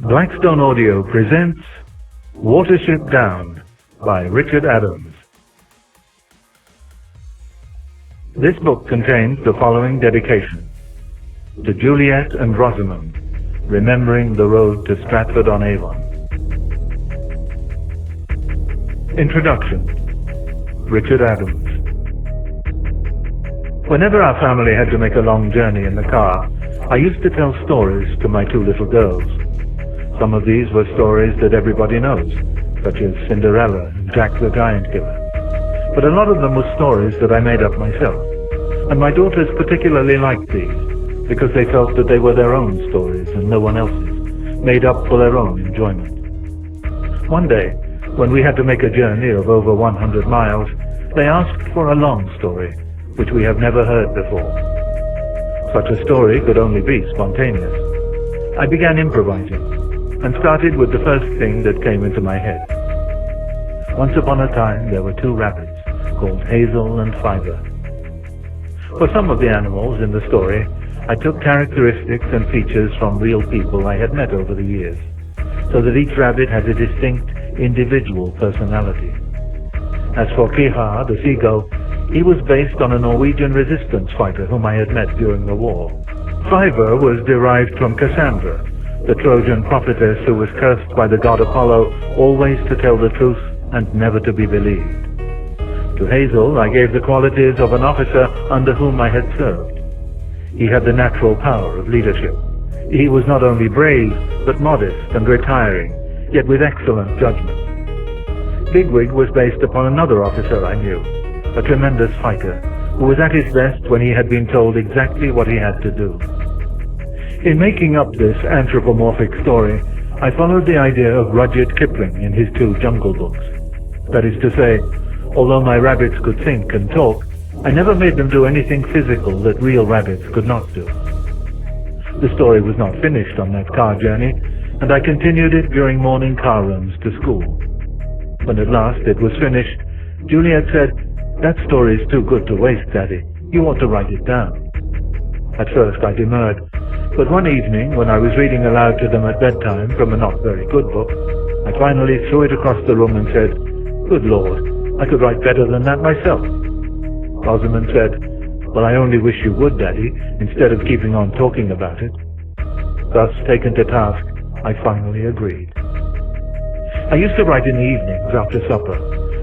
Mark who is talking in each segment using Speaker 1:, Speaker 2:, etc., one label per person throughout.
Speaker 1: Blackstone Audio presents Watership Down by Richard Adams. This book contains the following dedication: to Juliet and Rosamond, remembering the road to Stratford-on-Avon. Introduction. Richard Adams. Whenever our family had to make a long journey in the car, I used to tell stories to my two little girls. Some of these were stories that everybody knows, such as Cinderella and Jack the Giant Killer. But a lot of them were stories that I made up myself. And my daughters particularly liked these, because they felt that they were their own stories and no one else's, made up for their own enjoyment. One day, when we had to make a journey of over 100 miles, they asked for a long story, which we have never heard before. Such a story could only be spontaneous. I began improvising, and started with the first thing that came into my head. Once upon a time, there were two rabbits called Hazel and Fiver. For some of the animals in the story, I took characteristics and features from real people I had met over the years, so that each rabbit had a distinct, individual personality. As for Kiha, the seagull, he was based on a Norwegian resistance fighter whom I had met during the war. Fiver was derived from Cassandra, the Trojan prophetess who was cursed by the god Apollo always to tell the truth and never to be believed. To Hazel I gave the qualities of an officer under whom I had served. He had the natural power of leadership. He was not only brave, but modest and retiring, yet with excellent judgment. Bigwig was based upon another officer I knew, a tremendous fighter, who was at his best when he had been told exactly what he had to do. In making up this anthropomorphic story, I followed the idea of Rudyard Kipling in his two Jungle Books. That is to say, although my rabbits could think and talk, I never made them do anything physical that real rabbits could not do. The story was not finished on that car journey, and I continued it during morning car runs to school. When at last it was finished, Juliet said, "That story is too good to waste, Daddy. You ought to write it down." At first I demurred, but one evening, when I was reading aloud to them at bedtime from a not very good book, I finally threw it across the room and said, "Good Lord, I could write better than that myself." Rosamond said, "Well, I only wish you would, Daddy, instead of keeping on talking about it." Thus, taken to task, I finally agreed. I used to write in the evenings after supper,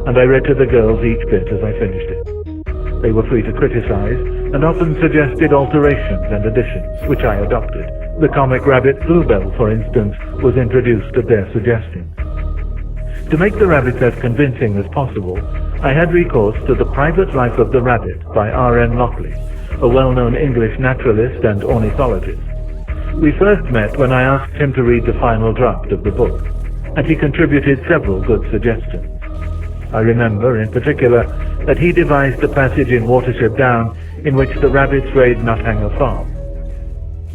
Speaker 1: and I read to the girls each bit as I finished it. They were free to criticize, and often suggested alterations and additions, which I adopted. The comic rabbit Bluebell, for instance, was introduced at their suggestion. To make the rabbits as convincing as possible, I had recourse to The Private Life of the Rabbit by R.N. Lockley, a well-known English naturalist and ornithologist. We first met when I asked him to read the final draft of the book, and he contributed several good suggestions. I remember, in particular, that he devised a passage in Watership Down in which the rabbits raid Nothanger Farm.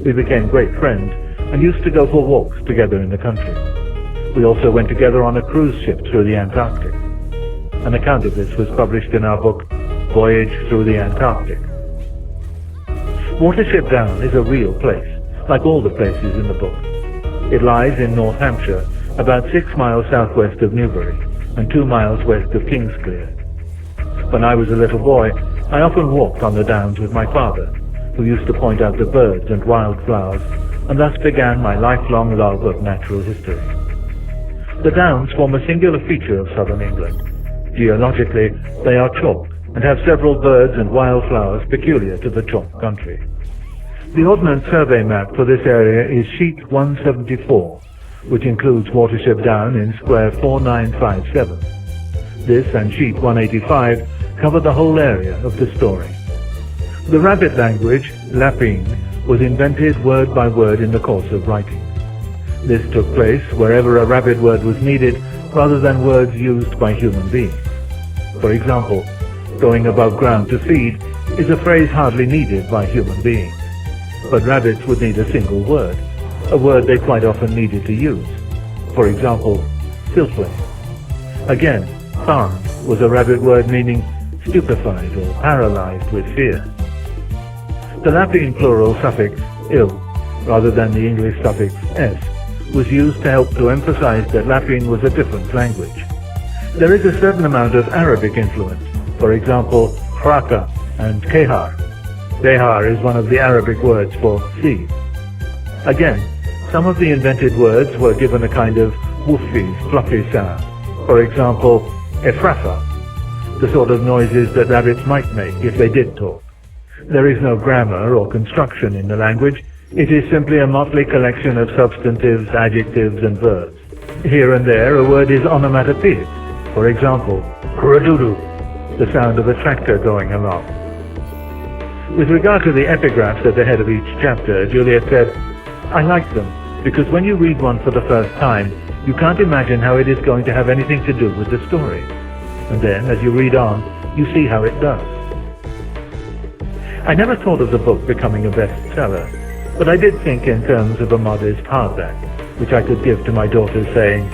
Speaker 1: We became great friends and used to go for walks together in the country. We also went together on a cruise ship through the Antarctic. An account of this was published in our book, Voyage Through the Antarctic. Watership Down is a real place, like all the places in the book. It lies in North Hampshire, about 6 miles southwest of Newbury, and 2 miles west of Kingsclear. When I was a little boy, I often walked on the downs with my father, who used to point out the birds and wildflowers, and thus began my lifelong love of natural history. The downs form a singular feature of southern England. Geologically, they are chalk, and have several birds and wildflowers peculiar to the chalk country. The Ordnance Survey map for this area is sheet 174, which includes Watership Down in square 4957. This and sheet 185 cover the whole area of the story. The rabbit language, Lapine, was invented word by word in the course of writing. This took place wherever a rabbit word was needed rather than words used by human beings. For example, going above ground to feed is a phrase hardly needed by human beings. But rabbits would need a single word, a word they quite often needed to use. For example, filthling. Again, farm was a rabbit word meaning stupefied or paralyzed with fear. The Lapine plural suffix il, rather than the English suffix s, was used to help to emphasize that Latin was a different language. There is a certain amount of Arabic influence, for example, fraka and kehar. Kehar is one of the Arabic words for sea. Again, some of the invented words were given a kind of woofy, fluffy sound. For example, efrafa, the sort of noises that rabbits might make if they did talk. There is no grammar or construction in the language. It is simply a motley collection of substantives, adjectives, and verbs. Here and there a word is onomatopoeic. For example, kuradudu, the sound of a tractor going along. With regard to the epigraphs at the head of each chapter, Juliet said, "I like them, because when you read one for the first time, you can't imagine how it is going to have anything to do with the story. And then, as you read on, you see how it does." I never thought of the book becoming a bestseller, but I did think in terms of a modest hardback, which I could give to my daughters saying,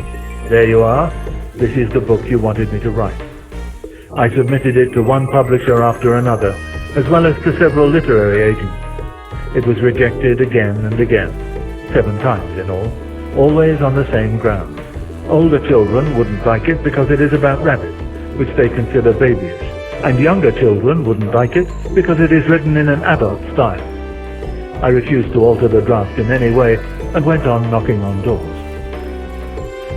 Speaker 1: "There you are, this is the book you wanted me to write." I submitted it to one publisher after another, as well as to several literary agents. It was rejected again and again, 7 times in all, always on the same grounds. Older children wouldn't like it because it is about rabbits, which they consider babyish, and younger children wouldn't like it because it is written in an adult style. I refused to alter the draft in any way and went on knocking on doors.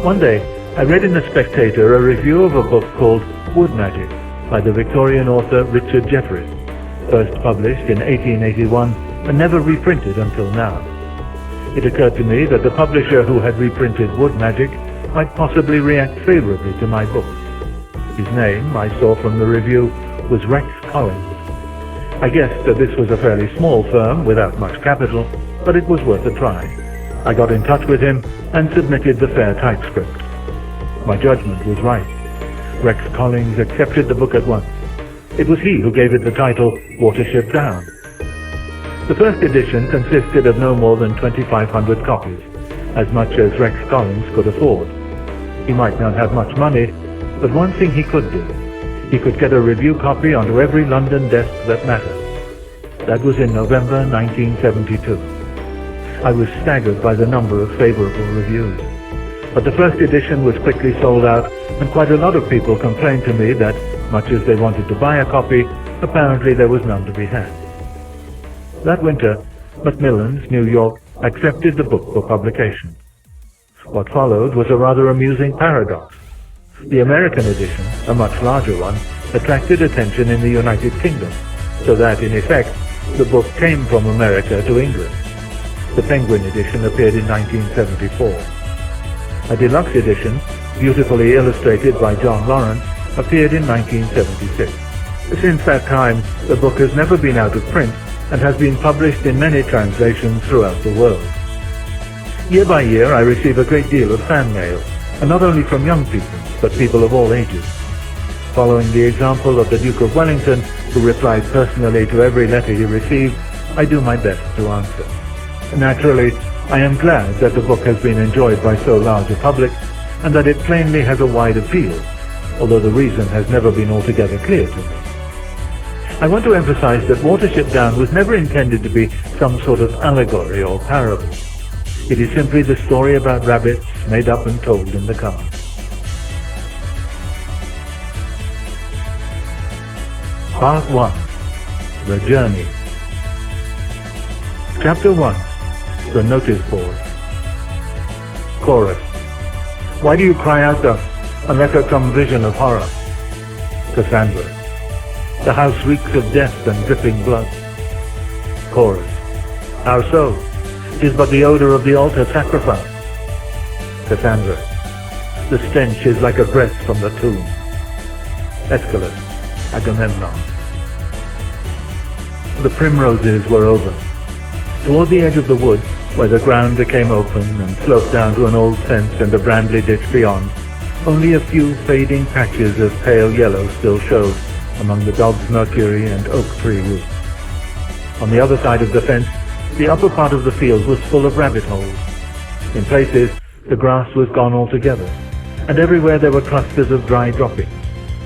Speaker 1: One day, I read in The Spectator a review of a book called Wood Magic by the Victorian author Richard Jefferies, first published in 1881 and never reprinted until now. It occurred to me that the publisher who had reprinted Wood Magic might possibly react favorably to my book. His name, I saw from the review, was Rex Collins. I guessed that this was a fairly small firm without much capital, but it was worth a try. I got in touch with him and submitted the fair typescript. My judgment was right. Rex Collins accepted the book at once. It was he who gave it the title Watership Down. The first edition consisted of no more than 2,500 copies, as much as Rex Collins could afford. He might not have much money, but one thing he could do. He could get a review copy onto every London desk that mattered. That was in November 1972. I was staggered by the number of favorable reviews. But the first edition was quickly sold out, and quite a lot of people complained to me that, much as they wanted to buy a copy, apparently there was none to be had. That winter, Macmillan's, New York, accepted the book for publication. What followed was a rather amusing paradox. The American edition, a much larger one, attracted attention in the United Kingdom, so that, in effect, the book came from America to England. The Penguin edition appeared in 1974. A deluxe edition, beautifully illustrated by John Lawrence, appeared in 1976. Since that time, the book has never been out of print and has been published in many translations throughout the world. Year by year, I receive a great deal of fan mail, and not only from young people, but people of all ages. Following the example of the Duke of Wellington, who replied personally to every letter he received, I do my best to answer. Naturally, I am glad that the book has been enjoyed by so large a public, and that it plainly has a wide appeal, although the reason has never been altogether clear to me. I want to emphasize that Watership Down was never intended to be some sort of allegory or parable. It is simply the story about rabbits made up and told in the car. Part 1. The Journey. Chapter 1. The Notice Board. Chorus. Why do you cry out thus, unless at some vision of horror? Cassandra. The house reeks of death and dripping blood. Chorus. How so? 'Tis but the odor of the altar sacrifice. Cassandra. The stench is like a breath from the tomb. Aeschylus. Agamemnon. The primroses were over. Toward the edge of the wood, where the ground became open and sloped down to an old fence and a brambly ditch beyond, only a few fading patches of pale yellow still showed among the dog's mercury and oak tree roots. On the other side of the fence, the upper part of the field was full of rabbit holes. In places, the grass was gone altogether, and everywhere there were clusters of dry droppings,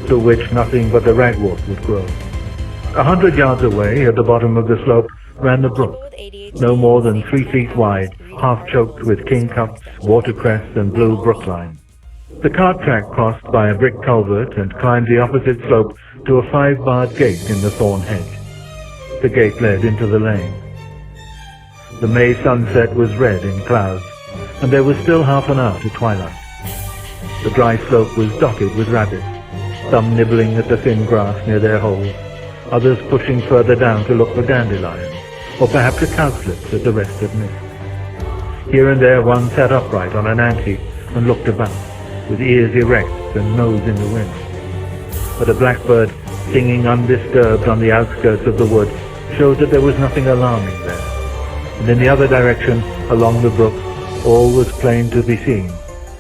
Speaker 1: through which nothing but the ragwort would grow. 100 yards away, at the bottom of the slope, ran the brook, no more than 3 feet wide, half-choked with kingcups, watercress, and blue brookline. The cart track crossed by a brick culvert and climbed the opposite slope to a 5-barred gate in the thorn hedge. The gate led into the lane. The May sunset was red in clouds, and there was still half an hour to twilight. The dry slope was dotted with rabbits, some nibbling at the thin grass near their holes, others pushing further down to look for dandelions, or perhaps a cowslip that the rest had missed. Here and there one sat upright on an ant-heap and looked about, with ears erect and nose in the wind. But a blackbird, singing undisturbed on the outskirts of the wood, showed that there was nothing alarming there. And in the other direction, along the brook, all was plain to be seen,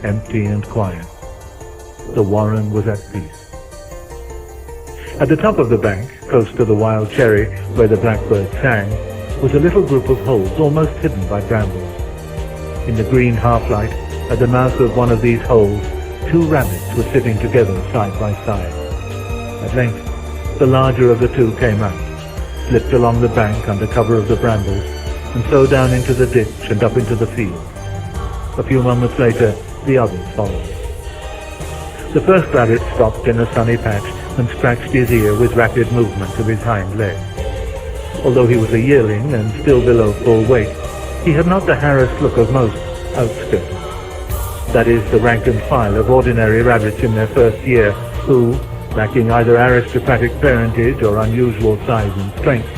Speaker 1: empty and quiet. The warren was at peace. At the top of the bank, close to the wild cherry where the blackbird sang, was a little group of holes almost hidden by brambles. In the green half-light, at the mouth of one of these holes, 2 rabbits were sitting together side by side. At length, the larger of the 2 came out, slipped along the bank under cover of the brambles, and so down into the ditch and up into the field. A few moments later, the others followed. The first rabbit stopped in a sunny patch and scratched his ear with rapid movements of his hind leg. Although he was a yearling and still below full weight, he had not the harassed look of most outskirt. That is, the rank and file of ordinary rabbits in their first year who, lacking either aristocratic parentage or unusual size and strength,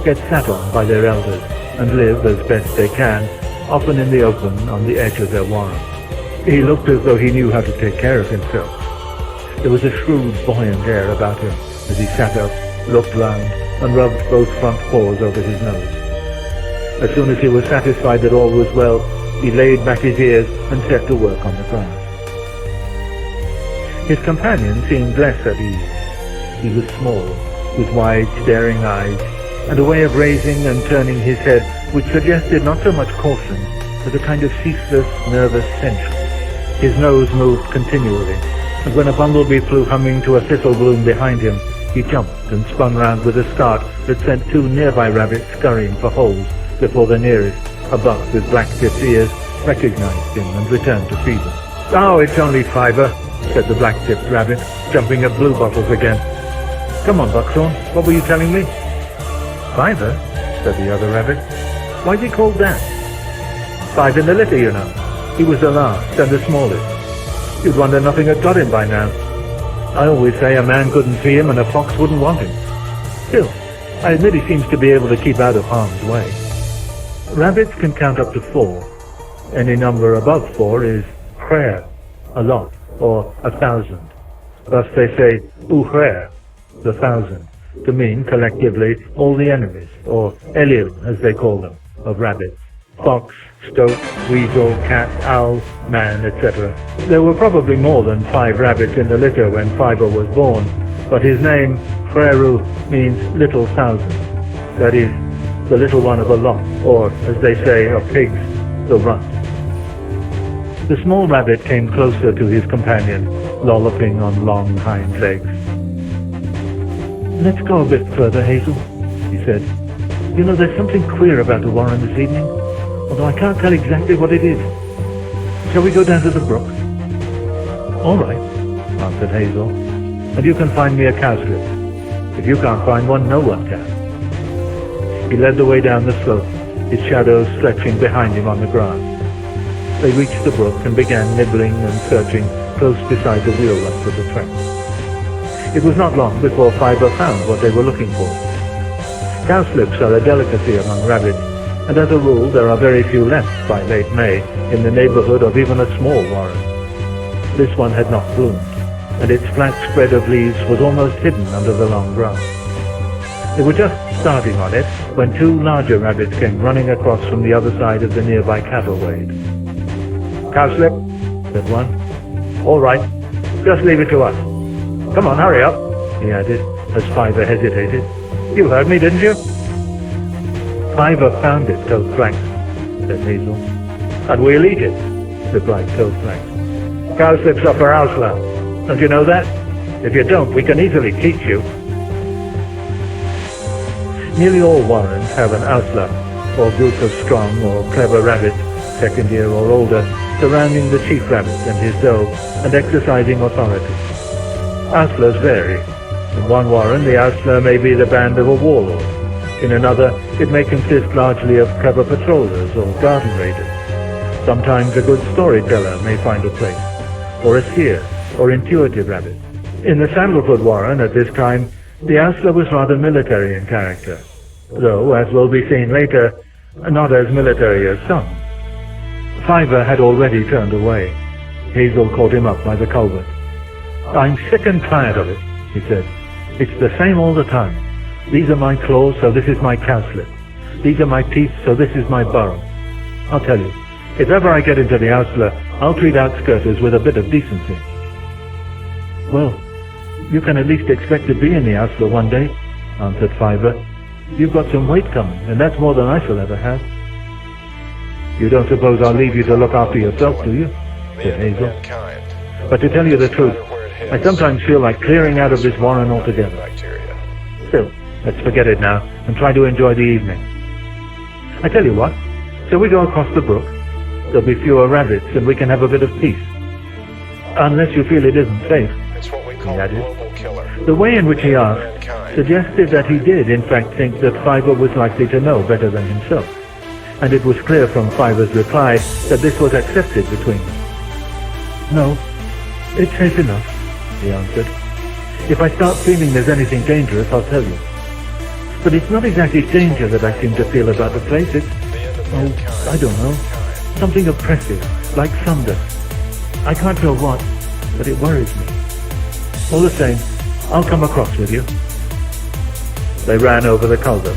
Speaker 1: get sat on by their elders and live as best they can, often in the open on the edge of their warren. He looked as though he knew how to take care of himself. There was a shrewd, buoyant air about him as he sat up, looked round, and rubbed both front paws over his nose. As soon as he was satisfied that all was well, he laid back his ears and set to work on the grass. His companion seemed less at ease. He was small, with wide, staring eyes, and a way of raising and turning his head which suggested not so much caution as a kind of ceaseless, nervous censure. His nose moved continually, and when a bumblebee flew humming to a thistle bloom behind him, he jumped and spun round with a start that sent 2 nearby rabbits scurrying for holes before the nearest, a buck with black-tipped ears, recognized him and returned to feed him. "Oh, it's only Fiver," said the black-tipped rabbit, jumping at blue bottles again. "Come on, Buckthorn, what were you telling me?" "Fiver?" said the other rabbit. "Why's he called that?" "5 in the litter, you know. He was the last and the smallest. You'd wonder nothing had got him by now. I always say a man couldn't see him and a fox wouldn't want him. Still, I admit he seems to be able to keep out of harm's way." Rabbits can count up to 4. Any number above 4 is prayer, a lot, or 1,000. Thus they say El-ahrairah, the 1,000, to mean collectively all the enemies, or El, as they call them, of rabbits. Fox, stoat, weasel, cat, owl, man, etc. There were probably more than 5 rabbits in the litter when Fiver was born, but his name, Freru, means little thousand. That is, the little one of a lot, or, as they say of pigs, the runt. The small rabbit came closer to his companion, lolloping on long hind legs. "Let's go a bit further, Hazel," he said. "You know, there's something queer about the warren this evening, although I can't tell exactly what it is. Shall we go down to the brook?" "All right," answered Hazel, "and you can find me a cowslip. If you can't find one, no one can." He led the way down the slope, his shadows stretching behind him on the grass. They reached the brook and began nibbling and searching close beside the wheel ruts of the track. It was not long before Fiver found what they were looking for. Cowslips are a delicacy among rabbits, and as a rule there are very few left by late May in the neighborhood of even a small warren. This one had not bloomed, and its flat spread of leaves was almost hidden under the long grass. They were just starting on it when 2 larger rabbits came running across from the other side of the nearby cattle wade. "Cowslip," said one. "All right, just leave it to us. Come on, hurry up," he added, as Fiver hesitated. "You heard me, didn't you?" "Fiver found it, Toadflanks," said Hazel. "And we'll eat it," replied Toadflanks. "Cowslips are for Ausla. Don't you know that? If you don't, we can easily teach you." Nearly all warrens have an outlaw, or group of strong or clever rabbits, second year or older, surrounding the chief rabbit and his doe and exercising authority. Outlaws vary. In one warren, the outlaw may be the band of a warlord. In another, it may consist largely of clever patrollers or garden raiders. Sometimes a good storyteller may find a place, or a seer, or intuitive rabbit. In the Sandalwood warren at this time, the outlaw was rather military in character, though, as will be seen later, not as military as some. Fiver had already turned away. Hazel caught him up by the culvert. "I'm sick and tired of it," he said. "It's the same all the time. These are my claws, so this is my cowslip. These are my teeth, so this is my burrow. I'll tell you, if ever I get into the outlaw, I'll treat outskirters with a bit of decency." "Well, you can at least expect to be in the outlaw one day," answered Fiver. "You've got some weight coming, and that's more than I shall ever have." "You don't suppose I'll leave you to look after yourself, do you?" said Hazel. "But to tell you the truth, I sometimes feel like clearing out of this warren altogether. Still, let's forget it now and try to enjoy the evening. I tell you what, shall we go across the brook? There'll be fewer rabbits and we can have a bit of peace. Unless you feel it isn't safe," he added. The way in which he asked suggested that he did in fact think that Fiver was likely to know better than himself, and it was clear from Fiver's reply that this was accepted between them. "No, it's safe enough," he answered. "If I start feeling there's anything dangerous, I'll tell you. But it's not exactly danger that I seem to feel about the place. It's, I don't know, something oppressive, like thunder. I can't tell what, but it worries me. All the same, I'll come across with you." They ran over the culvert.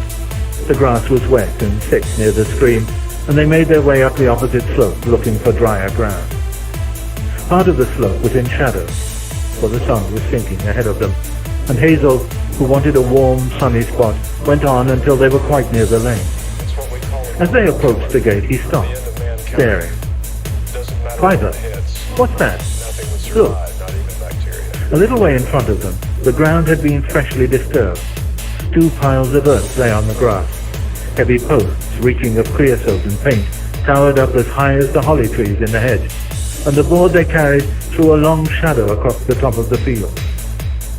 Speaker 1: The grass was wet and thick near the stream, and they made their way up the opposite slope, looking for drier ground. Part of the slope was in shadow, for the sun was sinking ahead of them, and Hazel, who wanted a warm, sunny spot, went on until they were quite near the lane. As they approached the gate, he stopped, staring. "Fiver, what's that? Look." A little way in front of them, the ground had been freshly disturbed. 2 piles of earth lay on the grass. Heavy posts, reeking of creosote and paint, towered up as high as the holly trees in the hedge, and the board they carried threw a long shadow across the top of the field.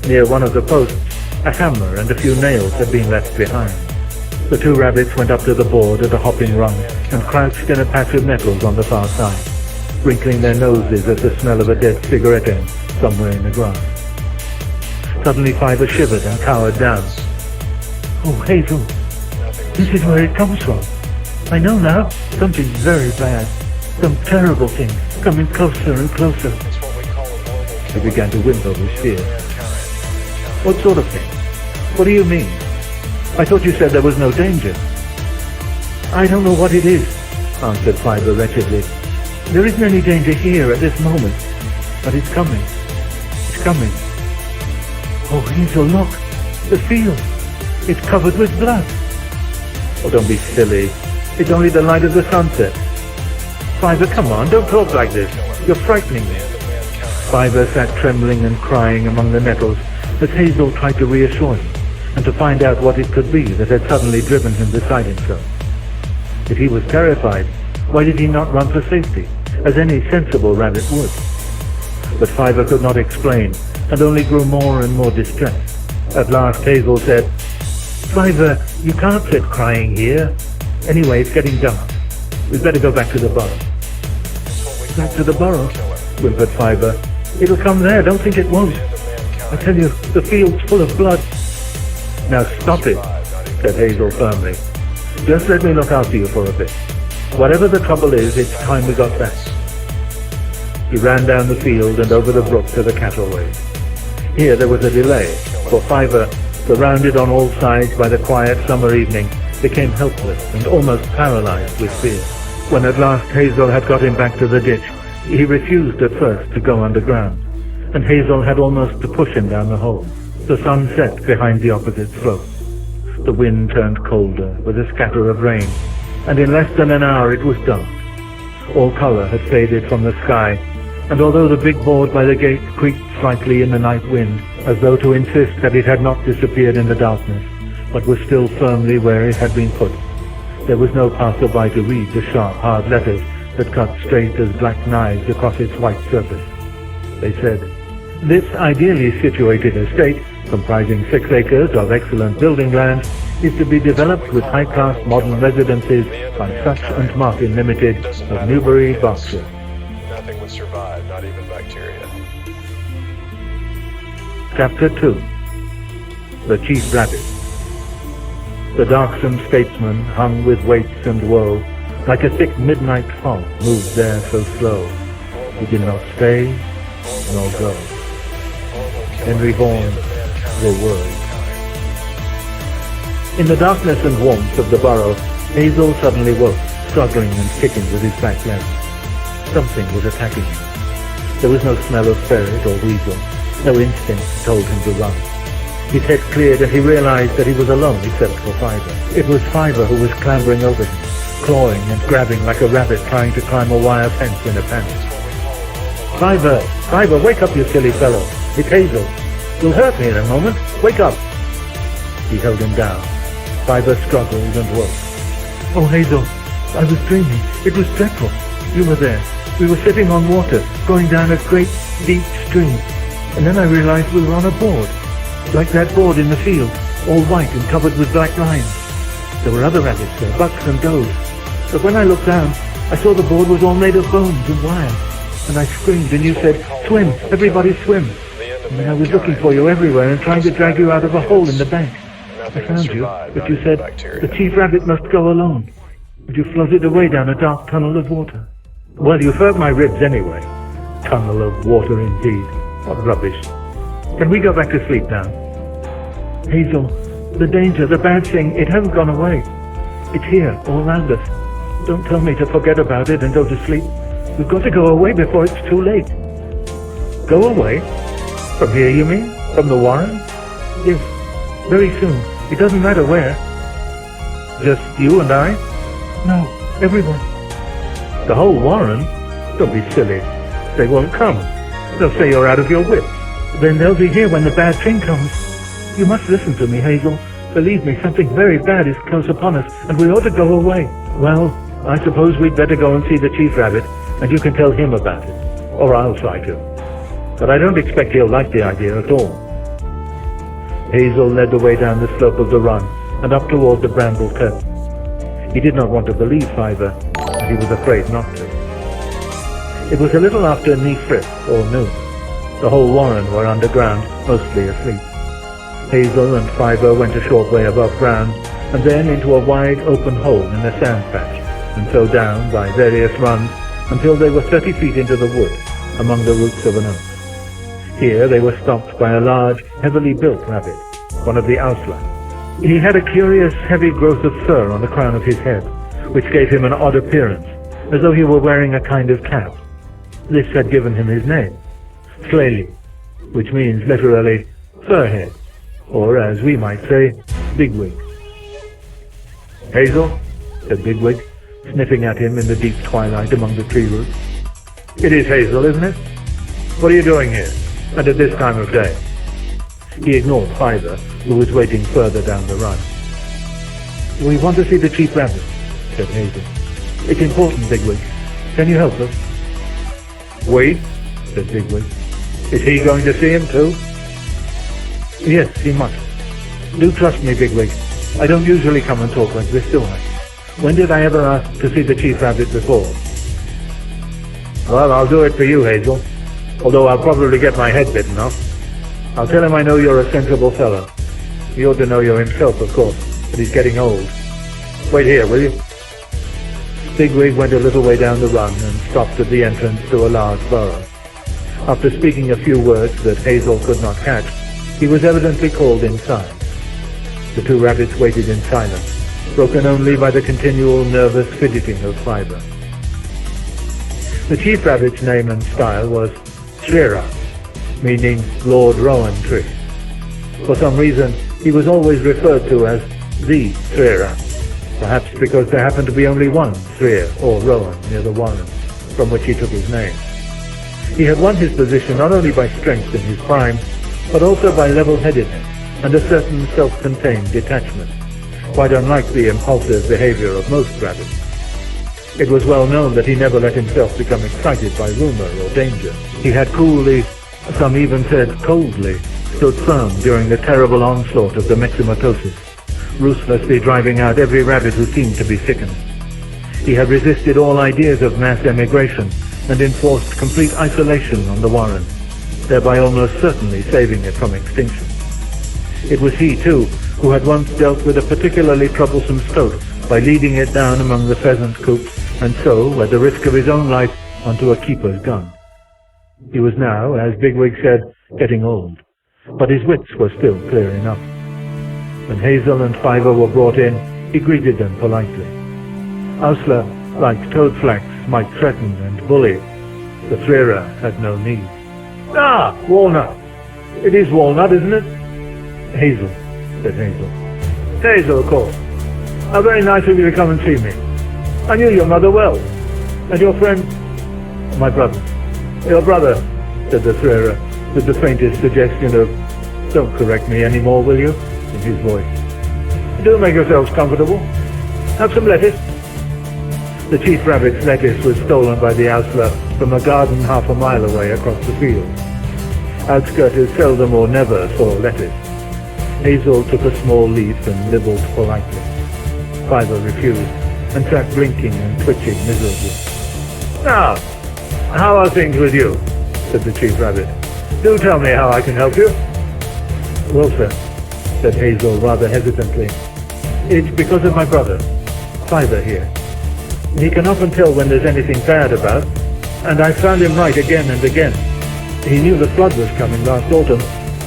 Speaker 1: Near one of the posts, a hammer and a few nails had been left behind. The 2 rabbits went up to the board at a hopping run and crouched in a patch of nettles on the far side, wrinkling their noses at the smell of a dead cigarette end somewhere in the grass. Suddenly Fiver shivered and cowered down. "Oh, Hazel, this is where it comes from. I know now, something very bad, some terrible thing, coming closer and closer." He began to whimper with fear. "What sort of thing? What do you mean? I thought you said there was no danger." "I don't know what it is," answered Fiver wretchedly. "There isn't any danger here at this moment, but it's coming. It's coming. Oh, Hazel, look, the field. It's covered with blood." "Oh, don't be silly. It's only the light of the sunset." "Fiver, come on, don't talk like this. You're frightening me." Fiver sat trembling and crying among the nettles as Hazel tried to reassure him and to find out what it could be that had suddenly driven him beside himself. If he was terrified, why did he not run for safety, as any sensible rabbit would? But Fiver could not explain, and only grew more and more distressed. At last Hazel said, "Fiver, you can't sit crying here. Anyway, it's getting dark. We'd better go back to the burrow." "Back to the burrow?" whimpered Fiver. "It'll come there, don't think it won't. I tell you, the field's full of blood." "Now stop it," said Hazel firmly. "Just let me look after you for a bit. Whatever the trouble is, it's time we got back." He ran down the field and over the brook to the cattleway. Here there was a delay, for Fiver, surrounded on all sides by the quiet summer evening, became helpless and almost paralyzed with fear. When at last Hazel had got him back to the ditch, he refused at first to go underground, and Hazel had almost to push him down the hole. The sun set behind the opposite slope. The wind turned colder, with a scatter of rain, and in less than an hour it was dark. All color had faded from the sky, and although the big board by the gate creaked slightly in the night wind, as though to insist that it had not disappeared in the darkness, but was still firmly where it had been put. There was no passerby to read the sharp, hard letters that cut straight as black knives across its white surface. They said, "This ideally situated estate, comprising 6 acres of excellent building land, is to be developed with high-class modern residences by Such and Martin Limited of Newbury, Berkshire."
Speaker 2: Nothing would survive, not even bacteria.
Speaker 1: Chapter 2. The Chief Rabbit. The darksome statesman, hung with weights and woe, like a thick midnight fog, moved there so slow. He did not stay nor go. Henry Vaughan, The Word. In the darkness and warmth of the burrow, Hazel suddenly woke, struggling and kicking with his back leg. Something was attacking him. There was no smell of ferret or weasel. No instinct told him to run. His head cleared and he realized that he was alone except for Fiver. It was Fiver who was clambering over him, clawing and grabbing like a rabbit trying to climb a wire fence in a panic. "Fiver! Fiver, wake up, you silly fellow! It's Hazel! You'll hurt me in a moment! Wake up!" He held him down. Fiver struggled and woke. "Oh, Hazel, I was dreaming. It was dreadful. You were there. We were sitting on water, going down a great, deep stream. And then I realized we were on a board, like that board in the field, all white and covered with black lines. There were other rabbits there, bucks and does. But when I looked down, I saw the board was all made of bones and wire. And I screamed, and you said, 'Swim, everybody swim.' And then I was looking for you everywhere and trying to drag you out of a hole in the bank. I found you, but you said, 'The Chief Rabbit must go alone.' And you floated away down a dark tunnel of water." "Well, you've hurt my ribs anyway." "Tunnel of water indeed. What rubbish. Can we go back to sleep now?" "Hazel, the danger, the bad thing, it hasn't gone away. It's here, all around us. Don't tell me to forget about it and go to sleep. We've got to go away before it's too late." "Go away? From here, you mean? From the Warren?" "Yes, very soon. It doesn't matter where." "Just you and I?" "No, everyone." "The whole Warren? Don't be silly. They won't come. They'll say you're out of your wits." "Then they'll be here when the bad thing comes. You must listen to me, Hazel. Believe me, something very bad is close upon us, and we ought to go away." "Well, I suppose we'd better go and see the Chief Rabbit, and you can tell him about it. Or I'll try to. But I don't expect he'll like the idea at all." Hazel led the way down the slope of the run, and up toward the bramble curtain. He did not want to believe Fiver, and he was afraid not to. It was a little after Nifrit, or noon. The whole Warren were underground, mostly asleep. Hazel and Fiver went a short way above ground, and then into a wide open hole in a sand patch, and so down by various runs until they were 30 feet into the wood, among the roots of an oak. Here they were stopped by a large, heavily built rabbit, one of the Auslan. He had a curious, heavy growth of fur on the crown of his head, which gave him an odd appearance, as though he were wearing a kind of cap. This had given him his name, Slaley, which means literally furhead, or as we might say, Bigwig. "Hazel," said Bigwig, sniffing at him in the deep twilight among the tree roots. "It is Hazel, isn't it? What are you doing here, and at this time of day?" He ignored Fiver, who was waiting further down the run. "We want to see the Chief Rabbit," said Hazel. "It's important, Bigwig. Can you help us?" "Wait," said Bigwig. "Is he going to see him too?" "Yes, he must. Do trust me, Bigwig. I don't usually come and talk like this, do I? When did I ever ask to see the Chief Rabbit before?" "Well, I'll do it for you, Hazel. Although I'll probably get my head bitten off. I'll tell him I know you're a sensible fellow. He ought to know you himself, of course, but he's getting old. Wait here, will you?" Bigwig went a little way down the run and stopped at the entrance to a large burrow. After speaking a few words that Hazel could not catch, he was evidently called inside. The two rabbits waited in silence, broken only by the continual nervous fidgeting of Fiver. The Chief Rabbit's name and style was El-ahrairah, meaning Lord Rowan Tree. For some reason, he was always referred to as the El-ahrairah, perhaps because there happened to be only one Threer or Rowan near the Warren, from which he took his name. He had won his position not only by strength in his prime, but also by level-headedness, and a certain self-contained detachment, quite unlike the impulsive behavior of most rabbits. It was well known that he never let himself become excited by rumor or danger. He had coolly, some even said coldly, stood firm during the terrible onslaught of the myxomatosis, ruthlessly driving out every rabbit who seemed to be sickened. He had resisted all ideas of mass emigration and enforced complete isolation on the warren, thereby almost certainly saving it from extinction. It was he, too, who had once dealt with a particularly troublesome stoat by leading it down among the pheasant coops and so, at the risk of his own life, onto a keeper's gun. He was now, as Bigwig said, getting old, but his wits were still clear enough. When Hazel and Fiver were brought in, he greeted them politely. Ausla, like Toadflax, might threaten and bully. The El-ahrairah had no need. "Ah, Walnut! It is Walnut, isn't it?" "Hazel," said Hazel. "Hazel, of course. How very nice of you to come and see me. I knew your mother well. And your friend?" "My brother." "Your brother," said the El-ahrairah, with the faintest suggestion of, "Don't correct me any more, will you?" in his voice. "Do make yourselves comfortable. Have some lettuce." The chief rabbit's lettuce was stolen by the Ausla from a garden half a mile away across the field. Outskirters seldom or never saw lettuce. Hazel took a small leaf and nibbled politely. Fiver refused, and sat blinking and twitching miserably. "Now, how are things with you?" said the chief rabbit. "Do tell me how I can help you." "Well, sir," said Hazel rather hesitantly, "it's because of my brother, Fiver here. He can often tell when there's anything bad about, and I found him right again and again. He knew the flood was coming last autumn,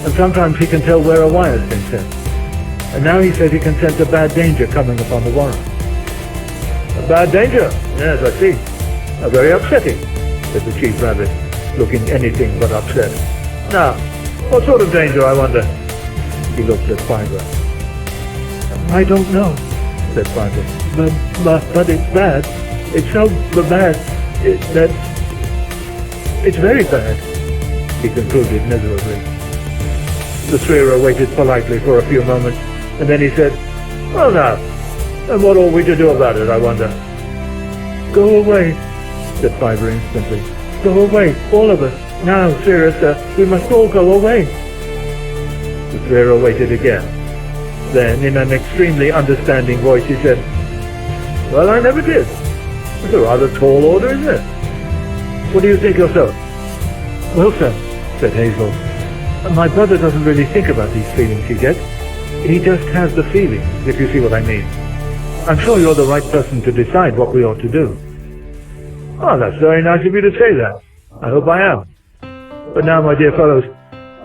Speaker 1: and sometimes he can tell where a wire's been sent. And now he says he can sense a bad danger coming upon the warren." "A bad danger? Yes, I see. Very upsetting," said the chief rabbit, looking anything but upset. "Now, what sort of danger, I wonder?" He looked at Fiver. "I don't know," said Fiver. But it's bad. It's so bad that it's very bad," he concluded miserably. The El-ahrairah waited politely for a few moments, and then he said, "Well now, and what ought we to do about it, I wonder?" "Go away," said Fiver instantly. "Go away, all of us. Now, seriously, we must all go away." The El-ahrairah waited again. Then, in an extremely understanding voice, he said, "Well, I never did. It's a rather tall order, isn't it? What do you think yourself?" "Well, sir," said Hazel, "my brother doesn't really think about these feelings he gets. He just has the feelings, if you see what I mean. I'm sure you're the right person to decide what we ought to do." "Oh, that's very nice of you to say that. I hope I am. But now, my dear fellows,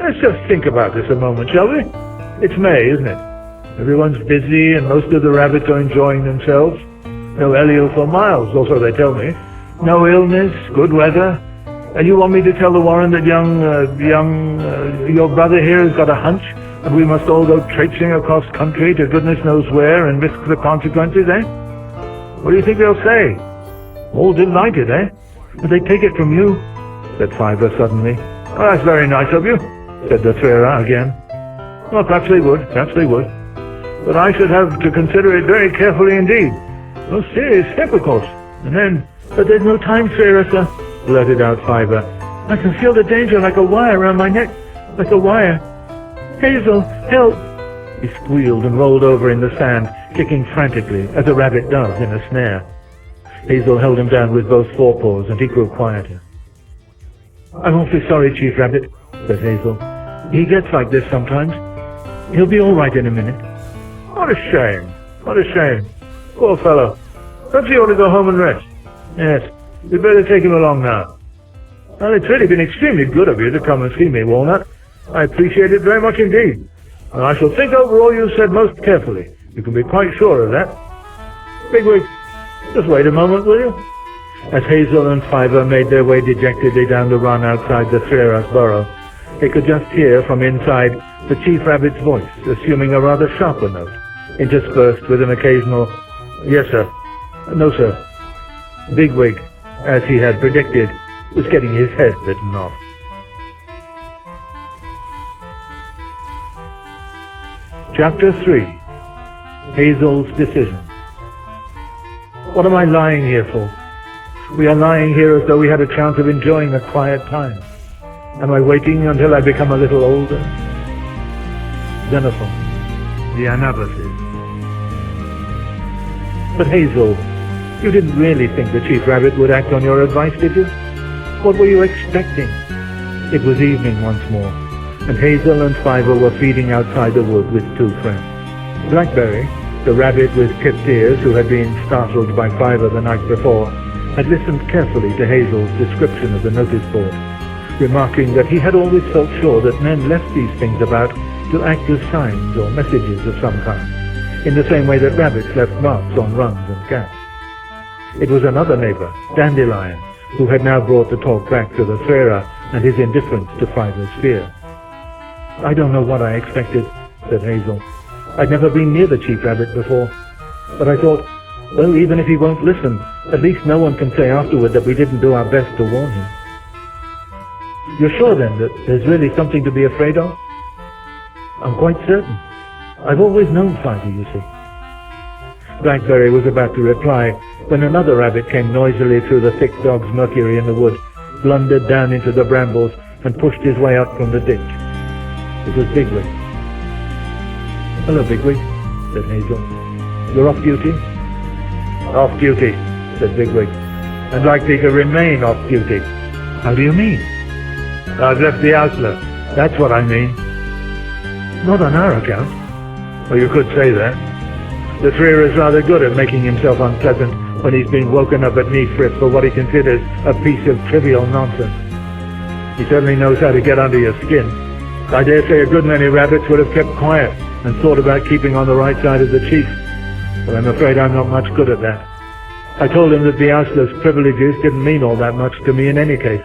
Speaker 1: let's just think about this a moment, shall we? It's May, isn't it? Everyone's busy and most of the rabbits are enjoying themselves. No Elio for miles, or so they tell me. No illness, good weather. And you want me to tell the warren that your brother here has got a hunch, and we must all go traipsing across country to goodness knows where and risk the consequences, eh? What do you think they'll say? All delighted, eh? But they take it from you," said Fiver suddenly. "Oh, that's very nice of you," said the El-ahrairah again. "Well, perhaps they would, But I should have to consider it very carefully indeed. Most serious step, of course. And then, but there's no time, El-ahrairah, sir," blurted out Fiver. "I can feel the danger like a wire around my neck, like a wire. Hazel, help!" He squealed and rolled over in the sand, kicking frantically, as a rabbit does in a snare. Hazel held him down with both forepaws, and he grew quieter. "I'm awfully sorry, Chief Rabbit," said Hazel. "He gets like this sometimes. He'll be all right in a minute." What a shame. Poor fellow. Perhaps he ought to go home and rest. Yes, we'd better take him along now. Well, it's really been extremely good of you to come and see me, Walnut. I appreciate it very much indeed. And I shall think over all you said most carefully. You can be quite sure of that. Bigwig, just wait a moment, will you?" As Hazel and Fiver made their way dejectedly down the run outside the El-ahrairah's burrow, they could just hear from inside the chief rabbit's voice, assuming a rather sharper note, interspersed with an occasional, "Yes, sir," "No, sir." Bigwig, as he had predicted, was getting his head bitten off. Chapter 3. Hazel's Decision. What am I lying here for? We are lying here as though we had a chance of enjoying a quiet time. Am I waiting until I become a little older? Xenophon. The Anabasis. But Hazel, you didn't really think the Chief Rabbit would act on your advice, did you? What were you expecting? It was evening once more, and Hazel and Fiver were feeding outside the wood with two friends. Blackberry, the rabbit with tipped ears who had been startled by Fiver the night before, had listened carefully to Hazel's description of the notice board, remarking that he had always felt sure that men left these things about to act as signs or messages of some kind, in the same way that rabbits left marks on runs and gaps. It was another neighbor, Dandelion, who had now brought the talk back to the El-ahrairah and his indifference to Fiver's fear. "I don't know what I expected," said Hazel. "I'd never been near the Chief Rabbit before, but I thought, well, even if he won't listen, at least no one can say afterward that we didn't do our best to warn him." "You're sure then that there's really something to be afraid of?" "I'm quite certain. I've always known Fiver, you see." Blackberry was about to reply when another rabbit came noisily through the thick dog's mercury in the wood, blundered down into the brambles, and pushed his way up from the ditch. It was Bigwig. "Hello, Bigwig," said Hazel. "You're off duty?" "Off duty," said Bigwig, "and likely to remain off duty." "How do you mean?" "I've left the outlet. That's what I mean." "Not on our account." "Well, you could say that. The El-ahrairah is rather good at making himself unpleasant when he's been woken up at knee-frisk for what he considers a piece of trivial nonsense. He certainly knows how to get under your skin. I dare say a good many rabbits would have kept quiet and thought about keeping on the right side of the chief, but I'm afraid I'm not much good at that. I told him that the Outla's privileges didn't mean all that much to me in any case,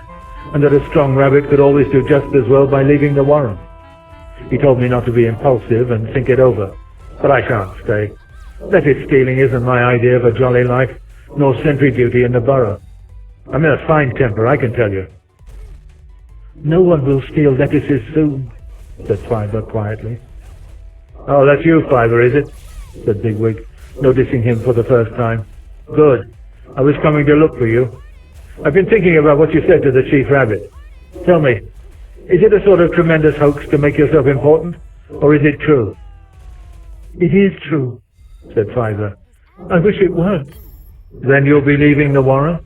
Speaker 1: and that a strong rabbit could always do just as well by leaving the warren. He told me not to be impulsive and think it over, but I can't stay. Lettuce stealing isn't my idea of a jolly life, nor sentry duty in the borough. I'm in a fine temper, I can tell you." "No one will steal lettuces soon," said Fiver quietly. "Oh, that's you, Fiver, is it?" said Bigwig, noticing him for the first time. "Good. I was coming to look for you. I've been thinking about what you said to the Chief Rabbit. Tell me, is it a sort of tremendous hoax to make yourself important, or is it true?" "It is true," said Fiver. "I wish it weren't." "Then you'll be leaving the warren?"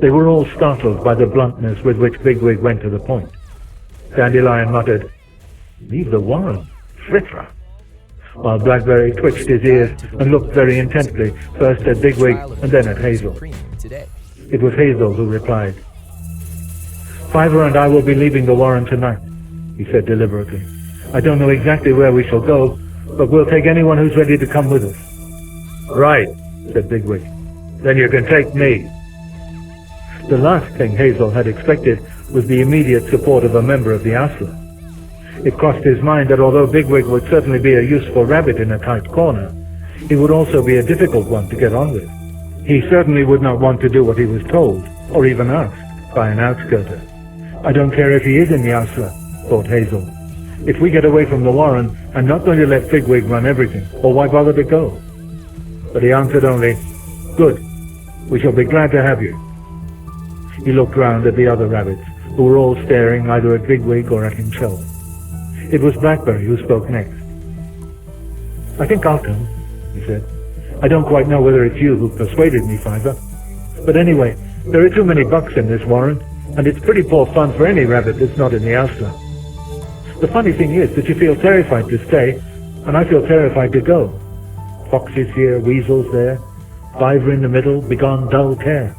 Speaker 1: They were all startled by the bluntness with which Bigwig went to the point. Dandelion muttered, "Leave the warren? Fritra," while Blackberry twitched his ears and looked very intently, first at Bigwig and then at Hazel. It was Hazel who replied. "Fiver and I will be leaving the warren tonight," he said deliberately. "I don't know exactly where we shall go, but we'll take anyone who's ready to come with us." "Right," said Bigwig. "Then you can take me." The last thing Hazel had expected was the immediate support of a member of the Outlaw. It crossed his mind that although Bigwig would certainly be a useful rabbit in a tight corner, he would also be a difficult one to get on with. He certainly would not want to do what he was told, or even asked, by an outskirter. "I don't care if he is in the Outlaw," thought Hazel. "If we get away from the warren, I'm not going to let Bigwig run everything, or why bother to go?" But he answered only, "Good. We shall be glad to have you." He looked round at the other rabbits, who were all staring either at Bigwig or at himself. It was Blackberry who spoke next. "I think I'll come," he said. "I don't quite know whether it's you who persuaded me, Fiver. But anyway, there are too many bucks in this warren, and it's pretty poor fun for any rabbit that's not in the Outlaw. The funny thing is that you feel terrified to stay, and I feel terrified to go. Foxes here, weasels there, Fiver in the middle, begone dull care."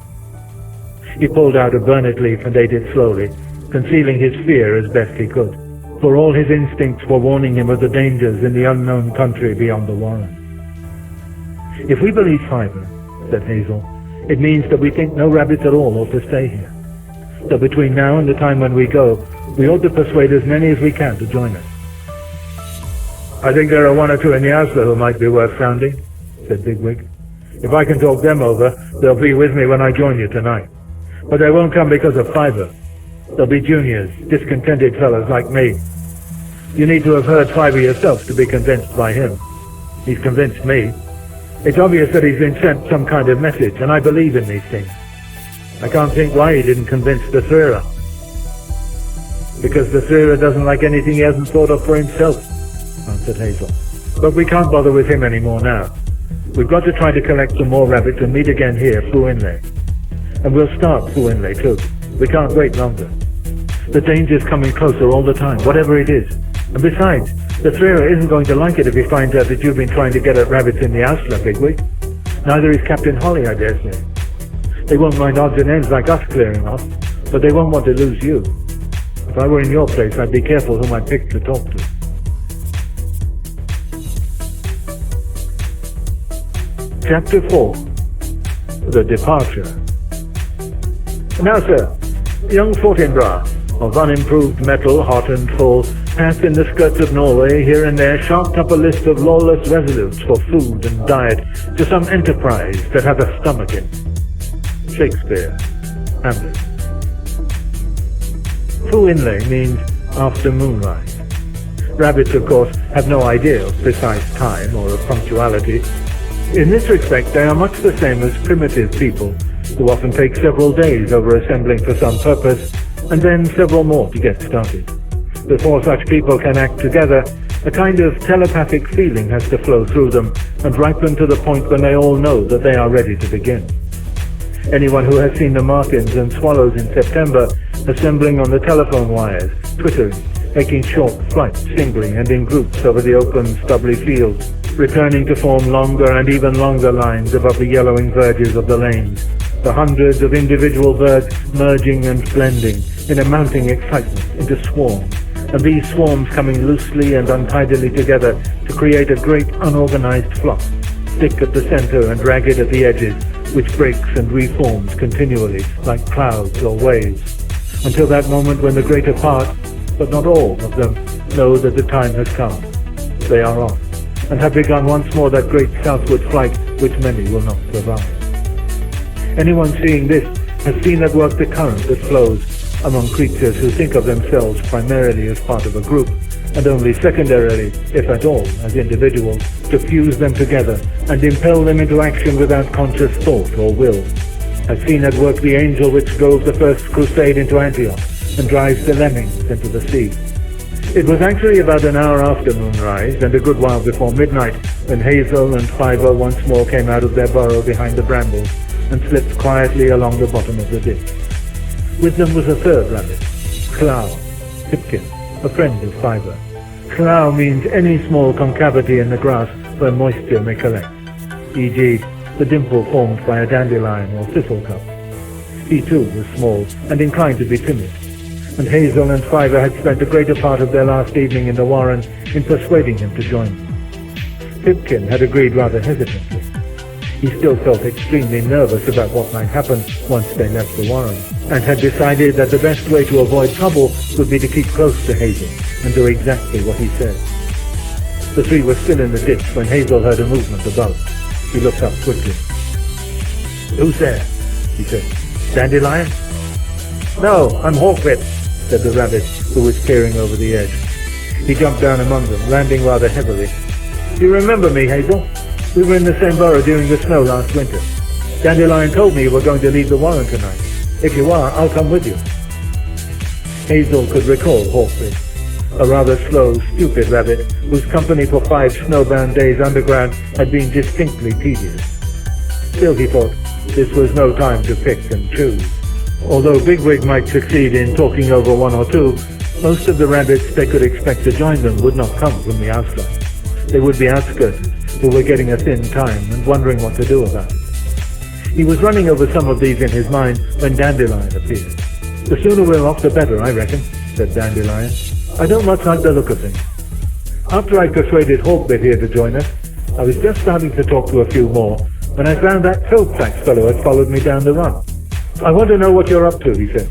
Speaker 1: He pulled out a burnet leaf and ate it slowly, concealing his fear as best he could, for all his instincts were warning him of the dangers in the unknown country beyond the warren. "If we believe Fiver," said Hazel, "it means that we think no rabbits at all ought to stay here. So between now and the time when we go, we ought to persuade as many as we can to join us." "I think there are one or two in the Outlaw who might be worth sounding," said Bigwig. "If I can talk them over, they'll be with me when I join you tonight. But they won't come because of Fiver. They'll be juniors, discontented fellows like me. You need to have heard Fiver yourself to be convinced by him. He's convinced me. It's obvious that he's been sent some kind of message, and I believe in these things. I can't think why he didn't convince the El-ahrairah. Because the El-ahrairah doesn't like anything he hasn't thought of for himself, answered Hazel. But we can't bother with him anymore now. We've got to try to collect some more rabbits and meet again here through Inlay. And we'll start through Inlay too. We can't wait longer. The danger's coming closer all the time, whatever it is. And besides, the El-ahrairah isn't going to like it if he finds out that you've been trying to get at rabbits in the house, Bigwig. Neither is Captain Holly, I dare say. They won't mind odds and ends like us clearing off, but they won't want to lose you. If I were in your place, I'd be careful whom I pick to talk to. Chapter 4. The Departure. Now, sir, young Fortinbras, of unimproved metal, hot and full, passed in the skirts of Norway here and there, sharked up a list of lawless resolutes for food and diet to some enterprise that had a stomach in. Shakespeare, Hamlet. Full Inlay means after moonrise. Rabbits, of course, have no idea of precise time or of punctuality. In this respect, they are much the same as primitive people, who often take several days over assembling for some purpose, and then several more to get started. Before such people can act together, a kind of telepathic feeling has to flow through them and ripen to the point when they all know that they are ready to begin. Anyone who has seen the martins and swallows in September assembling on the telephone wires, twittering, making short flights singly and in groups over the open, stubbly fields, returning to form longer and even longer lines above the yellowing verges of the lanes, the hundreds of individual birds merging and blending in a mounting excitement into swarms, and these swarms coming loosely and untidily together to create a great unorganized flock, thick at the center and ragged at the edges, which breaks and reforms continually like clouds or waves, until that moment when the greater part, but not all of them, know that the time has come. They are off, and have begun once more that great southward flight which many will not survive. Anyone seeing this has seen at work the current that flows among creatures who think of themselves primarily as part of a group, and only secondarily, if at all, as individuals, to fuse them together and impel them into action without conscious thought or will. Has seen at work the angel which drove the first crusade into Antioch and drives the lemmings into the sea. It was actually about an hour after moonrise and a good while before midnight when Hazel and Fiver once more came out of their burrow behind the brambles and slipped quietly along the bottom of the ditch. With them was a third rabbit, Clow, Pipkin, a friend of Fiver. Clow means any small concavity in the grass where moisture may collect, e.g. the dimple formed by a dandelion or thistlecup. He too was small and inclined to be timid, and Hazel and Fiver had spent the greater part of their last evening in the warren in persuading him to join them. Pipkin had agreed rather hesitantly. He still felt extremely nervous about what might happen once they left the warren, and had decided that the best way to avoid trouble would be to keep close to Hazel and do exactly what he said. The three were still in the ditch when Hazel heard a movement above. He looked up quickly. "Who's there?" he said. "Dandelion?" "No, I'm Hawkbit," said the rabbit, who was peering over the edge. He jumped down among them, landing rather heavily. "Do you remember me, Hazel? We were in the same burrow during the snow last winter. Dandelion told me you were going to leave the warren tonight. If you are, I'll come with you." Hazel could recall Hawkbit, a rather slow, stupid rabbit whose company for 5 snowbound days underground had been distinctly tedious. Still, he thought, this was no time to pick and choose. Although Bigwig might succeed in talking over one or two, most of the rabbits they could expect to join them would not come from the outside. They would be outskirters who were getting a thin time and wondering what to do about it. He was running over some of these in his mind when Dandelion appeared. "The sooner we're off, the better, I reckon," said Dandelion. "I don't much like the look of things. After I persuaded Hawkbit here to join us, I was just starting to talk to a few more when I found that Philsax fellow had followed me down the run. I want to know what you're up to," he said,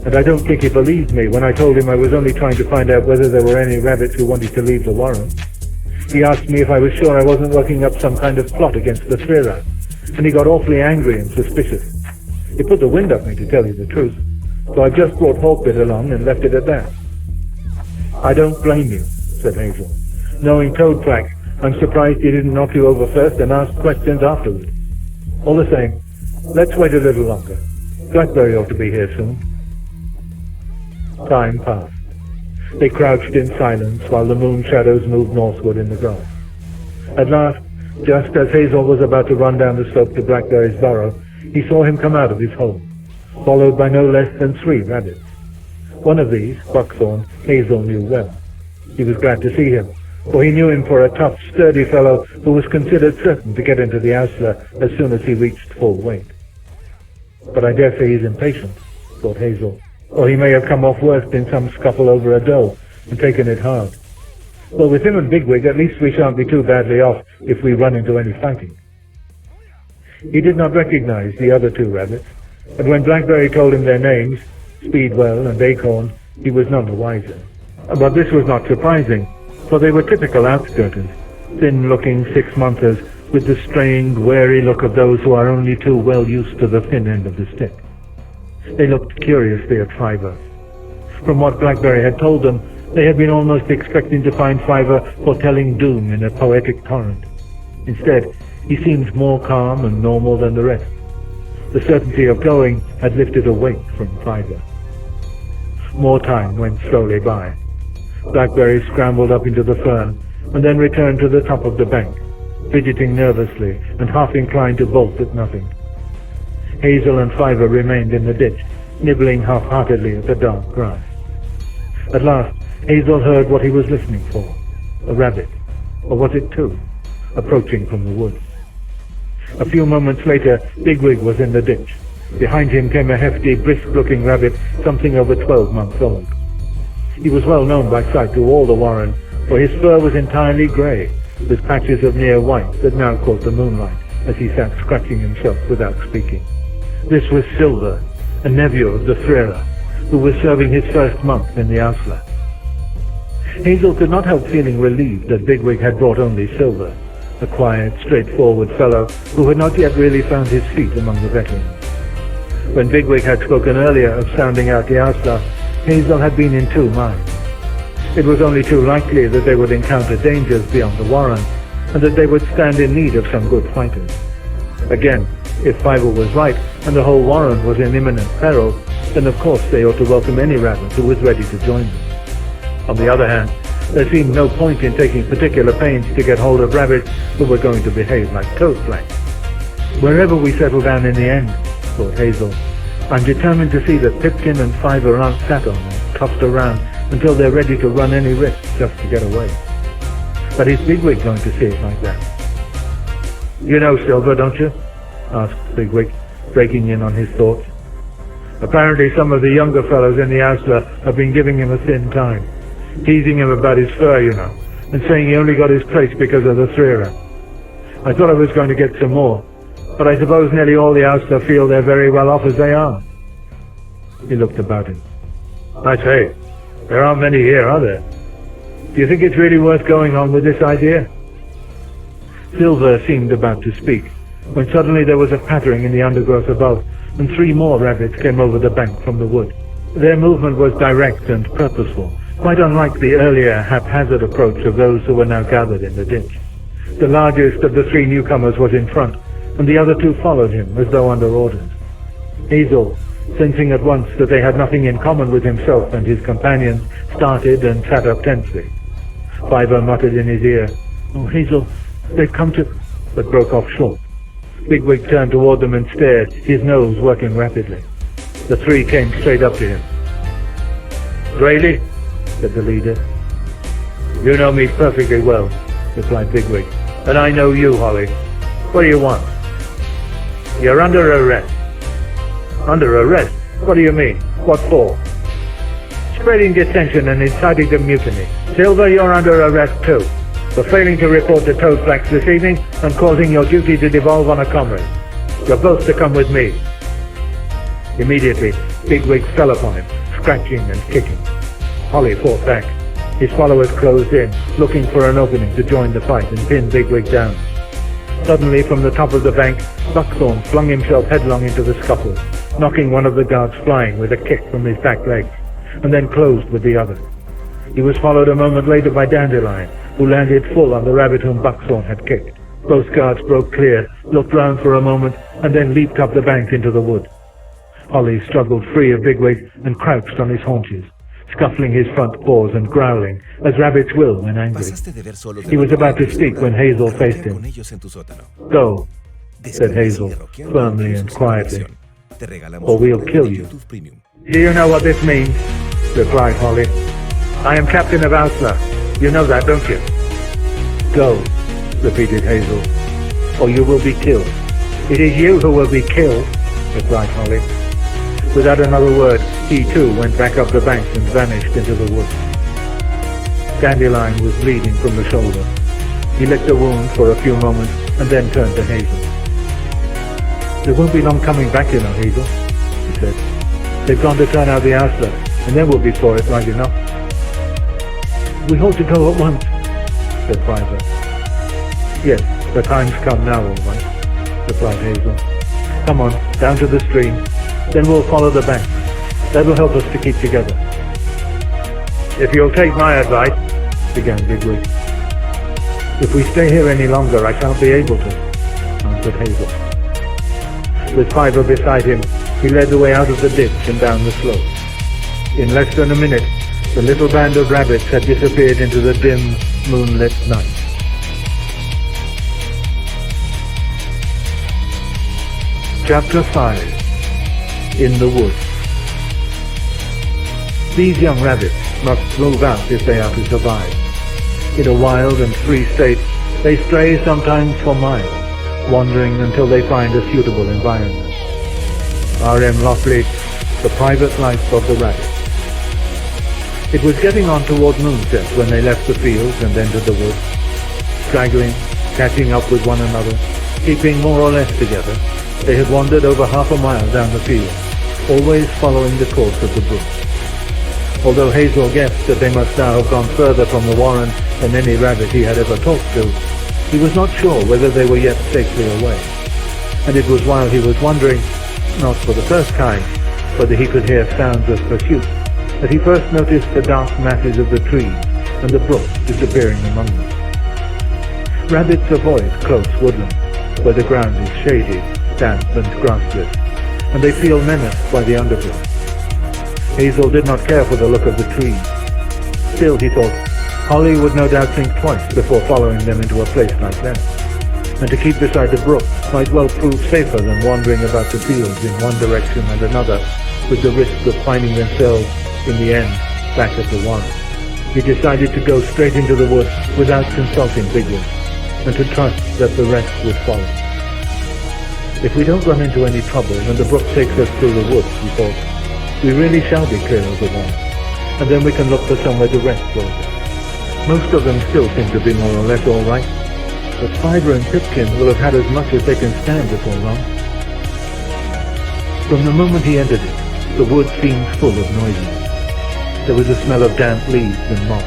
Speaker 1: and I don't think he believed me when I told him I was only trying to find out whether there were any rabbits who wanted to leave the warren. He asked me if I was sure I wasn't working up some kind of plot against the El-ahrairah, and he got awfully angry and suspicious. He put the wind up me, to tell you the truth, so I just brought Hawkbit along and left it at that. "I don't blame you," said Hazel. "Knowing Toadflax, I'm surprised he didn't knock you over first and ask questions afterward. All the same, let's wait a little longer. Blackberry ought to be here soon." Time passed. They crouched in silence while the moon shadows moved northward in the grass. At last, just as Hazel was about to run down the slope to Blackberry's burrow, he saw him come out of his hole, followed by no less than 3 rabbits. One of these, Buckthorn, Hazel knew well. He was glad to see him, for he knew him for a tough, sturdy fellow who was considered certain to get into the Ausla as soon as he reached full weight. "But I dare say he's impatient," thought Hazel, "or he may have come off worst in some scuffle over a doe and taken it hard. Well, with him and Bigwig, at least we shan't be too badly off if we run into any fighting." He did not recognize the other 2 rabbits, and when Blackberry told him their names, Speedwell and Acorn, he was none the wiser. But this was not surprising, for they were typical outskirters, thin-looking 6-monthers with the strained, wary look of those who are only too well used to the thin end of the stick. They looked curiously at Fiver. From what Blackberry had told them, they had been almost expecting to find Fiver foretelling doom in a poetic torrent. Instead, he seemed more calm and normal than the rest. The certainty of going had lifted a weight from Fiver. More time went slowly by. Blackberry scrambled up into the fern and then returned to the top of the bank, fidgeting nervously and half inclined to bolt at nothing. Hazel and Fiver remained in the ditch, nibbling half-heartedly at the dark grass. At last, Hazel heard what he was listening for. A rabbit, or was it 2, approaching from the woods. A few moments later, Bigwig was in the ditch. Behind him came a hefty, brisk-looking rabbit, something over 12 months old. He was well known by sight to all the warren, for his fur was entirely grey, with patches of near white that now caught the moonlight as he sat scratching himself without speaking. This was Silver, a nephew of the El-ahrairah, who was serving his first month in the Ausla. Hazel could not help feeling relieved that Bigwig had brought only Silver, a quiet, straightforward fellow who had not yet really found his feet among the veterans. When Bigwig had spoken earlier of sounding out the Ausla, Hazel had been in 2 minds. It was only too likely that they would encounter dangers beyond the warren, and that they would stand in need of some good fighters. Again, if Fiver was right, and the whole warren was in imminent peril, then of course they ought to welcome any rabbit who was ready to join them. On the other hand, there seemed no point in taking particular pains to get hold of rabbits who were going to behave like Toadflax. "Wherever we settle down in the end," thought Hazel, "I'm determined to see that Pipkin and Fiver aren't sat on and tossed around until they're ready to run any risk just to get away." But is Bigwig going to see it like that? "You know Silver, don't you?" asked Bigwig, breaking in on his thoughts. "Apparently some of the younger fellows in the Ausla have been giving him a thin time, teasing him about his fur, you know, and saying he only got his place because of the El-ahrairah. I thought I was going to get some more, but I suppose nearly all the Ausla feel they're very well off as they are." He looked about him. "I say, there aren't many here, are there? Do you think it's really worth going on with this idea?" Silver seemed about to speak, when suddenly there was a pattering in the undergrowth above, and 3 more rabbits came over the bank from the wood. Their movement was direct and purposeful, quite unlike the earlier haphazard approach of those who were now gathered in the ditch. The largest of the 3 newcomers was in front, and the other 2 followed him as though under orders. Hazel, sensing at once that they had nothing in common with himself and his companions, started and sat up tensely. Fiver muttered in his ear, "Oh, Hazel, they've come to—" but broke off short. Bigwig turned toward them and stared, his nose working rapidly. The 3 came straight up to him. "Grady," said the leader. "You know me perfectly well," replied Bigwig, "and I know you, Holly. What do you want?" "You're under arrest." "Under arrest? What do you mean? What for?" "Spreading dissension and inciting to mutiny. Silver, you're under arrest too, for failing to report to Toadflax this evening and causing your duty to devolve on a comrade. You're both to come with me." Immediately, Bigwig fell upon him, scratching and kicking. Holly fought back. His followers closed in, looking for an opening to join the fight and pin Bigwig down. Suddenly, from the top of the bank, Buckthorn flung himself headlong into the scuffle, knocking one of the guards flying with a kick from his back legs, and then closed with the other. He was followed a moment later by Dandelion, who landed full on the rabbit whom Buckthorn had kicked. Both guards broke clear, looked round for a moment, and then leaped up the bank into the wood. Holly struggled free of Bigwig and crouched on his haunches, scuffling his front paws and growling, as rabbits will when angry. He was about to speak when Hazel faced him. "Go," said Hazel, firmly and quietly, "or we'll kill you." "Do you know what this means?" replied Holly. "I am captain of El-ahrairah. You know that, don't you?" "Go," repeated Hazel, "or you will be killed." "It is you who will be killed," replied Holly. Without another word, he too went back up the bank and vanished into the woods. Dandelion was bleeding from the shoulder. He licked the wound for a few moments and then turned to Hazel. "They won't be long coming back, you know, Hazel," he said. "They've gone to turn out the El-ahrairah, and then we'll be for it right enough." "We ought to go at once," said Private. "Yes, the time's come now, all right," replied Hazel. "Come on, down to the stream. Then we'll follow the bank. That'll help us to keep together." "If you'll take my advice," began Bigwig. "If we stay here any longer, I shan't be able to," answered Hazel. With Fiver beside him, he led the way out of the ditch and down the slope. In less than a minute, the little band of rabbits had disappeared into the dim, moonlit night. Chapter 5. In the Woods. These young rabbits must move out if they are to survive. In a wild and free state, they stray sometimes for miles, wandering until they find a suitable environment. R.M. Lockley, The Private Life of the Rabbit. It was getting on toward moonset when they left the fields and entered the woods, straggling, catching up with one another, keeping more or less together. They had wandered over half a mile down the field, always following the course of the brook. Although Hazel guessed that they must now have gone further from the warren than any rabbit he had ever talked to, he was not sure whether they were yet safely away. And it was while he was wondering, not for the first time, whether he could hear sounds of pursuit, that he first noticed the dark masses of the trees and the brook disappearing among them. Rabbits avoid close woodland, where the ground is shady, damp and grassless, and they feel menaced by the undergrowth. Hazel did not care for the look of the trees. Still, he thought, Holly would no doubt think twice before following them into a place like that, and to keep beside the brook might well prove safer than wandering about the fields in one direction and another, with the risk of finding themselves, in the end, back at the warren. He decided to go straight into the woods without consulting Bigwig, and to trust that the rest would follow. If we don't run into any trouble and the brook takes us through the woods, he thought, we really shall be clear of the warren, and then we can look for somewhere to rest for a bit. Most of them still seem to be more or less all right, but Fiver and Pipkin will have had as much as they can stand before long. From the moment he entered it, the wood seemed full of noises. There was a smell of damp leaves and moss,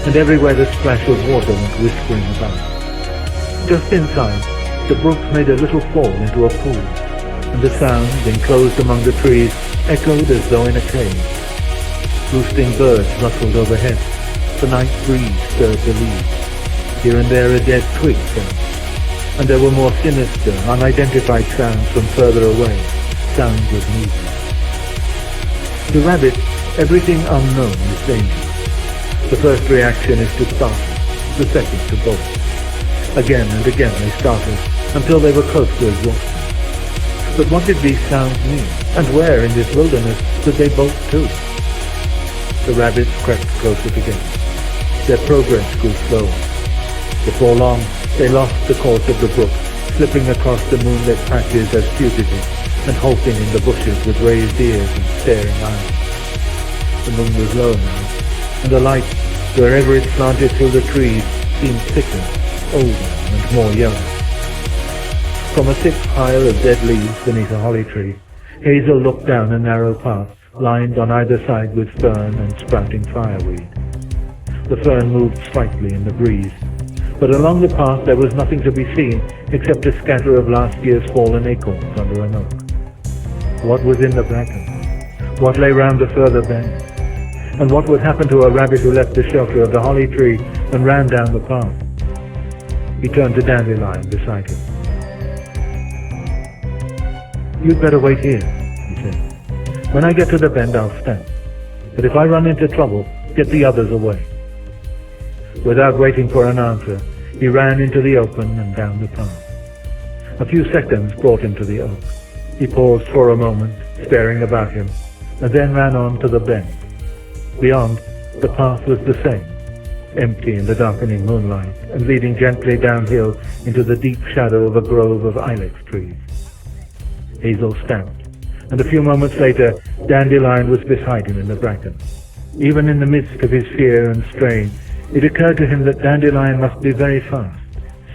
Speaker 1: and everywhere the splash of water went whispering about. Just inside, the brook made a little fall into a pool, and the sound, enclosed among the trees, echoed as though in a cave. Roosting birds rustled overhead. The night breeze stirred the leaves. Here and there a dead twig fell, and there were more sinister, unidentified sounds from further away, sounds of movement. To rabbits, everything unknown is dangerous. The first reaction is to startle, the second to bolt. Again and again they started, until they were close to exhaustion. But what did these sounds mean, and where in this wilderness did they bolt to? The rabbits crept closer together. Their progress grew slower. Before long, they lost the course of the brook, slipping across the moonlit patches as fugitives, and halting in the bushes with raised ears and staring eyes. The moon was low now, and the light, wherever it slanted through the trees, seemed thicker, older, and more yellow. From a thick pile of dead leaves beneath a holly tree, Hazel looked down a narrow path, lined on either side with fern and sprouting fireweed. The fern moved slightly in the breeze, but along the path there was nothing to be seen except a scatter of last year's fallen acorns under an oak. What was in the bracken? What lay round the further bend? And what would happen to a rabbit who left the shelter of the holly tree and ran down the path? He turned to Dandelion beside him. "You'd better wait here," he said. "When I get to the bend, I'll stand. But if I run into trouble, get the others away." Without waiting for an answer, he ran into the open and down the path. A few seconds brought him to the oak. He paused for a moment, staring about him, and then ran on to the bend. Beyond, the path was the same, empty in the darkening moonlight, and leading gently downhill into the deep shadow of a grove of ilex trees. Hazel stamped, and a few moments later, Dandelion was beside him in the bracken. Even in the midst of his fear and strain, it occurred to him that Dandelion must be very fast.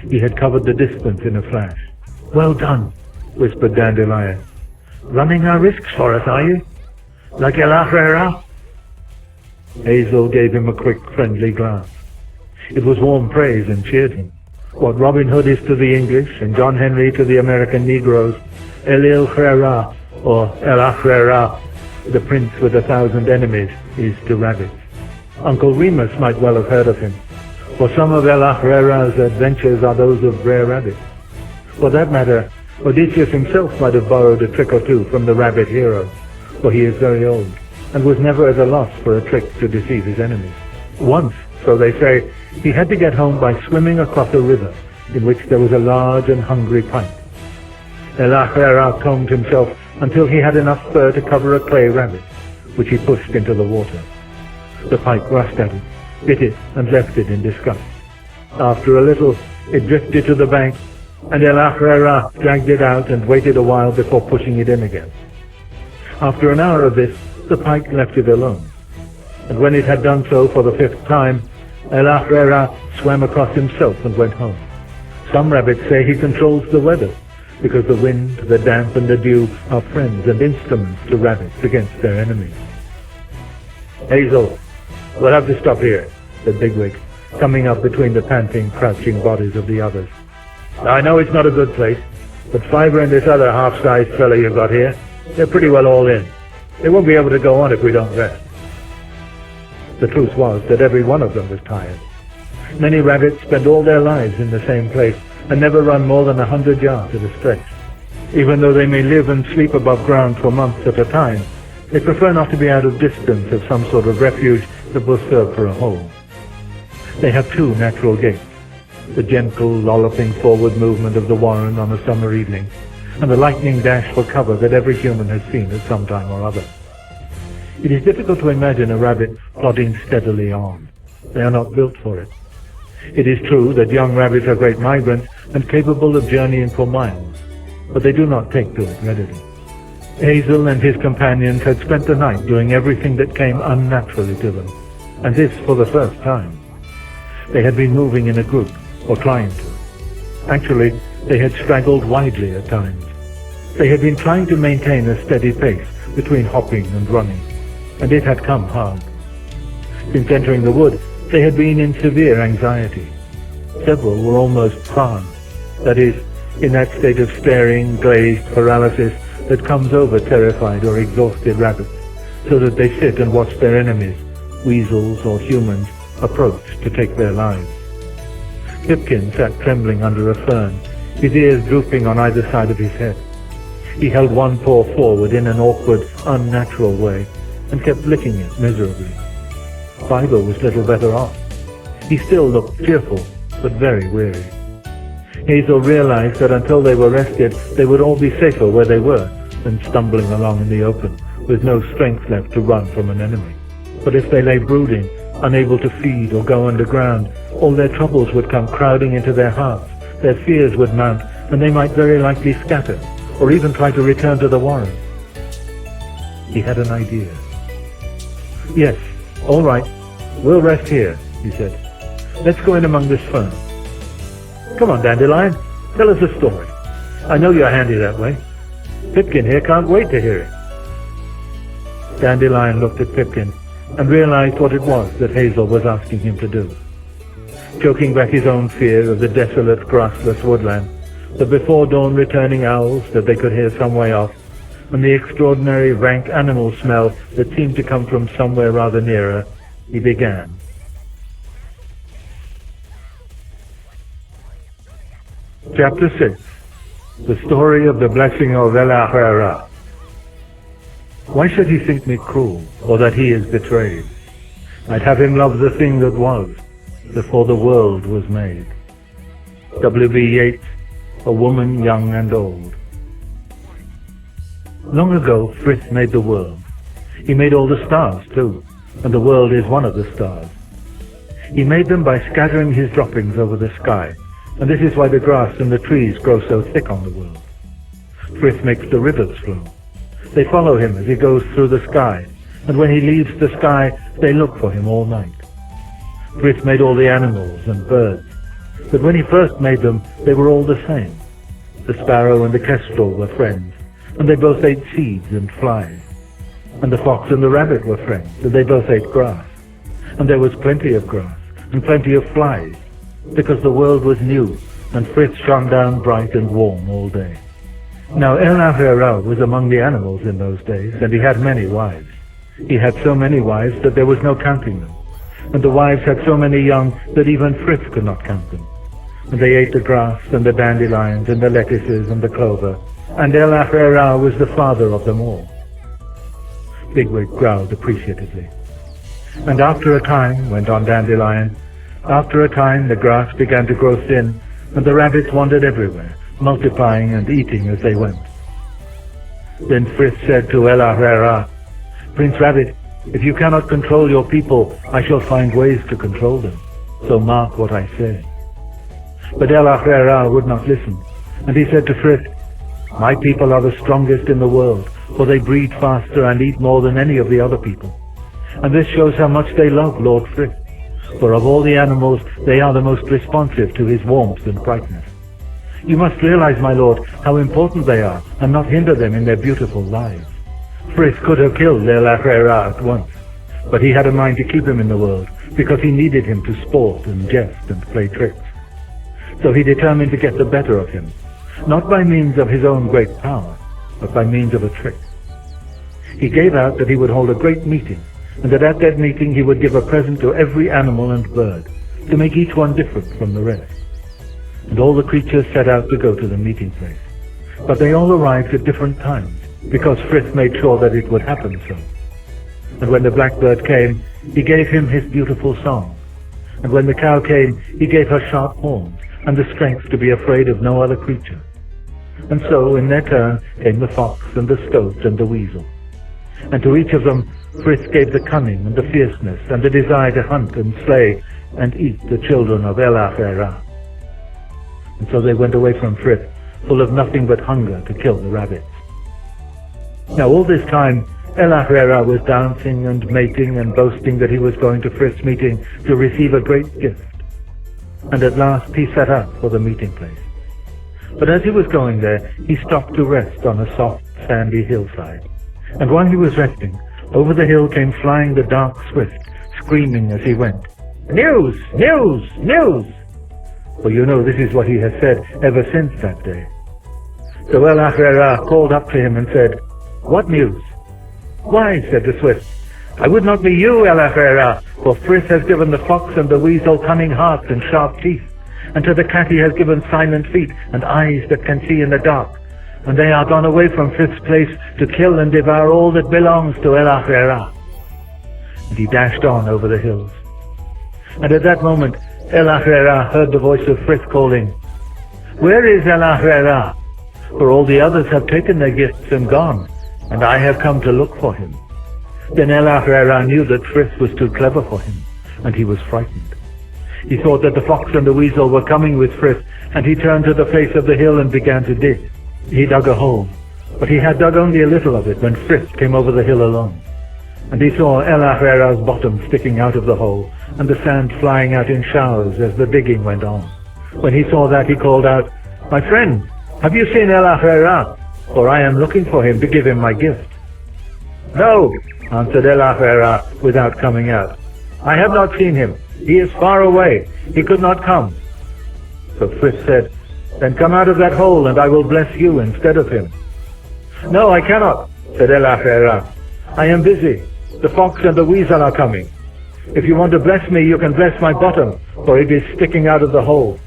Speaker 1: He had covered the distance in a flash. "Well done," whispered Dandelion. "Running our risks for us, are you? Like El-ahrairah?" Hazel gave him a quick, friendly glance. It was warm praise and cheered him. What Robin Hood is to the English and John Henry to the American Negroes, El-ahrairah, or El-ahrairah, the prince with 1,000 enemies, is to rabbits. Uncle Remus might well have heard of him, for some of El-ahrairah's adventures are those of rare rabbits. For that matter, Odysseus himself might have borrowed a trick or two from the rabbit hero, for he is very old, and was never at a loss for a trick to deceive his enemies. Once, so they say, he had to get home by swimming across a river in which there was a large and hungry pike. El-ahrairah combed himself until he had enough fur to cover a clay rabbit, which he pushed into the water. The pike rushed at it, bit it, and left it in disgust. After a little, it drifted to the bank, and El-ahrairah dragged it out and waited a while before pushing it in again. After an hour of this, the pike left it alone, and when it had done so for the 5th time, El-ahrairah swam across himself and went home. Some rabbits say he controls the weather, because the wind, the damp, and the dew are friends and instruments to rabbits against their enemies. "Hazel, we'll have to stop here," said Bigwig, coming up between the panting, crouching bodies of the others. "I know it's not a good place, but Fiver and this other half-sized fellow you've got here, they're pretty well all in. They won't be able to go on if we don't rest." The truth was that every one of them was tired. Many rabbits spend all their lives in the same place and never run more than 100 yards at a stretch. Even though they may live and sleep above ground for months at a time, they prefer not to be out of distance of some sort of refuge that will serve for a hole. They have 2 natural gaits: the gentle, lolloping forward movement of the warren on a summer evening, and the lightning dash for cover that every human has seen at some time or other. It is difficult to imagine a rabbit plodding steadily on. They are not built for it. It is true that young rabbits are great migrants and capable of journeying for miles, but they do not take to it readily. Hazel and his companions had spent the night doing everything that came unnaturally to them, and this for the first time. They had been moving in a group, or trying to. Actually, they had straggled widely at times. They had been trying to maintain a steady pace between hopping and running, and it had come hard. Since entering the wood, they had been in severe anxiety. Several were almost prone, that is, in that state of staring, glazed paralysis that comes over terrified or exhausted rabbits, so that they sit and watch their enemies, weasels or humans, approach to take their lives. Pipkin sat trembling under a fern, his ears drooping on either side of his head. He held one paw forward in an awkward, unnatural way, and kept licking it miserably. Fiver was little better off. He still looked cheerful, but very weary. Hazel realized that until they were rested, they would all be safer where they were than stumbling along in the open, with no strength left to run from an enemy. But if they lay brooding, unable to feed or go underground, all their troubles would come crowding into their hearts, their fears would mount, and they might very likely scatter, or even try to return to the warren. He had an idea. "Yes, all right, we'll rest here," he said. "Let's go in among this fern. Come on, Dandelion, tell us a story. I know you're handy that way. Pipkin here can't wait to hear it." Dandelion looked at Pipkin and realized what it was that Hazel was asking him to do. Choking back his own fear of the desolate, grassless woodland, the before dawn returning owls that they could hear some way off, and the extraordinary rank animal smell that seemed to come from somewhere rather nearer, he began. Chapter 6. The Story of the Blessing of El-ahrairah. Why should he think me cruel, or that he is betrayed? I'd have him love the thing that was, before the world was made. W.B. Yeats, A Woman Young and Old. Long ago, Frith made the world. He made all the stars, too, and the world is one of the stars. He made them by scattering his droppings over the sky, and this is why the grass and the trees grow so thick on the world. Frith makes the rivers flow. They follow him as he goes through the sky, and when he leaves the sky, they look for him all night. Frith made all the animals and birds, but when he first made them, they were all the same. The sparrow and the kestrel were friends, and they both ate seeds and flies. And the fox and the rabbit were friends, and they both ate grass. And there was plenty of grass, and plenty of flies, because the world was new, and Frith shone down bright and warm all day. Now El-ahrairah was among the animals in those days, and he had many wives. He had so many wives that there was no counting them. And the wives had so many young that even Frith could not count them. And they ate the grass and the dandelions and the lettuces and the clover, and El-ahrairah was the father of them all. Bigwig growled appreciatively. And after a time, went on Dandelion, after a time the grass began to grow thin, and the rabbits wandered everywhere, multiplying and eating as they went. Then Frith said to El-ahrairah, Prince Rabbit, if you cannot control your people, I shall find ways to control them, so mark what I say. But El-ahrairah would not listen, and he said to Frith, My people are the strongest in the world, for they breed faster and eat more than any of the other people. And this shows how much they love Lord Frith, for of all the animals, they are the most responsive to his warmth and brightness. You must realize, my lord, how important they are, and not hinder them in their beautiful lives. Frith could have killed El-ahrairah at once, but he had a mind to keep him in the world, because he needed him to sport and jest and play tricks. So he determined to get the better of him, not by means of his own great power, but by means of a trick. He gave out that he would hold a great meeting, and that at that meeting he would give a present to every animal and bird, to make each one different from the rest. And all the creatures set out to go to the meeting place. But they all arrived at different times, because Frith made sure that it would happen so. And when the blackbird came, he gave him his beautiful song. And when the cow came, he gave her sharp horns, and the strength to be afraid of no other creature. And so, in their turn, came the fox and the stoat and the weasel. And to each of them, Frith gave the cunning and the fierceness and the desire to hunt and slay and eat the children of El-ahrairah. And so they went away from Frith, full of nothing but hunger to kill the rabbits. Now all this time, El-ahrairah was dancing and mating and boasting that he was going to Frith's meeting to receive a great gift. And at last he set out for the meeting place. But as he was going there, he stopped to rest on a soft, sandy hillside. And while he was resting, over the hill came flying the dark swift, screaming as he went, News! News! News! For you know this is what he has said ever since that day. So El-ahrairah called up to him and said, What news? Why, said the swift, I would not be you, El-ahrairah, for Frith has given the fox and the weasel cunning hearts and sharp teeth, and to the cat he has given silent feet and eyes that can see in the dark, and they are gone away from Frith's place to kill and devour all that belongs to El-ahrairah. And he dashed on over the hills. And at that moment, El-ahrairah heard the voice of Frith calling, Where is El-ahrairah? For all the others have taken their gifts and gone, and I have come to look for him. Then El-ahrairah knew that Frith was too clever for him, and he was frightened. He thought that the fox and the weasel were coming with Frith, and he turned to the face of the hill and began to dig. He dug a hole, but he had dug only a little of it when Frith came over the hill alone. And he saw El-ahrairah's bottom sticking out of the hole, and the sand flying out in showers as the digging went on. When he saw that, he called out, My friend, have you seen El-ahrairah? For I am looking for him to give him my gift. No, answered El-ahrairah without coming out. I have not seen him. He is far away. He could not come. So Frith said, Then come out of that hole, and I will bless you instead of him. "No, I cannot," said El-ahrairah. "I am busy. The fox and the weasel are coming. If you want to bless me, you can bless my bottom, for it is sticking out of the hole."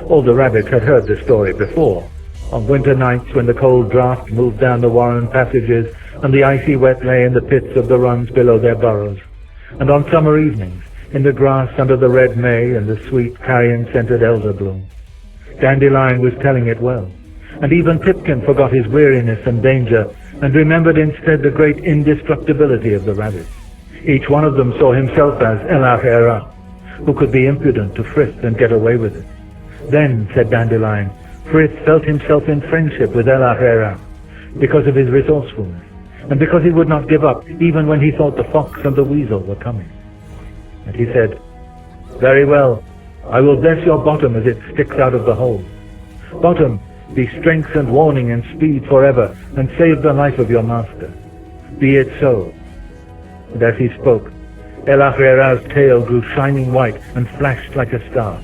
Speaker 1: All the rabbits had heard this story before, on winter nights when the cold draught moved down the warren passages and the icy wet lay in the pits of the runs below their burrows, and on summer evenings in the grass under the red may and the sweet carrion-scented elder bloom. Dandelion was telling it well, and even Pipkin forgot his weariness and danger and remembered instead the great indestructibility of the rabbits. Each one of them saw himself as El-ahrairah, who could be impudent to Frith and get away with it. Then, said Dandelion, Frith felt himself in friendship with El-ahrairah because of his resourcefulness, and because he would not give up even when he thought the fox and the weasel were coming. And he said, "Very well, I will bless your bottom as it sticks out of the hole. Bottom, be strength and warning and speed forever, and save the life of your master. Be it so." And as he spoke, El-ahrairah's tail grew shining white and flashed like a star,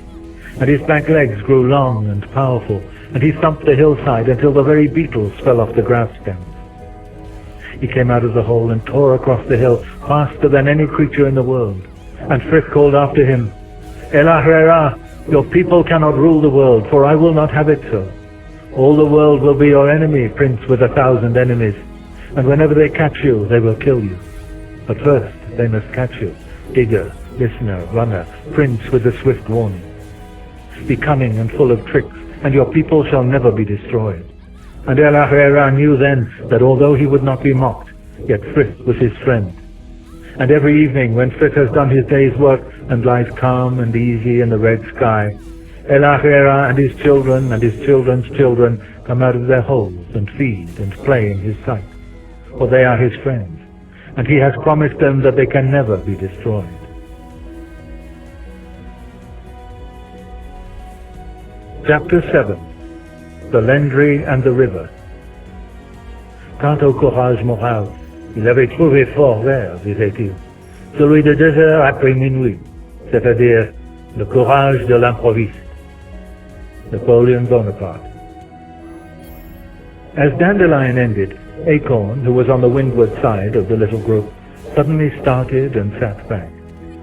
Speaker 1: and his back legs grew long and powerful, and he thumped the hillside until the very beetles fell off the grass stems. He came out of the hole and tore across the hill faster than any creature in the world, and Frith called after him, "El-ahrairah, your people cannot rule the world, for I will not have it so. All the world will be your enemy, prince with 1,000 enemies, and whenever they catch you, they will kill you. But first they must catch you, digger, listener, runner, prince with the swift warning. Be cunning and full of tricks, and your people shall never be destroyed." And El-ahrairah knew then that although he would not be mocked, yet Frith was his friend. And every evening when Frith has done his day's work and lies calm and easy in the red sky, El-ahrairah and his children and his children's children come out of their holes and feed and play in his sight, for they are his friends, and he has promised them that they can never be destroyed. Chapter 7. The Lendry and the River. Quant au courage moral, il avait trouvé fort vert, disait-il, celui de 2 heures après minuit, c'est-à-dire le courage de l'improviste. Napoleon Bonaparte. As Dandelion ended, Acorn, who was on the windward side of the little group, suddenly started and sat back,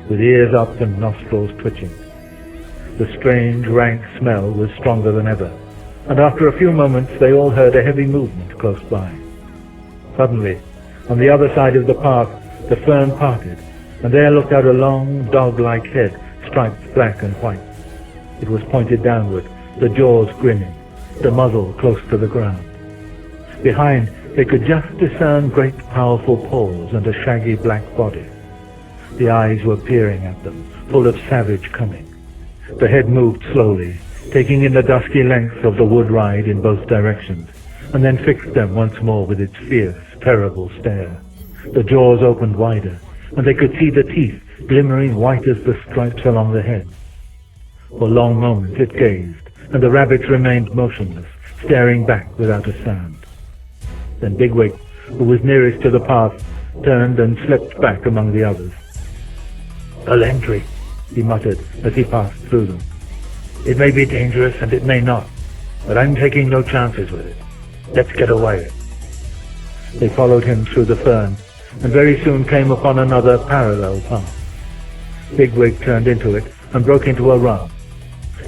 Speaker 1: with ears up and nostrils twitching. The strange, rank smell was stronger than ever, and after a few moments they all heard a heavy movement close by. Suddenly, on the other side of the path, the fern parted, and there looked out a long, dog-like head, striped black and white. It was pointed downward, the jaws grinning, the muzzle close to the ground. Behind, they could just discern great, powerful paws and a shaggy black body. The eyes were peering at them, full of savage cunning. The head moved slowly, taking in the dusky length of the wood ride in both directions, and then fixed them once more with its fierce, terrible stare. The jaws opened wider, and they could see the teeth glimmering white as the stripes along the head. For long moments it gazed, and the rabbits remained motionless, staring back without a sound. Then Bigwig, who was nearest to the path, turned and slipped back among the others. "A Lendry," he muttered as he passed through them. "It may be dangerous and it may not, but I'm taking no chances with it. Let's get away." They followed him through the fern, and very soon came upon another parallel path. Bigwig turned into it and broke into a run.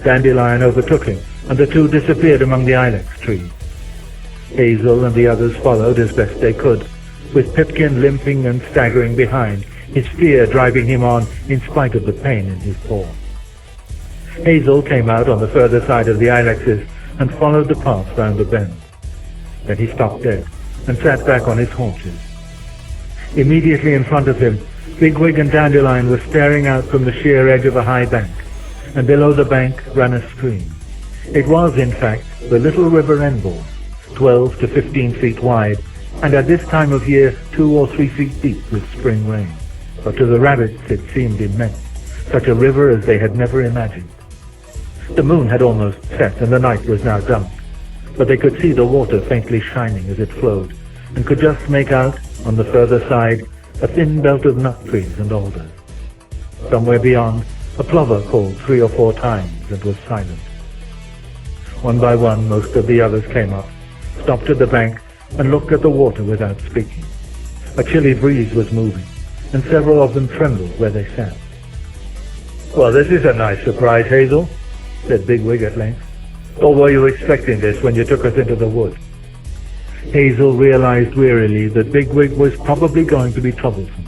Speaker 1: Dandelion overtook him, and the two disappeared among the ilex trees. Hazel and the others followed as best they could, with Pipkin limping and staggering behind, his fear driving him on in spite of the pain in his paw. Hazel came out on the further side of the ilexes and followed the path round the bend. Then he stopped dead and sat back on his haunches. Immediately in front of him, Bigwig and Dandelion were staring out from the sheer edge of a high bank, and below the bank ran a stream. It was, in fact, the little river Enbor, 12 to 15 feet wide, and at this time of year 2 or 3 feet deep with spring rain. But to the rabbits it seemed immense, such a river as they had never imagined. The moon had almost set, and the night was now dark, but they could see the water faintly shining as it flowed, and could just make out, on the further side, a thin belt of nut trees and alders. Somewhere beyond, a plover called 3 or 4 times and was silent. One by one, most of the others came up, stopped at the bank, and looked at the water without speaking. A chilly breeze was moving, and several of them trembled where they sat. "Well, this is a nice surprise, Hazel," said Bigwig at length. "Or were you expecting this when you took us into the wood?" Hazel realized wearily that Bigwig was probably going to be troublesome.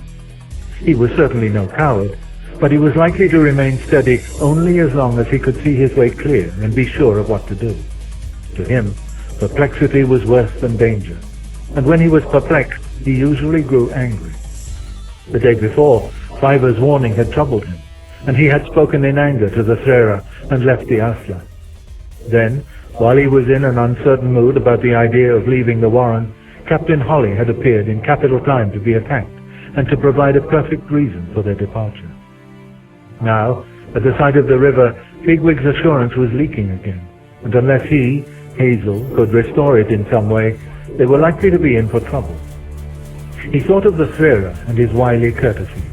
Speaker 1: He was certainly no coward, but he was likely to remain steady only as long as he could see his way clear and be sure of what to do. To him, perplexity was worse than danger, and when he was perplexed, he usually grew angry. The day before, Fiver's warning had troubled him, and he had spoken in anger to the El-ahrairah and left the Aslan. Then, while he was in an uncertain mood about the idea of leaving the warren, Captain Holly had appeared in capital time to be attacked and to provide a perfect reason for their departure. Now, at the sight of the river, Bigwig's assurance was leaking again, and unless he, Hazel, could restore it in some way, they were likely to be in for trouble. He thought of the El-ahrairah and his wily courtesy.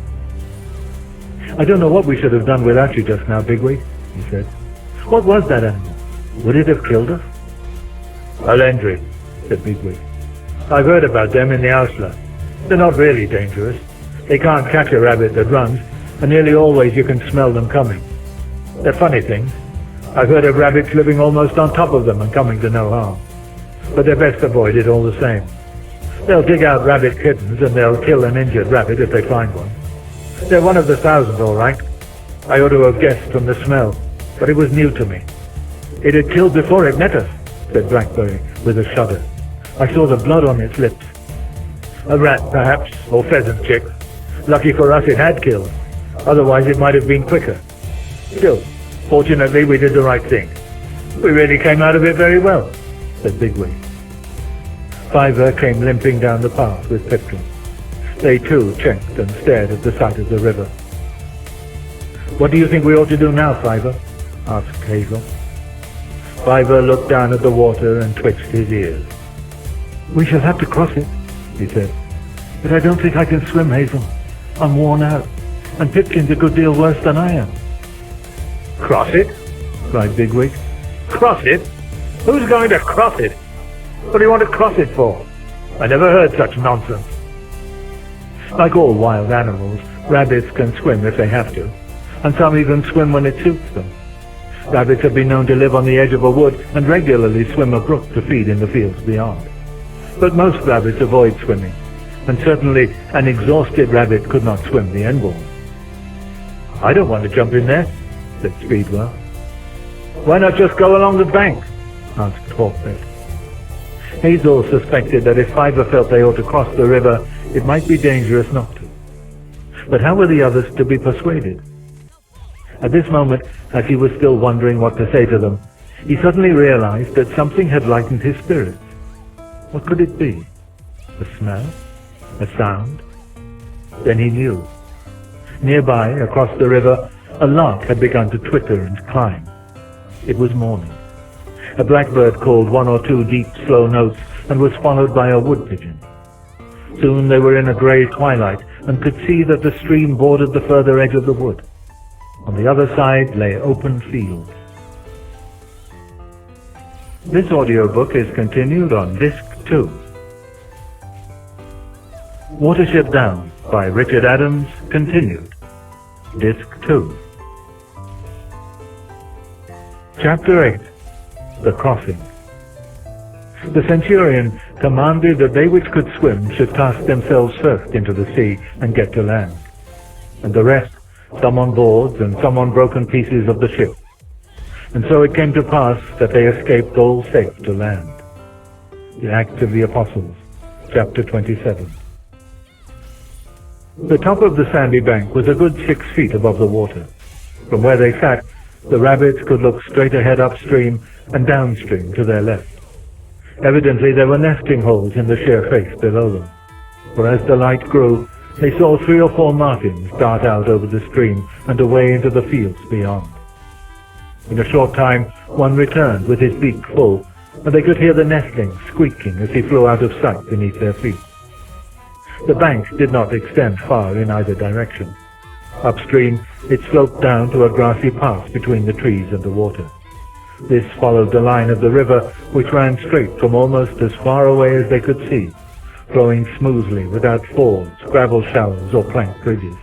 Speaker 1: "I don't know what we should have done without you just now, Bigwig," he said. "What was that animal? Would it have killed us?" "Alendri," said Bigwig. "I've heard about them in the Ausla. They're not really dangerous. They can't catch a rabbit that runs, and nearly always you can smell them coming. They're funny things. I've heard of rabbits living almost on top of them and coming to no harm. But they're best avoided all the same. They'll dig out rabbit kittens and they'll kill an injured rabbit if they find one. They're one of the 1,000, all right. I ought to have guessed from the smell, but it was new to me." "It had killed before it met us," said Blackberry with a shudder. "I saw the blood on its lips." "A rat, perhaps, or pheasant chicks. Lucky for us it had killed. Otherwise it might have been quicker. Still, fortunately we did the right thing. We really came out of it very well," said Bigwig. Fiver came limping down the path with Pipkin. They too checked and stared at the sight of the river. "What do you think we ought to do now, Fiver?" asked Hazel. Fiver looked down at the water and twitched his ears. "We shall have to cross it," he said. "But I don't think I can swim, Hazel. I'm worn out, and Pipkin's a good deal worse than I am." "Cross it?" cried Bigwig. "Cross it? Who's going to cross it? What do you want to cross it for? I never heard such nonsense." Like all wild animals, rabbits can swim if they have to, and some even swim when it suits them. Rabbits have been known to live on the edge of a wood and regularly swim a brook to feed in the fields beyond. But most rabbits avoid swimming, and certainly an exhausted rabbit could not swim the Enborn. "I don't want to jump in there," said Speedwell. "Why not just go along the bank?" asked Hawkbit. Hazel suspected that if Fiver felt they ought to cross the river, it might be dangerous not to. But how were the others to be persuaded? At this moment, as he was still wondering what to say to them, he suddenly realized that something had lightened his spirits. What could it be? A smell? A sound? Then he knew. Nearby, across the river, a lark had begun to twitter and climb. It was morning. A blackbird called one or two deep, slow notes and was followed by a wood pigeon. Soon they were in a grey twilight and could see that the stream bordered the further edge of the wood. On the other side lay open fields. This audiobook is continued on Disc 2. Watership Down by Richard Adams, continued. Disc 2. Chapter 8. The Crossing. The centurion commanded that they which could swim should cast themselves first into the sea and get to land, and the rest, some on boards and some on broken pieces of the ship. And so it came to pass that they escaped all safe to land. The Acts of the Apostles, chapter 27. The top of the sandy bank was a good 6 feet above the water. From where they sat, the rabbits could look straight ahead upstream and downstream to their left. Evidently there were nesting holes in the sheer face below them, for as the light grew, they saw 3 or 4 martins dart out over the stream and away into the fields beyond. In a short time, one returned with his beak full, and they could hear the nestling squeaking as he flew out of sight beneath their feet. The bank did not extend far in either direction. Upstream, it sloped down to a grassy path between the trees and the water. This followed the line of the river, which ran straight from almost as far away as they could see, flowing smoothly without fords, gravel shallows, or plank bridges.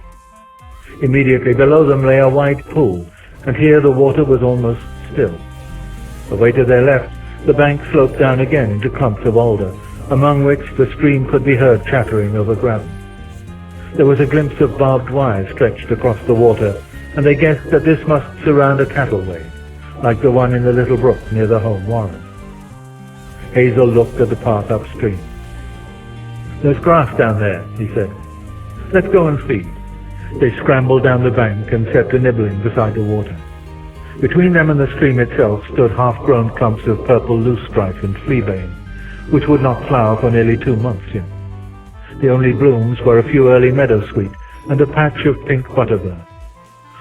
Speaker 1: Immediately below them lay a wide pool, and here the water was almost still. Away to their left, the bank sloped down again into clumps of alder, among which the stream could be heard chattering over gravel. There was a glimpse of barbed wire stretched across the water, and they guessed that this must surround a cattleway, like the one in the little brook near the home warren. Hazel looked at the path upstream. "There's grass down there," he said. "Let's go and feed." They scrambled down the bank and set to nibbling beside the water. Between them and the stream itself stood half-grown clumps of purple loosestrife and fleabane, which would not flower for nearly 2 months yet. The only blooms were a few early meadowsweet and a patch of pink butterbur.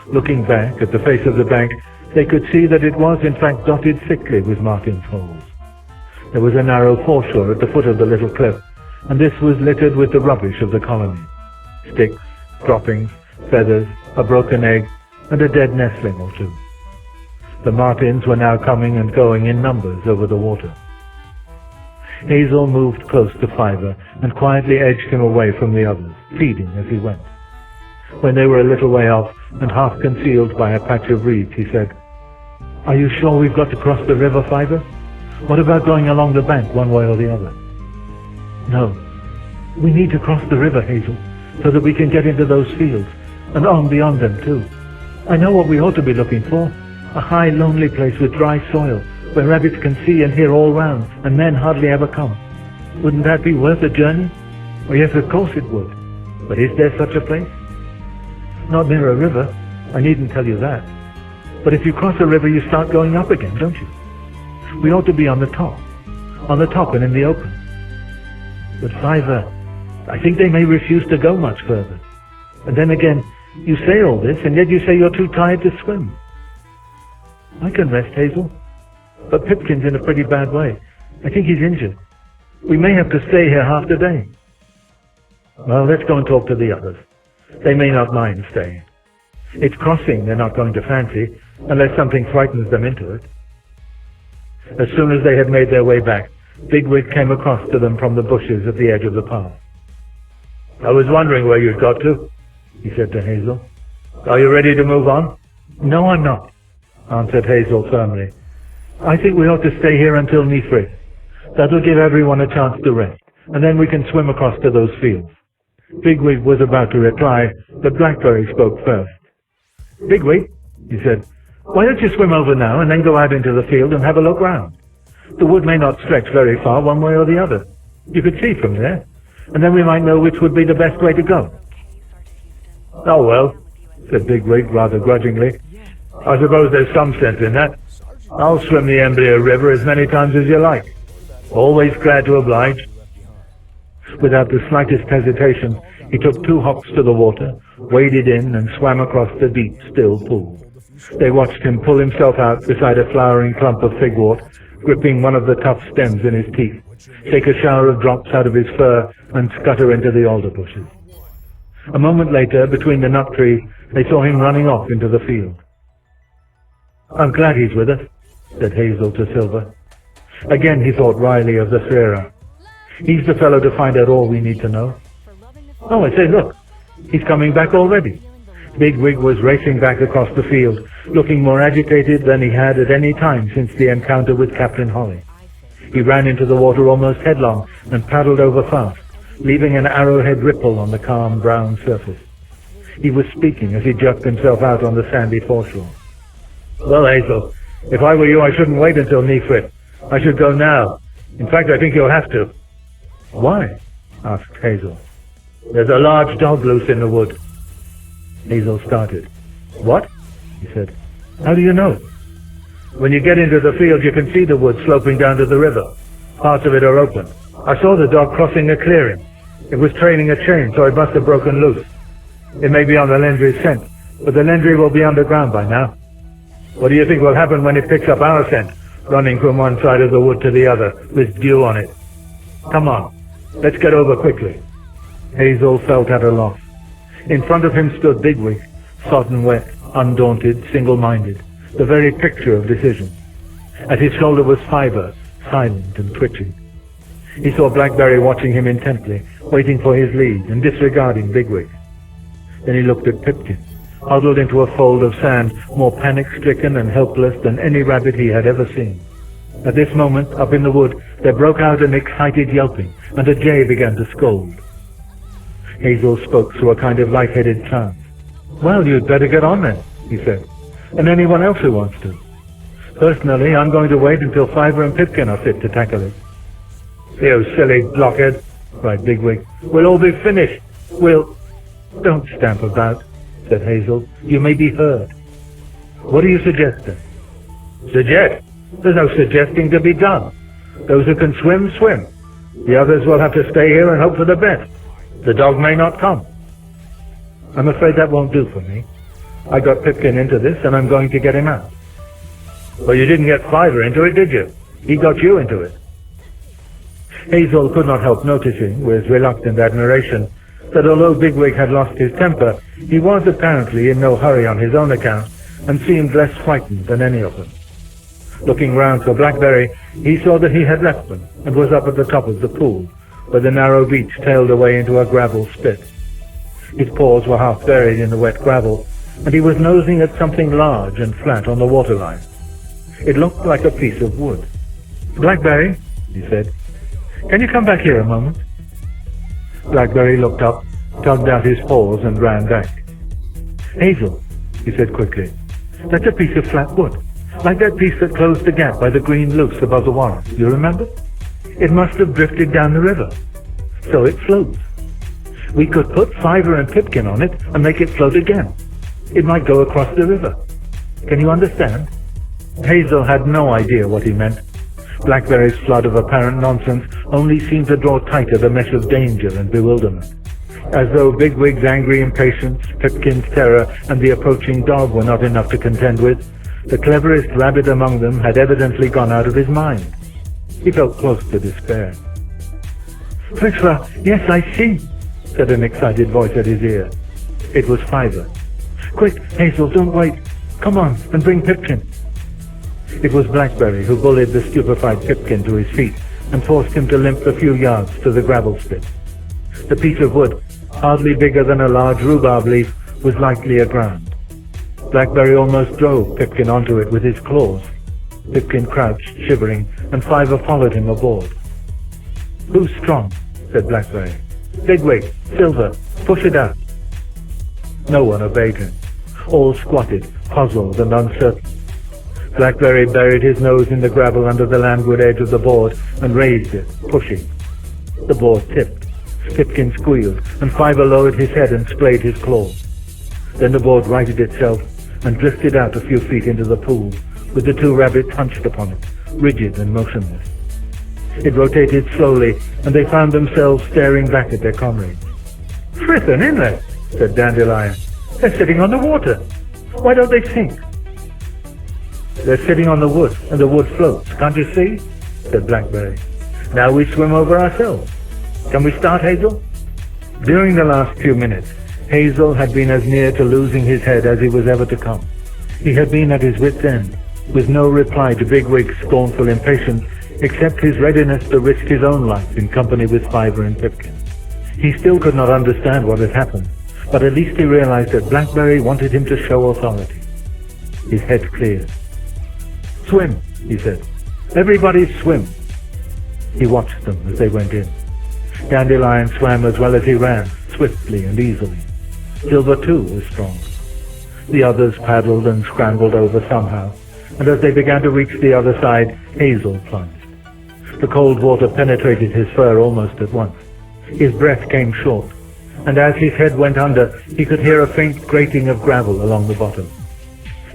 Speaker 1: Looking back at the face of the bank, they could see that it was in fact dotted thickly with martin's holes. There was a narrow foreshore at the foot of the little cliff, and this was littered with the rubbish of the colony. Sticks, droppings, feathers, a broken egg, and a dead nestling or two. The martins were now coming and going in numbers over the water. Hazel moved close to Fiver and quietly edged him away from the others, feeding as he went. When they were a little way off and half concealed by a patch of reeds, he said, "Are you sure we've got to cross the river, Fiver? What about going along the bank one way or the other?" "No. We need to cross the river, Hazel, so that we can get into those fields, and on beyond them too. I know what we ought to be looking for. A high, lonely place with dry soil, where rabbits can see and hear all round, and men hardly ever come. Wouldn't that be worth a journey?" "Oh, yes, of course it would. But is there such a place?" "Not near a river. I needn't tell you that. But if you cross a river, you start going up again, don't you? We ought to be on the top and in the open." "But Fiver, I think they may refuse to go much further. And then again, you say all this, and yet you say you're too tired to swim." "I can rest, Hazel. But Pipkin's in a pretty bad way. I think he's injured. We may have to stay here half the day." "Well, let's go and talk to the others. They may not mind staying. It's crossing they're not going to fancy, unless something frightens them into it." As soon as they had made their way back, Bigwig came across to them from the bushes at the edge of the path. "I was wondering where you'd got to," he said to Hazel. "Are you ready to move on?" "No, I'm not," answered Hazel firmly. "I think we ought to stay here until Nifrit. That'll give everyone a chance to rest, and then we can swim across to those fields." Bigwig was about to reply, but Blackberry spoke first. "Bigwig," he said, "why don't you swim over now and then go out into the field and have a look round? The wood may not stretch very far one way or the other. You could see from there, and then we might know which would be the best way to go." "Oh, well," said Bigwig rather grudgingly, "I suppose there's some sense in that. I'll swim the Embryo River as many times as you like. Always glad to oblige." Without the slightest hesitation, he took 2 hops to the water, waded in, and swam across the deep, still pool. They watched him pull himself out beside a flowering clump of figwort, gripping one of the tough stems in his teeth, take a shower of drops out of his fur, and scutter into the alder bushes. A moment later, between the nut trees, they saw him running off into the field. "I'm glad he's with us," said Hazel to Silver. Again he thought wryly of the El-ahrairah. "He's the fellow to find out all we need to know." "Oh, I say, look, he's coming back already." Bigwig was racing back across the field, looking more agitated than he had at any time since the encounter with Captain Holly. He ran into the water almost headlong and paddled over fast, leaving an arrowhead ripple on the calm brown surface. He was speaking as he jerked himself out on the sandy foreshore. "Well, Hazel, if I were you, I shouldn't wait until Nifrit. I should go now. In fact, I think you'll have to." "Why?" asked Hazel. "There's a large dog loose in the wood." Hazel started. "What?" he said. "How do you know?" "When you get into the field, you can see the wood sloping down to the river. Parts of it are open. I saw the dog crossing a clearing. It was trailing a chain, so it must have broken loose. It may be on the Lendry's scent, but the Lendry will be underground by now. What do you think will happen when it picks up our scent, running from one side of the wood to the other, with dew on it? Come on, let's get over quickly." Hazel felt at a loss. In front of him stood Bigwig, sodden wet, undaunted, single-minded, the very picture of decision. At his shoulder was Fiver, silent and twitching. He saw Blackberry watching him intently, waiting for his lead and disregarding Bigwig. Then he looked at Pipkin, huddled into a fold of sand, more panic-stricken and helpless than any rabbit he had ever seen. At this moment, up in the wood, there broke out an excited yelping, and a jay began to scold. Hazel spoke through a kind of light-headed chant. "Well, you'd better get on then," he said, "and anyone else who wants to. Personally, I'm going to wait until Fiver and Pipkin are fit to tackle it." "You silly blockhead," cried Bigwig. "We'll all be finished. Don't stamp about," said Hazel. "You may be heard. What do you suggest then?" "Suggest? There's no suggesting to be done. Those who can swim, swim. The others will have to stay here and hope for the best. The dog may not come." "I'm afraid that won't do for me. I got Pipkin into this, and I'm going to get him out." "Well, you didn't get Fiver into it, did you? He got you into it." Hazel could not help noticing, with reluctant admiration, that although Bigwig had lost his temper, he was apparently in no hurry on his own account, and seemed less frightened than any of them. Looking round for Blackberry, he saw that he had left them, and was up at the top of the pool, where the narrow beach tailed away into a gravel spit. His paws were half buried in the wet gravel, and he was nosing at something large and flat on the waterline. It looked like a piece of wood. "Blackberry," he said, "can you come back here a moment?" Blackberry looked up, tugged out his paws, and ran back. "Hazel," he said quickly, "that's a piece of flat wood, like that piece that closed the gap by the green luce above the warren. You remember? It must have drifted down the river. So it floats. We could put Fiver and Pipkin on it and make it float again. It might go across the river. Can you understand?" Hazel had no idea what he meant. Blackberry's flood of apparent nonsense only seemed to draw tighter the mesh of danger and bewilderment. As though Bigwig's angry impatience, Pipkin's terror, and the approaching dog were not enough to contend with, the cleverest rabbit among them had evidently gone out of his mind. He felt close to despair. "Fritzla, yes, I see," said an excited voice at his ear. It was Fiver. "Quick, Hazel, don't wait. Come on, and bring Pipkin." It was Blackberry who bullied the stupefied Pipkin to his feet and forced him to limp a few yards to the gravel spit. The piece of wood, hardly bigger than a large rhubarb leaf, was lightly aground. Blackberry almost drove Pipkin onto it with his claws. Pipkin crouched, shivering, and Fiver followed him aboard. "Who's strong?" said Blackberry. "Bigwig, Silver, push it out." No one obeyed him. All squatted, puzzled and uncertain. Blackberry buried his nose in the gravel under the landward edge of the board and raised it, pushing. The board tipped. Pipkin squealed, and Fiver lowered his head and splayed his claws. Then the board righted itself and drifted out a few feet into the pool, with the two rabbits hunched upon it, rigid and motionless. It rotated slowly, and they found themselves staring back at their comrades. "Frith an inlet," said Dandelion. "They're sitting on the water. Why don't they sink?" "They're sitting on the wood, and the wood floats. Can't you see?" said Blackberry. "Now we swim over ourselves. Can we start, Hazel?" During the last few minutes, Hazel had been as near to losing his head as he was ever to come. He had been at his wit's end, with no reply to Bigwig's scornful impatience, except his readiness to risk his own life in company with Fiver and Pipkin. He still could not understand what had happened, but at least he realized that Blackberry wanted him to show authority. His head cleared. "Swim," he said. "Everybody swim." He watched them as they went in. Dandelion swam as well as he ran, swiftly and easily. Silver, too, was strong. The others paddled and scrambled over somehow, and as they began to reach the other side, Hazel plunged. The cold water penetrated his fur almost at once. His breath came short, and as his head went under, he could hear a faint grating of gravel along the bottom.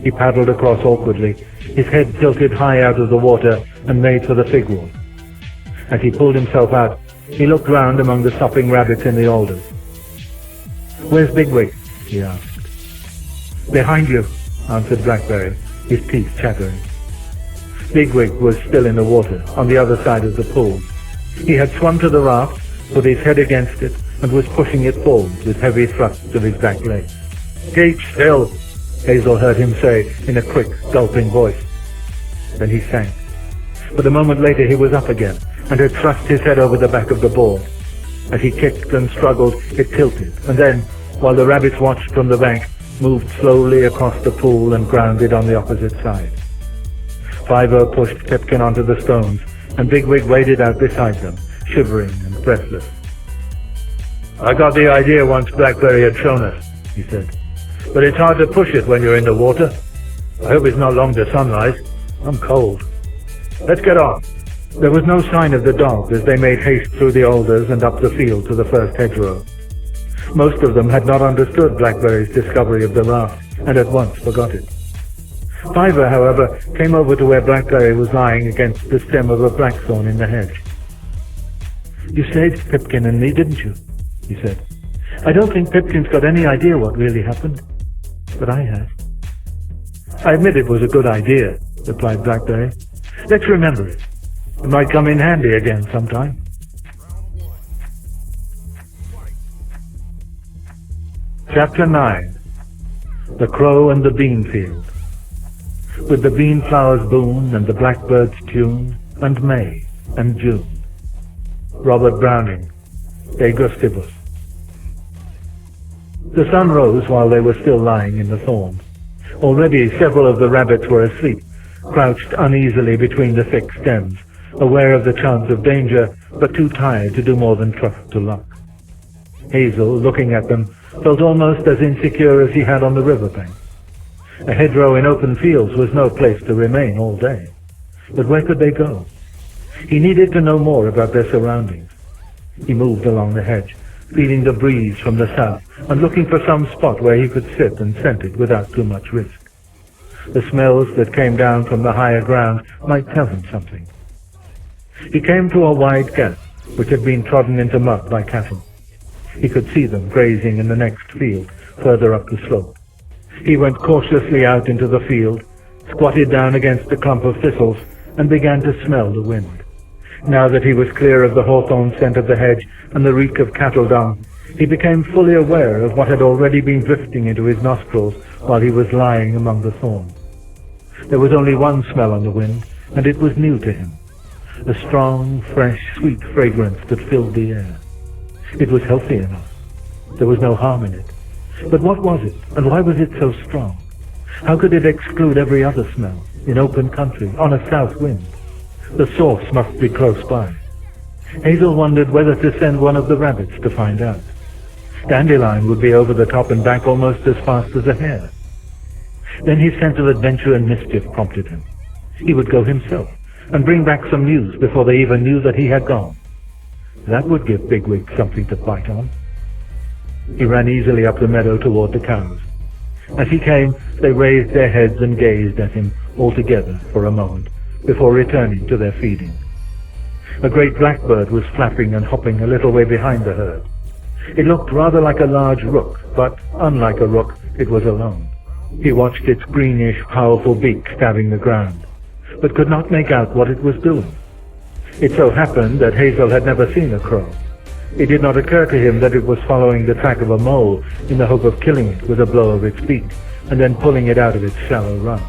Speaker 1: He paddled across awkwardly, his head tilted high out of the water, and made for the figward. As he pulled himself out, he looked round among the sopping rabbits in the alders. "Where's Bigwig?" he asked. "Behind you," answered Blackberry, his teeth chattering. Bigwig was still in the water, on the other side of the pool. He had swum to the raft, put his head against it, and was pushing it forward with heavy thrusts of his back legs. "Keep still," Hazel heard him say in a quick, gulping voice. Then he sank. But a moment later he was up again, and had thrust his head over the back of the board. As he kicked and struggled, it tilted, and then, while the rabbits watched from the bank, moved slowly across the pool and grounded on the opposite side. Fiver pushed Pipkin onto the stones, and Bigwig waded out beside them, shivering and breathless. "I got the idea once Blackberry had shown us," he said. "But it's hard to push it when you're in the water. I hope it's not long to sunrise. I'm cold. Let's get on." There was no sign of the dogs as they made haste through the alders and up the field to the first hedgerow. Most of them had not understood Blackberry's discovery of the raft, and at once forgot it. Fiver, however, came over to where Blackberry was lying against the stem of a blackthorn in the hedge. "You saved Pipkin and me, didn't you?" he said. "I don't think Pipkin's got any idea what really happened, but I have." "I admit it was a good idea," replied Blackberry. "Let's remember it. It might come in handy again sometime." Chapter 9. The Crow and the Bean Field. With the bean flowers boon and the blackbird's tune, and May and June. Robert Browning, De Gustibus. The sun rose while they were still lying in the thorns. Already several of the rabbits were asleep, crouched uneasily between the thick stems, aware of the chance of danger, but too tired to do more than trust to luck. Hazel, looking at them, felt almost as insecure as he had on the riverbank. A hedgerow in open fields was no place to remain all day. But where could they go? He needed to know more about their surroundings. He moved along the hedge, feeling the breeze from the south, and looking for some spot where he could sit and scent it without too much risk. The smells that came down from the higher ground might tell him something. He came to a wide gap, which had been trodden into mud by cattle. He could see them grazing in the next field, further up the slope. He went cautiously out into the field, squatted down against a clump of thistles, and began to smell the wind. Now that he was clear of the hawthorn scent of the hedge and the reek of cattle dung, he became fully aware of what had already been drifting into his nostrils while he was lying among the thorns. There was only one smell on the wind, and it was new to him. A strong, fresh, sweet fragrance that filled the air. It was healthy enough. There was no harm in it. But what was it, and why was it so strong? How could it exclude every other smell, in open country, on a south wind? The source must be close by. Hazel wondered whether to send one of the rabbits to find out. Dandelion would be over the top and back almost as fast as a hare. Then his sense of adventure and mischief prompted him. He would go himself, and bring back some news before they even knew that he had gone. That would give Bigwig something to bite on. He ran easily up the meadow toward the cows. As he came, they raised their heads and gazed at him all together for a moment, before returning to their feeding. A great blackbird was flapping and hopping a little way behind the herd. It looked rather like a large rook, but unlike a rook, it was alone. He watched its greenish, powerful beak stabbing the ground, but could not make out what it was doing. It so happened that Hazel had never seen a crow. It did not occur to him that it was following the track of a mole in the hope of killing it with a blow of its beak, and then pulling it out of its shallow run.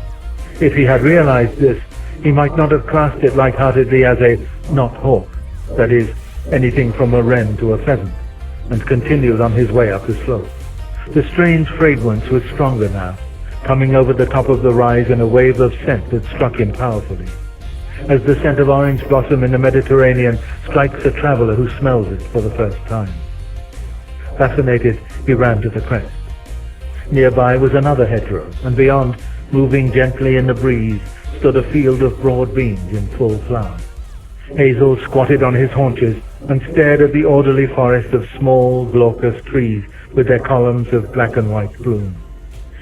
Speaker 1: If he had realized this, he might not have classed it light-heartedly as a not hawk, that is, anything from a wren to a pheasant, and continued on his way up the slope. The strange fragrance was stronger now, coming over the top of the rise in a wave of scent that struck him powerfully, as the scent of orange blossom in the Mediterranean strikes a traveler who smells it for the first time. Fascinated, he ran to the crest. Nearby was another hedgerow, and beyond, moving gently in the breeze, stood a field of broad beans in full flower. Hazel squatted on his haunches and stared at the orderly forest of small, glaucous trees with their columns of black and white bloom.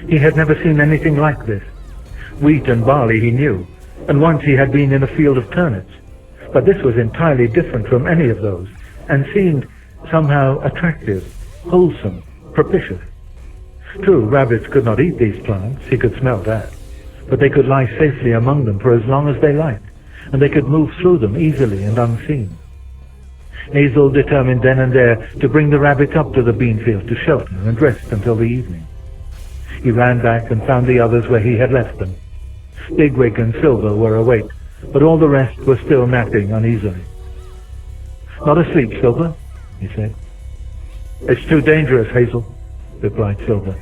Speaker 1: He had never seen anything like this. Wheat and barley he knew, and once he had been in a field of turnips. But this was entirely different from any of those, and seemed somehow attractive, wholesome, propitious. True, rabbits could not eat these plants, he could smell that, but they could lie safely among them for as long as they liked, and they could move through them easily and unseen. Hazel determined then and there to bring the rabbits up to the bean field to shelter and rest until the evening. He ran back and found the others where he had left them. Bigwig and Silver were awake, but all the rest were still napping uneasily. "Not asleep, Silver?" he said. "It's too dangerous, Hazel," replied Silver.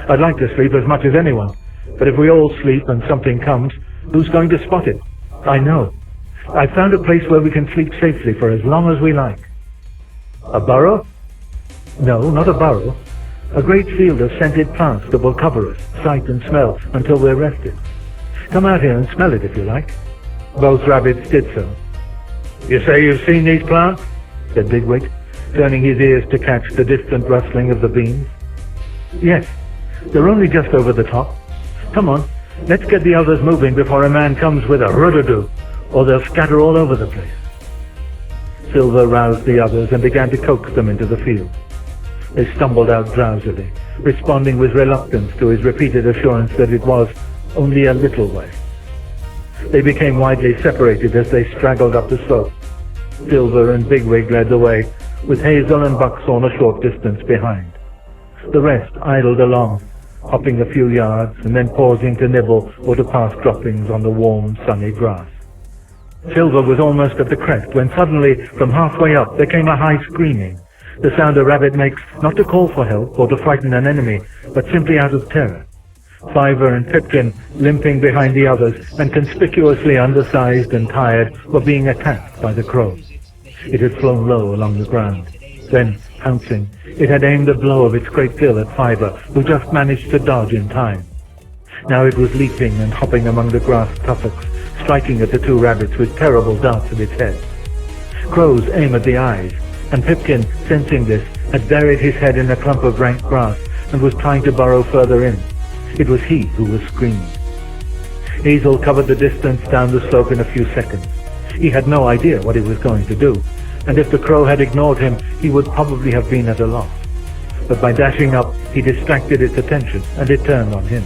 Speaker 1: "I'd like to sleep as much as anyone, but if we all sleep and something comes, who's going to spot it? I know. I found a place where we can sleep safely for as long as we like." "A burrow?" "No, not a burrow. A great field of scented plants that will cover us, sight and smell, until we're rested. Come out here and smell it if you like." Both rabbits did so. "You say you've seen these plants?" said Bigwig, turning his ears to catch the distant rustling of the beans. "Yes, they're only just over the top. Come on, let's get the others moving before a man comes with a rudder-do, or they'll scatter all over the place." Silver roused the others and began to coax them into the field. They stumbled out drowsily, responding with reluctance to his repeated assurance that it was only a little way. They became widely separated as they straggled up the slope. Silver and Bigwig led the way, with Hazel and Buckthorn a short distance behind. The rest idled along, hopping a few yards and then pausing to nibble or to pass droppings on the warm, sunny grass. Silver was almost at the crest when suddenly, from halfway up, there came a high screaming, the sound a rabbit makes not to call for help or to frighten an enemy, but simply out of terror. Fiver and Pipkin, limping behind the others and conspicuously undersized and tired, were being attacked by the crow. It had flown low along the ground. Then, pouncing, it had aimed a blow of its great bill at Fiver, who just managed to dodge in time. Now it was leaping and hopping among the grass tuffets, striking at the two rabbits with terrible darts at its head. Crows aim at the eyes, and Pipkin, sensing this, had buried his head in a clump of rank grass and was trying to burrow further in. It was he who was screaming. Hazel covered the distance down the slope in a few seconds. He had no idea what he was going to do, and if the crow had ignored him, he would probably have been at a loss. But by dashing up, he distracted its attention, and it turned on him.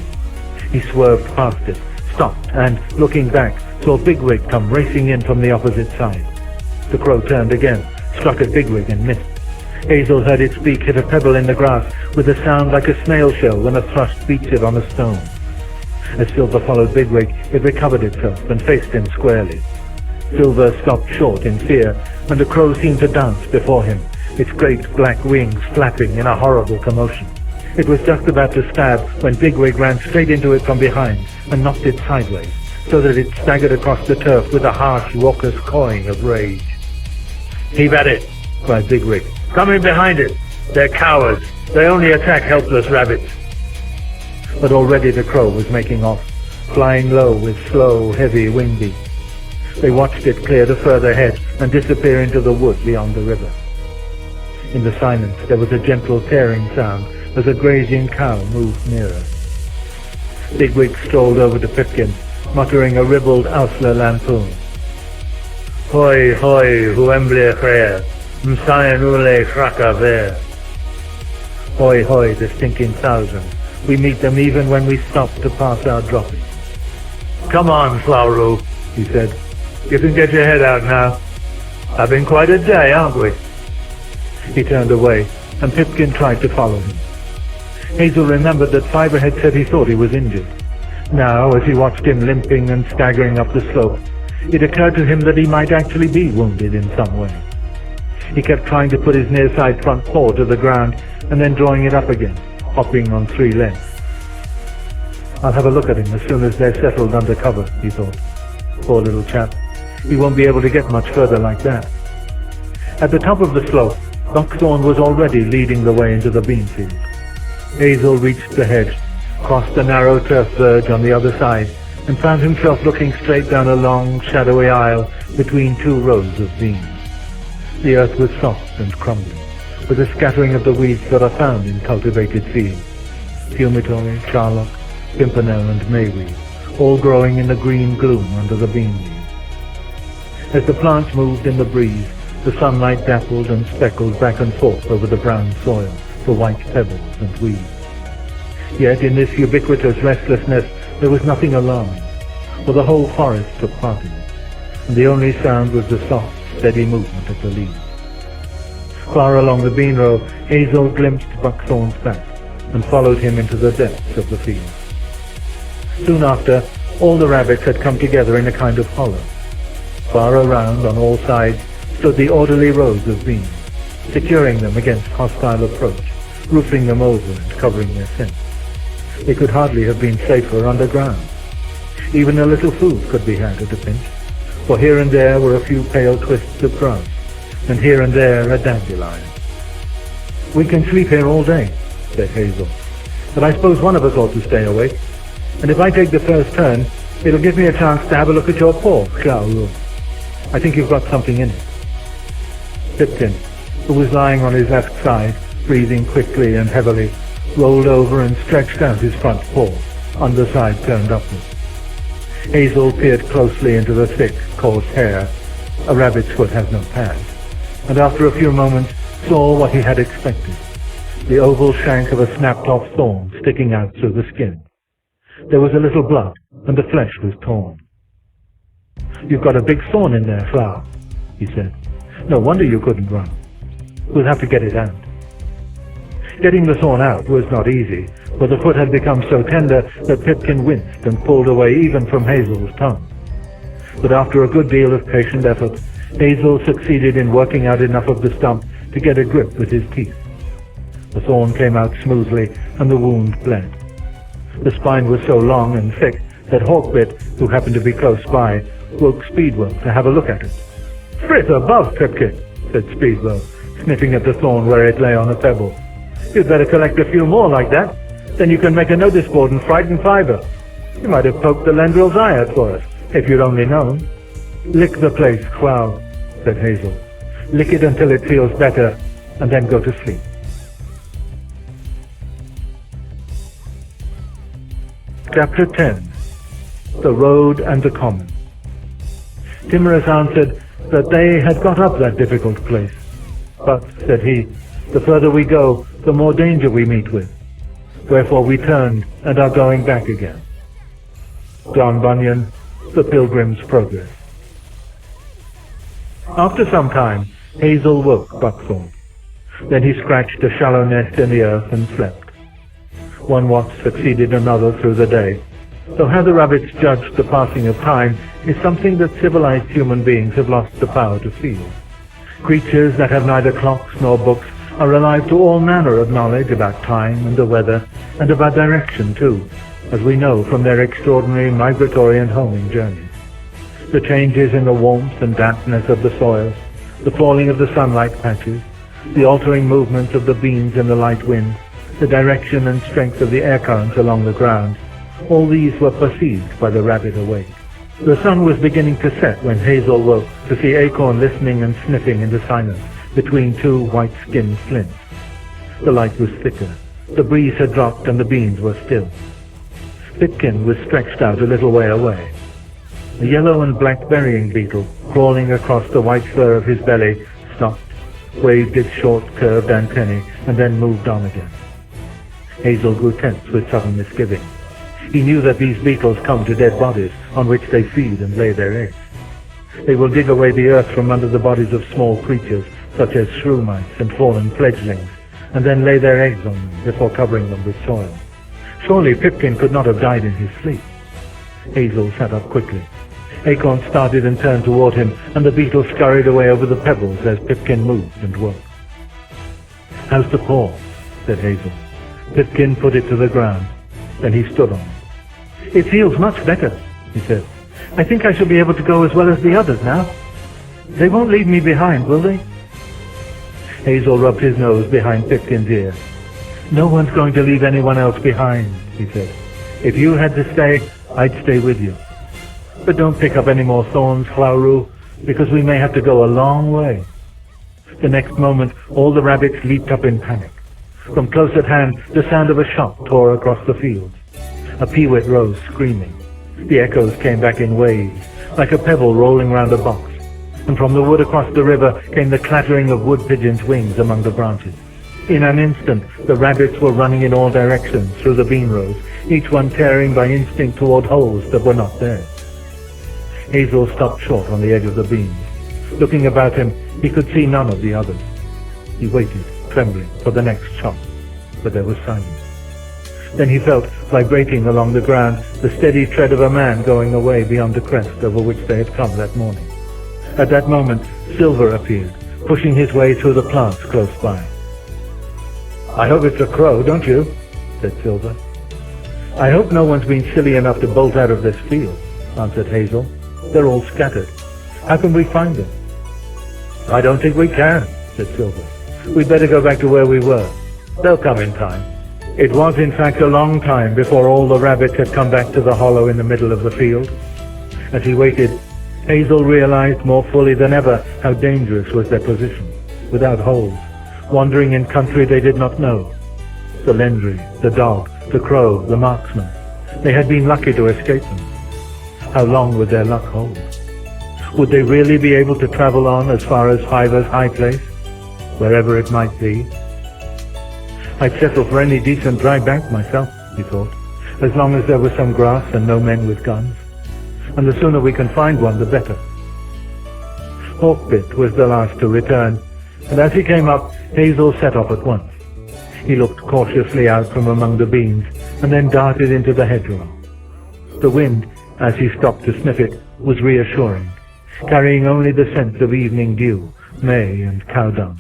Speaker 1: He swerved past it, stopped, and, looking back, saw Bigwig come racing in from the opposite side. The crow turned again, struck at Bigwig and missed. Hazel heard its beak hit a pebble in the grass with a sound like a snail shell when a thrush beats it on a stone. As Silver followed Bigwig, it recovered itself and faced him squarely. Silver stopped short in fear, and the crow seemed to dance before him, its great black wings flapping in a horrible commotion. It was just about to stab when Bigwig ran straight into it from behind and knocked it sideways, so that it staggered across the turf with a harsh, raucous cawing of rage. "Keep at it!" cried Bigwig. "Come in behind it! They're cowards! They only attack helpless rabbits!" But already the crow was making off, flying low with slow, heavy wing beats. They watched it clear the further hedge and disappear into the wood beyond the river. In the silence there was a gentle tearing sound as a grazing cow moved nearer. Bigwig strolled over to Pipkin, muttering a ribald Outlaw lampoon. "Hoi, hoi, hu El-ahrairah, m'sayan ule kraka ver." Hoi, hoi, the stinking thousand. We meet them even when we stop to pass our droppings. "Come on, Flowru," he said. "You can get your head out now. Having quite a day, aren't we?" He turned away, and Pipkin tried to follow him. Hazel remembered that Fiver had said he thought he was injured. Now, as he watched him limping and staggering up the slope, it occurred to him that he might actually be wounded in some way. He kept trying to put his near-side front paw to the ground and then drawing it up again, hopping on 3 legs. "I'll have a look at him as soon as they're settled under cover," he thought. "Poor little chap. He won't be able to get much further like that." At the top of the slope, Buckthorn was already leading the way into the bean field. Hazel reached the hedge, crossed the narrow turf verge on the other side, and found himself looking straight down a long, shadowy aisle between 2 rows of beans. The earth was soft and crumbling, with a scattering of the weeds that are found in cultivated fields: fumitory, charlock, pimpernel, and mayweed, all growing in the green gloom under the bean leaves. As the plants moved in the breeze, the sunlight dappled and speckled back and forth over the brown soil, the white pebbles and weeds. Yet in this ubiquitous restlessness there was nothing alarming, for the whole forest took part in it, and the only sound was the soft, steady movement of the leaves. Far along the bean row, Hazel glimpsed Buckthorn's back and followed him into the depths of the field. Soon after, All the rabbits had come together in a kind of hollow. Far around, on all sides, stood the orderly rows of beams, securing them against hostile approach, roofing them over and covering their scent. They could hardly have been safer underground. Even a little food could be had at a pinch, for here and there were a few pale twists of grass, and here and there a dandelion. "We can sleep here all day," said Hazel, "but I suppose one of us ought to stay awake. And if I take the first turn, it'll give me a chance to have a look at your paw, Claude. I think you've got something in it." Pipkin, who was lying on his left side, breathing quickly and heavily, rolled over and stretched out his front paw, underside turned upwards. Hazel peered closely into the thick, coarse hair. A rabbit's foot has no pads, and after a few moments saw what he had expected, the oval shank of a snapped-off thorn sticking out through the skin. There was a little blood, and the flesh was torn. "You've got a big thorn in there, Flower," he said. "No wonder you couldn't run. We'll have to get it out." Getting the thorn out was not easy, for the foot had become so tender that Pipkin winced and pulled away even from Hazel's tongue. But after a good deal of patient effort, Hazel succeeded in working out enough of the stump to get a grip with his teeth. The thorn came out smoothly, and the wound bled. The spine was so long and thick that Hawkbit, who happened to be close by, woke Speedwell to have a look at it. "Frit above, Pipkin," said Speedwell, sniffing at the thorn where it lay on a pebble. "You'd better collect a few more like that. Then you can make a notice board and frighten Fiber. You might have poked the Lendrill's eye out for us, if you'd only known." "Lick the place, Cloud," said Hazel. "Lick it until it feels better, and then go to sleep." Chapter 10. The Road and the Common. Timorous answered that they had got up that difficult place. "But," said he, "the further we go, the more danger we meet with. Wherefore we turned and are going back again." John Bunyan, The Pilgrim's Progress. After some time, Hazel woke Buckthorn. Then he scratched a shallow nest in the earth and slept. One watch succeeded another through the day, though how the rabbits judged the passing of time is something that civilized human beings have lost the power to feel. Creatures that have neither clocks nor books are alive to all manner of knowledge about time and the weather, and about direction too, as we know from their extraordinary migratory and homing journeys. The changes in the warmth and dampness of the soil, the falling of the sunlight patches, the altering movements of the beams in the light wind, the direction and strength of the air currents along the ground, all these were perceived by the rabbit awake. The sun was beginning to set when Hazel woke to see Acorn listening and sniffing in the silence between two white-skinned flints. The light was thicker, the breeze had dropped, and the beams were still. Pipkin was stretched out a little way away. A yellow and black burying beetle, crawling across the white fur of his belly, stopped, waved its short, curved antennae, and then moved on again. Hazel grew tense with sudden misgiving. He knew that these beetles come to dead bodies on which they feed and lay their eggs. They will dig away the earth from under the bodies of small creatures, such as shrew mice and fallen fledglings, and then lay their eggs on them before covering them with soil. Surely Pipkin could not have died in his sleep. Hazel sat up quickly. Acorn started and turned toward him, and the beetle scurried away over the pebbles as Pipkin moved and woke. "How's the paw?" said Hazel. Pipkin put it to the ground. Then he stood on it. "It feels much better," he said. "I think I shall be able to go as well as the others now. They won't leave me behind, will they?" Hazel rubbed his nose behind Pipkin's ear. "No one's going to leave anyone else behind," he said. "If you had to stay, I'd stay with you. But don't pick up any more thorns, Clowroo, because we may have to go a long way." The next moment, all the rabbits leaped up in panic. From close at hand, the sound of a shot tore across the fields. A peewit rose screaming. The echoes came back in waves, like a pebble rolling round a box, and from the wood across the river came the clattering of wood pigeons' wings among the branches. In an instant, the rabbits were running in all directions through the bean rows, each one tearing by instinct toward holes that were not there. Hazel stopped short on the edge of the beams. Looking about him, he could see none of the others. He waited, trembling, for the next shot, but there was silence. Then he felt, vibrating along the ground, the steady tread of a man going away beyond the crest over which they had come that morning. At that moment, Silver appeared, pushing his way through the plants close by. "I hope it's a crow, don't you?" said Silver. "I hope no one's been silly enough to bolt out of this field," answered Hazel. "They're all scattered. How can we find them?" "I don't think we can," said Silver. "We'd better go back to where we were. They'll come in time." It was in fact a long time before all the rabbits had come back to the hollow in the middle of the field. As he waited, Hazel realized more fully than ever how dangerous was their position, without holes, wandering in country they did not know. The Lendry, the dog, the crow, the marksman. They had been lucky to escape them. How long would their luck hold? Would they really be able to travel on as far as Fiver's high place, wherever it might be? I'd settle for any decent dry bank myself, he thought, as long as there was some grass and no men with guns. And the sooner we can find one, the better. Hawkbit was the last to return, and as he came up, Hazel set off at once. He looked cautiously out from among the beans, and then darted into the hedgerow. The wind, as he stopped to sniff it, was reassuring, carrying only the scent of evening dew, may and cow dung.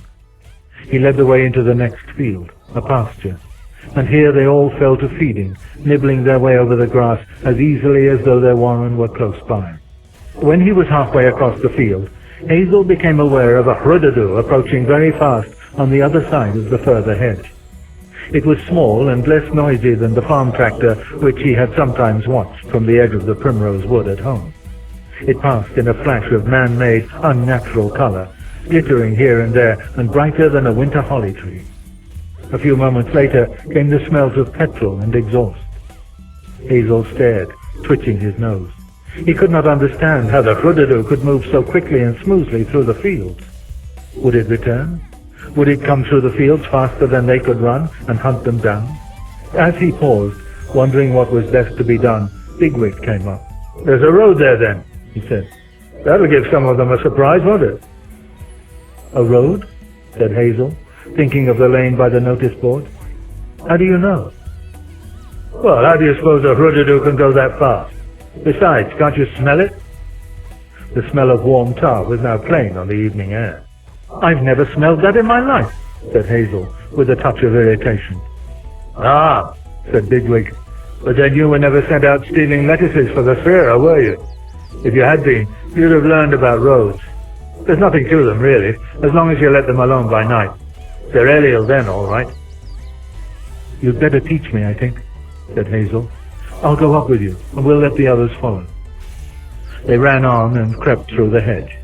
Speaker 1: He led the way into the next field, a pasture, and here they all fell to feeding, nibbling their way over the grass as easily as though their warren were close by. When he was halfway across the field, Hazel became aware of a hrudadoo approaching very fast on the other side of the further hedge. It was small and less noisy than the farm tractor which he had sometimes watched from the edge of the primrose wood at home. It passed in a flash of man-made, unnatural color, glittering here and there and brighter than a winter holly tree. A few moments later came the smells of petrol and exhaust. Hazel stared, twitching his nose. He could not understand how the hrudadoo could move so quickly and smoothly through the fields. Would it return? Would it come through the fields faster than they could run and hunt them down? As he paused, wondering what was best to be done, Bigwig came up. "There's a road there then," he said. "That'll give some of them a surprise, won't it?" "A road?" said Hazel, thinking of the lane by the notice board. "How do you know?" "Well, how do you suppose a hrudadoo can go that fast? Besides, can't you smell it?" The smell of warm tar was now plain on the evening air. "I've never smelled that in my life," said Hazel, with a touch of irritation. "Ah," said Bigwig, "but then you were never sent out stealing lettuces for the El-ahrairah, were you? If you had been, you'd have learned about roads. There's nothing to them, really, as long as you let them alone by night. They're aerial then, all right." "You'd better teach me, I think," said Hazel. "I'll go up with you, and we'll let the others follow." They ran on and crept through the hedge.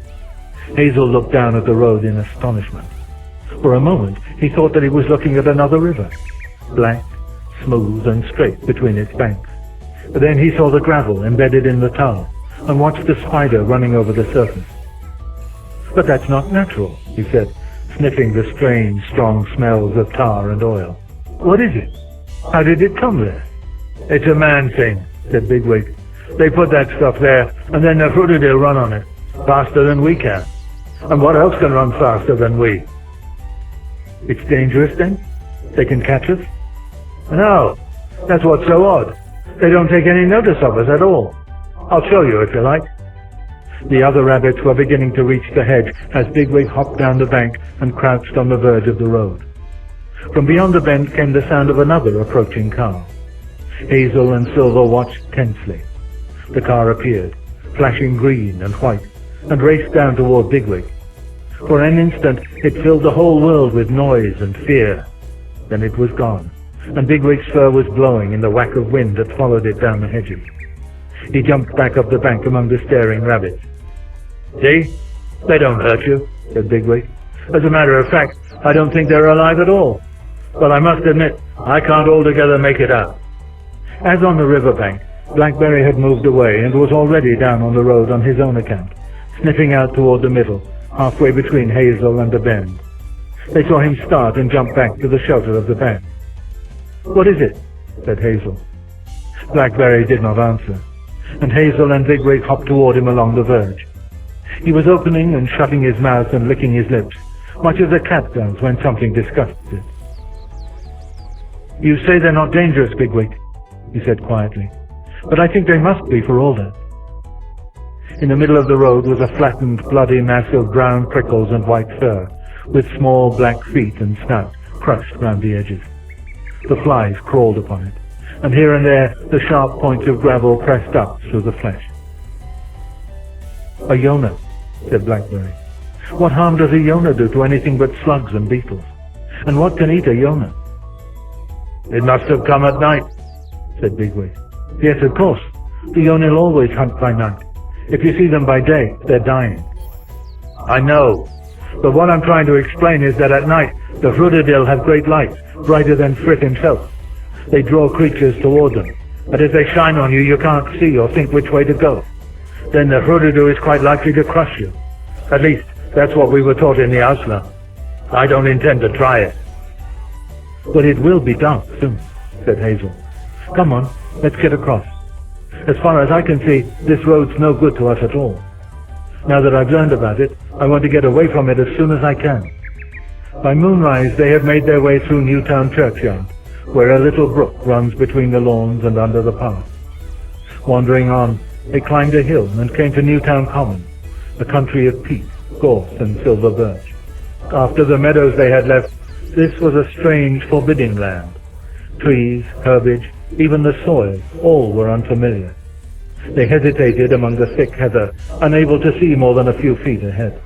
Speaker 1: Hazel looked down at the road in astonishment. For a moment he thought that he was looking at another river, black, smooth and straight between its banks. But then he saw the gravel embedded in the tar, and watched a spider running over the surface. "But that's not natural," he said, sniffing the strange, strong smells of tar and oil. "What is it? How did it come there?" "It's a man thing," said Bigwig. "They put that stuff there, and then the hrudadoo run on it, faster than we can. And what else can run faster than we?" "It's dangerous, then? They can catch us?" "No, that's what's so odd. They don't take any notice of us at all. I'll show you if you like." The other rabbits were beginning to reach the hedge as Bigwig hopped down the bank and crouched on the verge of the road. From beyond the bend came the sound of another approaching car. Hazel and Silver watched tensely. The car appeared, flashing green and white, and raced down toward Bigwig. For an instant it filled the whole world with noise and fear. Then it was gone, and Bigwig's fur was blowing in the whack of wind that followed it down the hedges. He jumped back up the bank among the staring rabbits. "See? They don't hurt you," said Bigwig. "As a matter of fact, I don't think they're alive at all. But I must admit, I can't altogether make it out." As on the riverbank, Blackberry had moved away and was already down on the road on his own account, sniffing out toward the middle, halfway between Hazel and the bend. They saw him start and jump back to the shelter of the bank. "What is it?" said Hazel. Blackberry did not answer, and Hazel and Bigwig hopped toward him along the verge. He was opening and shutting his mouth and licking his lips, much as a cat does when something disgusts it. You say they're not dangerous, Bigwig, he said quietly, but I think they must be for all that. In the middle of the road was a flattened, bloody mass of brown prickles and white fur, with small black feet and snout crushed round the edges. The flies crawled upon it, and here and there the sharp points of gravel pressed up through the flesh. A Yona, said Blackberry. What harm does a Yona do to anything but slugs and beetles? And what can eat a Yona? It must have come at night, said Bigwig. Yes, of course. The Yona'll always hunt by night. If you see them by day, they're dying. I know, but what I'm trying to explain is that at night the Hrudadil have great lights, brighter than Frith himself. They draw creatures toward them, but if they shine on you, you can't see or think which way to go. Then the Hrudadu is quite likely to crush you. At least, that's what we were taught in the Auslan. I don't intend to try it. But it will be dark soon, said Hazel. Come on, let's get across. As far as I can see, this road's no good to us at all. Now that I've learned about it, I want to get away from it as soon as I can. By moonrise, they have made their way through Newtown churchyard, where a little brook runs between the lawns and under the path. Wandering on, they climbed a hill and came to Newtown Common, a country of peat, gorse and silver birch. After the meadows they had left, this was a strange, forbidding land. Trees, herbage, even the soil, all were unfamiliar. They hesitated among the thick heather, unable to see more than a few feet ahead.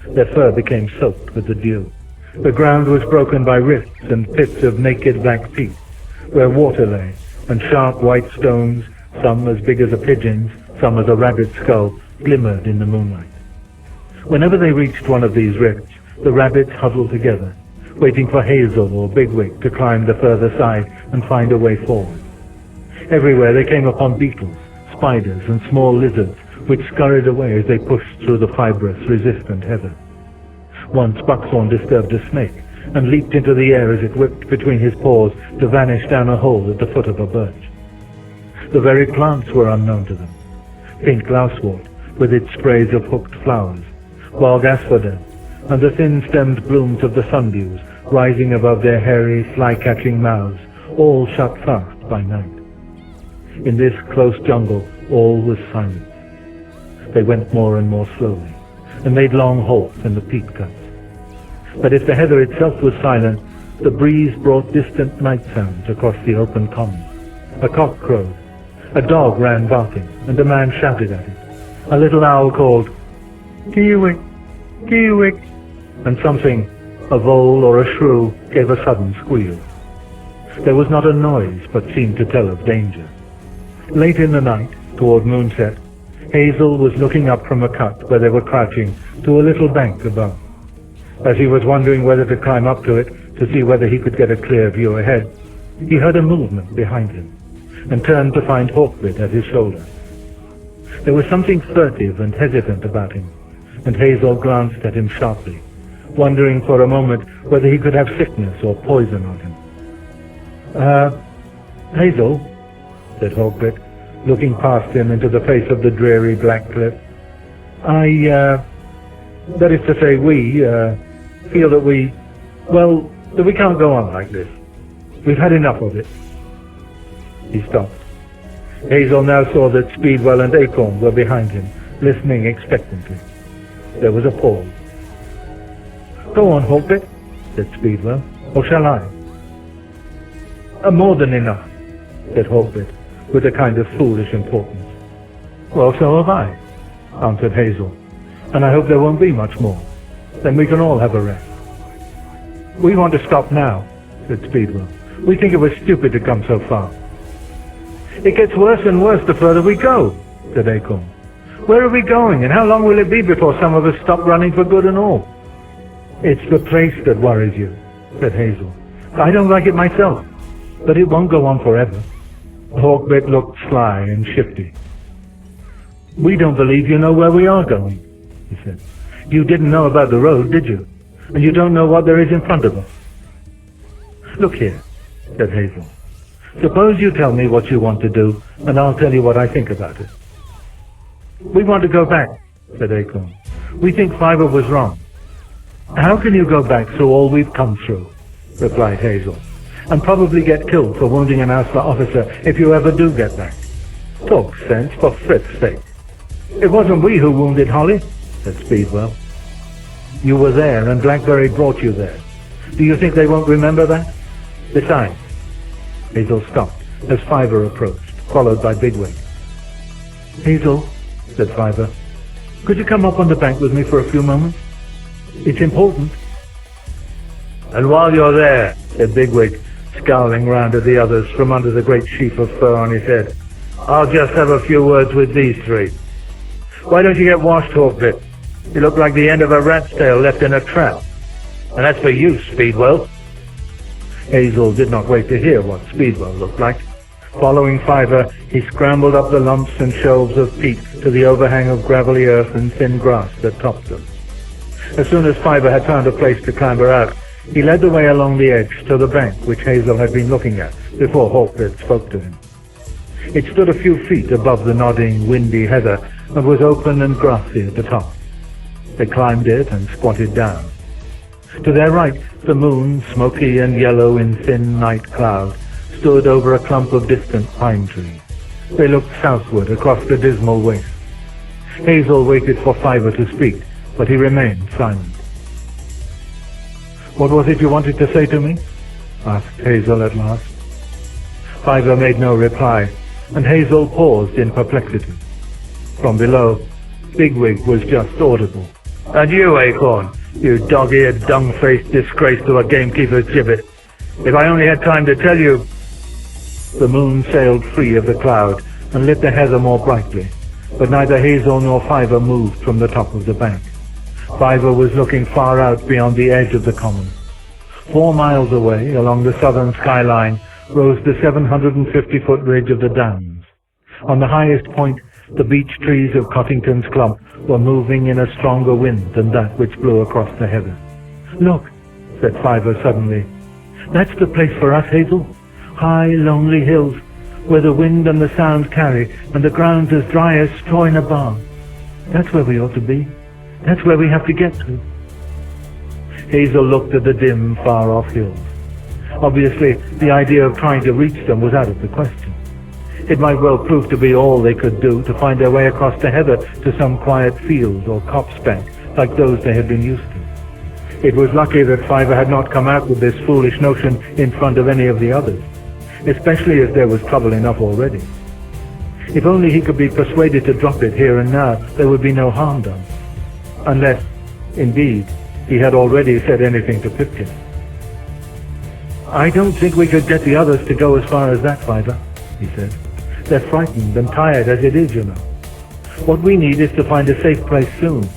Speaker 1: Their fur became soaked with the dew. The ground was broken by rifts and pits of naked black peat, where water lay, and sharp white stones, some as big as a pigeon's, some as a rabbit's skull, glimmered in the moonlight. Whenever they reached one of these rifts, the rabbits huddled together, waiting for Hazel or Bigwig to climb the further side and find a way forward. Everywhere they came upon beetles, spiders, and small lizards, which scurried away as they pushed through the fibrous, resistant heather. Once Buckthorn disturbed a snake and leaped into the air as it whipped between his paws to vanish down a hole at the foot of a birch. The very plants were unknown to them. Pink lousewort, with its sprays of hooked flowers, bog asphodel, and the thin-stemmed blooms of the sundews rising above their hairy, fly-catching mouths, all shut fast by night. In this close jungle, all was silence. They went more and more slowly, and made long halts in the peat cuts. But if the heather itself was silent, the breeze brought distant night sounds across the open common. A cock crowed, a dog ran barking, and a man shouted at it. A little owl called, "Kiwik, Kiwik," and something, a vole or a shrew, gave a sudden squeal. There was not a noise, but seemed to tell of danger. Late in the night, toward moonset, Hazel was looking up from a cut where they were crouching to a little bank above. As he was wondering whether to climb up to it to see whether he could get a clear view ahead, he heard a movement behind him, and turned to find Hawkbit at his shoulder. There was something furtive and hesitant about him, and Hazel glanced at him sharply, wondering for a moment whether he could have sickness or poison on him. Hazel, said Hawkbit, looking past him into the face of the dreary black cliff. That is to say, we feel that that we can't go on like this. We've had enough of it. He stopped. Hazel now saw that Speedwell and Acorn were behind him, listening expectantly. There was a pause. "Go on, Hawkbit," said Speedwell, "or shall I?" "More than enough," said Hawkbit, with a kind of foolish importance. "Well, so have I," answered Hazel, "and I hope there won't be much more. Then we can all have a rest." "We want to stop now," said Speedwell. "We think it was stupid to come so far." "It gets worse and worse the further we go," said Acorn. "Where are we going, and how long will it be before some of us stop running for good and all?" "It's the place that worries you," said Hazel. "I don't like it myself, but it won't go on forever." Hawkbit looked sly and shifty. "We don't believe you know where we are going," he said. "You didn't know about the road, did you? And you don't know what there is in front of us." "Look here," said Hazel. "Suppose you tell me what you want to do, and I'll tell you what I think about it." "We want to go back," said Acorn. "We think Fiver was wrong." "How can you go back through all we've come through?" replied Hazel. and probably get killed for wounding an Outlaw officer if you ever do get back. Talk sense, for Fritz's sake. It wasn't we who wounded Holly, said Speedwell. You were there, and Blackberry brought you there. Do you think they won't remember that? Besides, Hazel stopped as Fiver approached, followed by Bigwig. Hazel, said Fiver, could you come up on the bank with me for a few moments? It's important. And while you're there, said Bigwig, scowling round at the others from under the great sheaf of fur on his head, I'll just have a few words with these three. Why don't you get washed, Hawkbit? You look like the end of a rat's tail left in a trap. And that's for you, Speedwell. Hazel did not wait to hear what Speedwell looked like. Following Fiver, he scrambled up the lumps and shelves of peat to the overhang of gravelly earth and thin grass that topped them. As soon as Fiver had found a place to clamber out, he led the way along the edge to the bank which Hazel had been looking at before Hawkbit spoke to him. It stood a few feet above the nodding, windy heather and was open and grassy at the top. They climbed it and squatted down. To their right, the moon, smoky and yellow in thin night cloud, stood over a clump of distant pine trees. They looked southward across the dismal waste. Hazel waited for Fiver to speak, but he remained silent. What was it you wanted to say to me? Asked Hazel at last. Fiver made no reply, and Hazel paused in perplexity. From below, Bigwig was just audible. And you, Acorn, you dog-eared, dung-faced disgrace to a gamekeeper's gibbet. If I only had time to tell you... The moon sailed free of the cloud and lit the heather more brightly, but neither Hazel nor Fiver moved from the top of the bank. Fiver was looking far out beyond the edge of the common. 4 miles away, along the southern skyline, rose the 750-foot ridge of the Downs. On the highest point, the beech trees of Cottington's Clump were moving in a stronger wind than that which blew across the heather. Look, said Fiver suddenly. That's the place for us, Hazel. High, lonely hills, where the wind and the sound carry, and the ground's as dry as straw in a barn. That's where we ought to be. That's where we have to get to. Hazel looked at the dim, far-off hills. Obviously, the idea of trying to reach them was out of the question. It might well prove to be all they could do to find their way across the heather to some quiet field or copse bank like those they had been used to. It was lucky that Fiver had not come out with this foolish notion in front of any of the others, especially as there was trouble enough already. If only he could be persuaded to drop it here and now, there would be no harm done. Unless, indeed, he had already said anything to Pipkin. I don't think we could get the others to go as far as that, Fiver, he said. They're frightened and tired as it is, you know. What we need is to find a safe place soon,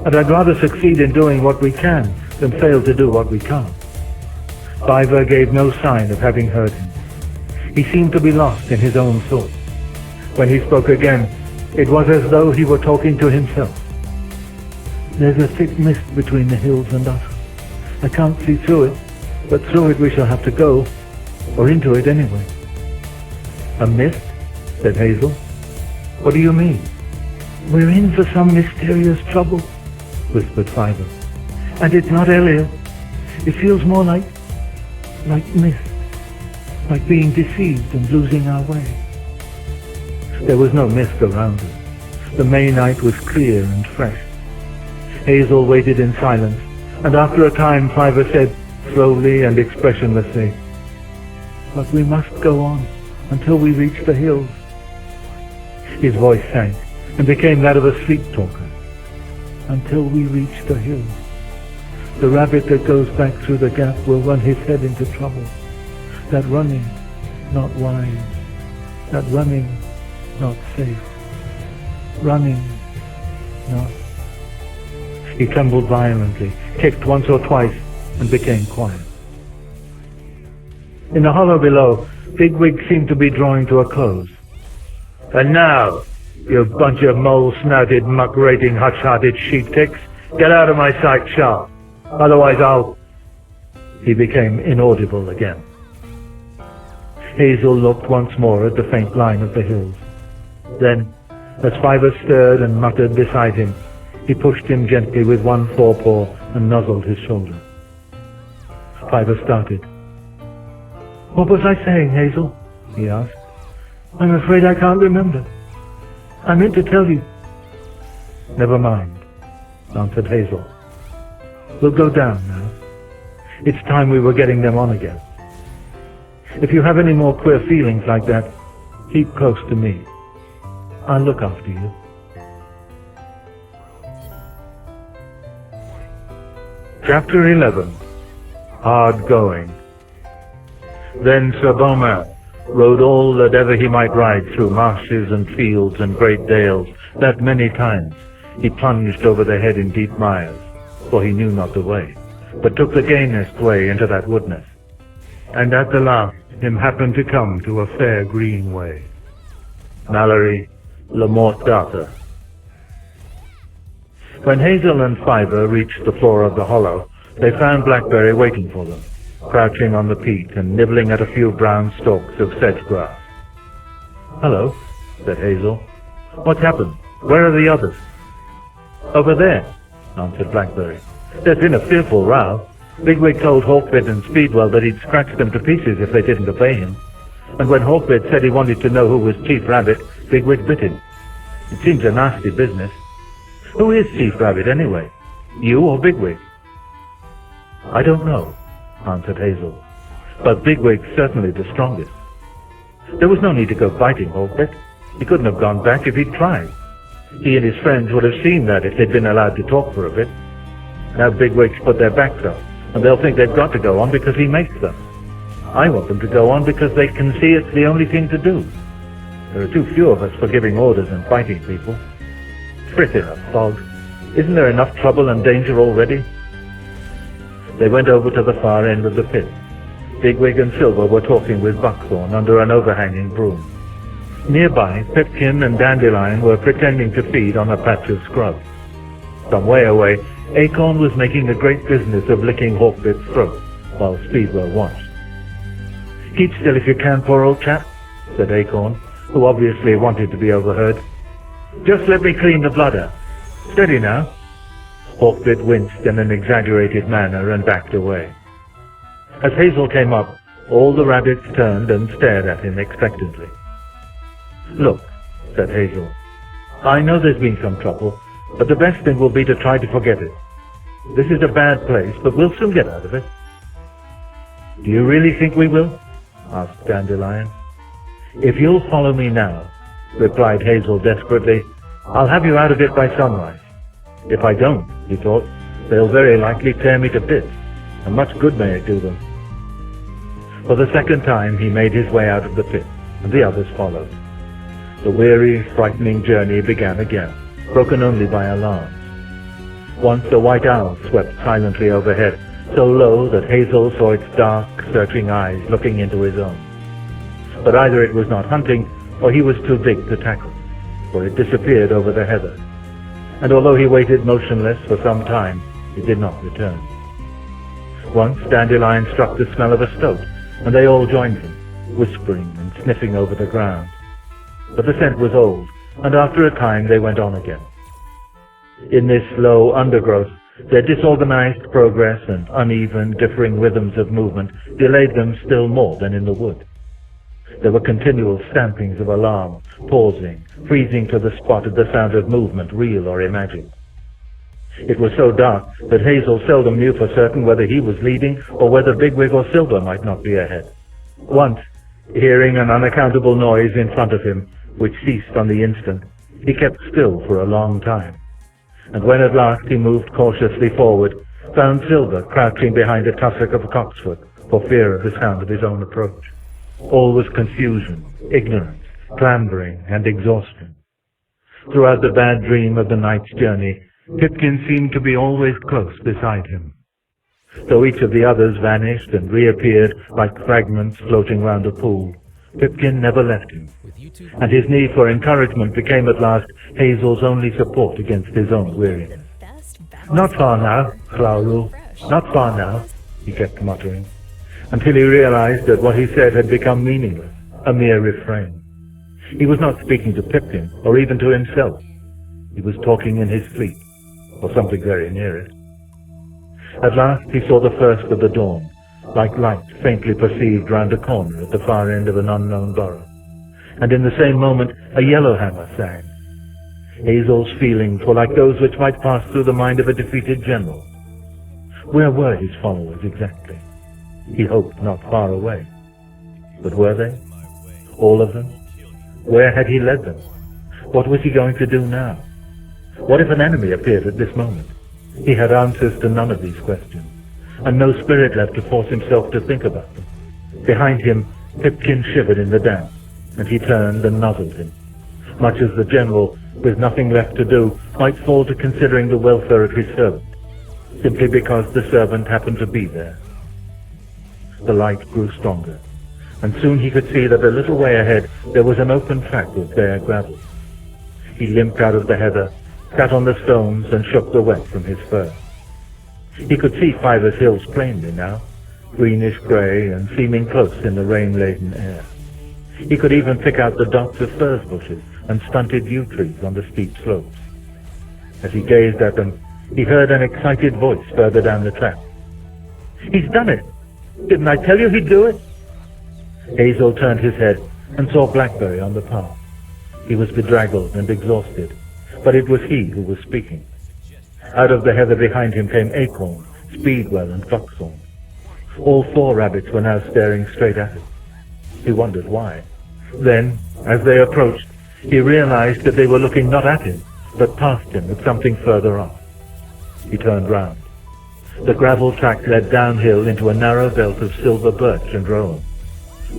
Speaker 1: and I'd rather succeed in doing what we can than fail to do what we can't. Fiver gave no sign of having heard him. He seemed to be lost in his own thoughts. When he spoke again, it was as though he were talking to himself. There's a thick mist between the hills and us. I can't see through it, but through it we shall have to go, or into it anyway. A mist? Said Hazel. What do you mean? We're in for some mysterious trouble, whispered Fiver. And it's not Elliot. It feels more like mist. Like being deceived and losing our way. There was no mist around us. The May night was clear and fresh. Hazel waited in silence, and after a time Fiver said, slowly and expressionlessly, But we must go on until we reach the hills. His voice sank and became that of a sleep talker. Until we reach the hills. The rabbit that goes back through the gap will run his head into trouble. That running, not wise. That running, not safe. Running, not... He trembled violently, kicked once or twice, and became quiet. In the hollow below, Bigwig seemed to be drawing to a close. And now, you bunch of mole-snouted, muck-rating, hutch-hearted sheep-ticks, get out of my sight sharp. Otherwise I'll... He became inaudible again. Hazel looked once more at the faint line of the hills. Then, as Fiver stirred and muttered beside him, he pushed him gently with one forepaw and nuzzled his shoulder. Fiver started. What was I saying, Hazel? He asked. I'm afraid I can't remember. I meant to tell you. Never mind, answered Hazel. We'll go down now. It's time we were getting them on again. If you have any more queer feelings like that, keep close to me. I'll look after you. Chapter 11. Hard Going. Then Sir Beaumont rode all that ever he might ride through marshes and fields and great dales, that many times he plunged over the head in deep mires, for he knew not the way, but took the gainest way into that woodness. And at the last him happened to come to a fair green way. Mallory, Lamort Darter. When Hazel and Fiver reached the floor of the hollow, they found Blackberry waiting for them, crouching on the peat and nibbling at a few brown stalks of sedge grass. "Hello," said Hazel. "What's happened? Where are the others?" "Over there," answered Blackberry. "There's been a fearful row. Bigwig told Hawkbit and Speedwell that he'd scratch them to pieces if they didn't obey him. And when Hawkbit said he wanted to know who was Chief Rabbit, Bigwig bit him. It seems a nasty business. Who is Chief Rabbit, anyway? You or Bigwig?" "I don't know," answered Hazel. "But Bigwig's certainly the strongest. There was no need to go fighting Hawkbit. He couldn't have gone back if he'd tried. He and his friends would have seen that if they'd been allowed to talk for a bit. Now Bigwig's put their backs up, and they'll think they've got to go on because he makes them. I want them to go on because they can see it's the only thing to do. There are too few of us for giving orders and fighting people. Frit in a fog. Isn't there enough trouble and danger already?" They went over to the far end of the pit. Bigwig and Silver were talking with Buckthorn under an overhanging broom. Nearby, Pipkin and Dandelion were pretending to feed on a patch of scrub. Some way away, Acorn was making a great business of licking Hawkbit's throat, while Speedwell watched. "Keep still if you can, poor old chap," said Acorn, who obviously wanted to be overheard. "Just let me clean the blood out. Steady now." Hawkbit winced in an exaggerated manner and backed away. As Hazel came up, all the rabbits turned and stared at him expectantly. "Look," said Hazel, "I know there's been some trouble, but the best thing will be to try to forget it. This is a bad place, but we'll soon get out of it." "Do you really think we will?" asked Dandelion. "If you'll follow me now," replied Hazel desperately, "I'll have you out of it by sunrise. If I don't," he thought, "they'll very likely tear me to bits, and much good may it do them." For the second time he made his way out of the pit, and the others followed. The weary, frightening journey began again, broken only by alarms. Once a white owl swept silently overhead, so low that Hazel saw its dark, searching eyes looking into his own. But either it was not hunting, or he was too big to tackle, for it disappeared over the heather. And although he waited motionless for some time, it did not return. Once Dandelion struck the smell of a stoat, and they all joined him, whispering and sniffing over the ground. But the scent was old, and after a time they went on again. In this low undergrowth, their disorganized progress and uneven, differing rhythms of movement delayed them still more than in the wood. There were continual stampings of alarm, pausing, freezing to the spot at the sound of movement, real or imagined. It was so dark that Hazel seldom knew for certain whether he was leading or whether Bigwig or Silver might not be ahead. Once, hearing an unaccountable noise in front of him, which ceased on the instant, he kept still for a long time, and when at last he moved cautiously forward, found Silver crouching behind a tussock of cocksfoot for fear of the sound of his own approach. All was confusion, ignorance, clambering, and exhaustion. Throughout the bad dream of the night's journey, Pipkin seemed to be always close beside him. Though each of the others vanished and reappeared like fragments floating round a pool, Pipkin never left him, and his need for encouragement became at last Hazel's only support against his own weariness. "Not far now, Clowrul, not far now," he kept muttering, until he realized that what he said had become meaningless, a mere refrain. He was not speaking to Pipkin, or even to himself. He was talking in his sleep, or something very near it. At last he saw the first of the dawn, like light faintly perceived round a corner at the far end of an unknown burrow. And in the same moment a yellowhammer sang. Hazel's feelings were like those which might pass through the mind of a defeated general. Where were his followers exactly? He hoped not far away. But were they? All of them? Where had he led them? What was he going to do now? What if an enemy appeared at this moment? He had answers to none of these questions, and no spirit left to force himself to think about them. Behind him, Pipkin shivered in the damp, and he turned and nuzzled him, much as the general, with nothing left to do, might fall to considering the welfare of his servant, simply because the servant happened to be there. The light grew stronger, and soon he could see that a little way ahead there was an open track of bare gravel. He limped out of the heather, sat on the stones, and shook the wet from his fur. He could see Fiver's Hills plainly now, greenish-grey and seeming close in the rain-laden air. He could even pick out the dots of furze bushes and stunted yew trees on the steep slopes. As he gazed at them, he heard an excited voice further down the track. "He's done it! Didn't I tell you he'd do it?" Hazel turned his head and saw Blackberry on the path. He was bedraggled and exhausted, but it was he who was speaking. Out of the heather behind him came Acorn, Speedwell, and Buckthorn. All four rabbits were now staring straight at him. He wondered why. Then, as they approached, he realized that they were looking not at him, but past him at something further off. He turned round. The gravel track led downhill into a narrow belt of silver birch and rowan.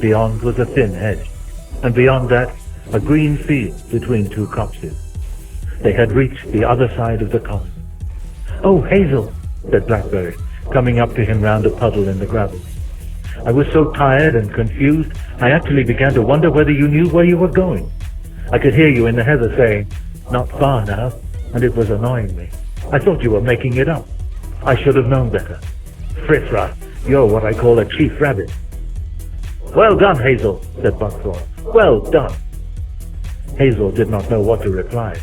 Speaker 1: Beyond was a thin hedge, and beyond that, a green field between two copses. They had reached the other side of the copse. "Oh, Hazel," said Blackberry, coming up to him round a puddle in the gravel. "I was so tired and confused, I actually began to wonder whether you knew where you were going. I could hear you in the heather saying, 'Not far now,' and it was annoying me. I thought you were making it up. I should have known better. Frithra, you're what I call a chief rabbit." "Well done, Hazel," said Buckthorn. "Well done." Hazel did not know what to reply.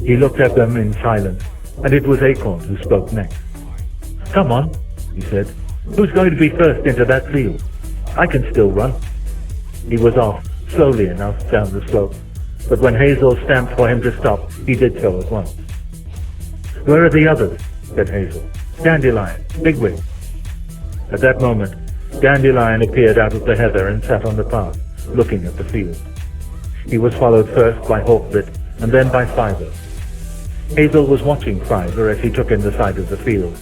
Speaker 1: He looked at them in silence, and it was Acorn who spoke next. "Come on," he said. "Who's going to be first into that field? I can still run." He was off, slowly enough, down the slope, but when Hazel stamped for him to stop, he did so at once. "Where are the others?" said Hazel. "Dandelion, Bigwig." At that moment, Dandelion appeared out of the heather and sat on the path, looking at the field. He was followed first by Hawkbit, and then by Fiver. Hazel was watching Fiver as he took in the sight of the field,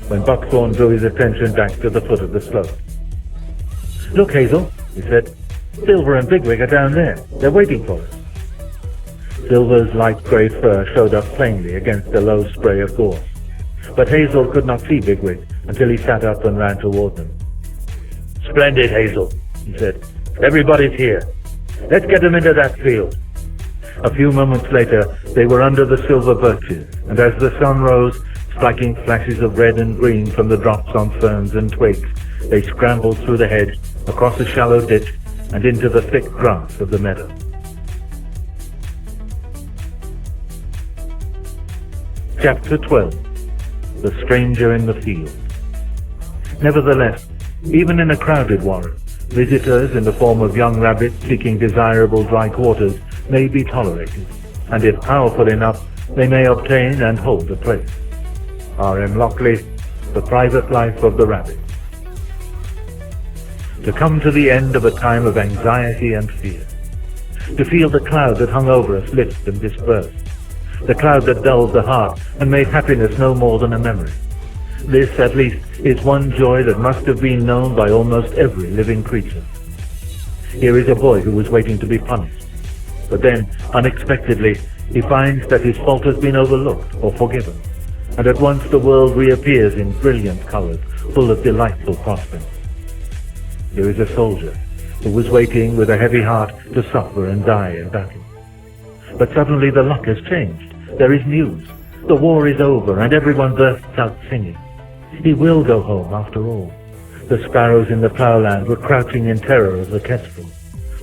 Speaker 1: when Buckthorn drew his attention back to the foot of the slope. "Look, Hazel," he said. "Silver and Bigwig are down there. They're waiting for us." Silver's light grey fur showed up plainly against a low spray of gorse, but Hazel could not see Bigwig until he sat up and ran toward them. "Splendid, Hazel," he said. "Everybody's here. Let's get them into that field." A few moments later, they were under the silver birches, and as the sun rose, striking flashes of red and green from the drops on ferns and twigs, they scrambled through the hedge, across a shallow ditch, and into the thick grass of the meadow. Chapter 12. The Stranger in the Field. Nevertheless, even in a crowded warren, visitors in the form of young rabbits seeking desirable dry quarters may be tolerated, and if powerful enough, they may obtain and hold a place. R.M. Lockley, The Private Life of the Rabbit. To come to the end of a time of anxiety and fear. To feel the cloud that hung over us lift and disperse. The cloud that dulled the heart and made happiness no more than a memory. This, at least, is one joy that must have been known by almost every living creature. Here is a boy who was waiting to be punished. But then, unexpectedly, he finds that his fault has been overlooked or forgiven, and at once the world reappears in brilliant colors, full of delightful prospects. Here is a soldier who was waiting with a heavy heart to suffer and die in battle. But suddenly the luck has changed. There is news. The war is over, and everyone bursts out singing. He will go home after all. The sparrows in the ploughland were crouching in terror of the kestrel,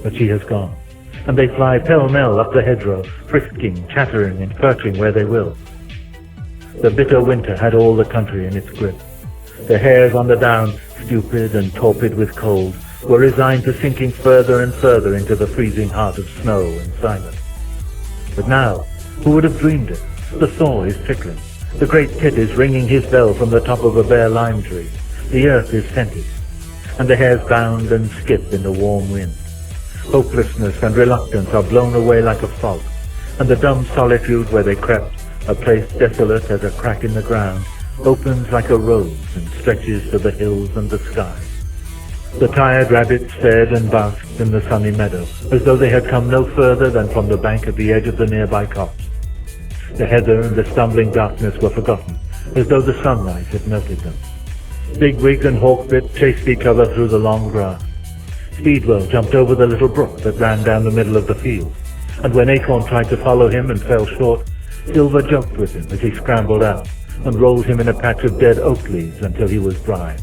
Speaker 1: but she has gone, and they fly pell-mell up the hedgerow, frisking, chattering, and perching where they will. The bitter winter had all the country in its grip. Their hairs on the down, stupid and torpid with cold, were resigned to sinking further and further into the freezing heart of snow and silence. But now, who would have dreamed it? The thaw is trickling. The great tit is ringing his bell from the top of a bare lime tree. The earth is scented, and the hares bound and skip in the warm wind. Hopelessness and reluctance are blown away like a fog, and the dumb solitude where they crept, a place desolate as a crack in the ground, opens like a rose and stretches to the hills and the sky. The tired rabbits fed and basked in the sunny meadow, as though they had come no further than from the bank at the edge of the nearby copse. The heather and the stumbling darkness were forgotten, as though the sunlight had melted them. Bigwig and Hawkbit chased each other through the long grass. Speedwell jumped over the little brook that ran down the middle of the field, and when Acorn tried to follow him and fell short, Silver jumped with him as he scrambled out, and rolled him in a patch of dead oak leaves until he was dry.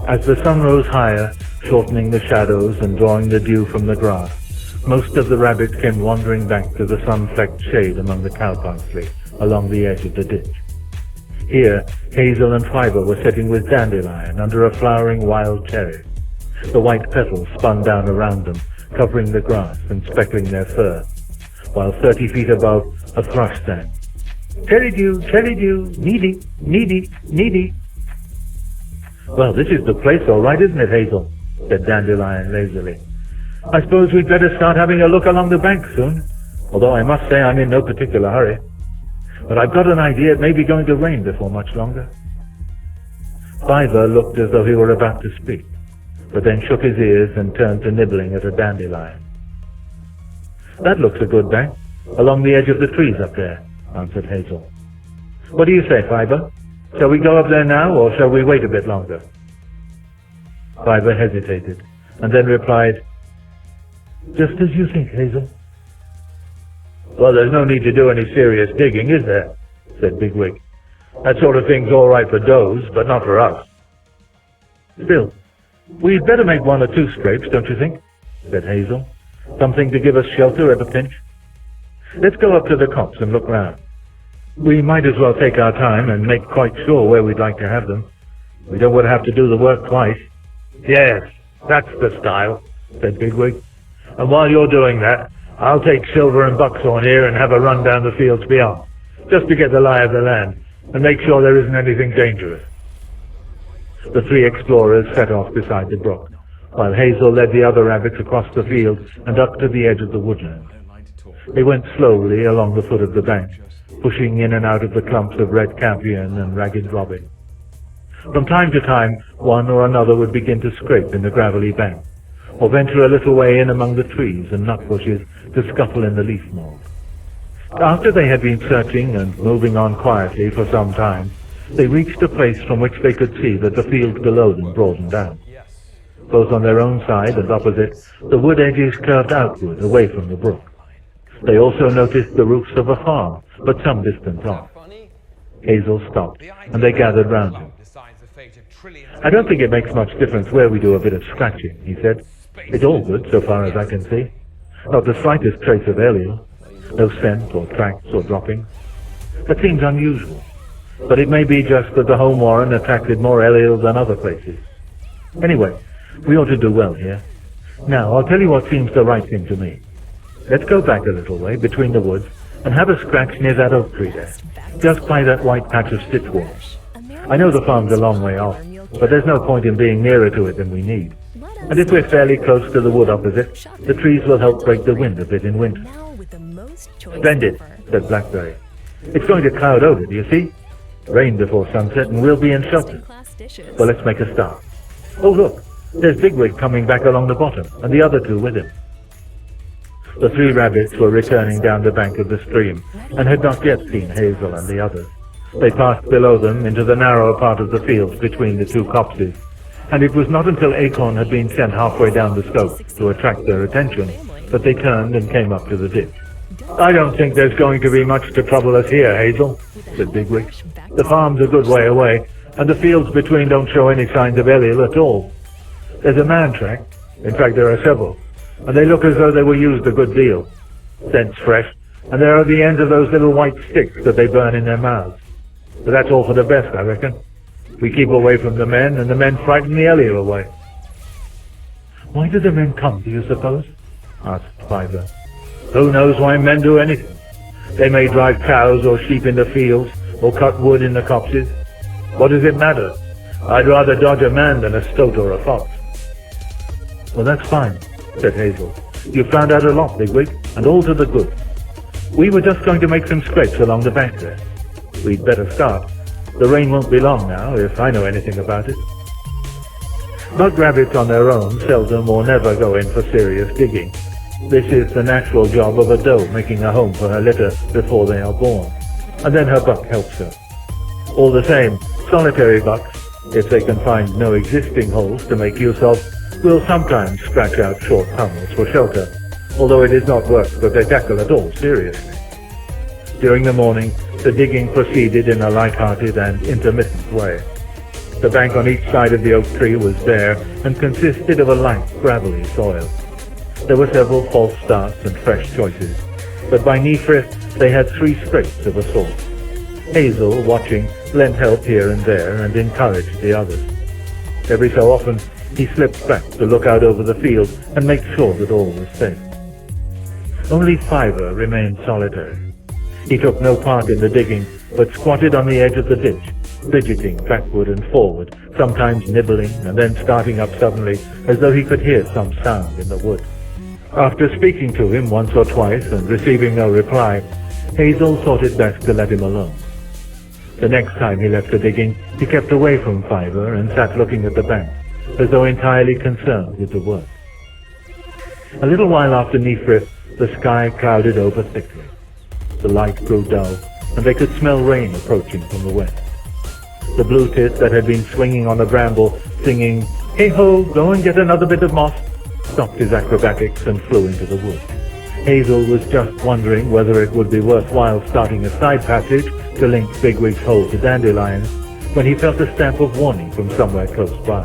Speaker 1: As the sun rose higher, shortening the shadows and drawing the dew from the grass, most of the rabbits came wandering back to the sun-flecked shade among the cow parsley along the edge of the ditch. Here, Hazel and Fiber were sitting with Dandelion under a flowering wild cherry. The white petals spun down around them, covering the grass and speckling their fur, while 30 feet above, a thrush sang, "Cherry dew, needy, needy, needy." "Well, this is the place all right, isn't it, Hazel?" said Dandelion lazily. "I suppose we'd better start having a look along the bank soon, although I must say I'm in no particular hurry. But I've got an idea it may be going to rain before much longer." Fiver looked as though he were about to speak, but then shook his ears and turned to nibbling at a dandelion. "That looks a good bank, along the edge of the trees up there," answered Hazel. "What do you say, Fiber? Shall we go up there now, or shall we wait a bit longer?" Fiber hesitated, and then replied, "Just as you think, Hazel." "Well, there's no need to do any serious digging, is there?" said Bigwig. "That sort of thing's all right for does, but not for us." "Still, we'd better make 1 or 2 scrapes, don't you think?" said Hazel. "Something to give us shelter at a pinch. Let's go up to the copse and look round. We might as well take our time and make quite sure where we'd like to have them. We don't want to have to do the work twice." "Yes, that's the style," said Bigwig. "And while you're doing that, I'll take Silver and Buckthorn here and have a run down the fields beyond, just to get the lie of the land and make sure there isn't anything dangerous." The 3 explorers set off beside the brook, while Hazel led the other rabbits across the field and up to the edge of the woodland. They went slowly along the foot of the bank, pushing in and out of the clumps of red campion and ragged robin. From time to time, one or another would begin to scrape in the gravelly bank, or venture a little way in among the trees and nut bushes to scuffle in the leaf mold. After they had been searching and moving on quietly for some time, they reached a place from which they could see that the fields below them broadened out. Both on their own side and opposite, the wood edges curved outward away from the brook. They also noticed the roofs of a farm, but some distance off. Hazel stopped, and they gathered round him. "I don't think it makes much difference where we do a bit of scratching," he said. "It's all good, so far as I can see. Not the slightest trace of Eliel. No scent or tracks or droppings. That seems unusual, but it may be just that the home warren attracted more Eliel than other places. Anyway, we ought to do well here. Now, I'll tell you what seems the right thing to me. Let's go back a little way, between the woods, and have a scratch near that oak tree there, just by that white patch of stitchwort. I know the farm's a long way off, but there's no point in being nearer to it than we need. And if we're fairly close to the wood opposite, the trees will help break the wind a bit in winter." "Splendid," said Blackberry. "It's going to cloud over, do you see? Rain before sunset, and we'll be in shelter. Well, let's make a start. Oh, look, there's Bigwig coming back along the bottom, and the other 2 with him." The 3 rabbits were returning down the bank of the stream, and had not yet seen Hazel and the others. They passed below them into the narrower part of the fields between the 2 copses, and it was not until Acorn had been sent halfway down the slope to attract their attention that they turned and came up to the ditch. "I don't think there's going to be much to trouble us here, Hazel," said Bigwig. "The farm's a good way away, and the fields between don't show any signs of Eliel at all. There's a man track. In fact, there are several, and they look as though they were used a good deal. Scent's fresh, and there are the ends of those little white sticks that they burn in their mouths. But that's all for the best, I reckon. We keep away from the men, and the men frighten the Ellie away. Why do the men come, do you suppose? Asked Fiver. Who knows why men do anything? They may drive cows or sheep in the fields, or cut wood in the copses. What does it matter? I'd rather dodge a man than a stoat or a fox. Well, that's fine, said Hazel. You found out a lot, Bigwig, and all to the good. We were just going to make some scrapes along the bank there. We'd better start. The rain won't be long now, if I know anything about it. Bug rabbits on their own seldom or never go in for serious digging. This is the natural job of a doe making a home for her litter before they are born, and then her buck helps her. All the same, solitary bucks, if they can find no existing holes to make use of, will sometimes scratch out short tunnels for shelter, although it is not work that they tackle at all seriously. During the morning, the digging proceeded in a light-hearted and intermittent way. The bank on each side of the oak tree was bare and consisted of a light, gravelly soil. There were several false starts and fresh choices, but by knee-frith they had 3 scrapes of a sort. Hazel, watching, lent help here and there and encouraged the others. Every so often he slipped back to look out over the field and make sure that all was safe. Only Fiver remained solitary. He took no part in the digging, but squatted on the edge of the ditch, fidgeting backward and forward, sometimes nibbling and then starting up suddenly as though he could hear some sound in the wood. After speaking to him once or twice and receiving no reply, Hazel thought it best to let him alone. The next time he left the digging, he kept away from Fiver and sat looking at the bank, as though entirely concerned with the work. A little while after knee-frith, the sky clouded over thickly. The light grew dull, and they could smell rain approaching from the west. The blue tit that had been swinging on a bramble, singing, "Hey-ho, go and get another bit of moss," stopped his acrobatics and flew into the wood. Hazel was just wondering whether it would be worthwhile starting a side passage to link Bigwig's hole to dandelions, when he felt a stamp of warning from somewhere close by.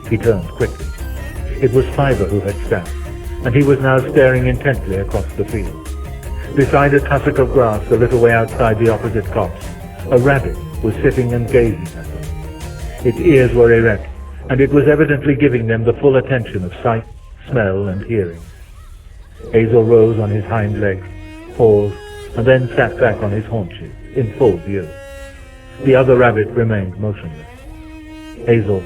Speaker 1: He turned quickly. It was Fiver who had stamped, and he was now staring intently across the field. Beside a tussock of grass a little way outside the opposite copse, a rabbit was sitting and gazing at them. Its ears were erect, and it was evidently giving them the full attention of sight, smell, and hearing. Hazel rose on his hind legs, paused, and then sat back on his haunches, in full view. The other rabbit remained motionless. Hazel,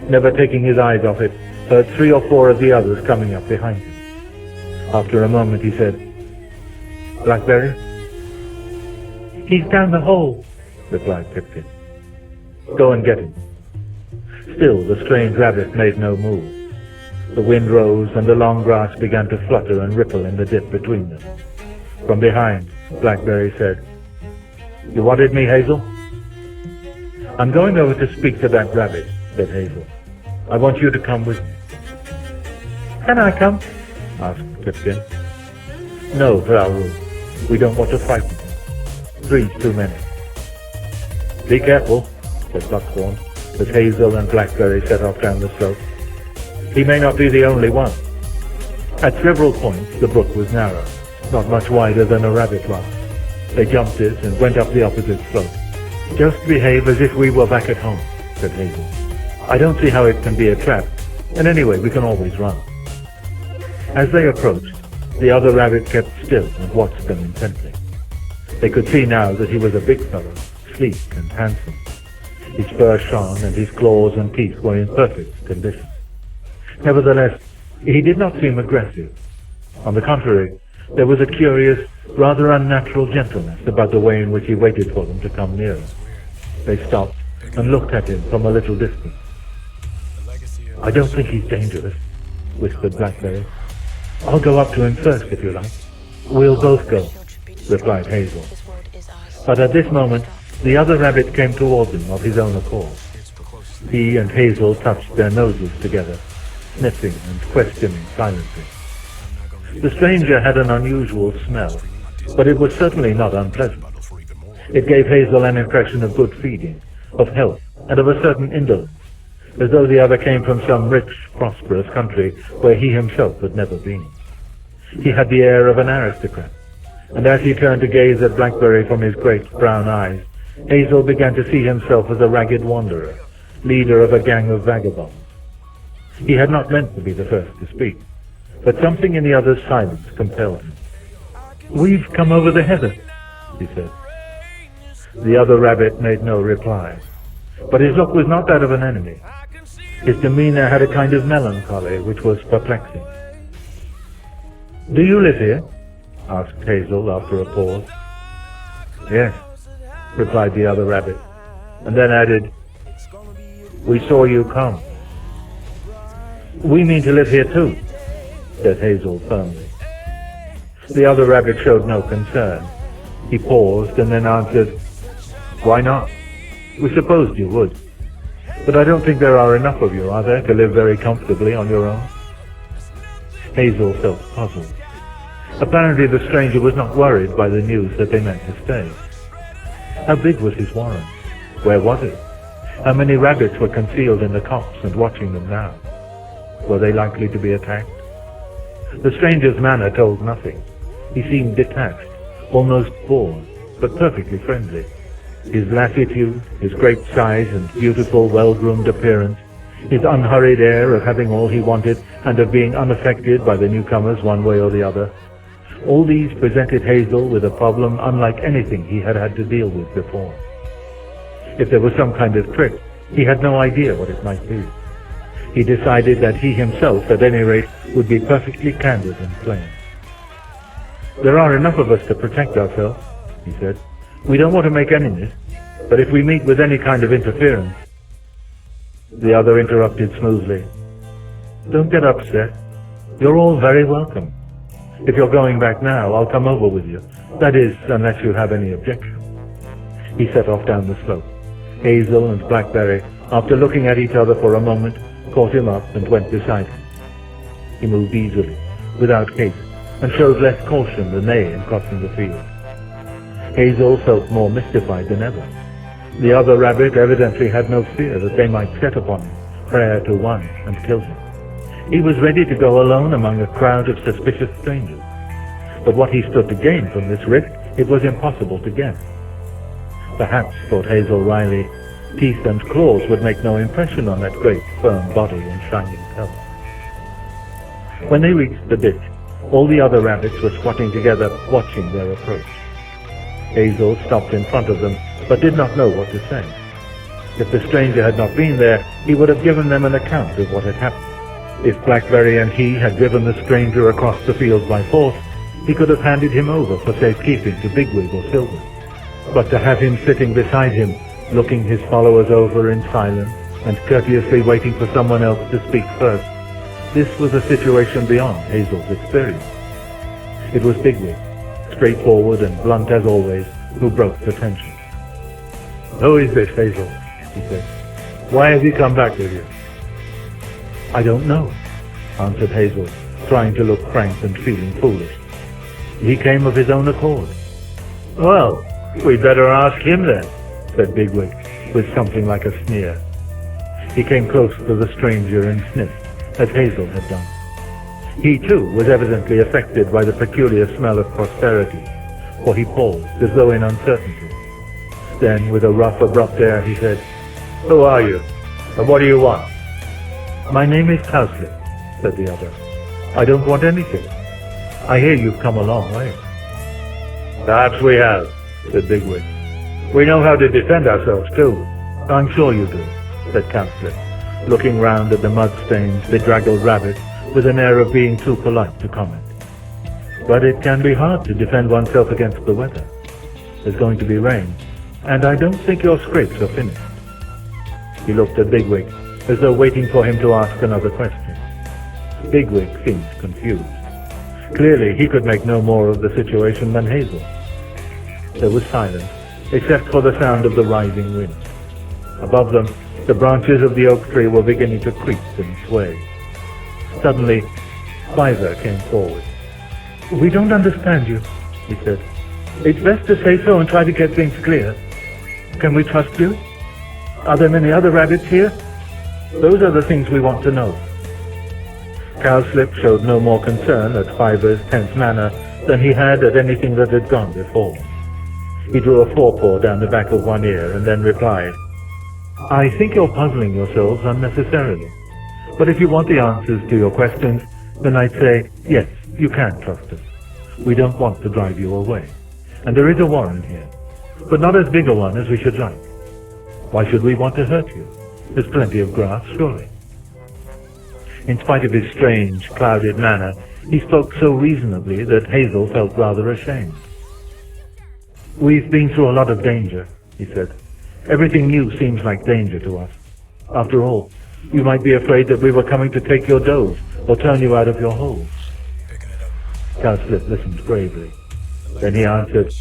Speaker 1: never taking his eyes off it, heard 3 or 4 of the others coming up behind him. After a moment he said, "Blackberry?" "He's down the hole," replied Pipkin. "Go and get him." Still the strange rabbit made no move. The wind rose and the long grass began to flutter and ripple in the dip between them. From behind, Blackberry said, "You wanted me, Hazel?" "I'm going over to speak to that rabbit," said Hazel. "I want you to come with me." "Can I come?" asked Pipkin. "No, Raoul. We don't want to frighten him. 3's too many." "Be careful," said Buckthorn, as Hazel and Blackberry set off down the slope. "He may not be the only one." At several points the brook was narrow, not much wider than a rabbit was. They jumped it and went up the opposite slope. "Just behave as if we were back at home," said Hazel. "I don't see how it can be a trap, and anyway we can always run." As they approached, the other rabbit kept still and watched them intently. They could see now that he was a big fellow, sleek and handsome. His fur shone and his claws and teeth were in perfect condition. Nevertheless, he did not seem aggressive. On the contrary, there was a curious, rather unnatural gentleness about the way in which he waited for them to come nearer. They stopped and looked at him from a little distance. "I don't think he's dangerous," whispered Blackberry. "I'll go up to him first, if you like." "We'll both go," replied Hazel. But at this moment, the other rabbit came towards him of his own accord. He and Hazel touched their noses together, sniffing and questioning silently. The stranger had an unusual smell, but it was certainly not unpleasant. It gave Hazel an impression of good feeding, of health, and of a certain indolence, as though the other came from some rich, prosperous country where he himself had never been. He had the air of an aristocrat, and as he turned to gaze at Blackberry from his great brown eyes, Hazel began to see himself as a ragged wanderer, leader of a gang of vagabonds. He had not meant to be the first to speak, but something in the other's silence compelled him. "We've come over the heather," he said. The other rabbit made no reply, but his look was not that of an enemy. His demeanor had a kind of melancholy which was perplexing. "Do you live here?" asked Hazel after a pause. "Yes," replied the other rabbit, and then added, "We saw you come." "We mean to live here too," said Hazel firmly. The other rabbit showed no concern. He paused and then answered, "Why not? We supposed you would. But I don't think there are enough of you, are there, to live very comfortably on your own?" Hazel felt puzzled. Apparently the stranger was not worried by the news that they meant to stay. How big was his warren? Where was it? How many rabbits were concealed in the copse and watching them now? Were they likely to be attacked? The stranger's manner told nothing. He seemed detached, almost bored, but perfectly friendly. His lassitude, his great size and beautiful, well-groomed appearance, his unhurried air of having all he wanted and of being unaffected by the newcomers one way or the other, all these presented Hazel with a problem unlike anything he had had to deal with before. If there was some kind of trick, he had no idea what it might be. He decided that he himself, at any rate, would be perfectly candid and plain. "There are enough of us to protect ourselves," he said. "We don't want to make enemies, but if we meet with any kind of interference—" The other interrupted smoothly. "Don't get upset. You're all very welcome. If you're going back now, I'll come over with you. That is, unless you have any objection." He set off down the slope. Hazel and Blackberry, after looking at each other for a moment, caught him up and went beside him. He moved easily, without haste, and showed less caution than they in crossing the field. Hazel felt more mystified than ever. The other rabbit evidently had no fear that they might set upon him, prayer to one, and kill him. He was ready to go alone among a crowd of suspicious strangers. But what he stood to gain from this risk, it was impossible to guess. Perhaps, thought Hazel wryly, teeth and claws would make no impression on that great, firm body and shining color. When they reached the ditch, all the other rabbits were squatting together, watching their approach. Hazel stopped in front of them, but did not know what to say. If the stranger had not been there, he would have given them an account of what had happened. If Blackberry and he had driven the stranger across the field by force, he could have handed him over for safekeeping to Bigwig or Silver. But to have him sitting beside him, looking his followers over in silence, and courteously waiting for someone else to speak first, this was a situation beyond Hazel's experience. It was Bigwig, straightforward and blunt as always, who broke the tension. "Who is this, Hazel?" he said. "Why has he come back with you?" "I don't know," answered Hazel, trying to look frank and feeling foolish. "He came of his own accord." "Well, we'd better ask him then," said Bigwig, with something like a sneer. He came close to the stranger and sniffed, as Hazel had done. He, too, was evidently affected by the peculiar smell of prosperity, for he paused, as though in uncertainty. Then, with a rough, abrupt air, he said, "Who are you, and what do you want?" "My name is Cowslip," said the other. "I don't want anything. I hear you've come a long way." "Perhaps we have," said Bigwig. "We know how to defend ourselves, too." "I'm sure you do," said Cowslip, looking round at the mud-stained, bedraggled rabbit with an air of being too polite to comment. "But it can be hard to defend oneself against the weather. There's going to be rain, and I don't think your scrapes are finished." He looked at Bigwig, as though waiting for him to ask another question. Bigwig seemed confused. Clearly, he could make no more of the situation than Hazel. There was silence, except for the sound of the rising wind. Above them, the branches of the oak tree were beginning to creak and sway. Suddenly, Fiver came forward. "We don't understand you," he said. "It's best to say so and try to get things clear. Can we trust you? Are there many other rabbits here? Those are the things we want to know." Cowslip showed no more concern at Fiver's tense manner than he had at anything that had gone before. He drew a forepaw down the back of one ear and then replied, "I think you're puzzling yourselves unnecessarily. But if you want the answers to your questions, then I'd say, yes, you can trust us. We don't want to drive you away. And there is a warren here, but not as big a one as we should like. Why should we want to hurt you? There's plenty of grass, surely." In spite of his strange, clouded manner, he spoke so reasonably that Hazel felt rather ashamed. "We've been through a lot of danger," he said. "Everything new seems like danger to us. After all, you might be afraid that we were coming to take your does or turn you out of your holes." Cowslip listened bravely. Then he answered,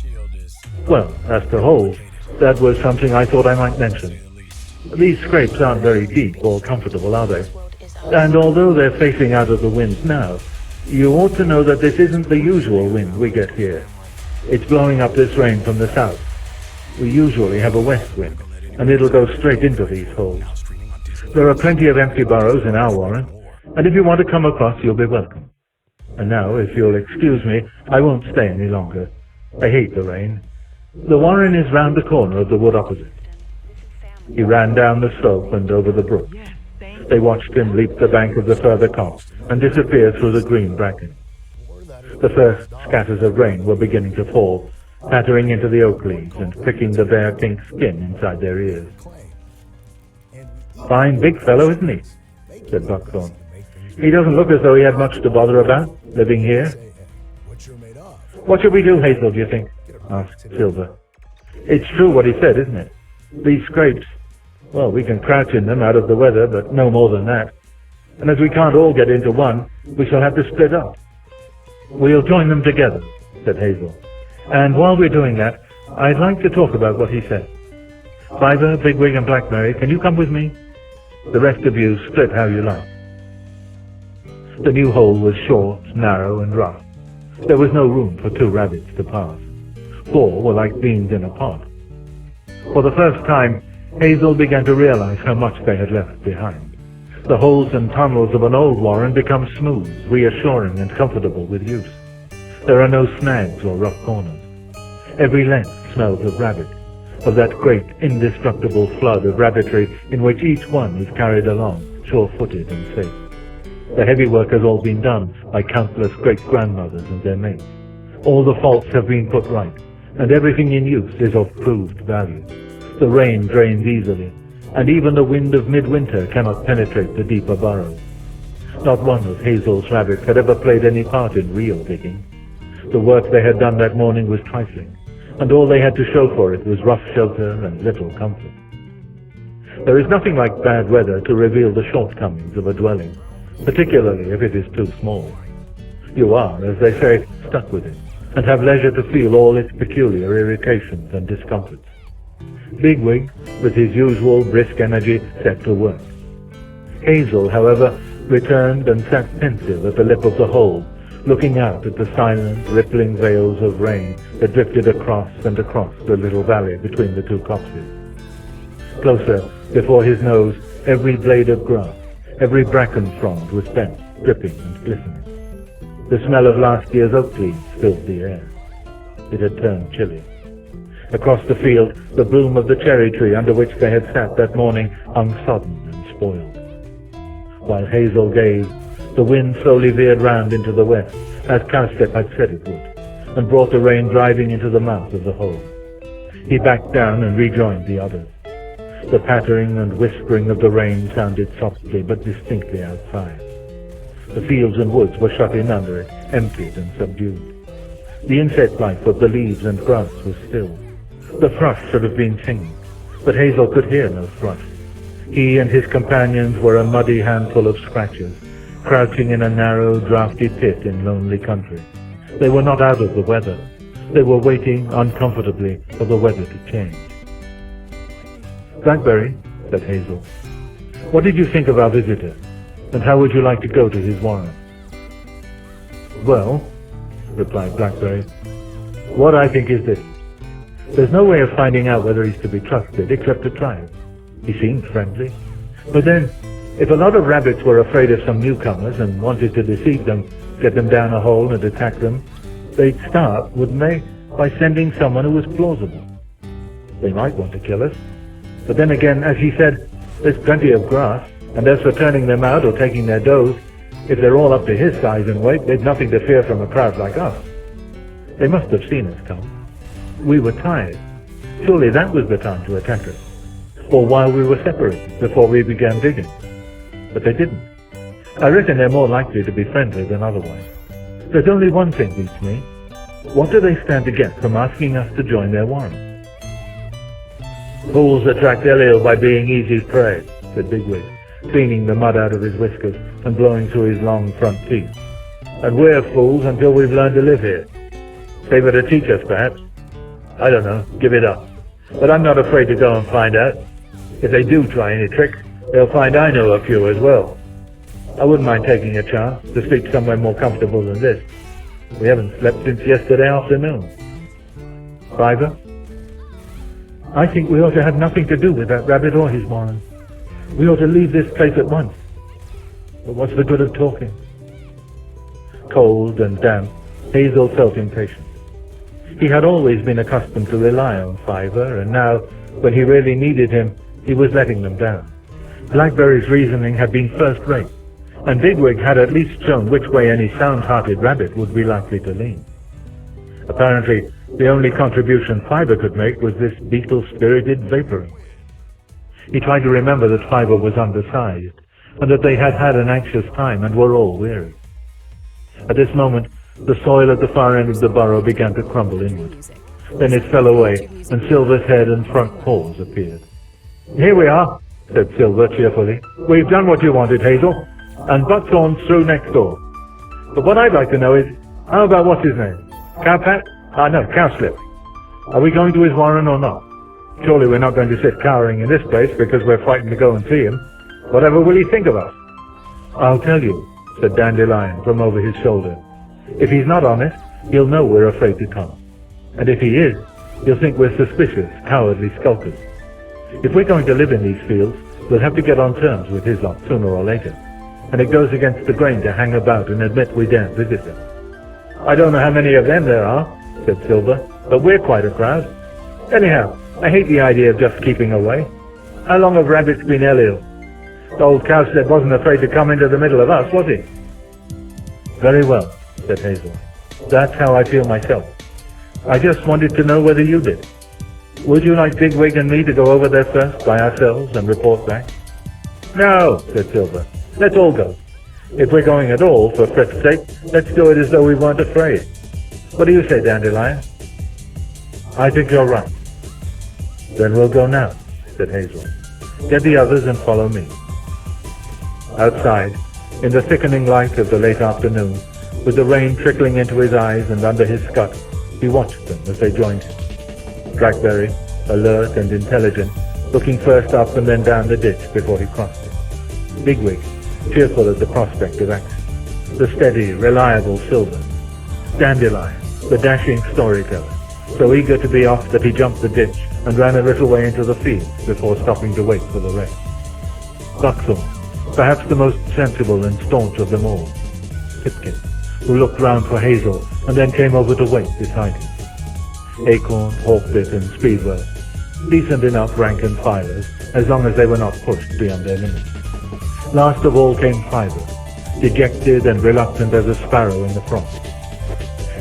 Speaker 1: "Well, as to holes, that was something I thought I might mention. These scrapes aren't very deep or comfortable, are they? And although they're facing out of the wind now, you ought to know that this isn't the usual wind we get here. It's blowing up this rain from the south. We usually have a west wind, and it'll go straight into these holes. There are plenty of empty burrows in our warren, and if you want to come across, you'll be welcome. And now, if you'll excuse me, I won't stay any longer. I hate the rain. The warren is round the corner of the wood opposite." He ran down the slope and over the brook. They watched him leap the bank of the further copse and disappear through the green bracken. The first scatters of rain were beginning to fall, pattering into the oak leaves and pricking the bare pink skin inside their ears. "Fine big fellow, isn't he?" said Buckthorn. "He doesn't look as though he had much to bother about, living here." "What should we do, Hazel, do you think?" asked Silver. "It's true what he said, isn't it? These scrapes, well, we can crouch in them out of the weather, but no more than that. And as we can't all get into one, we shall have to split up." "We'll join them together," said Hazel. "And while we're doing that, I'd like to talk about what he said. Fiver, Bigwig, and Blackberry, can you come with me? The rest of you split how you like." The new hole was short, narrow, and rough. There was no room for 2 rabbits to pass. 4 were like beans in a pot. For the first time, Hazel began to realize how much they had left behind. The holes and tunnels of an old warren become smooth, reassuring, and comfortable with use. There are no snags or rough corners. Every length smells of rabbit, of that great, indestructible flood of rabbitry in which each one is carried along, sure-footed and safe. The heavy work has all been done by countless great-grandmothers and their mates. All the faults have been put right, and everything in use is of proved value. The rain drains easily, and even the wind of midwinter cannot penetrate the deeper burrows. Not one of Hazel's rabbits had ever played any part in real digging. The work they had done that morning was trifling, and all they had to show for it was rough shelter and little comfort. There is nothing like bad weather to reveal the shortcomings of a dwelling, particularly if it is too small. You are, as they say, stuck with it, and have leisure to feel all its peculiar irritations and discomforts. Bigwig, with his usual brisk energy, set to work. Hazel, however, returned and sat pensive at the lip of the hole, looking out at the silent, rippling veils of rain that drifted across and across the little valley between the 2 copses. Closer, before his nose, every blade of grass, every bracken frond was bent, dripping and glistening. The smell of last year's oak leaves filled the air. It had turned chilly. Across the field, the bloom of the cherry tree under which they had sat that morning hung sodden and spoiled. While Hazel gazed, the wind slowly veered round into the west, as Cowslip had said it would, and brought the rain driving into the mouth of the hole. He backed down and rejoined the others. The pattering and whispering of the rain sounded softly but distinctly outside. The fields and woods were shut in under it, emptied and subdued. The insect life of the leaves and grass was still. The thrush should have been singing, but Hazel could hear no thrush. He and his companions were a muddy handful of scratchers, crouching in a narrow, draughty pit in lonely country. They were not out of the weather. They were waiting uncomfortably for the weather to change. "Blackberry," said Hazel, "what did you think of our visitor, and how would you like to go to his warren?" "Well," replied Blackberry, "what I think is this. There's no way of finding out whether he's to be trusted except to try it. He seemed friendly. But then, if a lot of rabbits were afraid of some newcomers and wanted to deceive them, get them down a hole and attack them, they'd start, wouldn't they, by sending someone who was plausible. They might want to kill us. But then again, as he said, there's plenty of grass, and as for turning them out or taking their does, if they're all up to his size and weight, they've nothing to fear from a crowd like us. They must have seen us come. We were tired. Surely that was the time to attack us. Or while we were separated, before we began digging. But they didn't. I reckon they're more likely to be friendly than otherwise. There's only one thing beats me. What do they stand to get from asking us to join their warren? Fools attract El-ahrairah by being easy prey, said Bigwig, cleaning the mud out of his whiskers and blowing through his long front teeth. And we're fools until we've learned to live here. They were to teach us, perhaps. I don't know, give it up. But I'm not afraid to go and find out. If they do try any tricks, they'll find I know a few as well. I wouldn't mind taking a chance to sleep somewhere more comfortable than this. We haven't slept since yesterday afternoon. Fiver? I think we ought to have nothing to do with that rabbit or his warren. We ought to leave this place at once. But what's the good of talking? Cold and damp, Hazel felt impatient. He had always been accustomed to rely on Fiver, and now, when he really needed him, he was letting them down. Blackberry's reasoning had been first-rate, and Bigwig had at least shown which way any sound-hearted rabbit would be likely to lean. Apparently, the only contribution Fiver could make was this beetle-spirited vaporing. He tried to remember that Fiver was undersized, and that they had had an anxious time and were all weary. At this moment, the soil at the far end of the burrow began to crumble inward. Then it fell away, and Silver's head and front paws appeared. "Here we are," said Silver cheerfully. "We've done what you wanted, Hazel, and Buckthorn's through next door. But what I'd like to know is, how about what's his name? Cowpat? No, Cowslip. Are we going to his warren or not? Surely we're not going to sit cowering in this place because we're frightened to go and see him. Whatever will he think of us?" "I'll tell you," said Dandelion from over his shoulder. "If he's not honest, he'll know we're afraid to come. And if he is, he'll think we're suspicious, cowardly skulkers. If we're going to live in these fields, we'll have to get on terms with his lot sooner or later. And it goes against the grain to hang about and admit we daren't visit them." "I don't know how many of them there are," said Silver, "but we're quite a crowd. Anyhow, I hate the idea of just keeping away. How long have rabbits been El-ahrairah? The old cowslip wasn't afraid to come into the middle of us, was he?" "Very well," said Hazel. "That's how I feel myself. I just wanted to know whether you did. Would you like Bigwig and me to go over there first by ourselves and report back?" "No," said Silver. "Let's all go. If we're going at all, for Fripp's sake, let's do it as though we weren't afraid. What do you say, Dandelion?" "I think you're right." "Then we'll go now," said Hazel. "Get the others and follow me." Outside, in the thickening light of the late afternoon, with the rain trickling into his eyes and under his scut, he watched them as they joined him. Blackberry, alert and intelligent, looking first up and then down the ditch before he crossed it. Bigwig, cheerful at the prospect of action. The steady, reliable Silver. Dandelion, the dashing storyteller, so eager to be off that he jumped the ditch and ran a little way into the field before stopping to wait for the rain. Buckthorn, perhaps the most sensible and staunch of them all. Pipkin, who looked round for Hazel and then came over to wait beside him. Acorn, Hawkbit, and Speedwell, decent enough rank and filers, as long as they were not pushed beyond their limits. Last of all came Fiver, dejected and reluctant as a sparrow in the frost.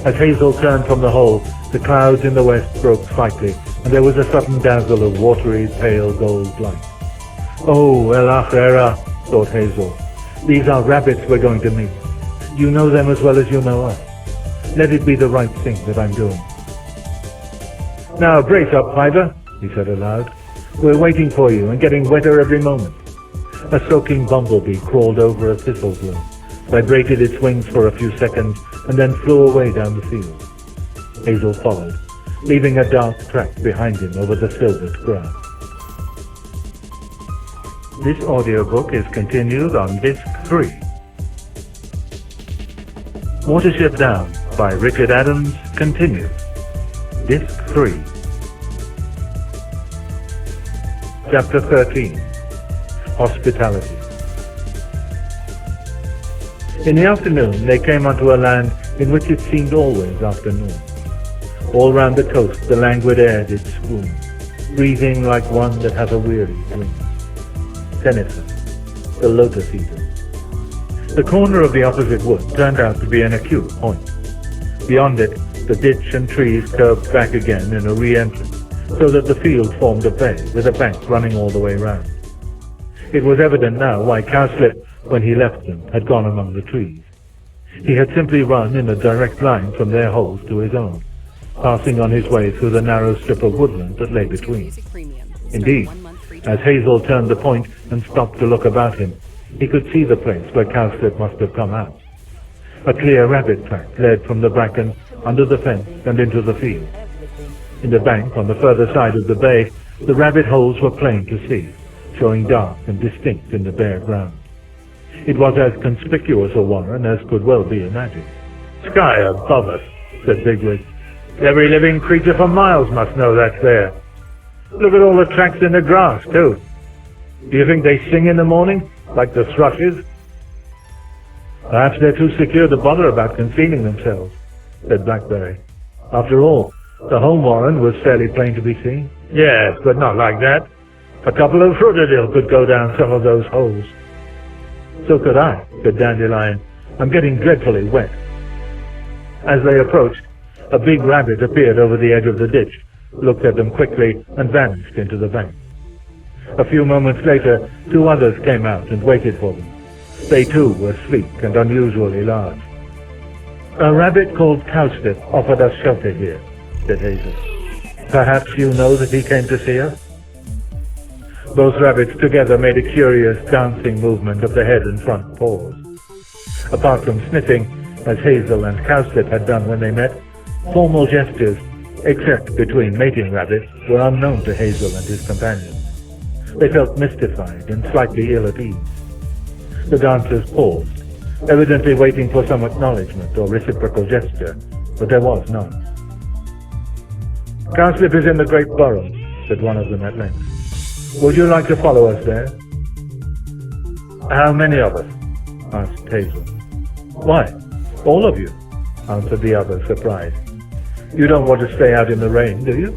Speaker 1: As Hazel turned from the hole, the clouds in the west broke slightly, and there was a sudden dazzle of watery, pale gold light. "Oh, El-ahrairah," thought Hazel. "These are rabbits we're going to meet. You know them as well as you know us. Let it be the right thing that I'm doing." "Now brace up, Fiver," he said aloud. "We're waiting for you and getting wetter every moment." A soaking bumblebee crawled over a thistle bloom, vibrated its wings for a few seconds, and then flew away down the field. Hazel followed, leaving a dark track behind him over the silvered grass. This audiobook is continued on Disc 3. Watership Down by Richard Adams continues. Disc 3. Chapter 13. Hospitality. In the afternoon they came onto a land in which it seemed always afternoon. All round the coast the languid air did swoon. breathing like one that has a weary dream. Seneca, the lotus eater. The corner of the opposite wood turned out to be an acute point. Beyond it, the ditch and trees curved back again in a re-entrance, so that the field formed a bay with a bank running all the way round. It was evident now why Cowslip, when he left them, had gone among the trees. He had simply run in a direct line from their holes to his own, passing on his way through the narrow strip of woodland that lay between. Indeed, as Hazel turned the point and stopped to look about him, he could see the place where Cowslip must have come out. A clear rabbit track led from the bracken under the fence and into the field. In the bank on the further side of the bay, the rabbit holes were plain to see, showing dark and distinct in the bare ground. It was as conspicuous a warren as could well be imagined. "Sky above us," said Bigwig. "Every living creature for miles must know that's there. Look at all the tracks in the grass, too. Do you think they sing in the morning, like the thrushes?" "Perhaps they're too secure to bother about concealing themselves," said Blackberry. "After all, the home warren was fairly plain to be seen." "Yes, but not like that. A couple of Fruitadill could go down some of those holes." "So could I," said Dandelion. "I'm getting dreadfully wet." As they approached, a big rabbit appeared over the edge of the ditch, looked at them quickly, and vanished into the bank. A few moments later, two others came out and waited for them. They too were sleek and unusually large. "A rabbit called Cowslip offered us shelter here," said Hazel. "Perhaps you know that he came to see us?" Both rabbits together made a curious dancing movement of the head and front paws. Apart from sniffing, as Hazel and Cowslip had done when they met, formal gestures, except between mating rabbits, were unknown to Hazel and his companions. They felt mystified and slightly ill at ease. The dancers paused, evidently waiting for some acknowledgement or reciprocal gesture, but there was none. "Cowslip is in the great burrow," said one of them at length. "Would you like to follow us there?" "How many of us?" asked Hazel. "Why, all of you," answered the other, surprised. "You don't want to stay out in the rain, do you?"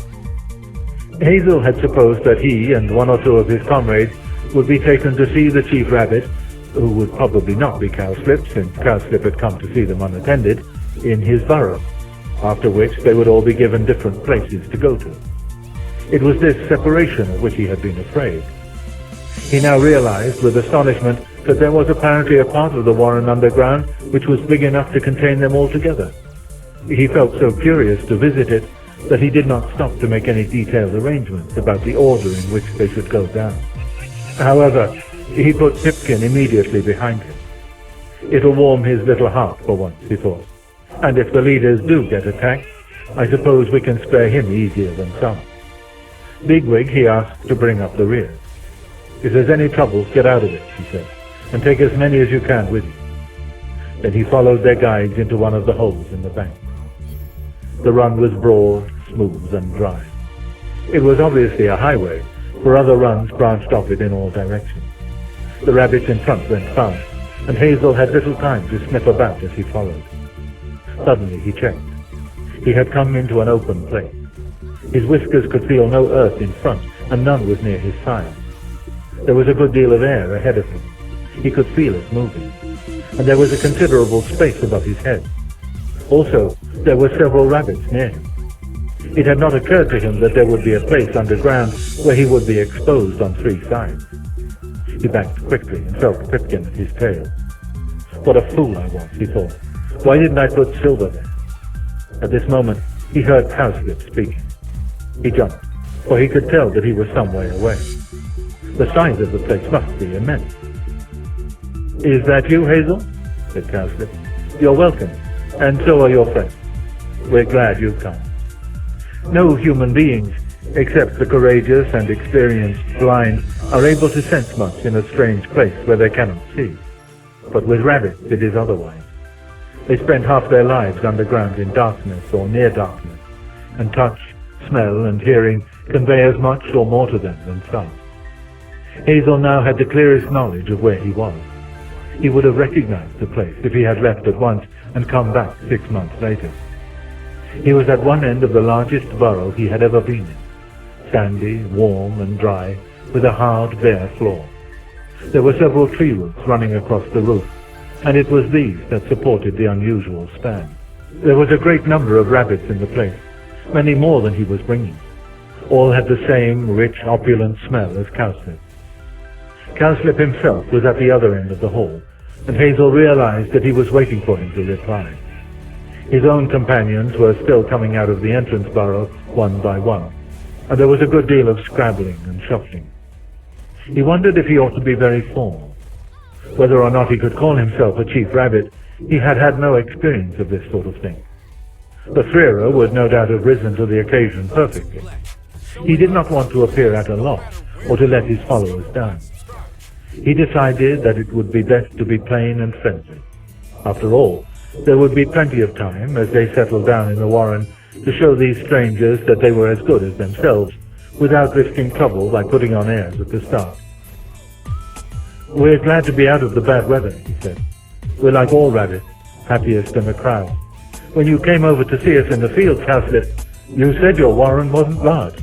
Speaker 1: Hazel had supposed that he and one or two of his comrades would be taken to see the chief rabbit, who would probably not be Cowslip, since Cowslip had come to see them unattended, in his burrow, after which they would all be given different places to go to. It was this separation of which he had been afraid. He now realized with astonishment that there was apparently a part of the warren underground which was big enough to contain them all together. He felt so curious to visit it that he did not stop to make any detailed arrangements about the order in which they should go down. However, he put Pipkin immediately behind him. "It'll warm his little heart for once," he thought. "And if the leaders do get attacked, I suppose we can spare him easier than some." Bigwig he asked to bring up the rear. "If there's any trouble, get out of it," he said, "and take as many as you can with you." Then he followed their guides into one of the holes in the bank. The run was broad, smooth, and dry. It was obviously a highway, for other runs branched off it in all directions. The rabbits in front went fast, and Hazel had little time to sniff about as he followed. Suddenly he checked. He had come into an open place. His whiskers could feel no earth in front, and none was near his side. There was a good deal of air ahead of him. He could feel it moving, and there was a considerable space above his head. Also, there were several rabbits near him. It had not occurred to him that there would be a place underground where he would be exposed on three sides. He backed quickly and felt Pipkin at his tail. "What a fool I was," he thought. "Why didn't I put Silver there?" At this moment, he heard Cowslip speaking. He jumped, for he could tell that he was some way away. The size of the place must be immense. "Is that you, Hazel?" said Cowslip. "You're welcome, and so are your friends. We're glad you've come." No human beings, except the courageous and experienced blind, are able to sense much in a strange place where they cannot see. But with rabbits it is otherwise. They spend half their lives underground in darkness or near darkness, and touch, smell, and hearing convey as much or more to them than sight. Hazel now had the clearest knowledge of where he was. He would have recognized the place if he had left at once and come back 6 months later. He was at one end of the largest burrow he had ever been in, sandy, warm and dry, with a hard, bare floor. There were several tree roots running across the roof, and it was these that supported the unusual span. There was a great number of rabbits in the place, many more than he was bringing. All had the same rich, opulent smell as Cowslip. Cowslip himself was at the other end of the hall, and Hazel realized that he was waiting for him to reply. His own companions were still coming out of the entrance burrow one by one, and there was a good deal of scrabbling and shuffling. He wondered if he ought to be very formal. Whether or not he could call himself a chief rabbit, he had had no experience of this sort of thing. El-ahrairah would no doubt have risen to the occasion perfectly. He did not want to appear at a loss or to let his followers down. He decided that it would be best to be plain and friendly. After all, there would be plenty of time, as they settled down in the warren, to show these strangers that they were as good as themselves, without risking trouble by putting on airs at the start. "We're glad to be out of the bad weather," he said. "We're like all rabbits, happiest in the crowd. When you came over to see us in the field, Cowslip, you said your warren wasn't large,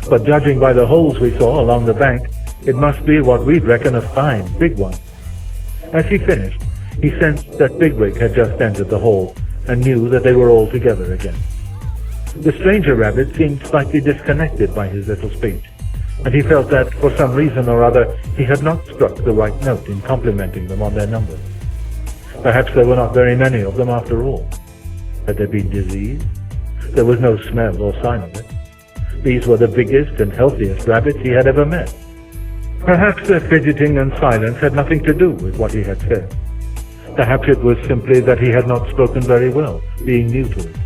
Speaker 1: but judging by the holes we saw along the bank, it must be what we'd reckon a fine, big one." As he finished, he sensed that Bigwig had just entered the hall, and knew that they were all together again. The stranger rabbit seemed slightly disconnected by his little speech, and he felt that, for some reason or other, he had not struck the right note in complimenting them on their numbers. Perhaps there were not very many of them after all. Had there been disease? There was no smell or sign of it. These were the biggest and healthiest rabbits he had ever met. Perhaps their fidgeting and silence had nothing to do with what he had said. Perhaps it was simply that he had not spoken very well, being new to it,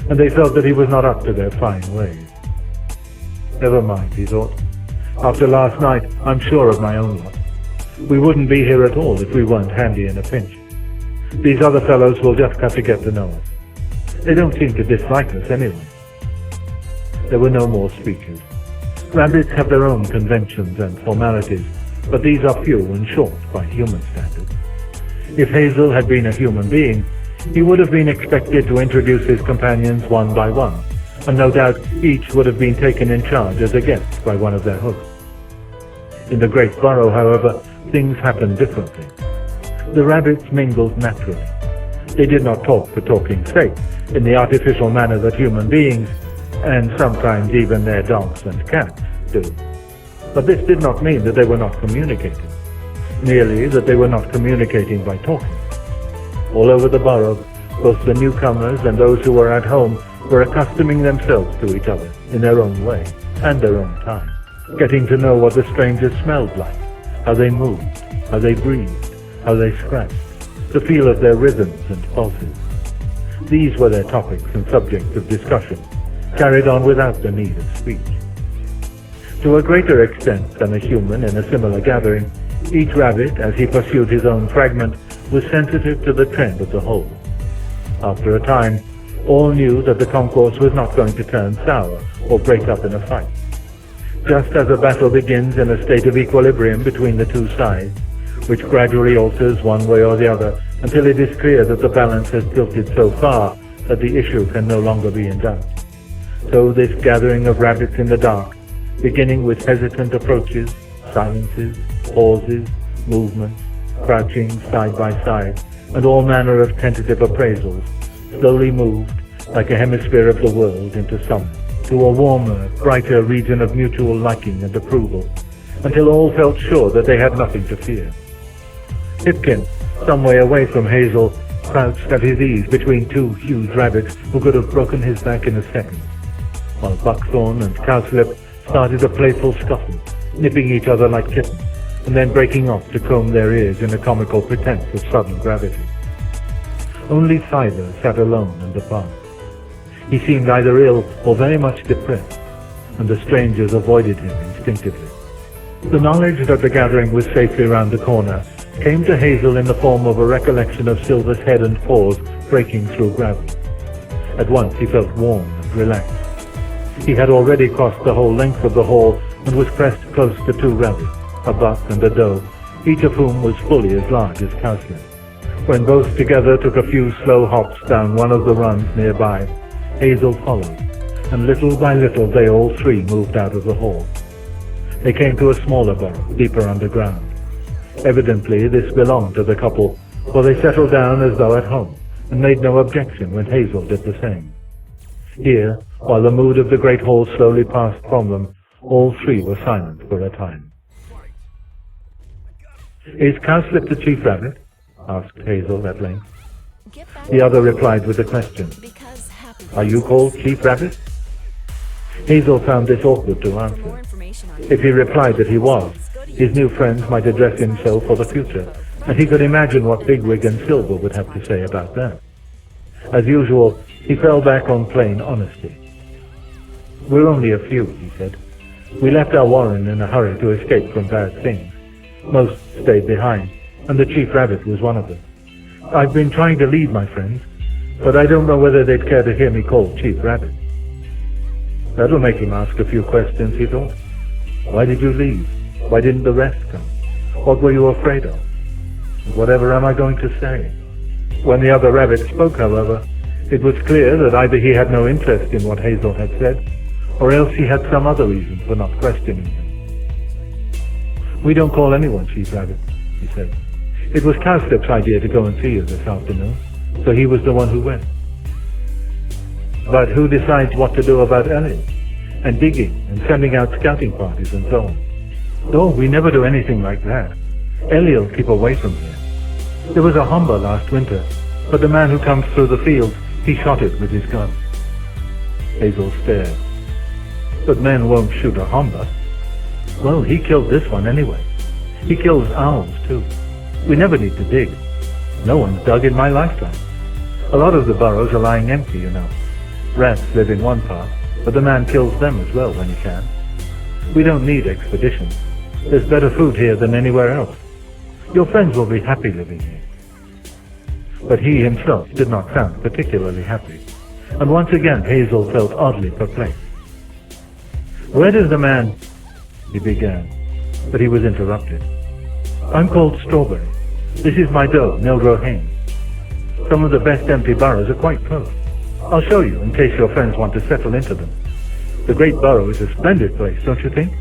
Speaker 1: and they felt that he was not up to their fine ways. Never mind, he thought. After last night, I'm sure of my own luck. We wouldn't be here at all if we weren't handy in a pinch. These other fellows will just have to get to know us. They don't seem to dislike us anyway. There were no more speakers. Rabbits have their own conventions and formalities, but these are few and short by human standards. If Hazel had been a human being, he would have been expected to introduce his companions one by one, and no doubt each would have been taken in charge as a guest by one of their hosts. In the great burrow, however, things happened differently. The rabbits mingled naturally. They did not talk for talking's sake, in the artificial manner that human beings, and sometimes even their dogs and cats, do. But this did not mean that they were not communicating, merely that they were not communicating by talking. All over the burrow, both the newcomers and those who were at home were accustoming themselves to each other in their own way and their own time, getting to know what the strangers smelled like, how they moved, how they breathed, how they scratched, the feel of their rhythms and pulses. These were their topics and subjects of discussion, carried on without the need of speech. To a greater extent than a human in a similar gathering, each rabbit, as he pursued his own fragment, was sensitive to the trend of the whole. After a time, all knew that the concourse was not going to turn sour or break up in a fight. Just as a battle begins in a state of equilibrium between the two sides, which gradually alters one way or the other until it is clear that the balance has tilted so far that the issue can no longer be in doubt. So this gathering of rabbits in the dark, beginning with hesitant approaches, silences, pauses, movements, crouching side by side, and all manner of tentative appraisals, slowly moved, like a hemisphere of the world, into summer, to a warmer, brighter region of mutual liking and approval, until all felt sure that they had nothing to fear. Pipkin, some way away from Hazel, crouched at his ease between two huge rabbits who could have broken his back in a second, while Buckthorn and Cowslip started a playful scuffle, nipping each other like kittens, and then breaking off to comb their ears in a comical pretense of sudden gravity. Only Cider sat alone in the park. He seemed either ill or very much depressed, and the strangers avoided him instinctively. The knowledge that the gathering was safely round the corner came to Hazel in the form of a recollection of Silver's head and paws breaking through gravel. At once he felt warm and relaxed. He had already crossed the whole length of the hall and was pressed close to two rabbits, a buck and a doe, each of whom was fully as large as Cowslip. When both together took a few slow hops down one of the runs nearby, Hazel followed, and little by little they all three moved out of the hall. They came to a smaller burrow, deeper underground. Evidently this belonged to the couple, for they settled down as though at home, and made no objection when Hazel did the same. Here, while the mood of the great hall slowly passed from them, all three were silent for a time. "Is Cowslip the chief rabbit?" asked Hazel at length. The other replied with a question. "Are you called Chief Rabbit?" Hazel found this awkward to answer. If he replied that he was, his new friends might address him so for the future, and he could imagine what Bigwig and Silver would have to say about that. As usual, he fell back on plain honesty. "We're only a few," he said. "We left our warren in a hurry to escape from bad things. Most stayed behind, and the Chief Rabbit was one of them. I've been trying to lead my friends, but I don't know whether they'd care to hear me called Chief Rabbit." That'll make him ask a few questions, he thought. Why did you leave? Why didn't the rest come? What were you afraid of? Whatever am I going to say? When the other rabbit spoke, however, it was clear that either he had no interest in what Hazel had said, or else he had some other reason for not questioning him. "We don't call anyone Chief Rabbit," he said. "It was Cowslip's idea to go and see you this afternoon, so he was the one who went." "But who decides what to do about Elliot, and digging, and sending out scouting parties and so on?" "Oh, we never do anything like that. Elliot'll keep away from here. There was a humber last winter, but the man who comes through the fields, he shot it with his gun." Hazel stared. "But men won't shoot a humber." "Well, he killed this one anyway. He kills owls too. We never need to dig. No one's dug in my lifetime. A lot of the burrows are lying empty, you know. Rats live in one part, but the man kills them as well when he can. We don't need expeditions. There's better food here than anywhere else. Your friends will be happy living here." But he himself did not sound particularly happy, and once again Hazel felt oddly perplexed. "Where does the man—" he began, but he was interrupted. "I'm called Strawberry. This is my doe, Mildred Haynes. Some of the best empty burrows are quite close. I'll show you in case your friends want to settle into them. The Great Burrow is a splendid place, don't you think?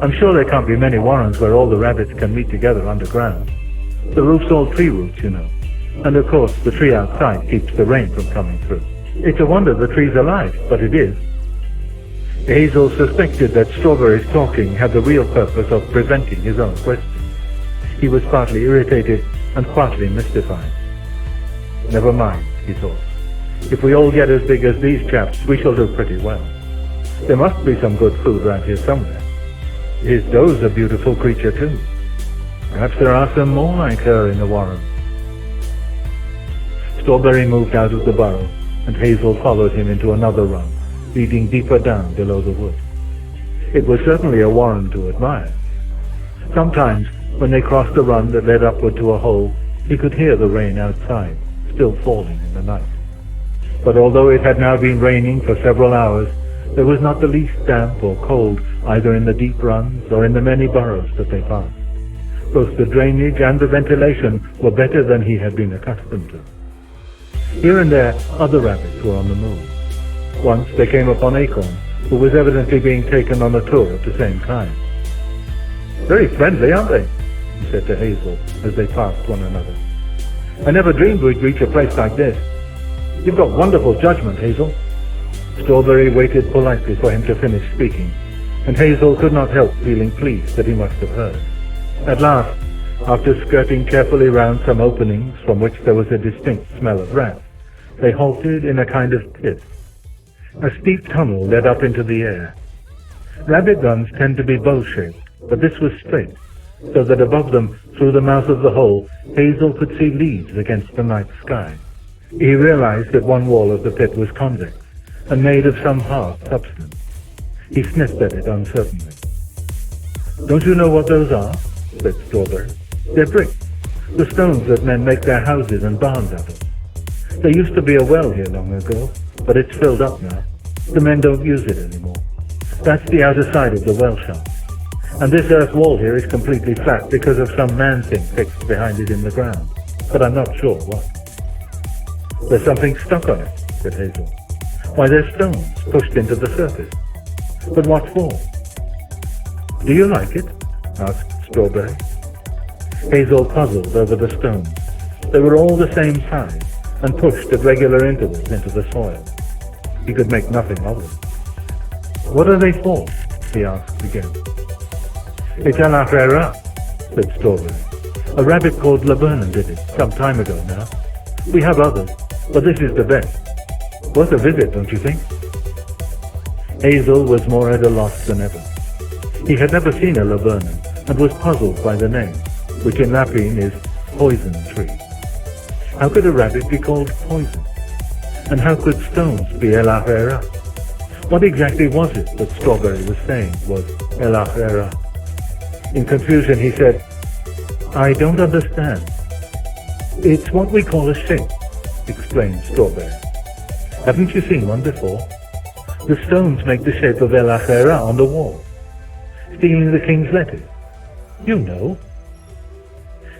Speaker 1: I'm sure there can't be many warrens where all the rabbits can meet together underground. The roof's all tree roots, you know, and of course the tree outside keeps the rain from coming through. It's a wonder the tree's alive, but it is." Hazel suspected that Strawberry's talking had the real purpose of preventing his own question. He was partly irritated and partly mystified. "Never mind," he thought. "If we all get as big as these chaps, we shall do pretty well. There must be some good food around here somewhere. His doe's a beautiful creature too. Perhaps there are some more like her in the warren." Strawberry moved out of the burrow, and Hazel followed him into another run, leading deeper down below the wood. It was certainly a warren to admire. Sometimes, when they crossed a run that led upward to a hole, he could hear the rain outside, still falling in the night. But although it had now been raining for several hours, there was not the least damp or cold either in the deep runs or in the many burrows that they passed. Both the drainage and the ventilation were better than he had been accustomed to. Here and there, other rabbits were on the move. Once they came upon Acorn, who was evidently being taken on a tour at the same time. "Very friendly, aren't they?" he said to Hazel as they passed one another. "I never dreamed we'd reach a place like this. You've got wonderful judgment, Hazel." Strawberry waited politely for him to finish speaking, and Hazel could not help feeling pleased that he must have heard. At last, after skirting carefully round some openings from which there was a distinct smell of rats, they halted in a kind of pit. A steep tunnel led up into the air. Rabbit guns tend to be bow-shaped, but this was straight, so that above them, through the mouth of the hole, Hazel could see leaves against the night sky. He realized that one wall of the pit was convex, and made of some hard substance. He sniffed at it uncertainly. "Don't you know what those are?" said Strawberry. "They're bricks, the stones that men make their houses and barns out of. There used to be a well here long ago, but it's filled up now. The men don't use it anymore. That's the outer side of the well shaft. And this earth wall here is completely flat because of some man-thing fixed behind it in the ground, but I'm not sure what." "There's something stuck on it," said Hazel. Why, they're stones pushed into the surface. But what for? Do you like it? Asked Strawberry. Hazel puzzled over the stones. They were all the same size and pushed at regular intervals into the soil. He could make nothing of them. What are they for? He asked again. It's El-ahrairah, said Strawberry. A rabbit called Laburnum did it some time ago now. We have others, but this is the best. Worth a visit, don't you think? Hazel was more at a loss than ever. He had never seen a laburnum and was puzzled by the name, which in Lapine is poison tree. How could a rabbit be called poison? And how could stones be El-ahrairah? What exactly was it that Strawberry was saying was El-ahrairah? In confusion he said, I don't understand. It's what we call a shape, explained Strawberry. Haven't you seen one before? The stones make the shape of El-ahrairah on the wall, stealing the king's letters. You know.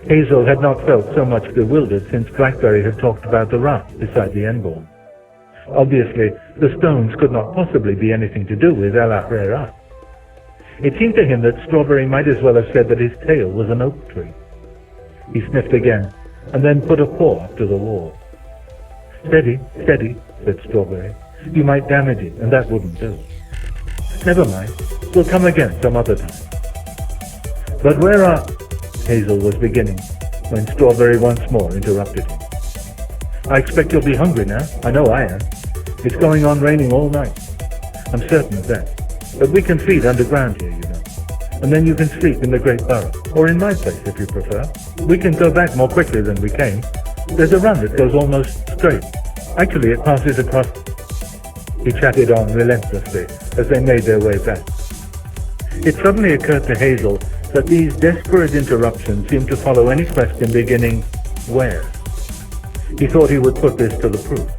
Speaker 1: Hazel had not felt so much bewildered since Blackberry had talked about the raft beside the Enborn. Obviously, the stones could not possibly be anything to do with El-ahrairah. It seemed to him that Strawberry might as well have said that his tail was an oak tree. He sniffed again, and then put a paw up to the wall. Steady, steady, said Strawberry. You might damage it, and that wouldn't do. Never mind. We'll come again some other time. But where are... Hazel was beginning, when Strawberry once more interrupted him. I expect you'll be hungry now. I know I am. It's going on raining all night. I'm certain of that. But we can feed underground here, you know. And then you can sleep in the Great Burrow, or in my place if you prefer. We can go back more quickly than we came. There's a run that goes almost straight. Actually, it passes across... He chatted on relentlessly as they made their way back. It suddenly occurred to Hazel that these desperate interruptions seemed to follow any question beginning, where? He thought he would put this to the proof.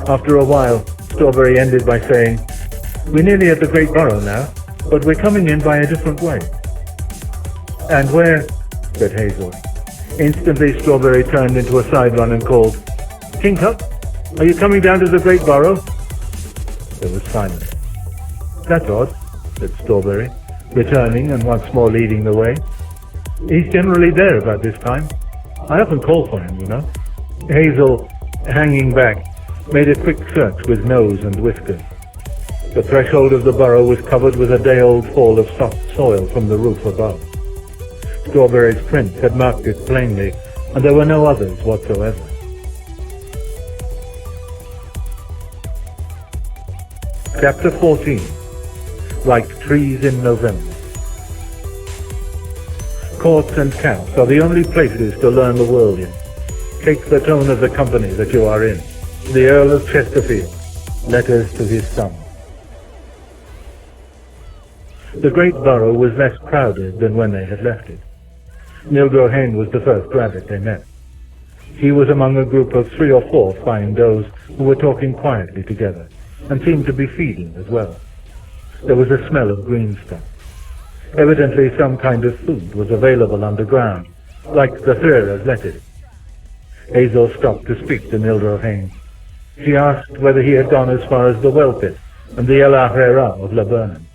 Speaker 1: After a while, Strawberry ended by saying, We're nearly at the Great Burrow now, but we're coming in by a different way. And where? Said Hazel. Instantly, Strawberry turned into a side run and called, Kingcup, are you coming down to the Great Burrow? There was silence. That's odd, said Strawberry, returning and once more leading the way. He's generally there about this time. I often call for him, you know. Hazel, hanging back, made a quick search with nose and whiskers. The threshold of the burrow was covered with a day-old fall of soft soil from the roof above. Strawberry's print had marked it plainly, and there were no others whatsoever. Chapter 14. Like Trees in November. Courts and camps are the only places to learn the world in. Take the tone of the company that you are in. The Earl of Chesterfield. Letters to his son. The Great Burrow was less crowded than when they had left it. Nildro was the first rabbit they met. He was among a group of 3 or 4 fine does who were talking quietly together, and seemed to be feeding as well. There was a smell of green stuff. Evidently some kind of food was available underground, like the Threra's lettuce. Hazel stopped to speak to Nildro. She asked whether he had gone as far as the well pit and the El-ahrairah of Laburnum.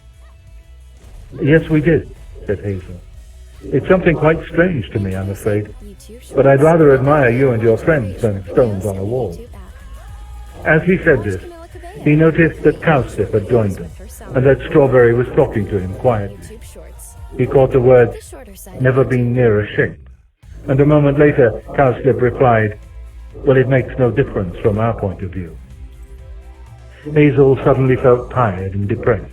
Speaker 1: Yes, we did, said Hazel. It's something quite strange to me, I'm afraid, but I'd rather admire you and your friends than stones on a wall. As he said this, he noticed that Cowslip had joined them, and that Strawberry was talking to him quietly. He caught the words, never been near a shape, and a moment later Cowslip replied, well, it makes no difference from our point of view. Hazel suddenly felt tired and depressed.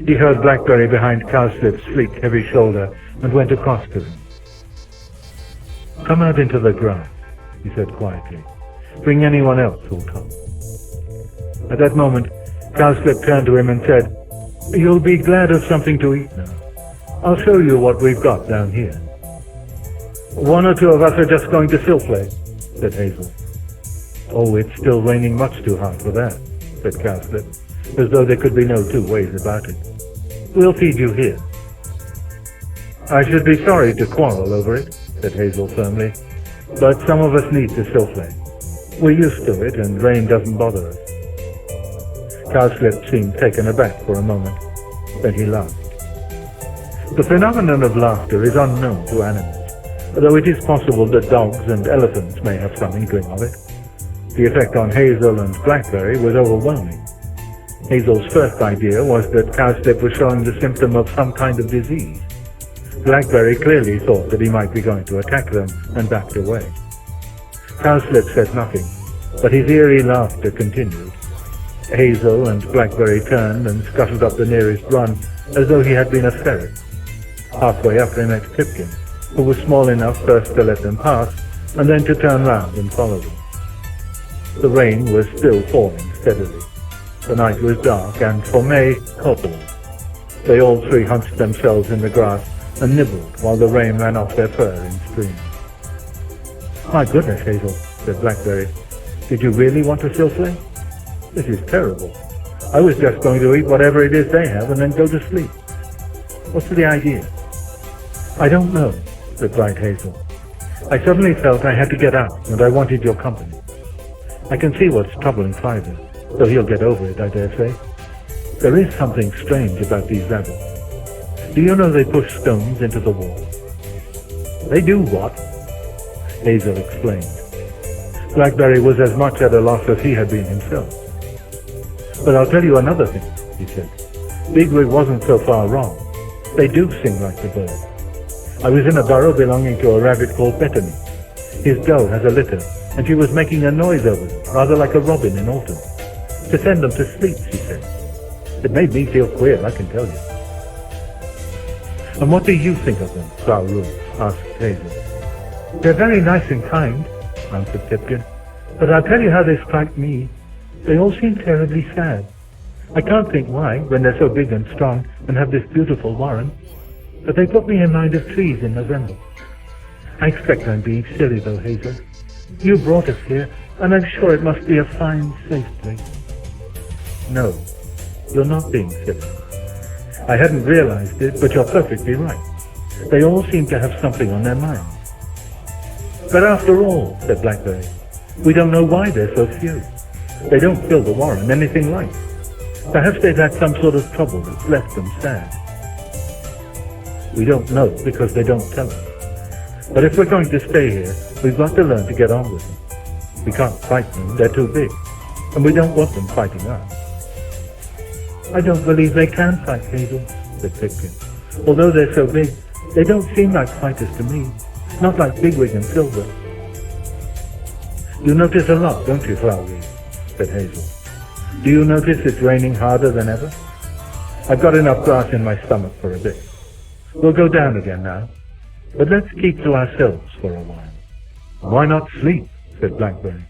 Speaker 1: He heard Blackberry behind Cowslip's sleek, heavy shoulder and went across to him. Come out into the grass, he said quietly. Bring anyone else who'll come. At that moment, Cowslip turned to him and said, You'll be glad of something to eat now. I'll show you what we've got down here. 1 or 2 of us are just going to Silflay, said Hazel. Oh, it's still raining much too hard for that, said Cowslip, as though there could be no 2 ways about it. We'll feed you here. I should be sorry to quarrel over it, said Hazel firmly, but some of us need to Silflay. We're used to it, and rain doesn't bother us. Cowslip seemed taken aback for a moment. Then he laughed. The phenomenon of laughter is unknown to animals, though it is possible that dogs and elephants may have some inkling of it. The effect on Hazel and Blackberry was overwhelming. Hazel's first idea was that Cowslip was showing the symptom of some kind of disease. Blackberry clearly thought that he might be going to attack them and backed away. Cowslip said nothing, but his eerie laughter continued. Hazel and Blackberry turned and scuttled up the nearest run as though he had been a ferret. Halfway up they met Pipkin, who was small enough first to let them pass and then to turn round and follow them. The rain was still falling steadily. The night was dark and, for May, cold. They all three hunched themselves in the grass and nibbled while the rain ran off their fur in streams. "My goodness, Hazel," said Blackberry. "Did you really want a silflay? This is terrible. I was just going to eat whatever it is they have and then go to sleep. What's the idea?" "I don't know," replied Hazel. "I suddenly felt I had to get out and I wanted your company. I can see what's troubling Fiver, though he'll get over it, I dare say. There is something strange about these rabbits. Do you know they push stones into the wall?" "They do what?" Hazel explained. Blackberry was as much at a loss as he had been himself. "But I'll tell you another thing," he said. "Bigwig wasn't so far wrong. They do sing like the bird. I was in a burrow belonging to a rabbit called Bethany. His doe has a litter, and she was making a noise over them, rather like a robin in autumn. To send them to sleep, she said. It made me feel queer, I can tell you." "And what do you think of them, Frau Ruth?" asked Hazel. "They're very nice and kind," answered Pipkin. "But I'll tell you how they strike me. They all seem terribly sad. I can't think why, when they're so big and strong and have this beautiful warren. But they put me in mind of trees in November. I expect I'm being silly though, Hazel. You brought us here, and I'm sure it must be a fine, safe place." "No, you're not being silly. I hadn't realized it, but you're perfectly right. They all seem to have something on their minds." "But after all," said Blackberry, "we don't know why they're so few. They don't fill the warren anything like. Perhaps they've had some sort of trouble that's left them sad." "We don't know because they don't tell us. But if we're going to stay here, we've got to learn to get on with them. We can't fight them, they're too big, and we don't want them fighting us." "I don't believe they can fight, Hazel," said Pipkin. "Although they're so big, they don't seem like fighters to me. Not like Bigwig and Silver." "You notice a lot, don't you, Flowey?" said Hazel. "Do you notice it's raining harder than ever? I've got enough grass in my stomach for a bit. We'll go down again now, but let's keep to ourselves for a while." "Why not sleep?" said Blackberry.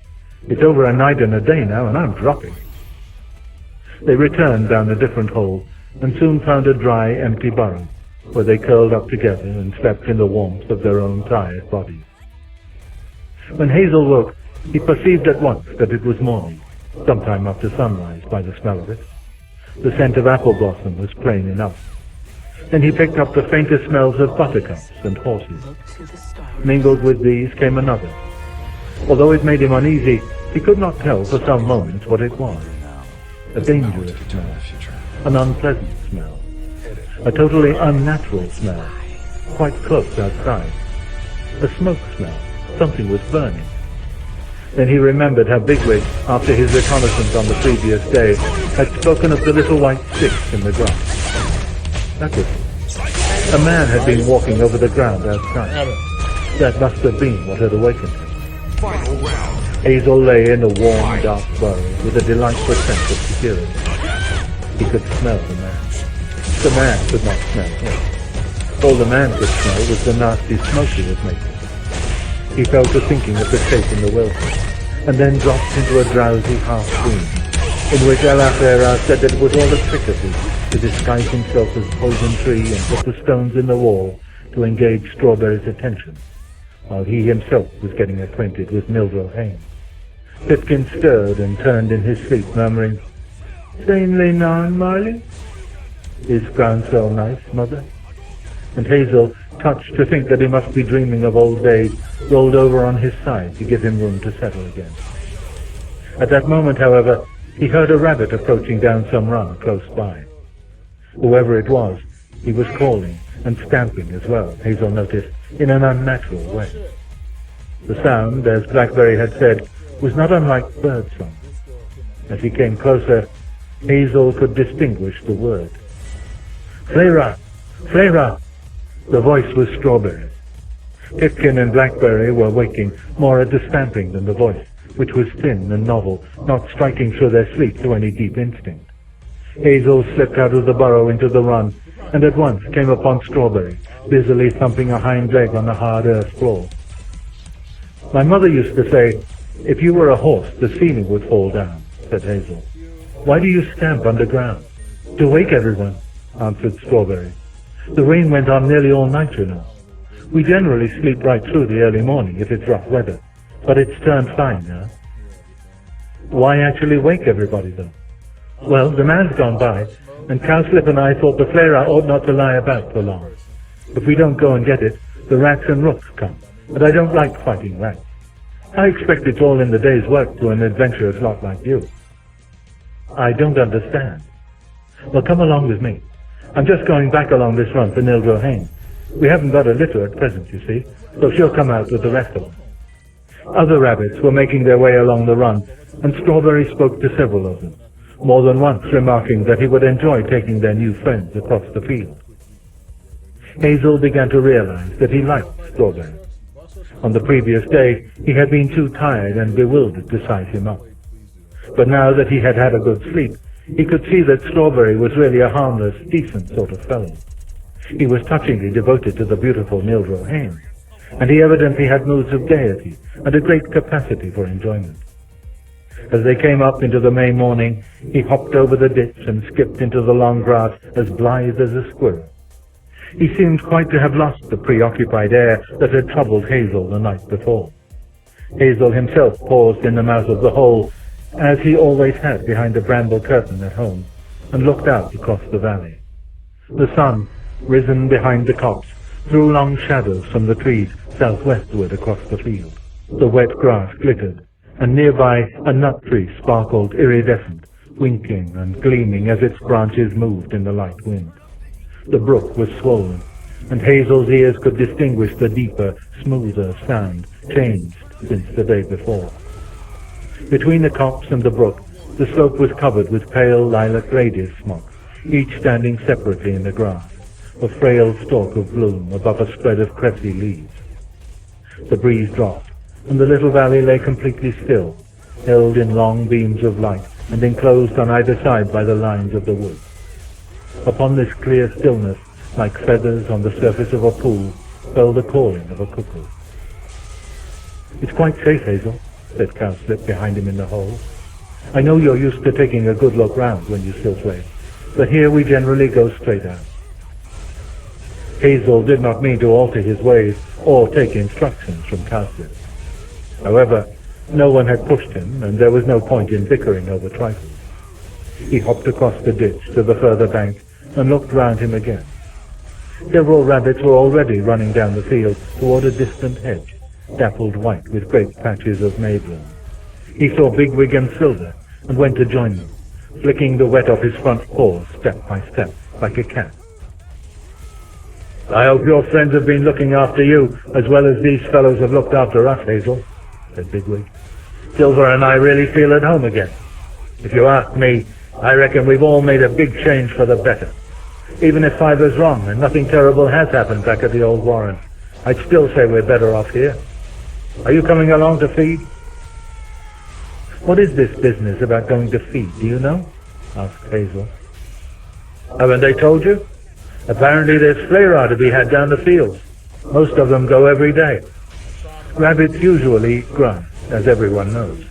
Speaker 1: "It's over a night and a day now, and I'm dropping." They returned down a different hole and soon found a dry, empty burrow, where they curled up together and slept in the warmth of their own tired bodies. When Hazel woke, he perceived at once that it was morning, sometime after sunrise by the smell of it. The scent of apple blossom was plain enough. Then he picked up the fainter smells of buttercups and horses. Mingled with these came another. Although it made him uneasy, he could not tell for some moments what it was. A dangerous smell, an unpleasant smell, a totally unnatural smell, quite close outside. A smoke smell, something was burning. Then he remembered how Bigwig, after his reconnaissance on the previous day, had spoken of the little white sticks in the grass. That was it. A man had been walking over the ground outside. That must have been what had awakened him. Hazel lay in a warm, dark burrow with a delightful sense of security. He could smell the man. The man could not smell him. All the man could smell was the nasty smoke he was making. He fell to thinking of the chase in the wilderness, and then dropped into a drowsy half-dream, in which El-ahrairah said that it was all a trick of his to disguise himself as Poison Tree and put the stones in the wall to engage Strawberry's attention, while he himself was getting acquainted with Mildred Haynes. Pipkin stirred and turned in his sleep, murmuring, "Sanely non, Marley? Is groundsel nice, mother?" And Hazel, touched to think that he must be dreaming of old days, rolled over on his side to give him room to settle again. At that moment, however, he heard a rabbit approaching down some run close by. Whoever it was, he was calling and stamping as well, Hazel noticed, in an unnatural way. The sound, as Blackberry had said, was not unlike birdsong. As he came closer, Hazel could distinguish the word. "Flayrah! Flayrah!" The voice was Strawberry. Pipkin and Blackberry were waking more at the stamping than the voice, which was thin and novel, not striking through their sleep to any deep instinct. Hazel slipped out of the burrow into the run, and at once came upon Strawberry, busily thumping a hind leg on the hard earth floor. "My mother used to say, if you were a horse, the ceiling would fall down," said Hazel. "Why do you stamp underground?" "To wake everyone," answered Strawberry. "The rain went on nearly all night, you know. We generally sleep right through the early morning if it's rough weather, but it's turned fine now." "Why actually wake everybody, though?" "Well, the man's gone by, and Cowslip and I thought the Flayrah ought not to lie about for long. If we don't go and get it, the rats and rooks come, and I don't like fighting rats. I expect it's all in the day's work to an adventurous lot like you." "I don't understand." "Well, come along with me. I'm just going back along this run for Nildro Hain. We haven't got a litter at present, you see, so she'll come out with the rest of them." Other rabbits were making their way along the run, and Strawberry spoke to several of them, more than once remarking that he would enjoy taking their new friends across the field. Hazel began to realize that he liked Strawberry. On the previous day, he had been too tired and bewildered to size him up. But now that he had had a good sleep, he could see that Strawberry was really a harmless, decent sort of fellow. He was touchingly devoted to the beautiful Nildro Hain, and he evidently had moods of gaiety and a great capacity for enjoyment. As they came up into the May morning, he hopped over the ditch and skipped into the long grass as blithe as a squirrel. He seemed quite to have lost the preoccupied air that had troubled Hazel the night before. Hazel himself paused in the mouth of the hole, as he always had behind the bramble curtain at home, and looked out across the valley. The sun, risen behind the copse, threw long shadows from the trees southwestward across the field. The wet grass glittered, and nearby a nut tree sparkled iridescent, winking and gleaming as its branches moved in the light wind. The brook was swollen, and Hazel's ears could distinguish the deeper, smoother sound, changed since the day before. Between the copse and the brook, the slope was covered with pale lilac radius smocks, each standing separately in the grass, a frail stalk of bloom above a spread of cressy leaves. The breeze dropped, and the little valley lay completely still, held in long beams of light and enclosed on either side by the lines of the wood. Upon this clear stillness, like feathers on the surface of a pool, fell the calling of a cuckoo. "It's quite safe, Hazel," said Cowslip behind him in the hole. "I know you're used to taking a good look round when you still play, but here we generally go straight out." Hazel did not mean to alter his ways or take instructions from Cowslip. However, no one had pushed him, and there was no point in bickering over trifles. He hopped across the ditch to the further bank and looked round him again. Several rabbits were already running down the field toward a distant hedge, dappled white with great patches of maybloom. He saw Bigwig and Silver and went to join them, flicking the wet off his front paws step by step, like a cat. "I hope your friends have been looking after you as well as these fellows have looked after us, Hazel," said Bigwig. "Silver and I really feel at home again. If you ask me, I reckon we've all made a big change for the better. Even if Fiver's wrong and nothing terrible has happened back at the old warren, I'd still say we're better off here. Are you coming along to feed?" "What is this business about going to feed, do you know?" asked Hazel. "Haven't they told you? Apparently there's Flayrah to be had down the fields. Most of them go every day. Rabbits usually eat grass, as everyone knows,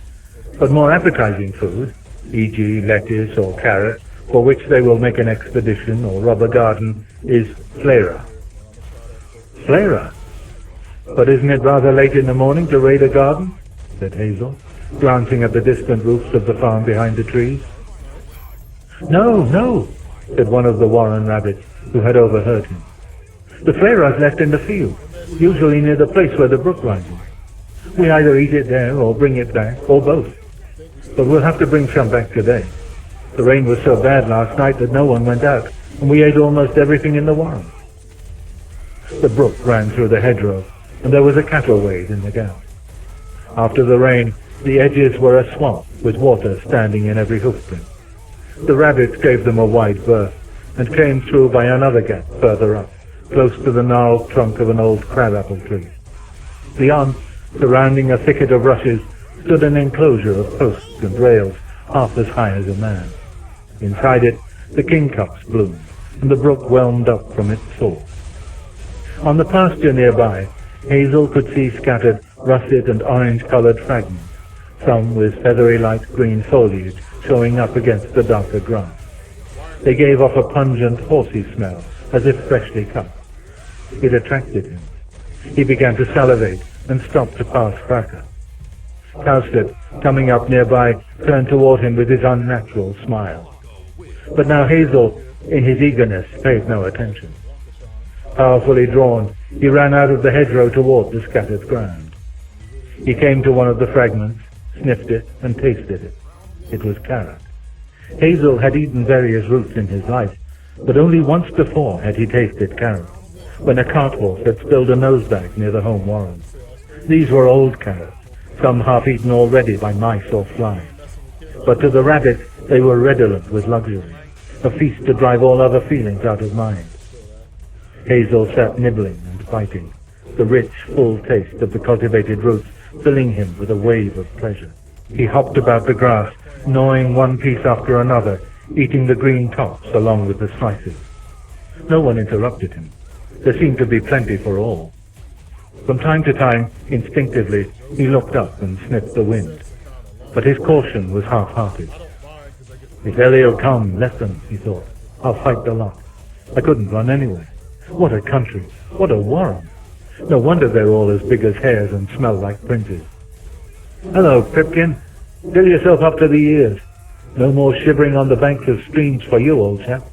Speaker 1: but more appetizing food, e.g. lettuce or carrot, for which they will make an expedition or rob a garden, is Flayrah." "Flayrah? But isn't it rather late in the morning to raid a garden?" said Hazel, glancing at the distant roofs of the farm behind the trees. "No, no," said one of the warren rabbits, who had overheard him. "The Flayrah's left in the field, usually near the place where the brook rises. We either eat it there or bring it back, or both. but we'll have to bring some back today. The rain was so bad last night that no one went out, and we ate almost everything in the warren. The brook ran through the hedgerow, and there was a cattle wade in the gap. After the rain, the edges were a swamp with water standing in every hoofprint. The rabbits gave them a wide berth and came through by another gap further up, close to the gnarled trunk of an old crabapple tree. Beyond, surrounding a thicket of rushes, stood an enclosure of posts and rails half as high as a man. Inside it, the kingcups bloomed, and the brook whelmed up from its source. On the pasture nearby, Hazel could see scattered russet and orange-colored fragments, some with feathery light green foliage showing up against the darker grass. They gave off a pungent, horsey smell, as if freshly cut. It attracted him. He began to salivate and stopped to pass Fracas. Cowslip, coming up nearby, turned toward him with his unnatural smile. But now Hazel, in his eagerness, paid no attention. Powerfully drawn, he ran out of the hedgerow toward the scattered ground. He came to one of the fragments, sniffed it, and tasted it. It was carrot. Hazel had eaten various roots in his life, but only once before had he tasted carrot, when a cart horse had spilled a nosebag near the home warren. These were old carrots, some half-eaten already by mice or flies. But to the rabbit, they were redolent with luxury, a feast to drive all other feelings out of mind. Hazel sat nibbling and biting, the rich, full taste of the cultivated roots filling him with a wave of pleasure. He hopped about the grass, gnawing one piece after another, eating the green tops along with the slices. No one interrupted him. There seemed to be plenty for all. From time to time, instinctively, he looked up and sniffed the wind. But his caution was half-hearted. If Elio come, let them, he thought. I'll fight the lot. I couldn't run anyway. What a country! What a warren! No wonder they're all as big as hares and smell like princes. Hello, Pipkin. Fill yourself up to the ears. No more shivering on the banks of streams for you, old chap.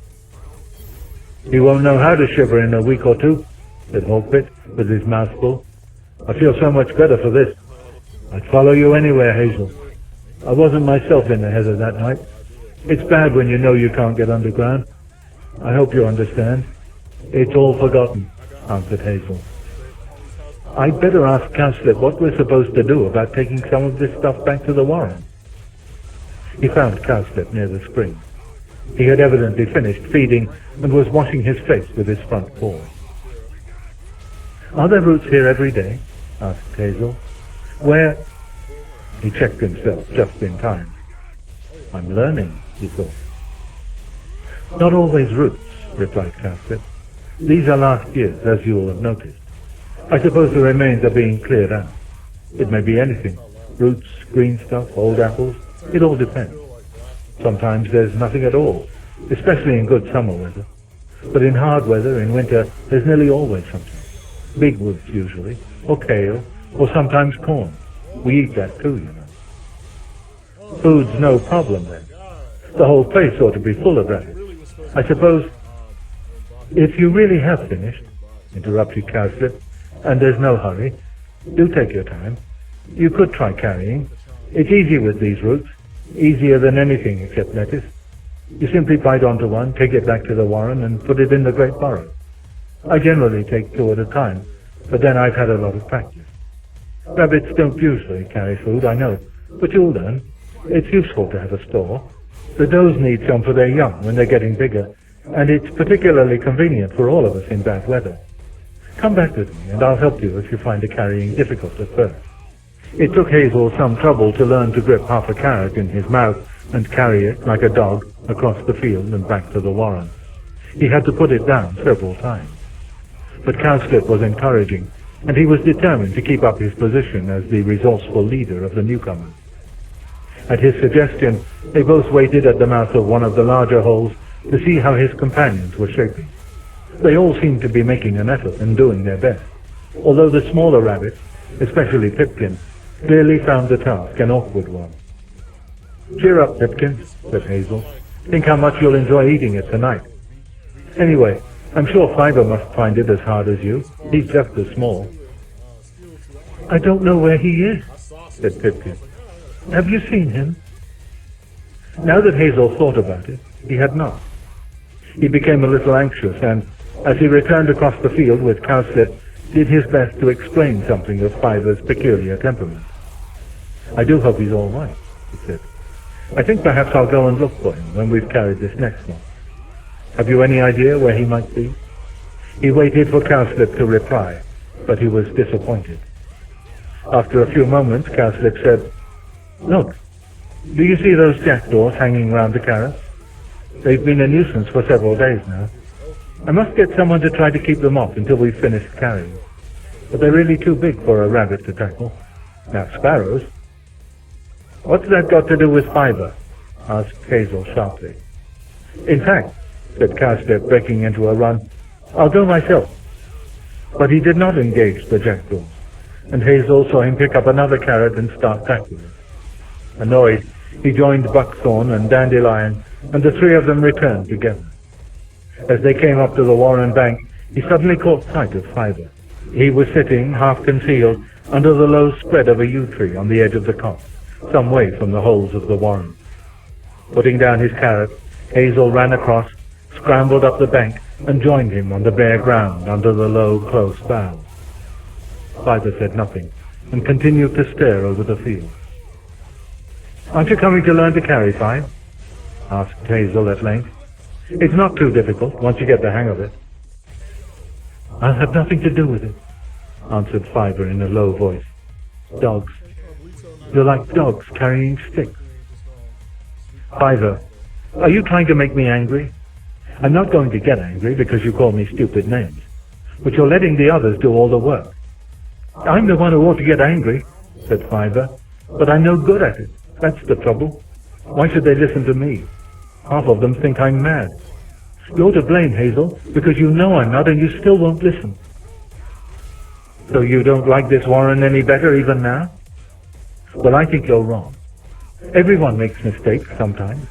Speaker 1: He won't know how to shiver in a week or two, said Hawkbit, with his mouth full. I feel so much better for this. I'd follow you anywhere, Hazel. I wasn't myself in the heather that night. It's bad when you know you can't get underground. I hope you understand. It's all forgotten, answered Hazel. I'd better ask Cowslip what we're supposed to do about taking some of this stuff back to the warren. He found Cowslip near the spring. He had evidently finished feeding and was washing his face with his front paw. Are there roots here every day? Asked Hazel. Where? He checked himself just in time. I'm learning, he thought. Not always roots, replied Cowslip. These are last year's, as you will have noticed. I suppose the remains are being cleared out. It may be anything. Roots, green stuff, old apples. It all depends. Sometimes there's nothing at all, especially in good summer weather. But in hard weather, in winter, there's nearly always something. Bigwig usually, or kale, or sometimes corn. We eat that too, you know. Food's no problem then. The whole place ought to be full of rabbits. I suppose, if you really have finished, interrupted Cowslip, and there's no hurry, do take your time. You could try carrying. It's easy with these roots, easier than anything except lettuce. You simply bite onto one, take it back to the warren, and put it in the great burrow. I generally take 2 at a time, but then I've had a lot of practice. Rabbits don't usually carry food, I know, but you'll learn. It's useful to have a store. The does need some for their young when they're getting bigger, and it's particularly convenient for all of us in bad weather. Come back with me, and I'll help you if you find the carrying difficult at first. It took Hazel some trouble to learn to grip half a carrot in his mouth and carry it, like a dog, across the field and back to the warren. He had to put it down several times. But Cowslip was encouraging, and he was determined to keep up his position as the resourceful leader of the newcomers. At his suggestion, they both waited at the mouth of one of the larger holes to see how his companions were shaping. They all seemed to be making an effort and doing their best, although the smaller rabbits, especially Pipkin, clearly found the task an awkward one. Cheer up, Pipkin, said Hazel. Think how much you'll enjoy eating it tonight. Anyway, I'm sure Fiver must find it as hard as you. He's just as small. I don't know where he is, said Pipkin. Have you seen him? Now that Hazel thought about it, he had not. He became a little anxious, and as he returned across the field with Cowslip, did his best to explain something of Fiver's peculiar temperament. "I do hope he's all right," he said. "I think perhaps I'll go and look for him when we've carried this next one. Have you any idea where he might be?" He waited for Cowslip to reply, but he was disappointed. After a few moments, Cowslip said, "Look, do you see those jackdaws hanging round the carrots? They've been a nuisance for several days now. I must get someone to try to keep them off until we've finished carrying. But they're really too big for a rabbit to tackle. Now, sparrows—" "What's that got to do with Fiver?" asked Hazel sharply. "In fact," said Cowslip, breaking into a run, "I'll go myself." But he did not engage the jackdaws, and Hazel saw him pick up another carrot and start tackling it. Annoyed, he joined Buckthorn and Dandelion, and the three of them returned together. As they came up to the warren bank, he suddenly caught sight of Fiver. He was sitting, half concealed, under the low spread of a yew tree on the edge of the copse, some way from the holes of the warren. Putting down his carrot, Hazel ran across, scrambled up the bank, and joined him on the bare ground under the low, close boughs. Fiver said nothing, and continued to stare over the field. "Aren't you coming to learn to carry, Five?" asked Hazel at length. "It's not too difficult, once you get the hang of it." "I'll have nothing to do with it," answered Fiver in a low voice. "Dogs. You're like dogs carrying sticks." "Fiver, are you trying to make me angry? I'm not going to get angry because you call me stupid names, but you're letting the others do all the work." "I'm the one who ought to get angry," said Fiver, "but I'm no good at it. That's the trouble. Why should they listen to me? Half of them think I'm mad. You're to blame, Hazel, because you know I'm not and you still won't listen." "So you don't like this warren any better even now?" "Well, I think you're wrong. Everyone makes mistakes sometimes.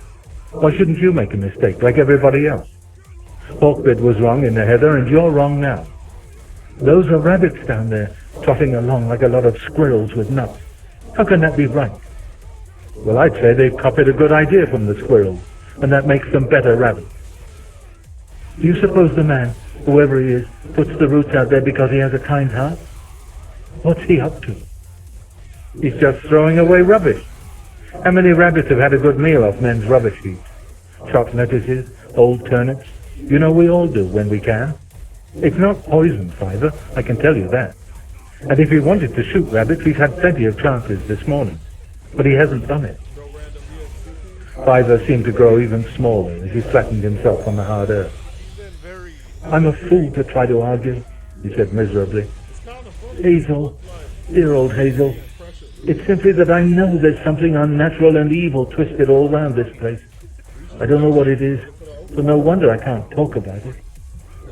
Speaker 1: Why shouldn't you make a mistake like everybody else? Hawkbit was wrong in the heather and you're wrong now. Those are rabbits down there, trotting along like a lot of squirrels with nuts. How can that be right?" "Well, I'd say they've copied a good idea from the squirrels, and that makes them better rabbits." "Do you suppose the man, whoever he is, puts the roots out there because he has a kind heart? What's he up to?" "He's just throwing away rubbish. How many rabbits have had a good meal off men's rubbish heaps? Chopped lettuces, old turnips. You know we all do when we can. It's not poison, Fiver, I can tell you that. And if he wanted to shoot rabbits, he's had plenty of chances this morning. But he hasn't done it." Fiver seemed to grow even smaller as he flattened himself on the hard earth. "I'm a fool to try to argue," he said miserably. "Hazel, dear old Hazel, it's simply that I know there's something unnatural and evil twisted all round this place. I don't know what it is, so no wonder I can't talk about it.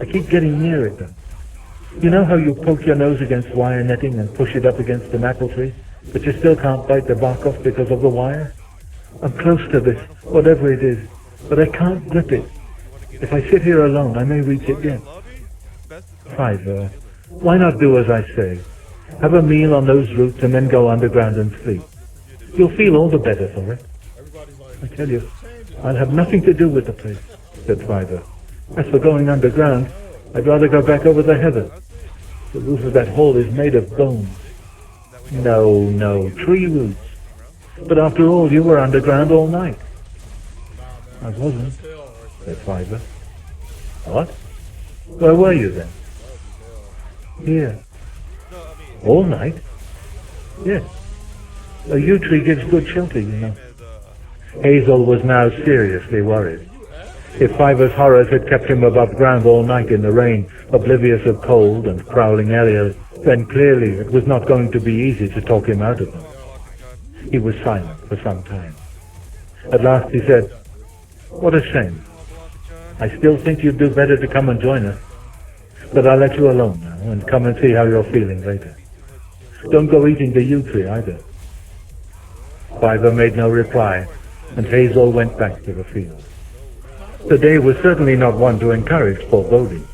Speaker 1: I keep getting near it, though. You know how you poke your nose against wire netting and push it up against an apple tree, but you still can't bite the bark off because of the wire? I'm close to this, whatever it is, but I can't grip it. If I sit here alone, I may reach it yet. Fiver, why not do as I say? Have a meal on those roots and then go underground and sleep. You'll feel all the better for it. I tell you, I'll have nothing to do with the place," said Fiver. "As for going underground, I'd rather go back over the heather. The roof of that hall is made of bones." No, tree roots. But after all, you were underground all night." "I wasn't," said Fiver. "What? Where were you then?" "Here." "All night?" "Yes. A yew tree gives good shelter, you know." Hazel was now seriously worried. If Fiver's horrors had kept him above ground all night in the rain, oblivious of cold and prowling Eliot, then clearly it was not going to be easy to talk him out of them. He was silent for some time. At last he said, "What a shame. I still think you'd do better to come and join us. But I'll let you alone now and come and see how you're feeling later. Don't go eating the yew tree either." Fiver made no reply, and Hazel went back to the field. The day was certainly not one to encourage foreboding.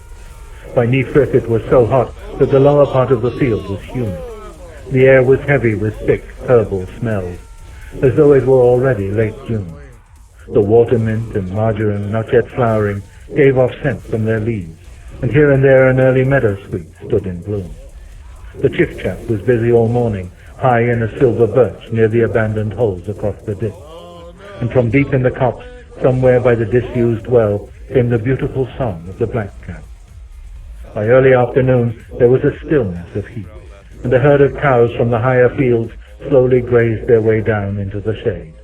Speaker 1: By Neefrith it was so hot that the lower part of the field was humid. The air was heavy with thick, herbal smells, as though it were already late June. The watermint and marjoram, not yet flowering, gave off scent from their leaves, and here and there an early meadowsweet stood in bloom. The chiff-chaff was busy all morning, high in a silver birch near the abandoned holes across the ditch. And from deep in the copse, somewhere by the disused well, came the beautiful song of the blackcap. By early afternoon there was a stillness of heat, and a herd of cows from the higher fields slowly grazed their way down into the shade.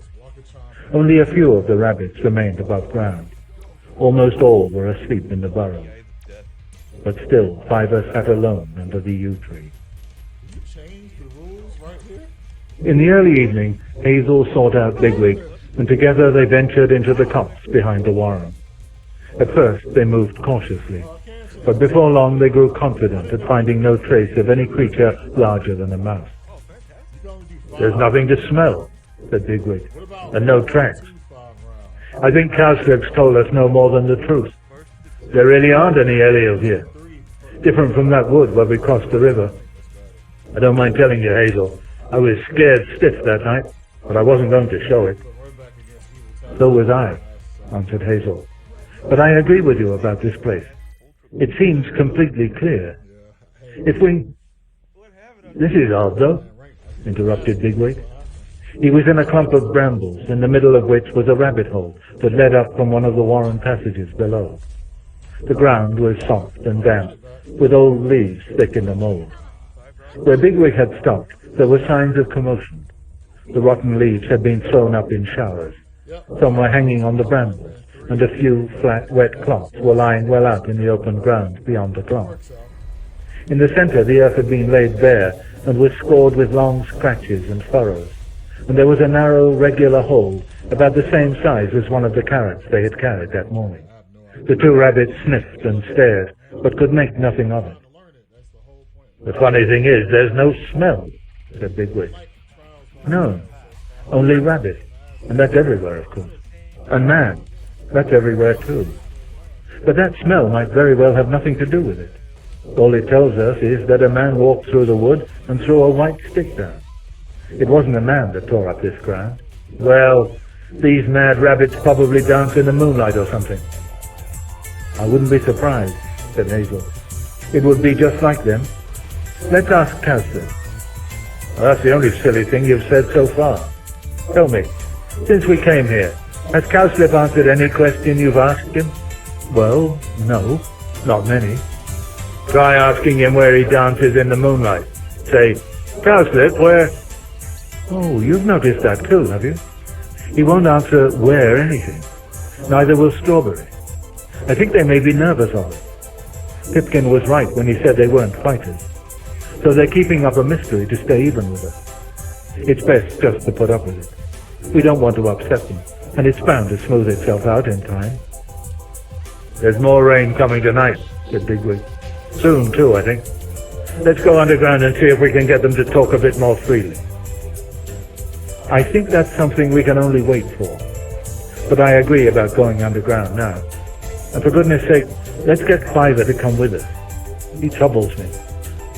Speaker 1: Only a few of the rabbits remained above ground. Almost all were asleep in the burrow. But still, Fiver sat alone under the yew tree. In the early evening, Hazel sought out Bigwig, and together they ventured into the copse behind the warren. At first they moved cautiously, but before long they grew confident at finding no trace of any creature larger than a mouse. "There's nothing to smell," said Bigwig, "and no tracks. I think cowslips told us no more than the truth. There really aren't any elios here, different from that wood where we crossed the river. I don't mind telling you, Hazel, I was scared stiff that night, but I wasn't going to show it." "So was I," answered Hazel. "But I agree with you about this place. It seems completely clear. If we—" "This is odd, though," interrupted Bigwig. He was in a clump of brambles, in the middle of which was a rabbit hole that led up from one of the warren passages below. The ground was soft and damp, with old leaves thick in the mold. Where Bigwig had stopped, there were signs of commotion. The rotten leaves had been thrown up in showers. Some were hanging on the brambles, and a few flat, wet clots were lying well out in the open ground beyond the clots. In the center, the earth had been laid bare and was scored with long scratches and furrows, and there was a narrow, regular hole about the same size as one of the carrots they had carried that morning. The two rabbits sniffed and stared, but could make nothing of it. "The funny thing is, there's no smell," said Bigwig. "No, only rabbit, and that's everywhere, of course. And man, that's everywhere too. But that smell might very well have nothing to do with it. All it tells us is that a man walked through the wood and threw a white stick down. It wasn't a man that tore up this ground. Well, these mad rabbits probably dance in the moonlight or something." "I wouldn't be surprised," said Hazel. "It would be just like them. Let's ask Cowslip." "Well, that's the only silly thing you've said so far. Tell me, since we came here, has Cowslip answered any question you've asked him?" "Well, no, not many." "Try asking him where he dances in the moonlight. Say, Cowslip, where—" "Oh, you've noticed that too, have you? He won't answer where anything. Neither will Strawberry. I think they may be nervous of it. Pipkin was right when he said they weren't fighters. So they're keeping up a mystery to stay even with us. It's best just to put up with it. We don't want to upset them, and it's bound to smooth itself out in time." "There's more rain coming tonight," said Bigwig. "Soon, too, I think. Let's go underground and see if we can get them to talk a bit more freely." "I think that's something we can only wait for. But I agree about going underground now. And for goodness sake, let's get Fiver to come with us. He troubles me.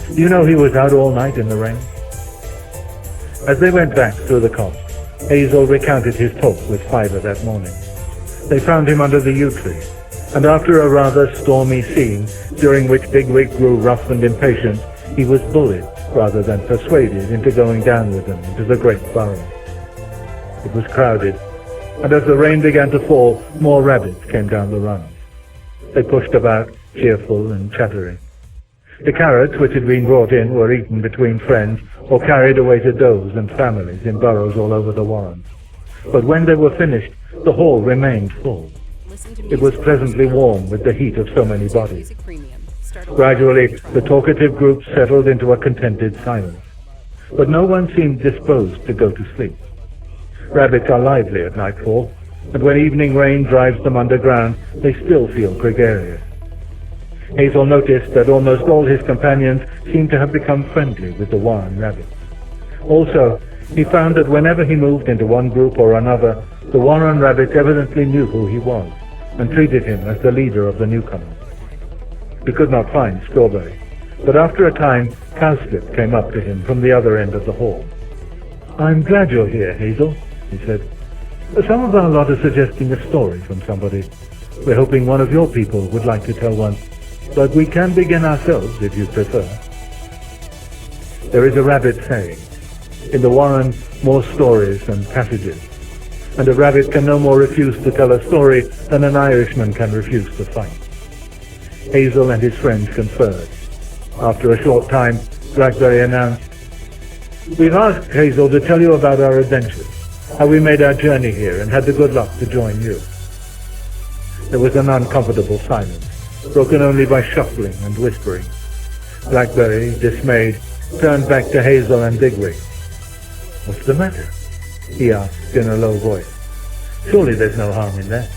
Speaker 1: You know he was out all night in the rain?" As they went back through the copse, Hazel recounted his talk with Fiver that morning. They found him under the yew tree, and after a rather stormy scene, during which Bigwig grew rough and impatient, he was bullied rather than persuaded into going down with them into the great burrow. It was crowded, and as the rain began to fall, more rabbits came down the runs. They pushed about, cheerful and chattering. The carrots which had been brought in were eaten between friends or carried away to does and families in burrows all over the warren. But when they were finished, the hall remained full. It was pleasantly warm with the heat of so many bodies. Gradually, the talkative group settled into a contented silence, but no one seemed disposed to go to sleep. Rabbits are lively at nightfall, and when evening rain drives them underground, they still feel gregarious. Hazel noticed that almost all his companions seemed to have become friendly with the warren rabbits. Also, he found that whenever he moved into one group or another, the warren rabbits evidently knew who he was and treated him as the leader of the newcomers. He could not find Strawberry, but after a time, Cowslip came up to him from the other end of the hall. "I'm glad you're here, Hazel," he said. Some of our lot are suggesting a story from somebody. We're hoping one of your people would like to tell one, but we can begin ourselves if you prefer. There is a rabbit saying, in the warren more stories than passages, and a rabbit can no more refuse to tell a story than an Irishman can refuse to fight. Hazel and his friends conferred. After a short time, Blackberry announced, "We've asked Hazel to tell you about our adventures, how we made our journey here and had the good luck to join you." There was an uncomfortable silence, broken only by shuffling and whispering. Blackberry, dismayed, turned back to Hazel and Bigwig. "What's the matter?" he asked in a low voice. "Surely there's no harm in that."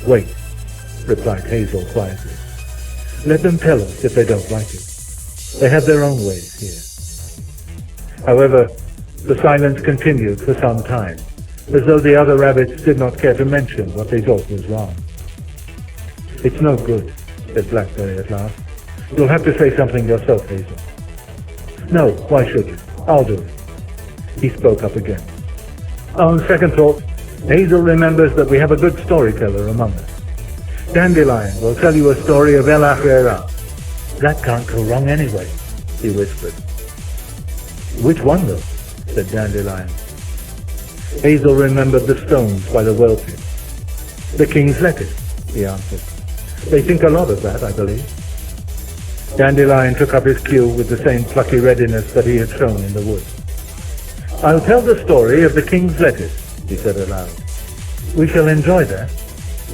Speaker 1: "Wait," replied Hazel quietly. "Let them tell us if they don't like it. They have their own ways here." However, the silence continued for some time, as though the other rabbits did not care to mention what they thought was wrong. "It's no good," said Blackberry at last. "You'll have to say something yourself, Hazel." "No, why should you? I'll do it." He spoke up again. "On second thought, Hazel remembers that we have a good storyteller among us. Dandelion will tell you a story of El-ahrairah." "That can't go wrong anyway," he whispered. "Which one, though?" said Dandelion. Hazel remembered the stones by the well pit. "The king's letters," he answered. "They think a lot of that, I believe." Dandelion took up his cue with the same plucky readiness that he had shown in the wood. "I'll tell the story of the king's letters," he said aloud. "We shall enjoy that,"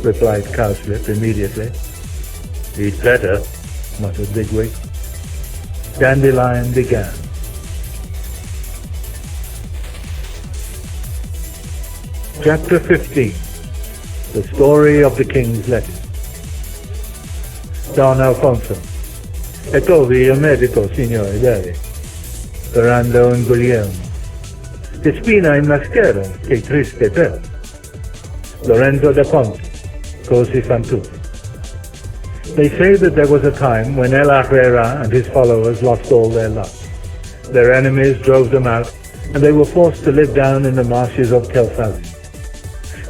Speaker 1: replied Cowslip immediately. "He'd better," muttered Bigwig. Dandelion began. Chapter 15. The Story of the King's Letters. Don Alfonso. E trovi il medico, signore, vedi? Sperando un Guglielmo. Che spina in maschera, che triste te. Lorenzo da Ponte. Così fan tutti. They say that there was a time when El-ahrairah and his followers lost all their luck. Their enemies drove them out, and they were forced to live down in the marshes of Kelfazin.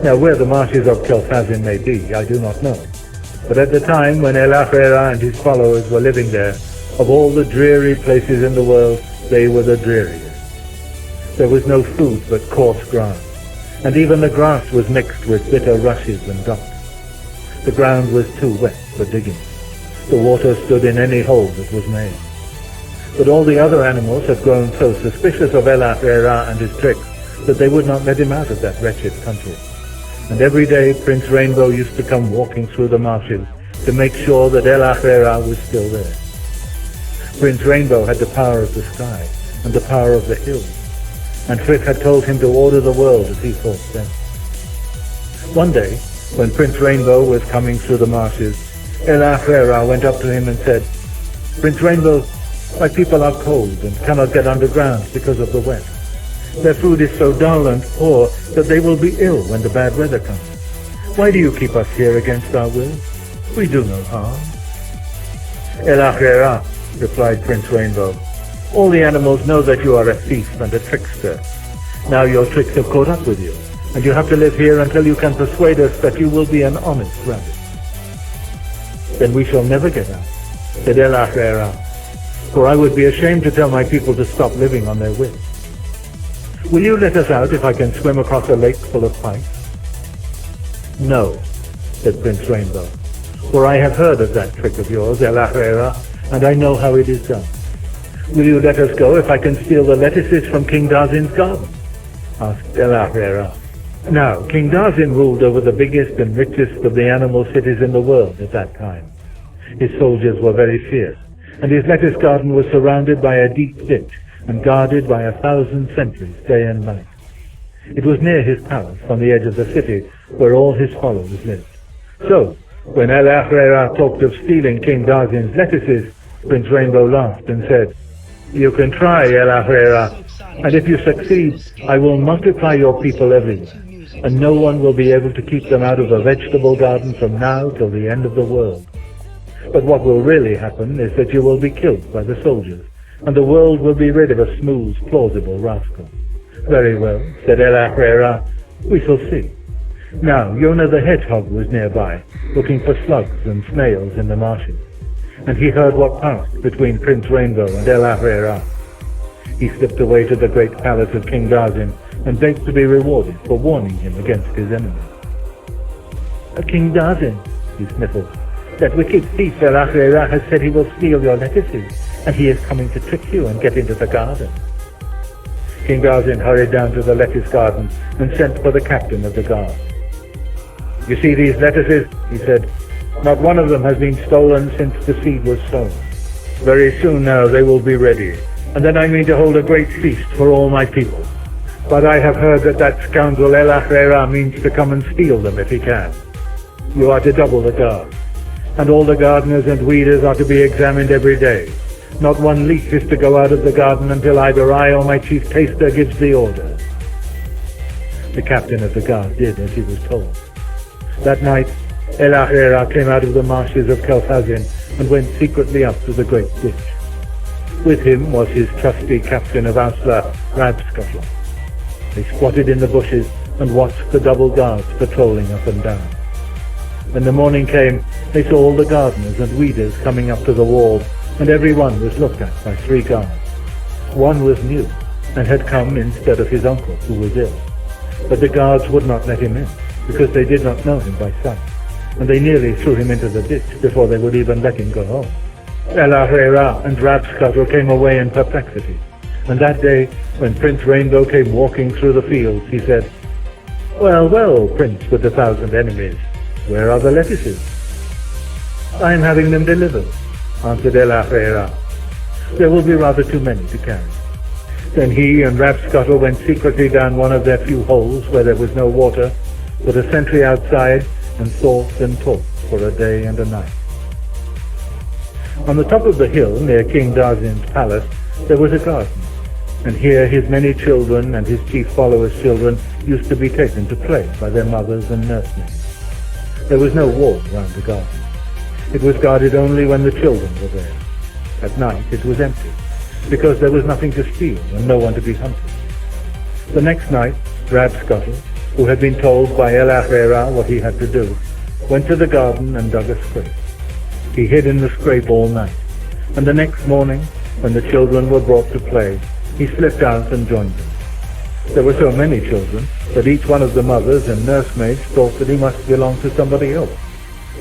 Speaker 1: Now, where the marshes of Kelfazin may be, I do not know. But at the time when El-ahrairah and his followers were living there, of all the dreary places in the world, they were the dreariest. There was no food but coarse grass, and even the grass was mixed with bitter rushes and docks. The ground was too wet for digging. The water stood in any hole that was made. But all the other animals had grown so suspicious of El-ahrairah and his tricks that they would not let him out of that wretched country. And every day Prince Rainbow used to come walking through the marshes to make sure that El-ahrairah was still there. Prince Rainbow had the power of the sky and the power of the hills, and Frith had told him to order the world as he thought best. One day, when Prince Rainbow was coming through the marshes, El-ahrairah went up to him and said, "Prince Rainbow, my people are cold and cannot get underground because of the wet. Their food is so dull and poor that they will be ill when the bad weather comes. Why do you keep us here against our will? We do no harm." "El-ahrairah," replied Prince Rainbow, "all the animals know that you are a thief and a trickster. Now your tricks have caught up with you, and you have to live here until you can persuade us that you will be an honest rabbit." "Then we shall never get out," said El-ahrairah, "for I would be ashamed to tell my people to stop living on their wits. Will you let us out if I can swim across a lake full of pipes?" "No," said Prince Rainbow, "for I have heard of that trick of yours, El-ahrairah, and I know how it is done." "Will you let us go if I can steal the lettuces from King Darzin's garden?" asked El-ahrairah. Now, King Darzin ruled over the biggest and richest of the animal cities in the world at that time. His soldiers were very fierce, and his lettuce garden was surrounded by a deep ditch and guarded by 1,000 sentries day and night. It was near his palace, on the edge of the city, where all his followers lived. So, when El-ahrairah talked of stealing King Darzin's lettuces, Prince Rainbow laughed and said, "You can try, El-ahrairah, and if you succeed, I will multiply your people everywhere, and no one will be able to keep them out of a vegetable garden from now till the end of the world. But what will really happen is that you will be killed by the soldiers, and the world will be rid of a smooth, plausible rascal." "Very well," said El-ahrairah, We shall see. Now, Yona the hedgehog was nearby, looking for slugs and snails in the marshes, and he heard what passed between Prince Rainbow and El-ahrairah. He slipped away to the great palace of King Darzin and begged to be rewarded for warning him against his enemies. King Darzin, he sniffled, that wicked thief El-ahrairah has said he will steal your lettuces, and he is coming to trick you and get into the garden. King Darzin hurried down to the lettuce garden and sent for the captain of the guard. You see these lettuces, he said. Not one of them has been stolen since the seed was sown. Very soon now they will be ready, and then I mean to hold a great feast for all my people. But I have heard that scoundrel El-ahrairah means to come and steal them if he can. You are to double the guard, and all the gardeners and weeders are to be examined every day. Not one leaf is to go out of the garden until either I or my chief taster gives the order. The captain of the guard did as he was told. That night, El-ahrairah came out of the marshes of Kel'Thuzin and went secretly up to the great ditch. With him was his trusty captain of Ausla, Rabscuttle. They squatted in the bushes and watched the double guards patrolling up and down. When the morning came, they saw all the gardeners and weeders coming up to the wall, and every one was looked at by 3 guards. One was new, and had come instead of his uncle, who was ill. But the guards would not let him in, because they did not know him by sight, and they nearly threw him into the ditch before they would even let him go home. El-ahrairah and Rabscuttle came away in perplexity, and that day, when Prince Rainbow came walking through the fields, he said, Well, well, Prince with 1,000 enemies, where are the lettuces? I am having them delivered, answered El-ahrairah. There will be rather too many to carry. Then he and Rabscuttle went secretly down one of their few holes where there was no water, put a sentry outside, and thought and talked for a day and a night. On the top of the hill near King Darzin's palace there was a garden, and here his many children and his chief followers' children used to be taken to play by their mothers and nursemaids. There was no wall round the garden. It was guarded only when the children were there. At night it was empty, because there was nothing to steal and no one to be hunted. The next night, Rabscuttle, who had been told by El-ahrairah what he had to do, went to the garden and dug a scrape. He hid in the scrape all night, and the next morning, when the children were brought to play, he slipped out and joined them. There were so many children that each one of the mothers and nursemaids thought that he must belong to somebody else.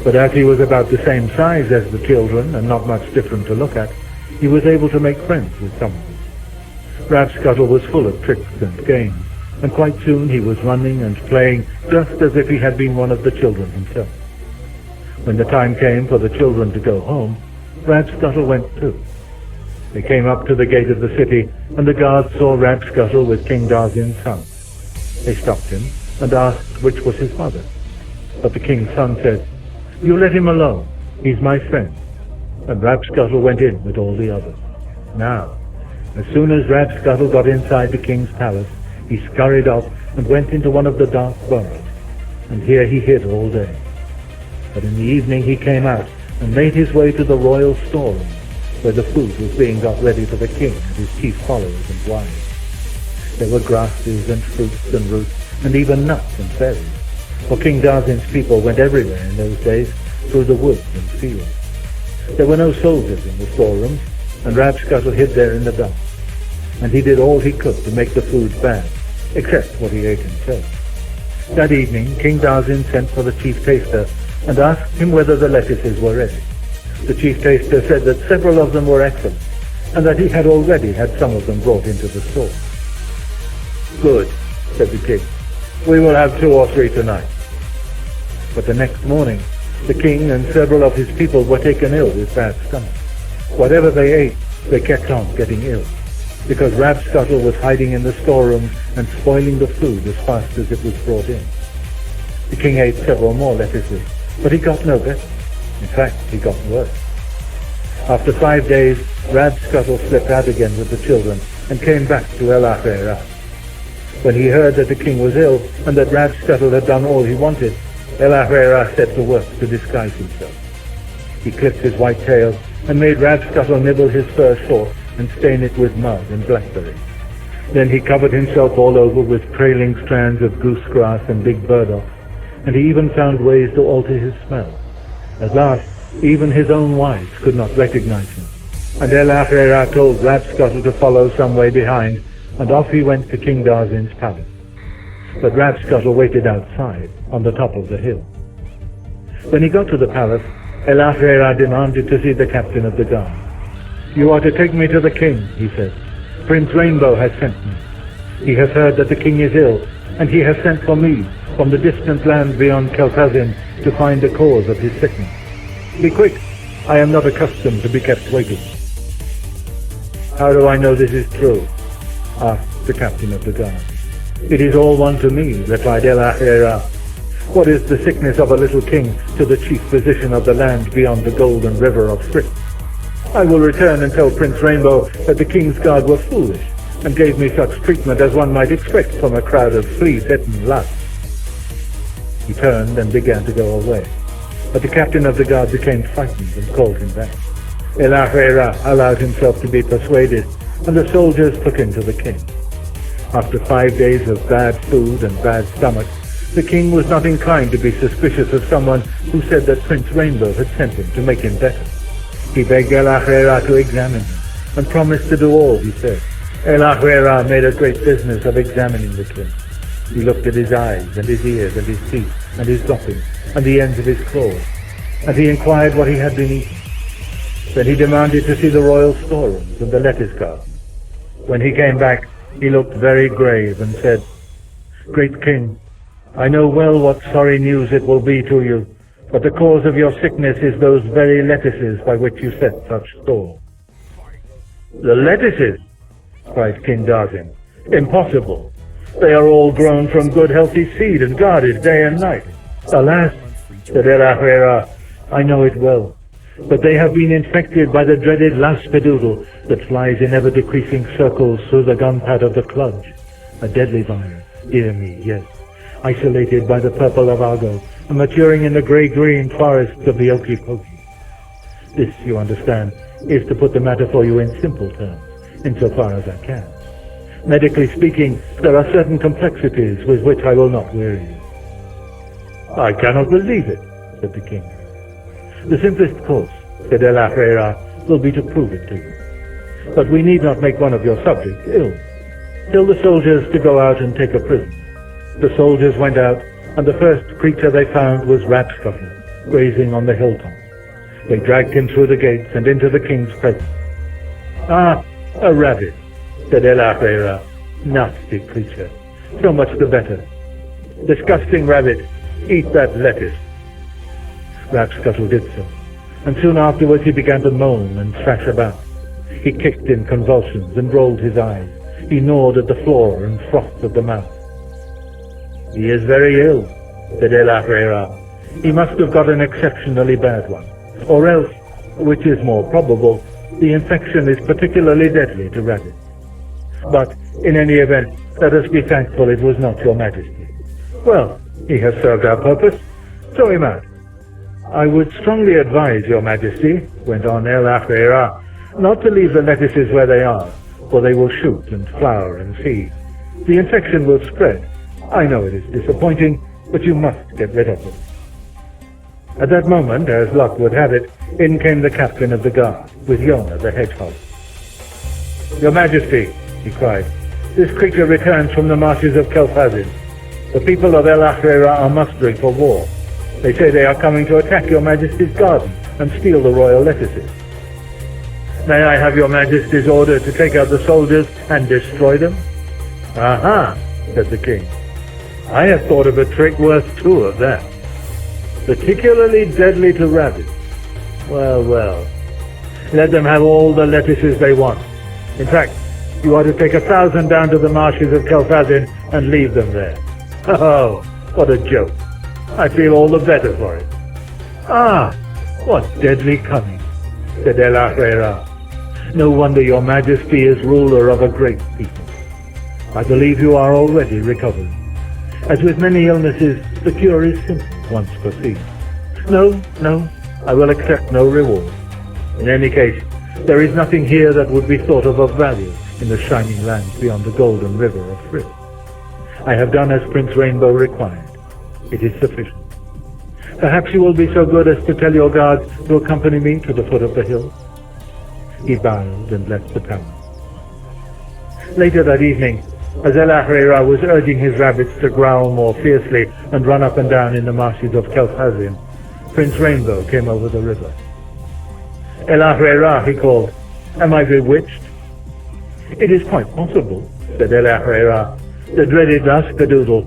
Speaker 1: But as he was about the same size as the children and not much different to look at, he was able to make friends with some of them. Rabscuttle was full of tricks and games, and quite soon he was running and playing just as if he had been one of the children himself. When the time came for the children to go home, Rabscuttle went too. They came up to the gate of the city, and the guards saw Rabscuttle with King Darzin's son. They stopped him and asked which was his mother. But the king's son said, You let him alone, he's my friend. And Rabscuttle went in with all the others. Now, as soon as Rabscuttle got inside the king's palace, he scurried off and went into one of the dark burrows, and here he hid all day. But in the evening he came out and made his way to the royal storeroom, where the food was being got ready for the king and his chief followers and wives. There were grasses and fruits and roots, and even nuts and berries, for King Darzin's people went everywhere in those days through the woods and fields. There were no soldiers in the storerooms, and Rabscuttle hid there in the dark, and he did all he could to make the food bad, except what he ate himself. That evening King Darzin sent for the chief taster and asked him whether the lettuces were ready. The chief taster said that several of them were excellent, and that he had already had some of them brought into the store. Good, said the king. We will have 2 or 3 tonight. But the next morning, the king and several of his people were taken ill with bad stomachs. Whatever they ate, they kept on getting ill, because Rabscuttle was hiding in the storeroom and spoiling the food as fast as it was brought in. The king ate several more lettuces, but he got no better. In fact, he got worse. After 5 days, Rabscuttle slipped out again with the children and came back to El-ahrairah. When he heard that the king was ill and that Rabscuttle had done all he wanted, El-ahrairah set to work to disguise himself. He clipped his white tail and made Rabscuttle nibble his fur short and stain it with mud and blackberries. Then he covered himself all over with trailing strands of goose grass and big burdock, and he even found ways to alter his smell. At last, even his own wives could not recognize him, and El-ahrairah told Rapscuttle to follow some way behind, and off he went to King Darzin's palace. But Rapscuttle waited outside, on the top of the hill. When he got to the palace, El-ahrairah demanded to see the captain of the guard. "You are to take me to the king," he said. "Prince Rainbow has sent me. He has heard that the king is ill, and he has sent for me from the distant land beyond Kel'Thuzin to find the cause of his sickness. Be quick, I am not accustomed to be kept waiting." "How do I know this is true?" asked the captain of the guard. "It is all one to me," replied El-ahrairah. "What is the sickness of a little king to the chief physician of the land beyond the golden river of Styx? I will return and tell Prince Rainbow that the king's guard were foolish and gave me such treatment as one might expect from a crowd of flea-bitten lads." He turned and began to go away, but the captain of the guard became frightened and called him back. El-ahrairah allowed himself to be persuaded, and the soldiers took him to the king. After 5 days of bad food and bad stomach, the king was not inclined to be suspicious of someone who said that Prince Rainbow had sent him to make him better. He begged El-ahrairah to examine him, and promised to do all he said. El-ahrairah made a great business of examining the king. He looked at his eyes, and his ears, and his teeth, and his droppings, and the ends of his claws, and he inquired what he had been eating. Then he demanded to see the royal storerooms and the lettuce garden. When he came back, he looked very grave and said, "Great king, I know well what sorry news it will be to you, but the cause of your sickness is those very lettuces by which you set such store." "The lettuces?" cried King Darzin. "Impossible. They are all grown from good healthy seed and guarded day and night." "Alas," said El-ahrairah, "I know it well, but they have been infected by the dreaded laspidoodle that flies in ever-decreasing circles through the gunpad of the cludge. A deadly virus, dear me, yes, isolated by the purple of Argo and maturing in the grey-green forests of the Oki-Poki. This, you understand, is to put the matter for you in simple terms, insofar as I can. Medically speaking, there are certain complexities with which I will not weary you." "I cannot believe it," said the king. "The simplest course," said El-ahrairah, "will be to prove it to you. But we need not make one of your subjects ill. Tell the soldiers to go out and take a prisoner." The soldiers went out, and the first creature they found was Rapscuttle, grazing on the hilltop. They dragged him through the gates and into the king's presence. "Ah, a rabbit," said El-ahrairah. "Nasty creature. So much the better. Disgusting rabbit, eat that lettuce." Rapscuttle did so, and soon afterwards he began to moan and thrash about. He kicked in convulsions and rolled his eyes. He gnawed at the floor and frothed at the mouth. "He is very ill," said El-ahrairah. "He must have got an exceptionally bad one. Or else, which is more probable, the infection is particularly deadly to rabbits. But, in any event, let us be thankful it was not your majesty. Well, he has served our purpose. Throw him out." "I would strongly advise your majesty," went on El-ahrairah, "not to leave the lettuces where they are, for they will shoot and flower and seed. The infection will spread. I know it is disappointing, but you must get rid of it." At that moment, as luck would have it, in came the captain of the guard, with Yona the hedgehog. "Your majesty," he cried, "this creature returns from the marshes of Kel'Thuzin. The people of El-ahrairah are mustering for war. They say they are coming to attack your majesty's garden and steal the royal lettuces. May I have your majesty's order to take out the soldiers and destroy them?" "Aha," said the king. "I have thought of a trick worth 2 of that. Particularly deadly to rabbits. Well, well. Let them have all the lettuces they want. In fact, you are to take 1,000 down to the marshes of Kel'Thuzin and leave them there. Oh, what a joke. I feel all the better for it." "Ah, what deadly cunning," said El-ahrairah. "No wonder your majesty is ruler of a great people. I believe you are already recovering. As with many illnesses, the cure is simple once perceived. No, I will accept no reward. In any case, there is nothing here that would be thought of value in the shining lands beyond the golden river of Frith. I have done as Prince Rainbow required. It is sufficient. Perhaps you will be so good as to tell your guards to accompany me to the foot of the hill." He bowed and left the palace. Later that evening, as El-ahrairah was urging his rabbits to growl more fiercely and run up and down in the marshes of Kel'Thuzin, Prince Rainbow came over the river. "El-ahrairah," he called, "am I bewitched?" "It is quite possible," said El-ahrairah, the dreaded Askadoodle.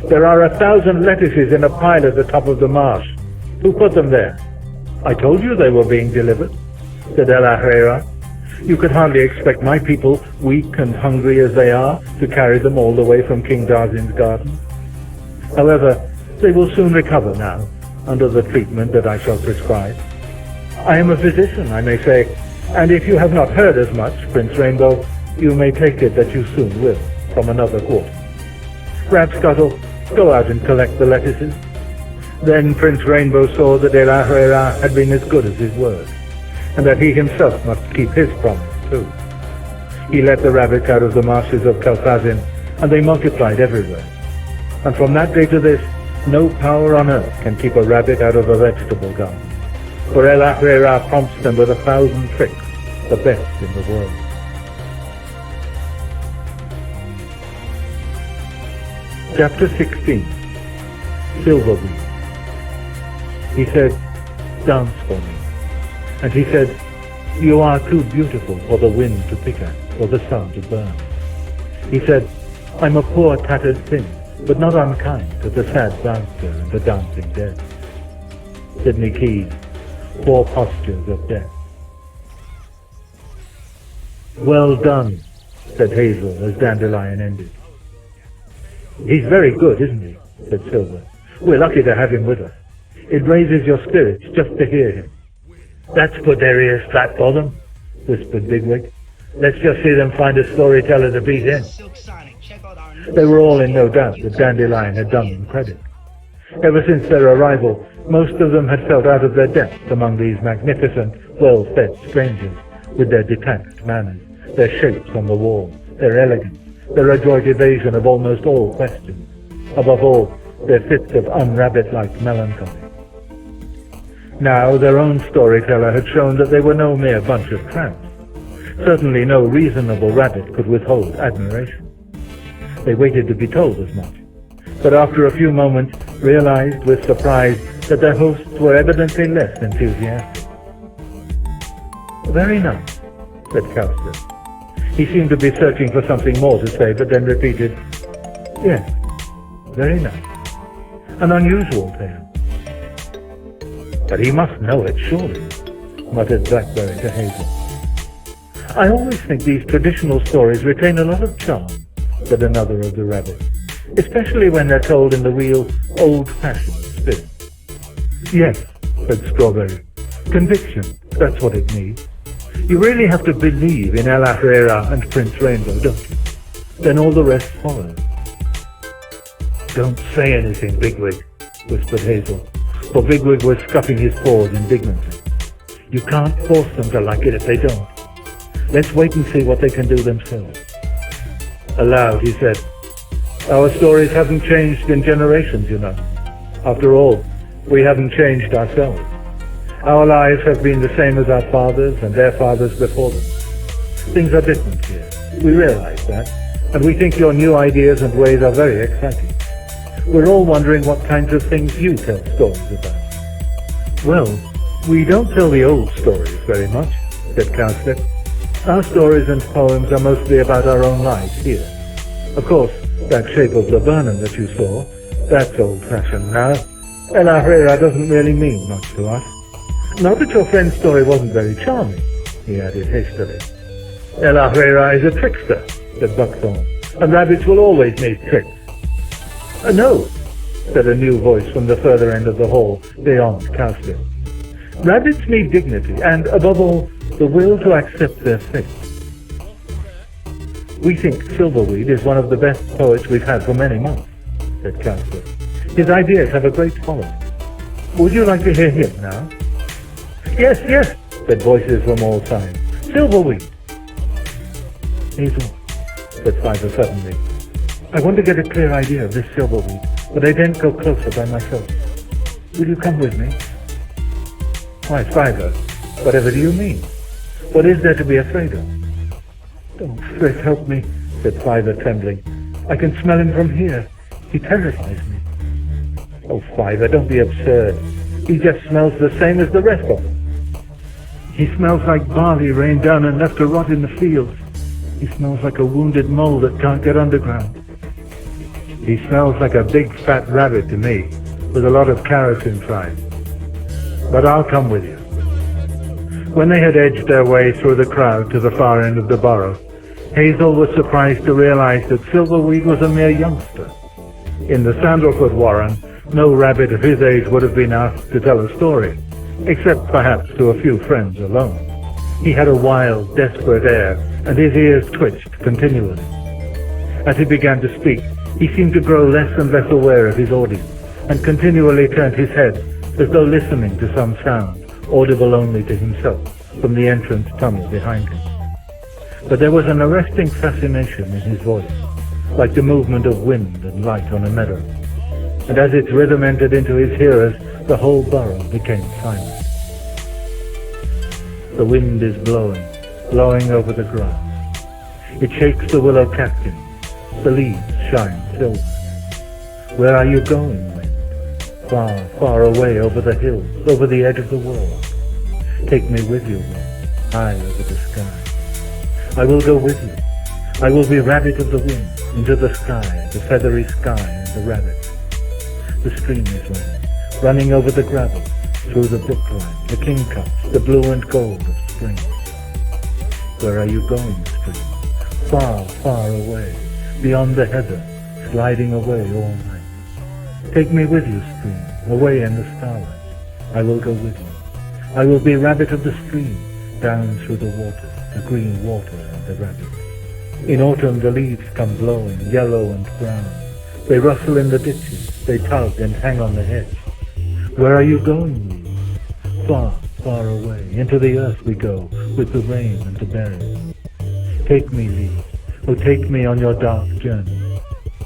Speaker 1: "There are 1,000 lettuces in a pile at the top of the marsh. Who put them there?" "I told you they were being delivered," said El-ahrairah. "You could hardly expect my people, weak and hungry as they are, to carry them all the way from King Darzin's garden. However, they will soon recover now, under the treatment that I shall prescribe. I am a physician, I may say, and if you have not heard as much, Prince Rainbow, you may take it that you soon will, from another quarter. Rapscuttle, go out and collect the lettuces." Then Prince Rainbow saw that El-ahrairah had been as good as his word, and that he himself must keep his promise too. He let the rabbits out of the marshes of Kel'Thuzin, and they multiplied everywhere. And from that day to this, no power on earth can keep a rabbit out of a vegetable garden, for El-ahrairah prompts them with 1,000 tricks, the best in the world. Chapter 16. Silverweed. He said, "Dance for me." And he said, "You are too beautiful for the wind to pick at, or the sun to burn." He said, "I'm a poor tattered thing, but not unkind to the sad dancer and the dancing dead." Sidney Keys, Four Postures of Death. "Well done," said Hazel as Dandelion ended. "He's very good, isn't he?" said Silver. "We're lucky to have him with us. It raises your spirits just to hear him." "That's Poderius Flatbottom," whispered Bigwig. "Let's just see them find a storyteller to beat him." They were all in no doubt that Dandelion had done them credit. Ever since their arrival, most of them had felt out of their depth among these magnificent, well-fed strangers, with their detached manners, their shapes on the wall, their elegance, their adroit evasion of almost all questions, above all, their fits of unrabbit-like melancholy. Now their own storyteller had shown that they were no mere bunch of tramps. Certainly no reasonable rabbit could withhold admiration. They waited to be told as much, but after a few moments realized with surprise that their hosts were evidently less enthusiastic. "Very nice," said Cowster. He seemed to be searching for something more to say, but then repeated, "Yes, very nice. An unusual tale." "But he must know it, surely," muttered Blackberry to Hazel. "I always think these traditional stories retain a lot of charm," said another of the rabbits, "especially when they're told in the real old-fashioned spirit." "Yes," said Strawberry. "Conviction, that's what it needs. You really have to believe in El-ahrairah and Prince Rainbow, don't you? Then all the rest follows." "Don't say anything, Bigwig," whispered Hazel, for Bigwig was scuffing his paws indignantly. "You can't force them to like it if they don't. Let's wait and see what they can do themselves." Aloud, he said, "Our stories haven't changed in generations, you know. After all, we haven't changed ourselves. Our lives have been the same as our fathers and their fathers before them. Things are different here. We realize that, and we think your new ideas and ways are very exciting. We're all wondering what kinds of things you tell stories about." "Well, we don't tell the old stories very much," said Cowslip. "Our stories and poems are mostly about our own lives here. Of course, that shape of laburnum that you saw, that's old-fashioned now. El-ahrairah doesn't really mean much to us. Not that your friend's story wasn't very charming," he added hastily. "El-ahrairah is a trickster," said Buckthorn, "and rabbits will always need tricks." "No," said a new voice from the further end of the hall, beyond Cowslip. "Rabbits need dignity, and, above all, the will to accept their fate. We think Silverweed is one of the best poets we've had for many months," said Cowslip. "His ideas have a great following. Would you like to hear him now?" "Yes, yes," said voices from all sides. "Silverweed." Hazel, said Fiver suddenly, I want to get a clear idea of this silverweed, but I daren't go closer by myself. Will you come with me? Why, Fiver, whatever do you mean? What is there to be afraid of? Oh, Frith, help me, said Fiver, trembling. I can smell him from here. He terrifies me. Oh, Fiver, don't be absurd. He just smells the same as the rest of them. He smells like barley rained down and left to rot in the fields. He smells like a wounded mole that can't get underground. He smells like a big fat rabbit to me, with a lot of carrots inside. But I'll come with you. When they had edged their way through the crowd to the far end of the burrow, Hazel was surprised to realize that Silverweed was a mere youngster. In the Sandalfoot Warren, no rabbit of his age would have been asked to tell a story, except perhaps to a few friends alone. He had a wild, desperate air, and his ears twitched continually. As he began to speak, he seemed to grow less and less aware of his audience, and continually turned his head as though listening to some sound, audible only to himself, from the entrance tunnel behind him. But there was an arresting fascination in his voice, like the movement of wind and light on a meadow. And as its rhythm entered into his hearers, the whole burrow became silent. The wind is blowing, blowing over the grass. It shakes the willow catkins. The leaves shine silver. Where are you going, wind? Far, far away over the hills, over the edge of the world. Take me with you, wind, high over the sky. I will go with you. I will be rabbit of the wind, into the sky, the feathery sky and the rabbit. The stream is running over the gravel, through the brookline, the kingcups, the blue and gold of spring. Where are you going, stream? Far, far away, beyond the heather, sliding away all night. Take me with you, stream, away in the starlight. I will go with you. I will be rabbit of the stream, down through the water, the green water and the rabbit. In autumn the leaves come blowing, yellow and brown. They rustle in the ditches, they tug and hang on the hedge. Where are you going, leaves? Far, far away, into the earth we go, with the rain and the berries. Take me, leaves, oh take me on your dark journey.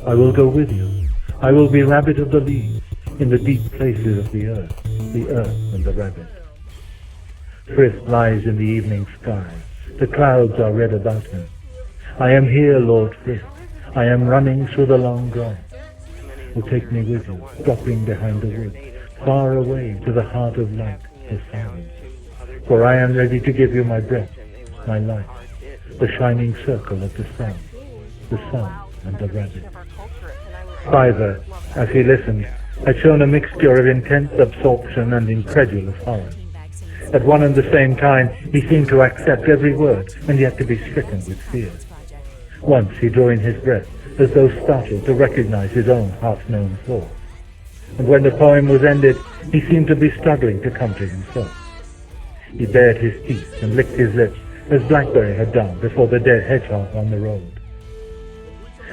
Speaker 1: I will go with you. I will be rabbit of the leaves, in the deep places of the earth and the rabbit. Frith lies in the evening sky. The clouds are red about him. I am here, Lord Frith. I am running through the long grass. Oh, take me with you, dropping behind the wood, far away to the heart of light, the silence. For I am ready to give you my breath, my life, the shining circle of the sun and the rabbit. Fiver, as he listened, had shown a mixture of intense absorption and incredulous horror. At one and the same time, he seemed to accept every word, and yet to be stricken with fear. Once he drew in his breath, as though startled to recognize his own half-known thoughts. And when the poem was ended, he seemed to be struggling to come to himself. He bared his teeth and licked his lips, as Blackberry had done before the dead hedgehog on the road.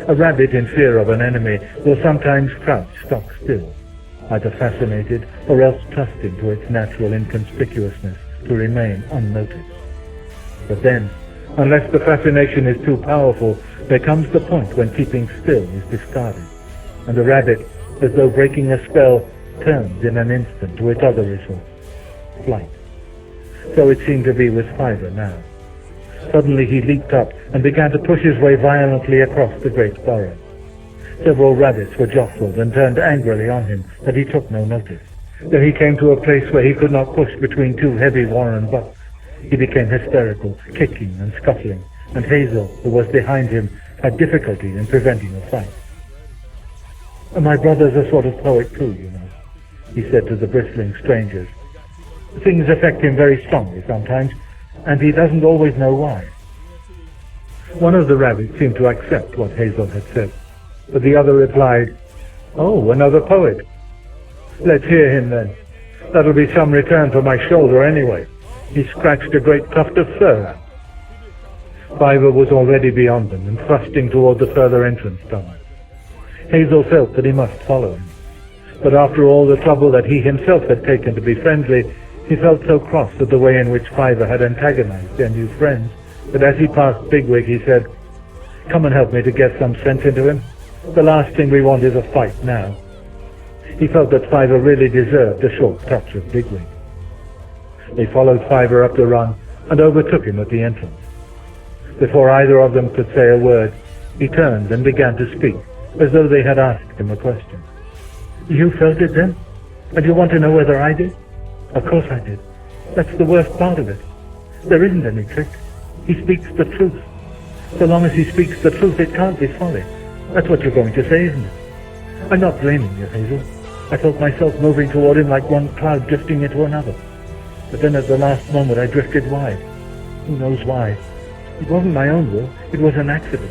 Speaker 1: A rabbit in fear of an enemy will sometimes crouch stock still, either fascinated or else trusting to its natural inconspicuousness to remain unnoticed. But then, unless the fascination is too powerful, there comes the point when keeping still is discarded, and the rabbit, as though breaking a spell, turns in an instant to its other resource, flight. So it seemed to be with Fiver now. Suddenly he leaped up and began to push his way violently across the great burrow. Several rabbits were jostled and turned angrily on him, but he took no notice. Then he came to a place where he could not push between two heavy warren bucks. He became hysterical, kicking and scuffling, and Hazel, who was behind him, had difficulty in preventing a fight. My brother's a sort of poet too, you know, he said to the bristling strangers. Things affect him very strongly sometimes, and he doesn't always know why. One of the rabbits seemed to accept what Hazel had said, but the other replied, Oh, another poet. Let's hear him then. That'll be some return for my shoulder anyway. He scratched a great tuft of fur. Fiver was already beyond them and thrusting toward the further entrance tunnel. Hazel felt that he must follow him, but after all the trouble that he himself had taken to be friendly, he felt so cross at the way in which Fiver had antagonized their new friends that as he passed Bigwig he said, Come and help me to get some sense into him. The last thing we want is a fight now." He felt that Fiver really deserved a short touch of Bigwig. They followed Fiver up the run and overtook him at the entrance. Before either of them could say a word, he turned and began to speak, as though they had asked him a question. "You felt it then? And you want to know whether I did?" "Of course I did. That's the worst part of it. There isn't any trick. He speaks the truth. So long as he speaks the truth, it can't be folly. That's what you're going to say, isn't it?" "I'm not blaming you, Hazel. I felt myself moving toward him like one cloud drifting into another. But then at the last moment I drifted wide. Who knows why? It wasn't my own will. It was an accident.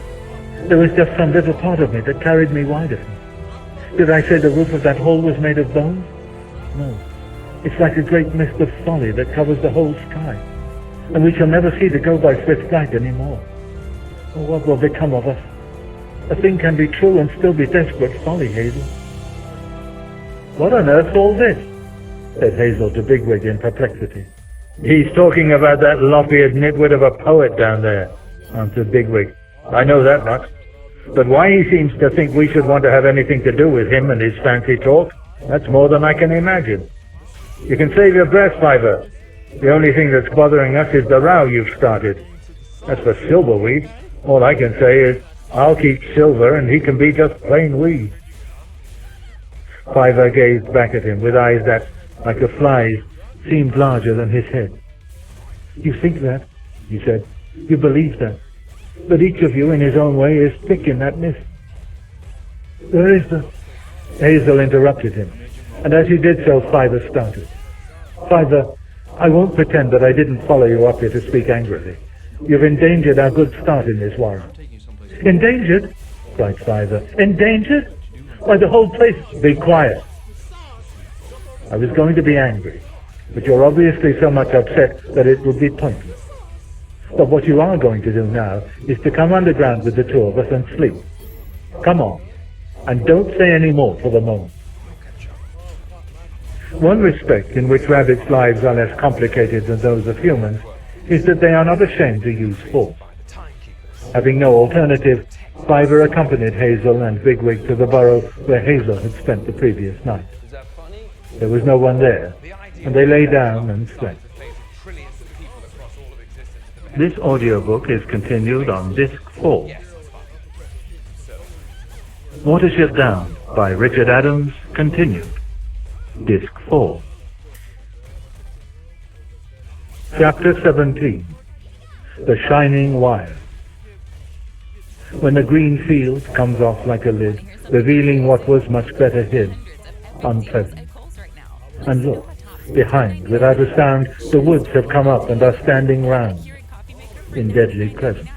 Speaker 1: There was just some little part of me that carried me wide of him. Did I say the roof of that hole was made of bones? No. It's like a great mist of folly that covers the whole sky, and we shall never see to go by swift flight any more. Oh, what will become of us? A thing can be true and still be desperate folly, Hazel." "What on earth's all this?" said Hazel to Bigwig in perplexity. "He's talking about that lop-eared nitwit of a poet down there," answered Bigwig. "I know that much. But why he seems to think we should want to have anything to do with him and his fancy talk, that's more than I can imagine. You can save your breath, Fiver. The only thing that's bothering us is the row you've started. As for Silverweed, all I can say is, I'll keep Silver and he can be just plain weed." Fiver gazed back at him with eyes that, like a fly's, seemed larger than his head. "You think that?" he said. "You believe that? But each of you in his own way is thick in that mist." "There is the—" Hazel interrupted him, and as he did so, Fiver started. "Fiver, I won't pretend that I didn't follow you up here to speak angrily. You've endangered our good start in this warren." "Endangered?" cried Fiver. "Endangered? Why, the whole place—" "Be quiet. I was going to be angry, but you're obviously so much upset that it would be pointless. But what you are going to do now is to come underground with the two of us and sleep. Come on, and don't say any more for the moment." One respect in which rabbits' lives are less complicated than those of humans is that they are not ashamed to use force. Having no alternative, Fiver accompanied Hazel and Bigwig to the burrow where Hazel had spent the previous night. There was no one there, and they lay down and slept. This audiobook is continued on Disc 4. Watership Down by Richard Adams, continued. Disc 4. Chapter 17. The Shining Wire. When the green field comes off like a lid, revealing what was much better hid, unpleasant. And look, behind, without a sound, the woods have come up and are standing round, in deadly presence.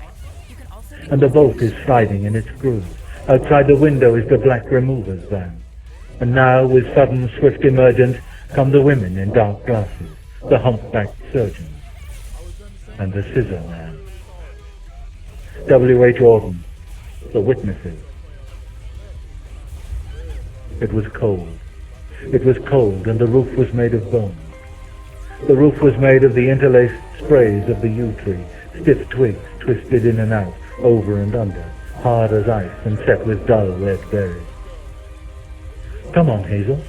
Speaker 1: And the bolt is sliding in its groove. Outside the window is the black remover's van. And now, with sudden, swift emergence, come the women in dark glasses, the humpbacked surgeons, and the scissor man. W.H. Auden, the witnesses. It was cold. It was cold, and the roof was made of bone. The roof was made of the interlaced sprays of the yew tree, stiff twigs twisted in and out, over and under, hard as ice and set with dull red berries. "Come on, Hazel,"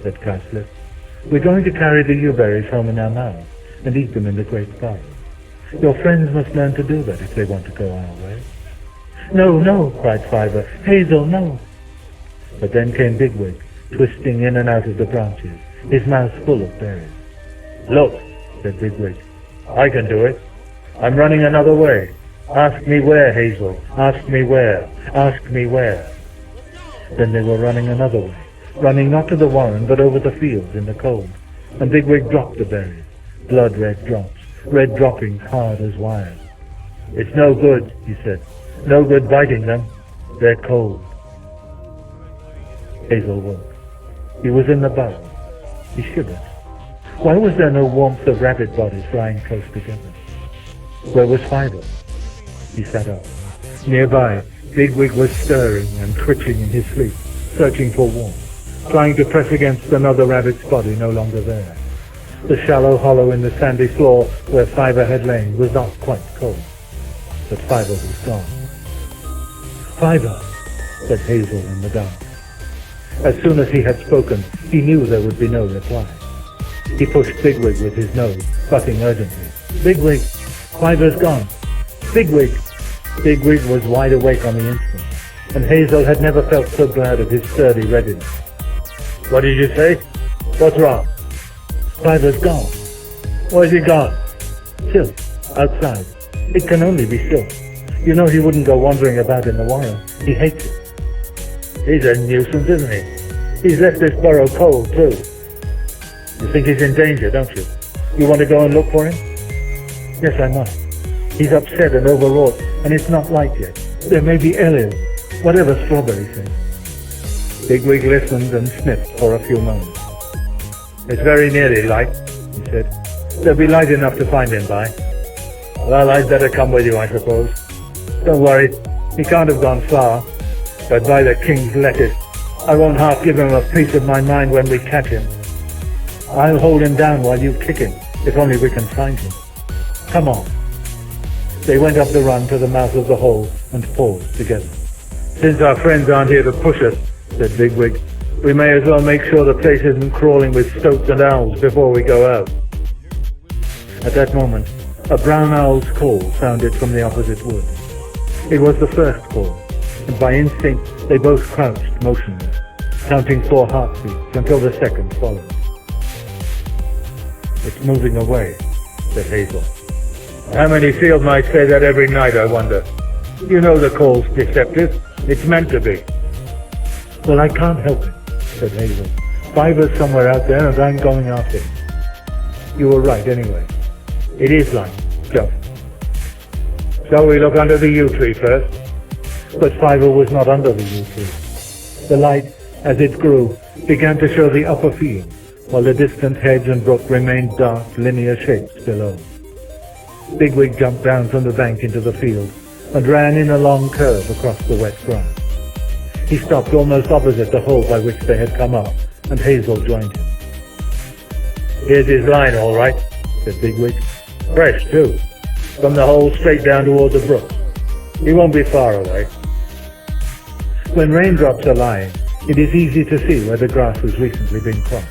Speaker 1: said Cowslip. "We're going to carry the yew berries home in our mouths and eat them in the great garden. Your friends must learn to do that if they want to go our way." "No, no," cried Fiver. "Hazel, no." But then came Bigwig, twisting in and out of the branches, his mouth full of berries. "Look," said Bigwig, "I can do it. I'm running another way. Ask me where, Hazel. Ask me where. Ask me where." Then they were running another way, running not to the warren, but over the fields in the cold. And Bigwig dropped the berries, blood-red drops, red droppings hard as wire. "It's no good," he said. "No good biting them. They're cold." Hazel woke. He was in the burrow. He shivered. Why was there no warmth of rabbit bodies lying close together? Where was Fiver? He sat up. Nearby, Bigwig was stirring and twitching in his sleep, searching for warmth, trying to press against another rabbit's body no longer there. The shallow hollow in the sandy floor where Fiver had lain was not quite cold, but Fiver was gone. Fiver, said Hazel in the dark. As soon as he had spoken, he knew there would be no reply. He pushed Bigwig with his nose, butting urgently. Bigwig, Fiver's gone. Bigwig! Bigwig was wide awake on the instant, and Hazel had never felt so glad of his sturdy readiness. What did you say? What's wrong? Fiver's gone. Where's he gone? Silk, outside. It can only be Silk. You know he wouldn't go wandering about in the wild. He hates it. He's a nuisance, isn't he? He's left this burrow cold, too. You think he's in danger, don't you? You want to go and look for him? Yes, I must. He's upset and overwrought, and it's not light yet. There may be aliens, whatever Strawberry says. Bigwig listened and sniffed for a few moments. It's very nearly light, he said. There'll be light enough to find him by. Well, I'd better come with you, I suppose. Don't worry, he can't have gone far. But by the king's lettuce, I won't half give him a piece of my mind when we catch him. I'll hold him down while you kick him, if only we can find him. Come on. They went up the run to the mouth of the hole and paused together. Since our friends aren't here to push us, said Bigwig, we may as well make sure the place isn't crawling with stoats and owls before we go out. At that moment, a brown owl's call sounded from the opposite wood. It was the first call, and by instinct they both crouched motionless, counting 4 heartbeats until the second followed. It's moving away, said Hazel. How many field mice say that every night, I wonder? You know the call's deceptive. It's meant to be. Well, I can't help it, said Hazel. Fiver's somewhere out there and I'm going after him. You were right anyway. It is light, just. Shall we look under the yew tree first? But Fiver was not under the yew tree. The light, as it grew, began to show the upper field, while the distant hedge and brook remained dark, linear shapes below. Bigwig jumped down from the bank into the field and ran in a long curve across the wet grass. He stopped almost opposite the hole by which they had come up, and Hazel joined him. Here's his line, all right, said Bigwig. Fresh, too. From the hole straight down toward the brook. He won't be far away. When raindrops are lying, it is easy to see where the grass has recently been crossed.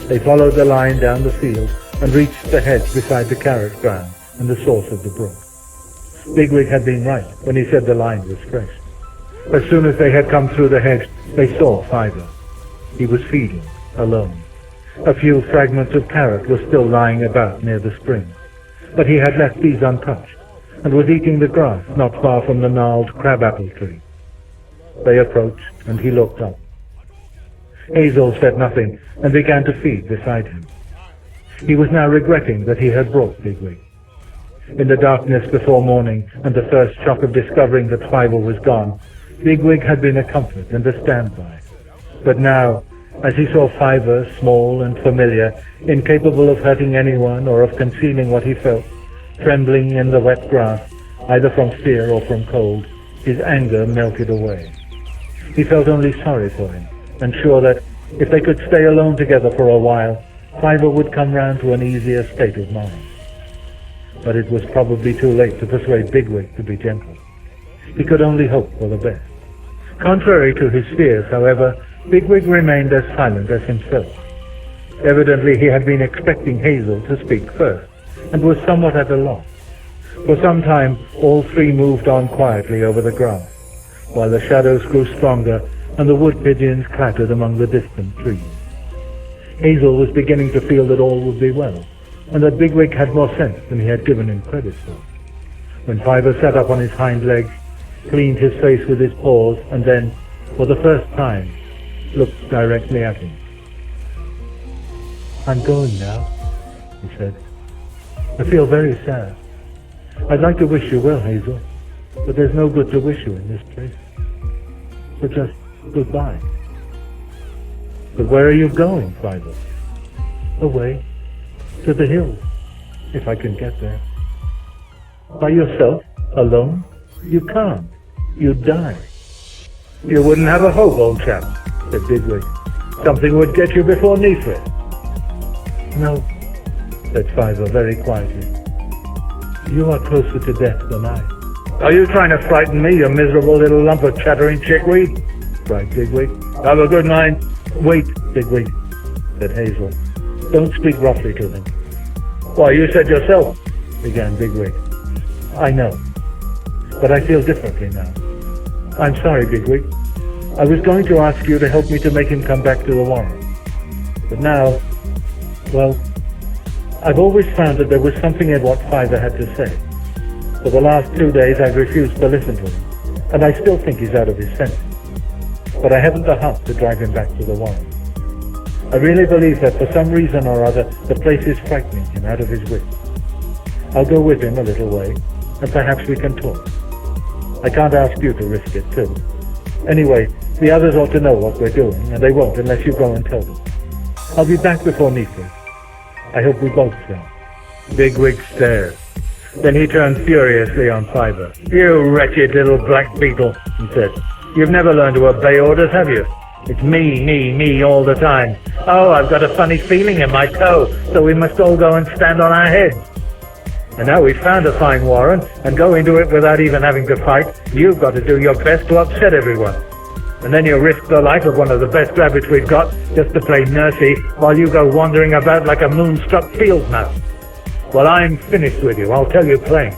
Speaker 1: They followed the line down the field and reached the hedge beside the carrot ground and the source of the brook. Bigwig had been right when he said the line was fresh. As soon as they had come through the hedge, they saw Fiver. He was feeding, alone. A few fragments of carrot were still lying about near the spring, but he had left these untouched and was eating the grass not far from the gnarled crabapple tree. They approached, and he looked up. Hazel said nothing and began to feed beside him. He was now regretting that he had brought Bigwig. In the darkness before morning and the first shock of discovering that Fiver was gone, Bigwig had been a comfort and a standby. But now, as he saw Fiver, small and familiar, incapable of hurting anyone or of concealing what he felt, trembling in the wet grass, either from fear or from cold, his anger melted away. He felt only sorry for him, and sure that, if they could stay alone together for a while, Fiver would come round to an easier state of mind. But it was probably too late to persuade Bigwig to be gentle. He could only hope for the best. Contrary to his fears, however, Bigwig remained as silent as himself. Evidently he had been expecting Hazel to speak first, and was somewhat at a loss. For some time all three moved on quietly over the grass, while the shadows grew stronger and the wood pigeons clattered among the distant trees. Hazel was beginning to feel that all would be well, and that Bigwig had more sense than he had given him credit for. When Fiver sat up on his hind legs, cleaned his face with his paws, and then, for the first time, looked directly at him. I'm going now, he said. I feel very sad. I'd like to wish you well, Hazel, but there's no good to wish you in this place. So just goodbye. But where are you going, Fiver? Away. To the hills, if I can get there. By yourself? Alone? You can't. You'd die. You wouldn't have a hope, old chap, said Bigwig. Something would get you before Nifrit. No, said Fiver very quietly. You are closer to death than I. Are you trying to frighten me, you miserable little lump of chattering chickweed? Cried Bigwig. Have a good night. Wait, Bigwig, said Hazel. Don't speak roughly to them. Why, you said yourself, began Bigwig. I know, but I feel differently now. I'm sorry, Bigwig. I was going to ask you to help me to make him come back to the warren. But now, well, I've always found that there was something in what Fiver had to say. For the last 2 days I've refused to listen to him, and I still think he's out of his senses. But I haven't the heart to drive him back to the warren. I really believe that for some reason or other the place is frightening him out of his wits. I'll go with him a little way, and perhaps we can talk. I can't ask you to risk it too. Anyway, the others ought to know what we're doing, and they won't unless you go and tell them. I'll be back before Neefling. I hope we both will. Bigwig stared. Then he turned furiously on Fiver. You wretched little black beetle, he said. You've never learned to obey orders, have you? It's me all the time. Oh, I've got a funny feeling in my toe, so we must all go and stand on our heads. And now we've found a fine warren and go into it without even having to fight, you've got to do your best to upset everyone. And then you risk the life of one of the best rabbits we've got just to play nursey while you go wandering about like a moonstruck field mouse. Well, I'm finished with you, I'll tell you plain.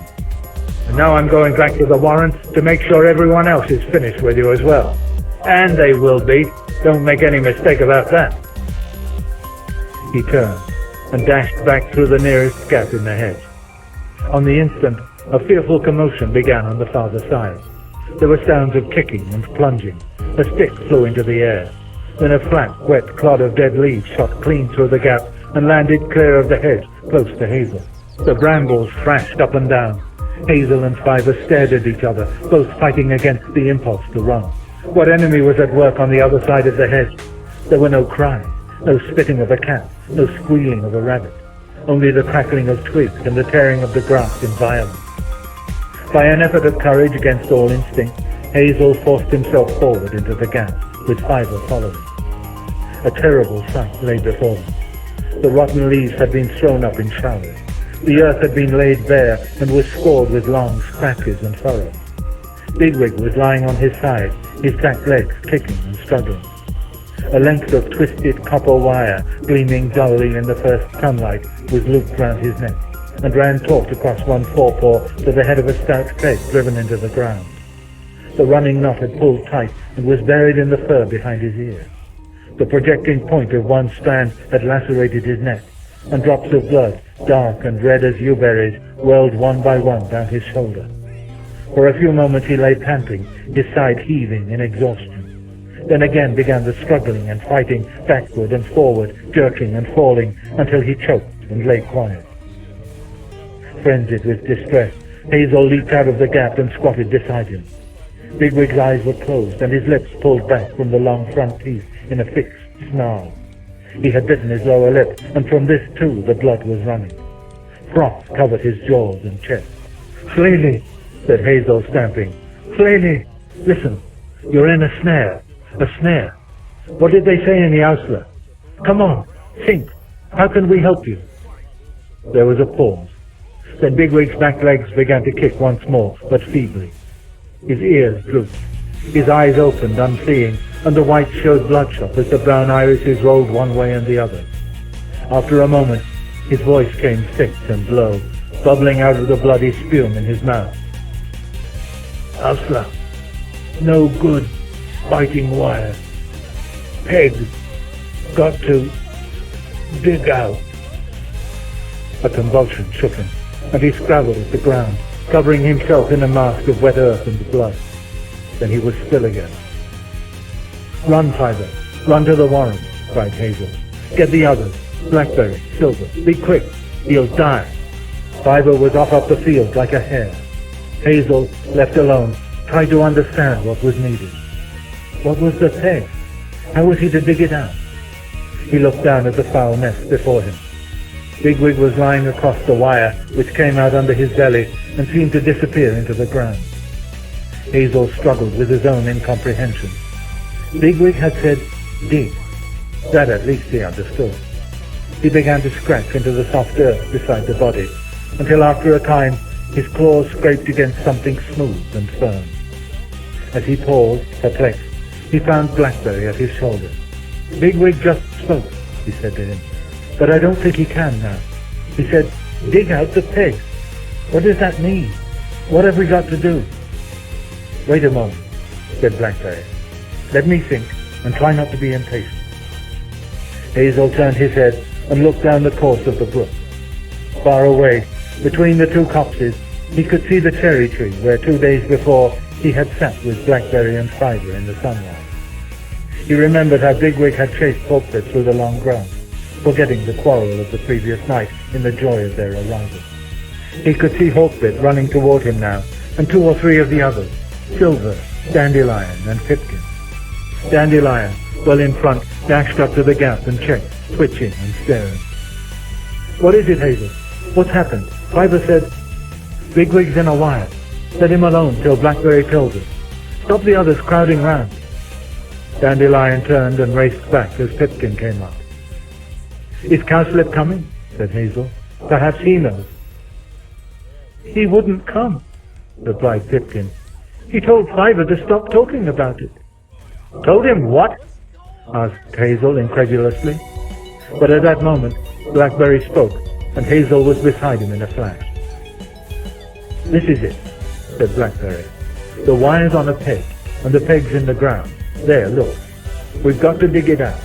Speaker 1: And now I'm going back to the warren to make sure everyone else is finished with you as well. And they will be, don't make any mistake about that. He turned and dashed back through the nearest gap in the hedge. On the instant, a fearful commotion began on the farther side. There were sounds of kicking and plunging. A stick flew into the air. Then a flat, wet clod of dead leaves shot clean through the gap and landed clear of the hedge, close to Hazel. The brambles thrashed up and down. Hazel and Fiver stared at each other, both fighting against the impulse to run. What enemy was at work on the other side of the hedge? There were no cries, no spitting of a cat, no squealing of a rabbit. Only the crackling of twigs and the tearing of the grass in violence. By an effort of courage against all instinct, Hazel forced himself forward into the gap, with Fiver following. A terrible sight lay before them. The rotten leaves had been thrown up in showers. The earth had been laid bare and was scored with long scratches and furrows. Bigwig was lying on his side, his back legs kicking and struggling. A length of twisted copper wire, gleaming dully in the first sunlight, was looped round his neck, and ran taut across one forepaw to the head of a stout peg driven into the ground. The running knot had pulled tight and was buried in the fur behind his ear. The projecting point of one strand had lacerated his neck, and drops of blood, dark and red as yewberries, welled one by one down his shoulder. For a few moments he lay panting, his side heaving in exhaustion. Then again began the struggling and fighting backward and forward, jerking and falling, until he choked and lay quiet. Frenzied with distress, Hazel leaped out of the gap and squatted beside him. Bigwig's eyes were closed and his lips pulled back from the long front teeth in a fixed snarl. He had bitten his lower lip, and from this too the blood was running. Froth covered his jaws and chest. "Fleely," said Hazel, stamping. "Fleely, listen, you're in a snare. A snare. What did they say in the El-ahrairah? Come on, think. How can we help you?" There was a pause. Then Bigwig's back legs began to kick once more, but feebly. His ears drooped. His eyes opened, unseeing, and the white showed bloodshot as the brown irises rolled one way and the other. After a moment, his voice came thick and low, bubbling out of the bloody spume in his mouth. "El-ahrairah. No good biting wire. Peg. Got to dig out." A convulsion shook him, and he scrabbled at the ground, covering himself in a mask of wet earth and blood. Then he was still again. "Run, Fiver. Run to the warren," cried Hazel. "Get the others. Blackberry, Silver. Be quick. He'll die." Fiver was off up the field like a hare. Hazel, left alone, tried to understand what was needed. What was the peg? How was he to dig it out? He looked down at the foul nest before him. Bigwig was lying across the wire, which came out under his belly and seemed to disappear into the ground. Hazel struggled with his own incomprehension. Bigwig had said, "dig." That at least he understood. He began to scratch into the soft earth beside the body, until after a time His claws scraped against something smooth and firm. As he paused, perplexed, he found Blackberry at his shoulder. "Bigwig just spoke," he said to him, "but I don't think he can now. He said, 'Dig out the pegs.' What does that mean? What have we got to do?" "Wait a moment," said Blackberry. "Let me think and try not to be impatient." Hazel turned his head and looked down the course of the brook. Far away, between the two copses, he could see the cherry tree where 2 days before he had sat with Blackberry and Fiver in the sunlight. He remembered how Bigwig had chased Hawkbit through the long grass, forgetting the quarrel of the previous night in the joy of their arrival. He could see Hawkbit running toward him now, and 2 or 3 of the others, Silver, Dandelion, and Pipkin. Dandelion, well in front, dashed up to the gap and checked, twitching and staring. "What is it, Hazel? What's happened?" Fiver said, "Bigwig's in a wire. Let him alone till Blackberry tells us. Stop the others crowding round." Dandelion turned and raced back as Pipkin came up. "Is Cowslip coming?" said Hazel. "Perhaps he knows." "He wouldn't come," replied Pipkin. "He told Fiver to stop talking about it." "Told him what?" asked Hazel incredulously. But at that moment, Blackberry spoke, and Hazel was beside him in a flash. "This is it," said Blackberry. "The wire's on a peg, and the peg's in the ground. There, look. We've got to dig it out.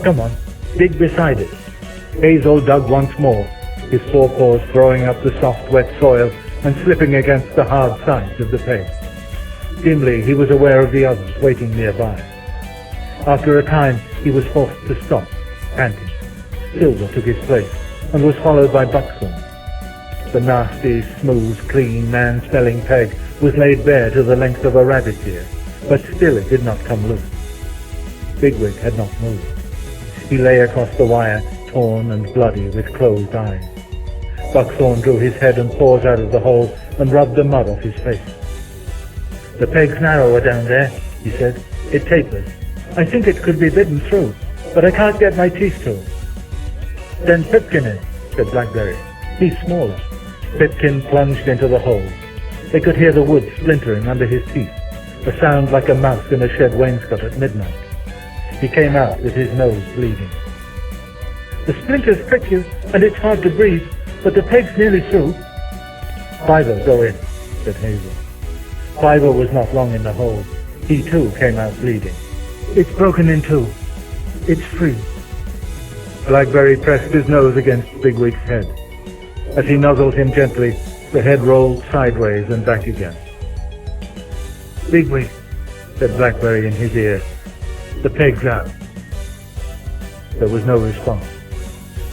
Speaker 1: Come on, dig beside it." Hazel dug once more, his forepaws throwing up the soft, wet soil and slipping against the hard sides of the peg. Dimly, he was aware of the others waiting nearby. After a time, he was forced to stop, panting. Silver took his place, and was followed by Buckthorn. The nasty, smooth, clean, man-smelling peg was laid bare to the length of a rabbit's ear, but still it did not come loose. Bigwig had not moved. He lay across the wire, torn and bloody, with closed eyes. Buckthorn drew his head and paws out of the hole and rubbed the mud off his face. "The peg's narrower down there," he said. "It tapers. I think it could be bitten through, but I can't get my teeth to it." "Then Pipkin in," said Blackberry. "He's smaller." Pipkin plunged into the hole. They could hear the wood splintering under his teeth, a sound like a mouse in a shed wainscot at midnight. He came out with his nose bleeding. "The splinters prick you, and it's hard to breathe, but the peg's nearly through." "Fiver, go in," said Hazel. Fiver was not long in the hole. He too came out bleeding. "It's broken in two. It's free." Blackberry pressed his nose against Bigwig's head. As he nuzzled him gently, the head rolled sideways and back again. "Bigwig," said Blackberry in his ear, "the peg's out." There was no response.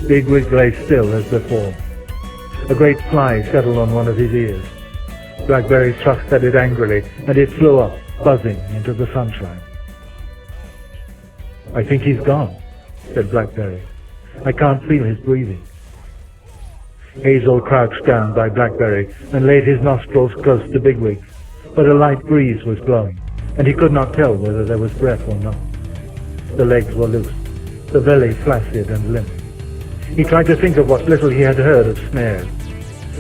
Speaker 1: Bigwig lay still as before. A great fly settled on one of his ears. Blackberry thrust at it angrily, and it flew up, buzzing into the sunshine. "I think he's gone," said Blackberry. "I can't feel his breathing." Hazel crouched down by Blackberry and laid his nostrils close to Bigwig's, but a light breeze was blowing, and he could not tell whether there was breath or not. The legs were loose, the belly flaccid and limp. He tried to think of what little he had heard of snares.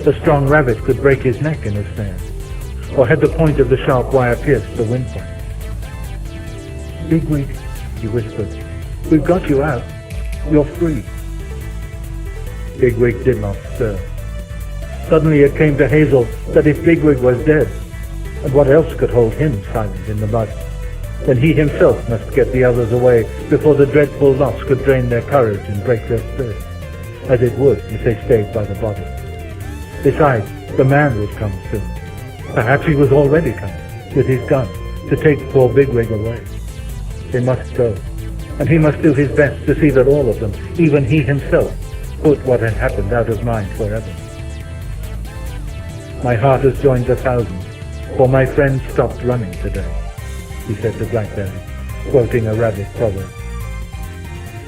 Speaker 1: A strong rabbit could break his neck in a snare, or had the point of the sharp wire pierced the windpipe. "Bigwig," he whispered, "we've got you out. You're free." Bigwig did not stir. Suddenly it came to Hazel that if Bigwig was dead, and what else could hold him silent in the mud, then he himself must get the others away before the dreadful loss could drain their courage and break their spirits, as it would if they stayed by the body. Besides, the man would come soon. Perhaps he was already coming, with his gun, to take poor Bigwig away. They must go, and he must do his best to see that all of them, even he himself, put what had happened out of mind forever. "My heart has joined the thousands, for my friend stopped running today," he said to Blackberry, quoting a rabbit proverb.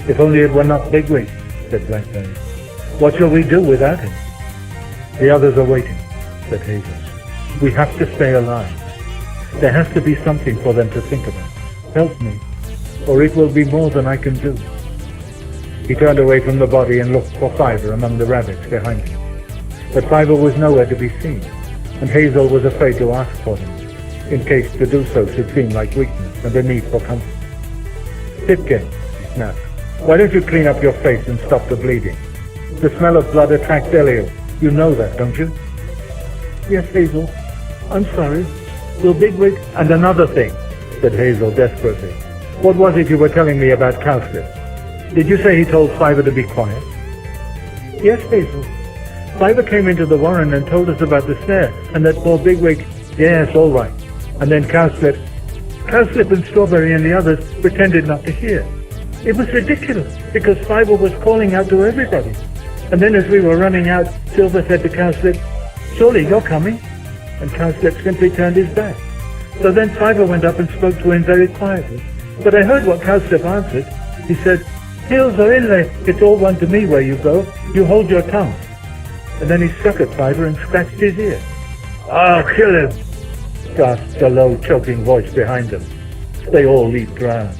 Speaker 1: "If only it were not Bigwig," said Blackberry. "What shall we do without him?" "The others are waiting," said Hazel. "We have to stay alive. There has to be something for them to think about. Help me, or it will be more than I can do." He turned away from the body and looked for Fiver among the rabbits behind him. but Fiver was nowhere to be seen, and Hazel was afraid to ask for him, in case to do so should seem like weakness and a need for comfort. "Pipkin," he snapped, "why don't you clean up your face and stop the bleeding? The smell of blood attracts Elio. You know that, don't you?" "Yes, Hazel. I'm sorry. Will Bigwig—" "And another thing," said Hazel desperately. "What was it you were telling me about Cowslip? Did you say he told Fiver to be quiet?" "Yes, Hazel. Fiver came into the warren and told us about the snare, and that poor Bigwig—" "Yes, all right. And then Cowslip and Strawberry and the others pretended not to hear. It was ridiculous, because Fiver was calling out to everybody. And then as we were running out, Silver said to Cowslip, 'Surely you're coming?' And Cowslip simply turned his back. So then Fiver went up and spoke to him very quietly. But I heard what Cowslip answered. He said, 'Hills or inlay, it's all one to me where you go. You hold your tongue.' And then he struck at Fiver and scratched his ear. 'I'll kill him!' gasped a low, choking voice behind them. They all leaped round.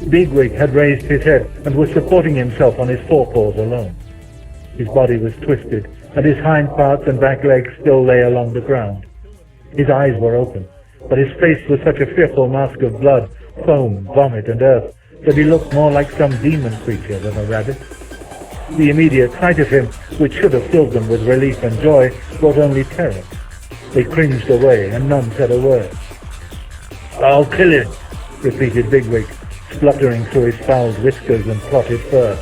Speaker 1: Bigwig had raised his head and was supporting himself on his forepaws alone. His body was twisted, and his hind parts and back legs still lay along the ground. His eyes were open, but his face was such a fearful mask of blood, foam, vomit, and earth that he looked more like some demon creature than a rabbit. The immediate sight of him, which should have filled them with relief and joy, brought only terror. They cringed away, and none said a word. "I'll kill him," repeated Bigwig, spluttering through his fouled whiskers and clotted fur.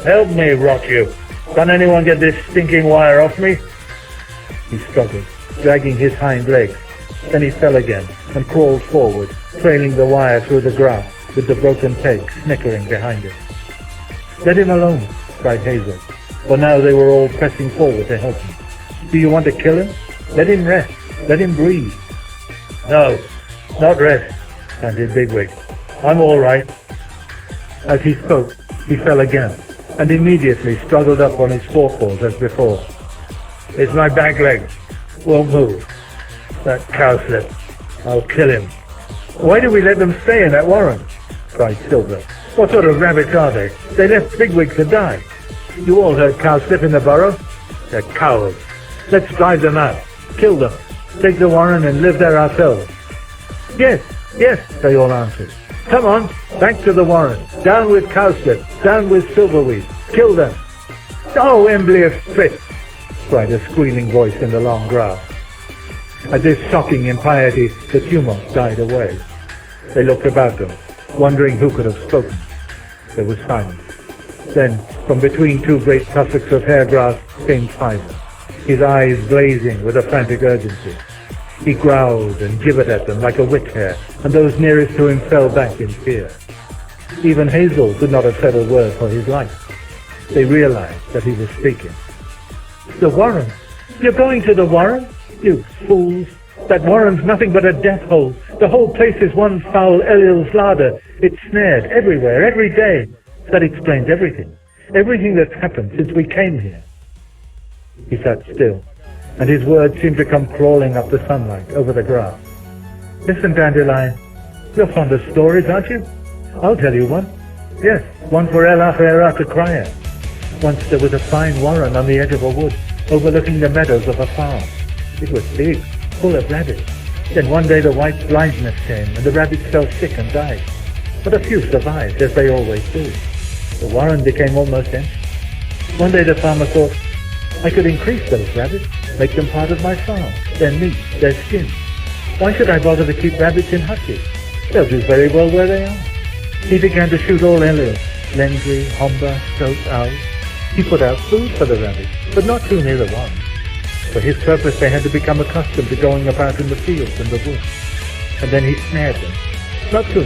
Speaker 1: "Help me, rot you! Can anyone get this stinking wire off me?" He struggled, dragging his hind legs. Then he fell again and crawled forward, trailing the wire through the grass, with the broken peg snickering behind him. "Let him alone," cried Hazel, for now they were all pressing forward to help him. "Do you want to kill him? Let him rest. Let him breathe." "No, not rest," panted Bigwig. "I'm all right." As he spoke, he fell again, and immediately struggled up on his forepaws as before. "It's my back legs. Won't move. That Cowslip. I'll kill him." "Why do we let them stay in that warren?" cried Silver. "What sort of rabbits are they? They left Bigwig to die. You all heard Cowslip in the burrow? They're cowards. Let's drive them out. Kill them. Take the warren and live there ourselves." "Yes, yes," they all answered. "Come on, back to the warren. Down with Cowslip. Down with Silverweed. Kill them." "Oh, Emblious Spit!" cried a squealing voice in the long grass. At this shocking impiety, the tumult died away. They looked about them, wondering who could have spoken. There was silence. Then, from between two great tussocks of hair grass, came Fiver, his eyes blazing with a frantic urgency. He growled and gibbered at them like a whip hare, and those nearest to him fell back in fear. Even Hazel could not have said a word for his life. They realized that he was speaking. "The warren! You're going to the warren? You fools! That warren's nothing but a death hole. The whole place is one foul El-ahrairah. It's snared everywhere, every day. That explains everything. Everything that's happened since we came here." He sat still, and his words seemed to come crawling up the sunlight over the grass. "Listen, Dandelion, you're fond of stories, aren't you? I'll tell you one. Yes, one for El-ahrairah to cry at. Once there was a fine warren on the edge of a wood, overlooking the meadows of a farm. It was big, full of rabbits. Then one day the white blindness came, and the rabbits fell sick and died. But a few survived, as they always do. The warren became almost empty. One day the farmer thought, I could increase those rabbits, make them part of my farm, their meat, their skin. Why should I bother to keep rabbits in hutches? They'll do very well where they are. He began to shoot all Elio, Lendry, Homba, Stoat, Owls. He put out food for the rabbits, but not too near the warren. For his purpose they had to become accustomed to going about in the fields and the woods. And then he snared them. Not too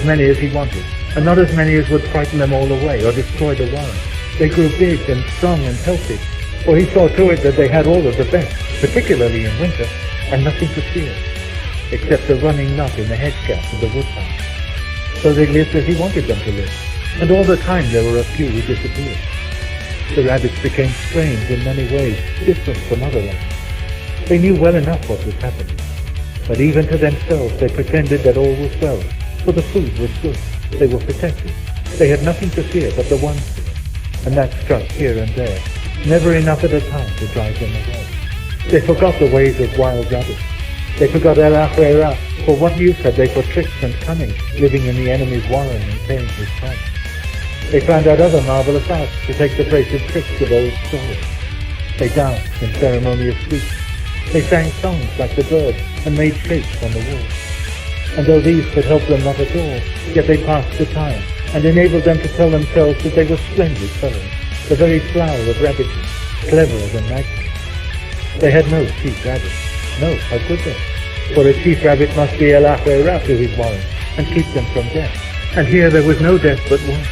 Speaker 1: many as he wanted, and not as many as would frighten them all away or destroy the warren. They grew big and strong and healthy, for he saw to it that they had all of the best, particularly in winter, and nothing to fear, except the running knot in the hedge gap of the woodpile. So they lived as he wanted them to live, and all the time there were a few who disappeared. The rabbits became strange in many ways, different from other rabbits. They knew well enough what was happening, but even to themselves they pretended that all was well, for the food was good, they were protected. They had nothing to fear but the one fear, and that struck here and there, never enough at a time to drive them away. They forgot the ways of wild rabbits. They forgot El-ahrairah, for what use had they for tricks and cunning, living in the enemy's warren and paying his price? They found out other marvelous arts to take the place of tricks of old stories. They danced in ceremonious groups. They sang songs like the birds and made shapes on the walls. And though these could help them not at all, yet they passed the time and enabled them to tell themselves that they were splendid fellows, the very flower of rabbitry, cleverer than magpies. They had no chief rabbit. No, how could they? For a chief rabbit must be El-ahrairah to his warren and keep them from death. And here there was no death but one.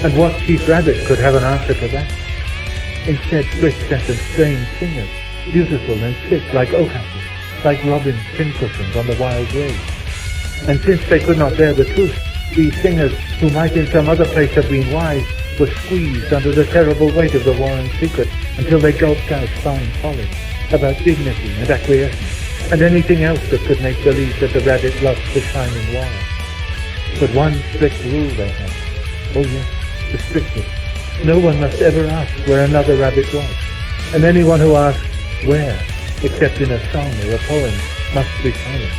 Speaker 1: And what chief rabbit could have an answer to that? Instead, brisk-set and strange singers, beautiful and thick like oak apples, like robins' pincushions on the wild road. And since they could not bear the truth, these singers, who might in some other place have been wise, were squeezed under the terrible weight of the warren's secret until they gulped out fine folly about dignity and acquiescence, and anything else that could make believe that the rabbit loved the shining warren. But one strict rule they had. Oh yes, the strictest. No one must ever ask where another rabbit was, and anyone who asks where, except in a song or a poem, must be silent.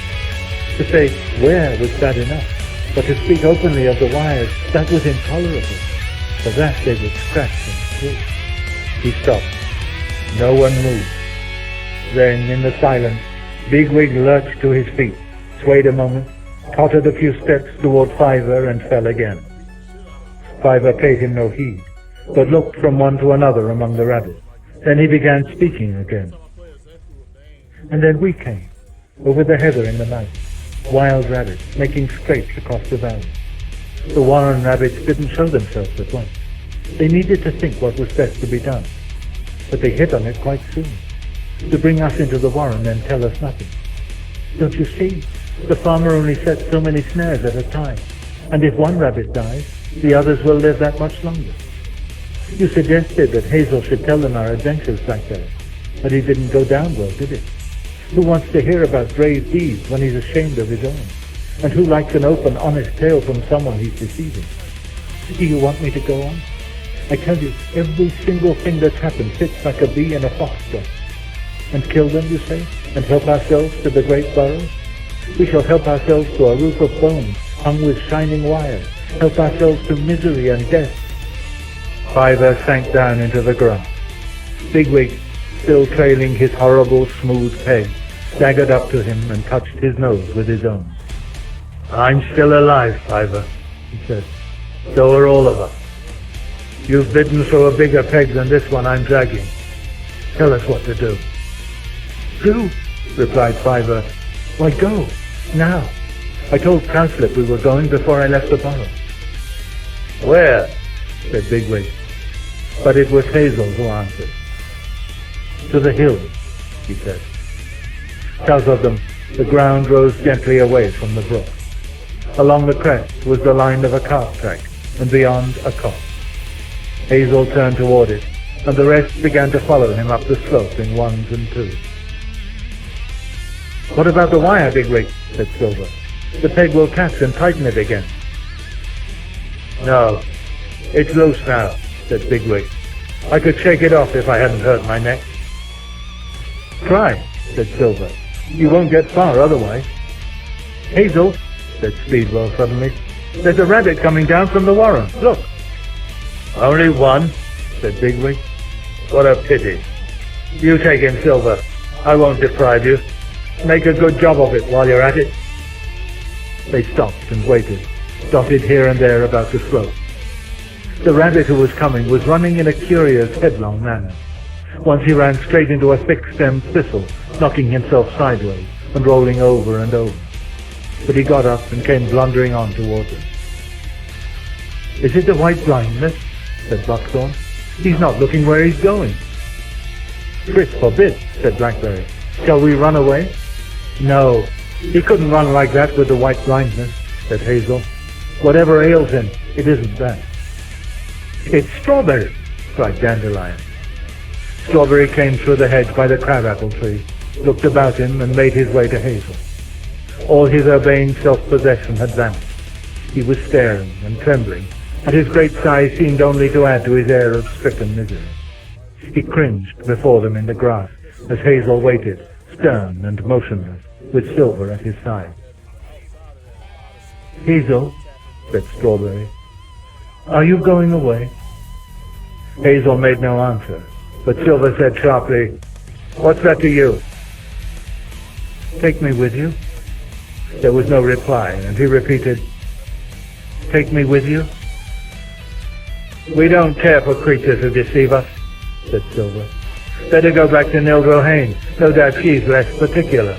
Speaker 1: To say where was bad enough, but to speak openly of the wires, that was intolerable. For that they would scratch and kill. He stopped. No one moved. Then, in the silence, Bigwig lurched to his feet, swayed a moment, tottered a few steps toward Fiver, and fell again. Fiver paid him no heed, but looked from one to another among the rabbits. Then he began speaking again. And then we came, over the heather in the night, wild rabbits, making scrapes across the valley. The warren rabbits didn't show themselves at once. They needed to think what was best to be done. But they hit on it quite soon, to bring us into the warren and tell us nothing. Don't you see? The farmer only sets so many snares at a time, and if one rabbit dies, the others will live that much longer. You suggested that Hazel should tell them our adventures back there, but he didn't go down well, did it? Who wants to hear about brave deeds when he's ashamed of his own? And who likes an open, honest tale from someone he's deceiving? Do you want me to go on? I tell you, every single thing that's happened fits like a bee in a foxtrot. And kill them, you say? And help ourselves to the great burrow? We shall help ourselves to a roof of bones, hung with shining wires, help ourselves to misery and death. Fiver sank down into the grass. Bigwig, still trailing his horrible smooth peg, staggered up to him and touched his nose with his own. I'm still alive, Fiver, he said. So are all of us. You've bitten through a bigger peg than this one I'm dragging. Tell us what to do. Do? Replied Fiver. Why, go, now. I told Cowslip we were going before I left the burrow. Where? Said Bigwig. But it was Hazel who answered. To the hills, he said. South of them, the ground rose gently away from the brook. Along the crest was the line of a cart track, and beyond a copse. Hazel turned toward it, and the rest began to follow him up the slope in ones and twos. What about the wire, Bigwig? Said Silver. The peg will catch and tighten it again. No, it's loose now, said Bigwig. I could shake it off if I hadn't hurt my neck. Try, said Silver. You won't get far otherwise. Hazel, said Speedwell suddenly, there's a rabbit coming down from the warren. Look. Only one, said Bigwig. What a pity. You take him, Silver. I won't deprive you. Make a good job of it while you're at it. They stopped and waited, dotted here and there about the slope. The rabbit who was coming was running in a curious, headlong manner. Once he ran straight into a thick-stemmed thistle, knocking himself sideways and rolling over and over. But he got up and came blundering on towards us. Is it the white blindness? Said Buckthorn. He's not looking where he's going. Frick forbid, said Blackberry. Shall we run away? No, he couldn't run like that with the white blindness, said Hazel. Whatever ails him, it isn't that. It's Strawberry, cried Dandelion. Strawberry came through the hedge by the crabapple tree, looked about him, and made his way to Hazel. All his urbane self-possession had vanished. He was staring and trembling, and his great size seemed only to add to his air of stricken misery. He cringed before them in the grass as Hazel waited, stern and motionless, with Silver at his side. "Hazel," said Strawberry, "are you going away?" Hazel made no answer, but Silver said sharply, "What's that to you?" "Take me with you." There was no reply, and he repeated, "Take me with you?" "We don't care for creatures who deceive us," said Silver. "Better go back to Nildro Hain. No doubt she's less particular."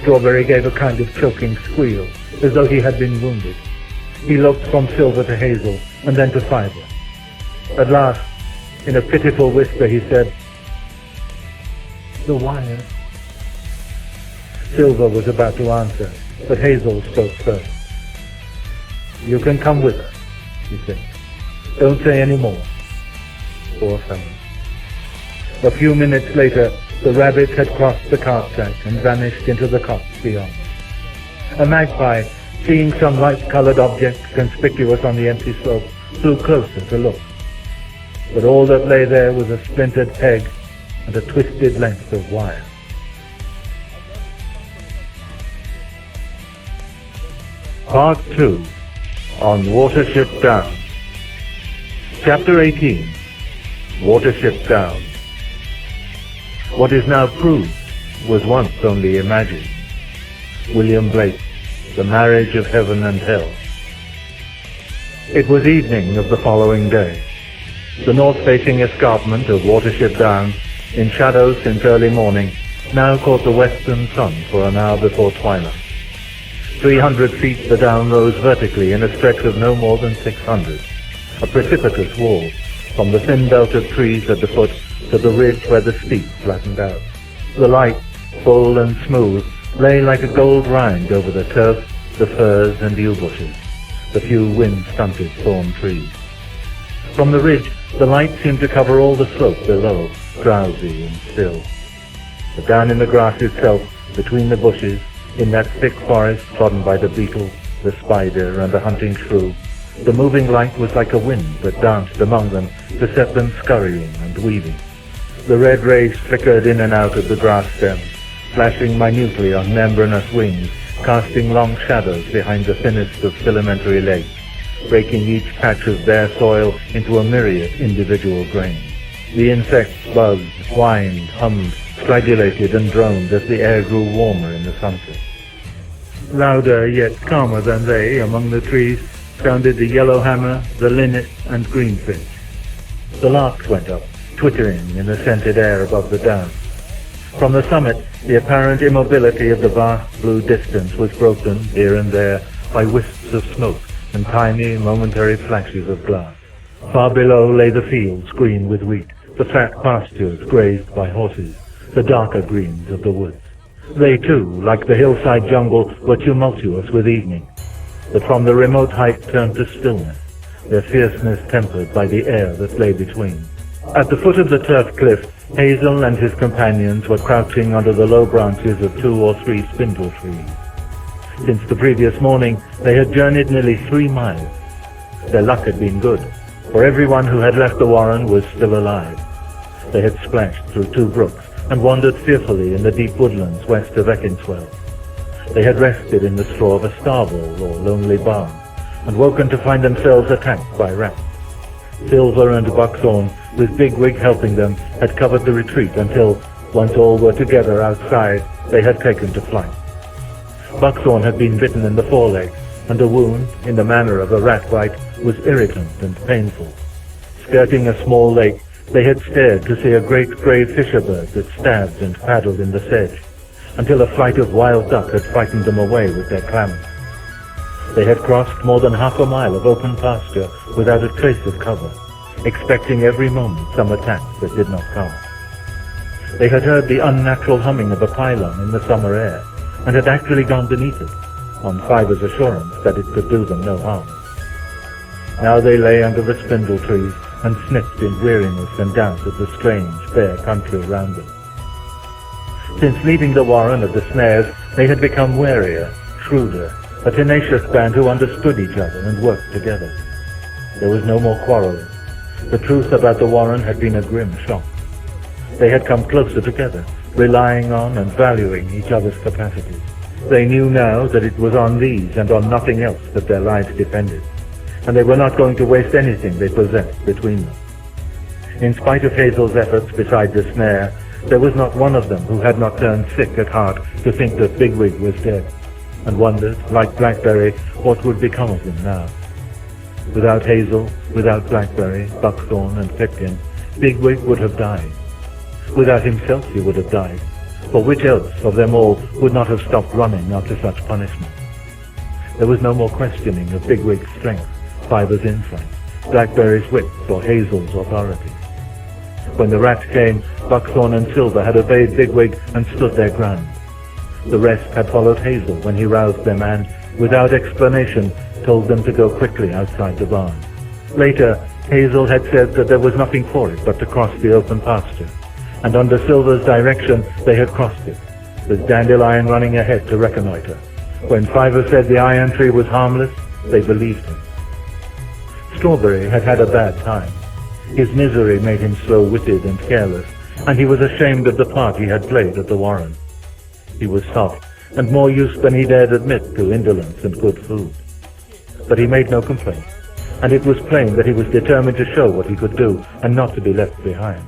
Speaker 1: Strawberry gave a kind of choking squeal, as though he had been wounded. He looked from Silver to Hazel, and then to Fiver. At last, in a pitiful whisper, he said, "The wire." Silver was about to answer, but Hazel spoke first. "You can come with us," he said. "Don't say any more." Poor fellow. A few minutes later, the rabbits had crossed the cart-track and vanished into the copse beyond. A magpie, seeing some light-colored object conspicuous on the empty slope, flew closer to look. But all that lay there was a splintered peg and a twisted length of wire. Part 2, on Watership Down. Chapter 18, Watership Down. What is now proved was once only imagined. William Blake, The Marriage of Heaven and Hell. It was evening of the following day. The north-facing escarpment of Watership Down, in shadow since early morning, now caught the western sun for an hour before twilight. 300 feet the down rose vertically in a stretch of no more than 600, a precipitous wall, from the thin belt of trees at the foot to the ridge where the steep flattened out. The light, full and smooth, lay like a gold rind over the turf, the firs and yew bushes, the few wind-stunted thorn trees. From the ridge, the light seemed to cover all the slope below, drowsy and still. But down in the grass itself, between the bushes, in that thick forest trodden by the beetle, the spider and the hunting shrew, the moving light was like a wind that danced among them to set them scurrying and weaving. The red rays flickered in and out of the grass stems, flashing minutely on membranous wings, casting long shadows behind the thinnest of filamentary legs, breaking each patch of bare soil into a myriad individual grains. The insects buzzed, whined, hummed, stridulated and droned as the air grew warmer in the sunset. Louder yet calmer than they, among the trees, sounded the yellowhammer, the linnet and greenfinch. The larks went up, twittering in the scented air above the down. From the summit, the apparent immobility of the vast blue distance was broken, here and there, by wisps of smoke and tiny, momentary flashes of glass. Far below lay the fields green with wheat, the fat pastures grazed by horses, the darker greens of the woods. They too, like the hillside jungle, were tumultuous with evening, but from the remote height turned to stillness, their fierceness tempered by the air that lay between. At the foot of the turf cliff, Hazel and his companions were crouching under the low branches of 2 or 3 spindle trees. Since the previous morning, they had journeyed nearly 3 miles. Their luck had been good, for everyone who had left the warren was still alive. They had splashed through 2 brooks and wandered fearfully in the deep woodlands west of Ekinswell. They had rested in the straw of a starvel or lonely barn, and woken to find themselves attacked by rats. Silver and Buckthorn, with Bigwig helping them, had covered the retreat until, once all were together outside, they had taken to flight. Buckthorn had been bitten in the foreleg, and the wound, in the manner of a rat bite, was irritant and painful. Skirting a small lake, they had stared to see a great grey fisher-bird that stabbed and paddled in the sedge, until a flight of wild duck had frightened them away with their clamour. They had crossed more than half a mile of open pasture without a trace of cover, expecting every moment some attack that did not come. They had heard the unnatural humming of a pylon in the summer air, and had actually gone beneath it, on Fiver's assurance that it could do them no harm. Now they lay under the spindle trees and sniffed in weariness and doubt at the strange, bare country round them. Since leaving the warren of the snares, they had become warier, shrewder, a tenacious band who understood each other and worked together. There was no more quarreling. The truth about the warren had been a grim shock. They had come closer together, relying on and valuing each other's capacities. They knew now that it was on these and on nothing else that their lives depended, and they were not going to waste anything they possessed between them. In spite of Hazel's efforts beside the snare, there was not one of them who had not turned sick at heart to think that Bigwig was dead, and wondered, like Blackberry, what would become of him now. Without Hazel, without Blackberry, Buckthorn, and Pipkin, Bigwig would have died. Without himself he would have died, for which else of them all would not have stopped running after such punishment? There was no more questioning of Bigwig's strength, Fiver's insight, Blackberry's wit, or Hazel's authority. When the rats came, Buckthorn and Silver had obeyed Bigwig and stood their ground. The rest had followed Hazel when he roused them and, without explanation, told them to go quickly outside the barn. Later, Hazel had said that there was nothing for it but to cross the open pasture, and under Silver's direction they had crossed it, with Dandelion running ahead to reconnoiter. When Fiver said the iron tree was harmless, they believed him. Strawberry had had a bad time. His misery made him slow-witted and careless, and he was ashamed of the part he had played at the warren. He was soft, and more used than he dared admit to indolence and good food. But he made no complaint, and it was plain that he was determined to show what he could do, and not to be left behind.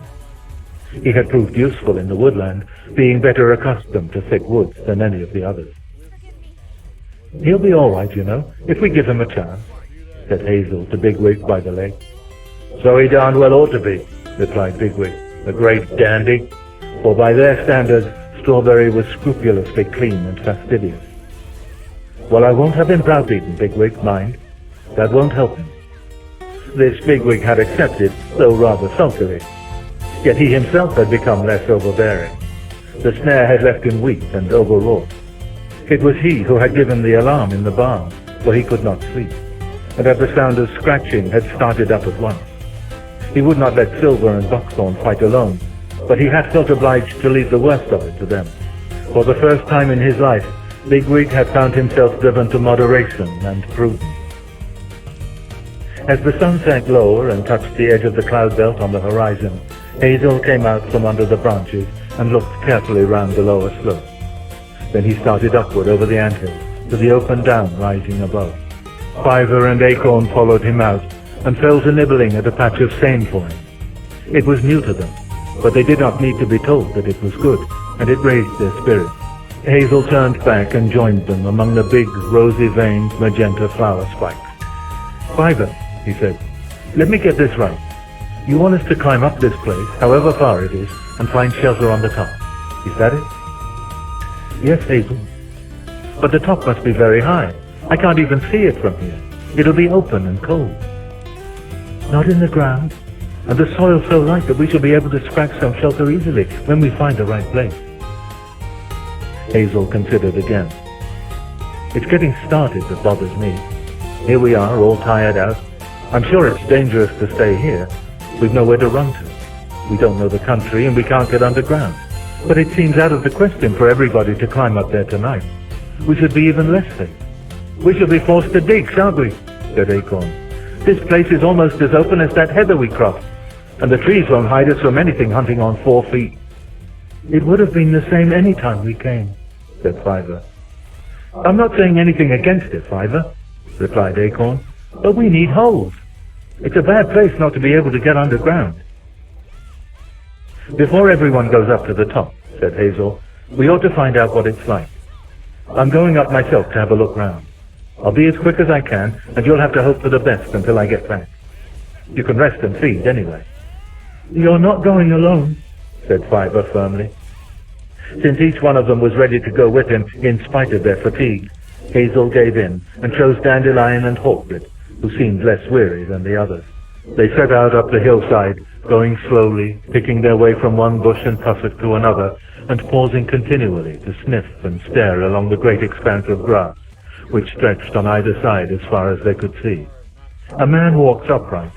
Speaker 1: He had proved useful in the woodland, being better accustomed to thick woods than any of the others. "He'll be all right, you know, if we give him a chance," said Hazel to Bigwig by the lake. "So he darn well ought to be," replied Bigwig, the great dandy, for by their standards, Strawberry was scrupulously clean and fastidious. "Well, I won't have him browbeaten, Bigwig, mind. That won't help him." This Bigwig had accepted, though rather sulkily. Yet he himself had become less overbearing. The snare had left him weak and overwrought. It was he who had given the alarm in the barn, for he could not sleep, and at the sound of scratching had started up at once. He would not let Silver and Buckthorn fight alone, but he had felt obliged to leave the worst of it to them. For the first time in his life, Bigwig had found himself driven to moderation and prudence. As the sun sank lower and touched the edge of the cloud belt on the horizon, Hazel came out from under the branches and looked carefully round the lower slope. Then he started upward over the anthill to the open down rising above. Fiver and Acorn followed him out and fell to nibbling at a patch of sainfoin. It was new to them, but they did not need to be told that it was good, and it raised their spirits. Hazel turned back and joined them among the big, rosy-veined magenta flower spikes. "Fiver," he said, "let me get this right. You want us to climb up this place, however far it is, and find shelter on the top. Is that it?" "Yes, Hazel. But the top must be very high. I can't even see it from here. It'll be open and cold." "Not in the ground, and the soil so light that we shall be able to scratch some shelter easily when we find the right place." Hazel considered again. "It's getting started that bothers me. Here we are, all tired out. I'm sure it's dangerous to stay here. We've nowhere to run to. We don't know the country and we can't get underground. But it seems out of the question for everybody to climb up there tonight. We should be even less safe." "We shall be forced to dig, shan't we?" said Acorn. "This place is almost as open as that heather we crossed, and the trees won't hide us from anything hunting on 4 feet. "It would have been the same any time we came," said Fiver. "I'm not saying anything against it, Fiver," replied Acorn, "but we need holes. It's a bad place not to be able to get underground." "Before everyone goes up to the top," said Hazel, "we ought to find out what it's like. I'm going up myself to have a look round. I'll be as quick as I can, and you'll have to hope for the best until I get back. You can rest and feed anyway." "You're not going alone," said Fiver firmly. Since each one of them was ready to go with him in spite of their fatigue, Hazel gave in and chose Dandelion and Hawkbit, who seemed less weary than the others. They set out up the hillside, going slowly, picking their way from one bush and tussock to another, and pausing continually to sniff and stare along the great expanse of grass, which stretched on either side as far as they could see. A man walks upright.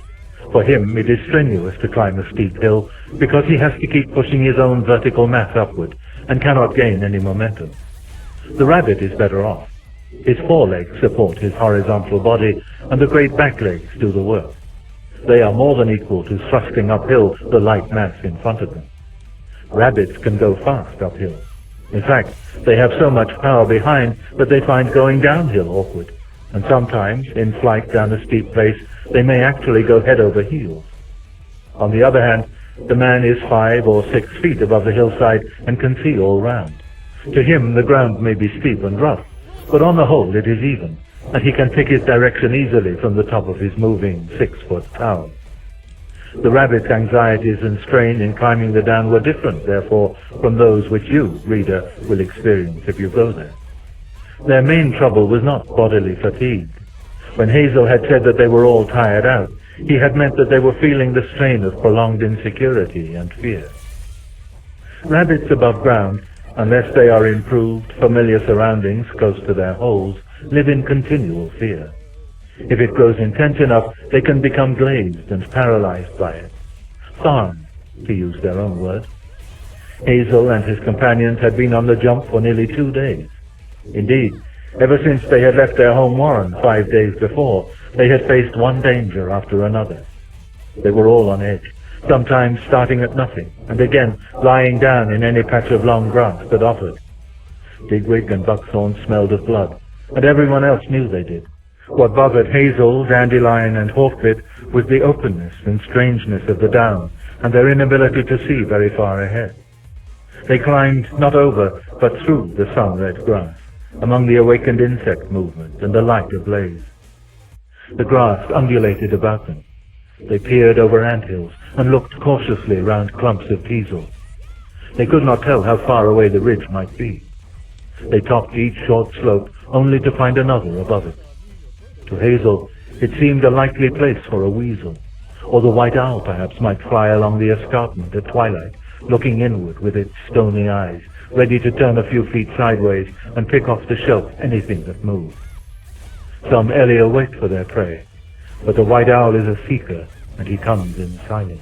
Speaker 1: For him it is strenuous to climb a steep hill, because he has to keep pushing his own vertical mass upward, and cannot gain any momentum. The rabbit is better off. His forelegs support his horizontal body, and the great back legs do the work. They are more than equal to thrusting uphill the light mass in front of them. Rabbits can go fast uphill. In fact, they have so much power behind that they find going downhill awkward, and sometimes, in flight down a steep place, they may actually go head over heels. On the other hand, the man is 5 or 6 feet above the hillside and can see all round. To him, the ground may be steep and rough, but on the whole it is even, and he can pick his direction easily from the top of his moving 6-foot tower. The rabbit's anxieties and strain in climbing the down were different, therefore, from those which you, reader, will experience if you go there. Their main trouble was not bodily fatigue. When Hazel had said that they were all tired out, he had meant that they were feeling the strain of prolonged insecurity and fear. Rabbits above ground, unless they are improved, familiar surroundings close to their holes, live in continual fear. If it grows intense enough, they can become glazed and paralyzed by it. Farmed, to use their own word. Hazel and his companions had been on the jump for nearly 2 days. Indeed, ever since they had left their home warren 5 days before, they had faced one danger after another. They were all on edge, sometimes starting at nothing, and again lying down in any patch of long grass that offered. Bigwig and Buckthorn smelled of blood, and everyone else knew they did. What bothered Hazel, Dandelion, and Hawkbit was the openness and strangeness of the down, and their inability to see very far ahead. They climbed not over, but through the sun-red grass, among the awakened insect movement and the light ablaze. The grass undulated about them. They peered over anthills and looked cautiously round clumps of teasel. They could not tell how far away the ridge might be. They topped each short slope only to find another above it. To Hazel, it seemed a likely place for a weasel, or the white owl perhaps might fly along the escarpment at twilight, looking inward with its stony eyes, ready to turn a few feet sideways and pick off the shelf anything that moved. Some earlier wait for their prey, but the white owl is a seeker, and he comes in silence.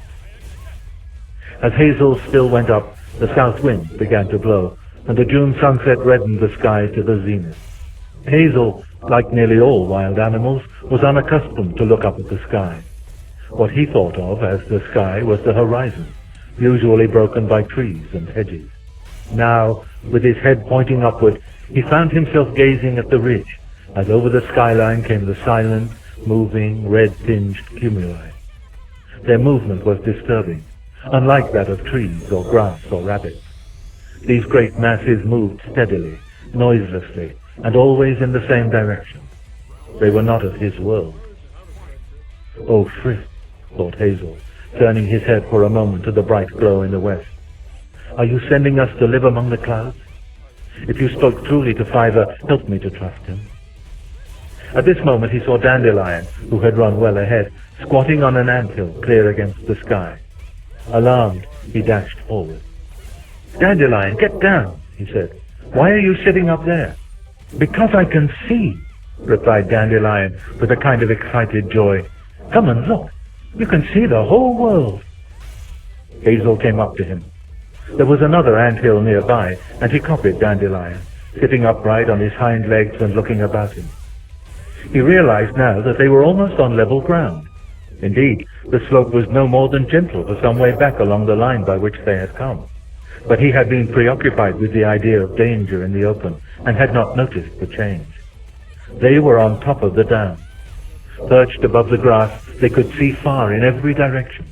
Speaker 1: As Hazel still went up, the south wind began to blow, and the June sunset reddened the sky to the zenith. Hazel, like nearly all wild animals, was unaccustomed to look up at the sky. What he thought of as the sky was the horizon, usually broken by trees and hedges. Now, with his head pointing upward, he found himself gazing at the ridge, as over the skyline came the silent, moving, red-tinged cumuli. Their movement was disturbing, unlike that of trees or grass or rabbits. These great masses moved steadily, noiselessly, and always in the same direction. They were not of his world. "Oh, Frith," thought Hazel, turning his head for a moment to the bright glow in the west. "Are you sending us to live among the clouds? If you spoke truly to Fiver, help me to trust him." At this moment he saw Dandelion, who had run well ahead, squatting on an anthill clear against the sky. Alarmed, he dashed forward. "Dandelion, get down," he said. "Why are you sitting up there?" "Because I can see," replied Dandelion with a kind of excited joy. "Come and look. You can see the whole world." Hazel came up to him. There was another anthill nearby, and he copied Dandelion, sitting upright on his hind legs and looking about him. He realized now that they were almost on level ground. Indeed, the slope was no more than gentle for some way back along the line by which they had come. But he had been preoccupied with the idea of danger in the open, and had not noticed the change. They were on top of the down. Perched above the grass, they could see far in every direction.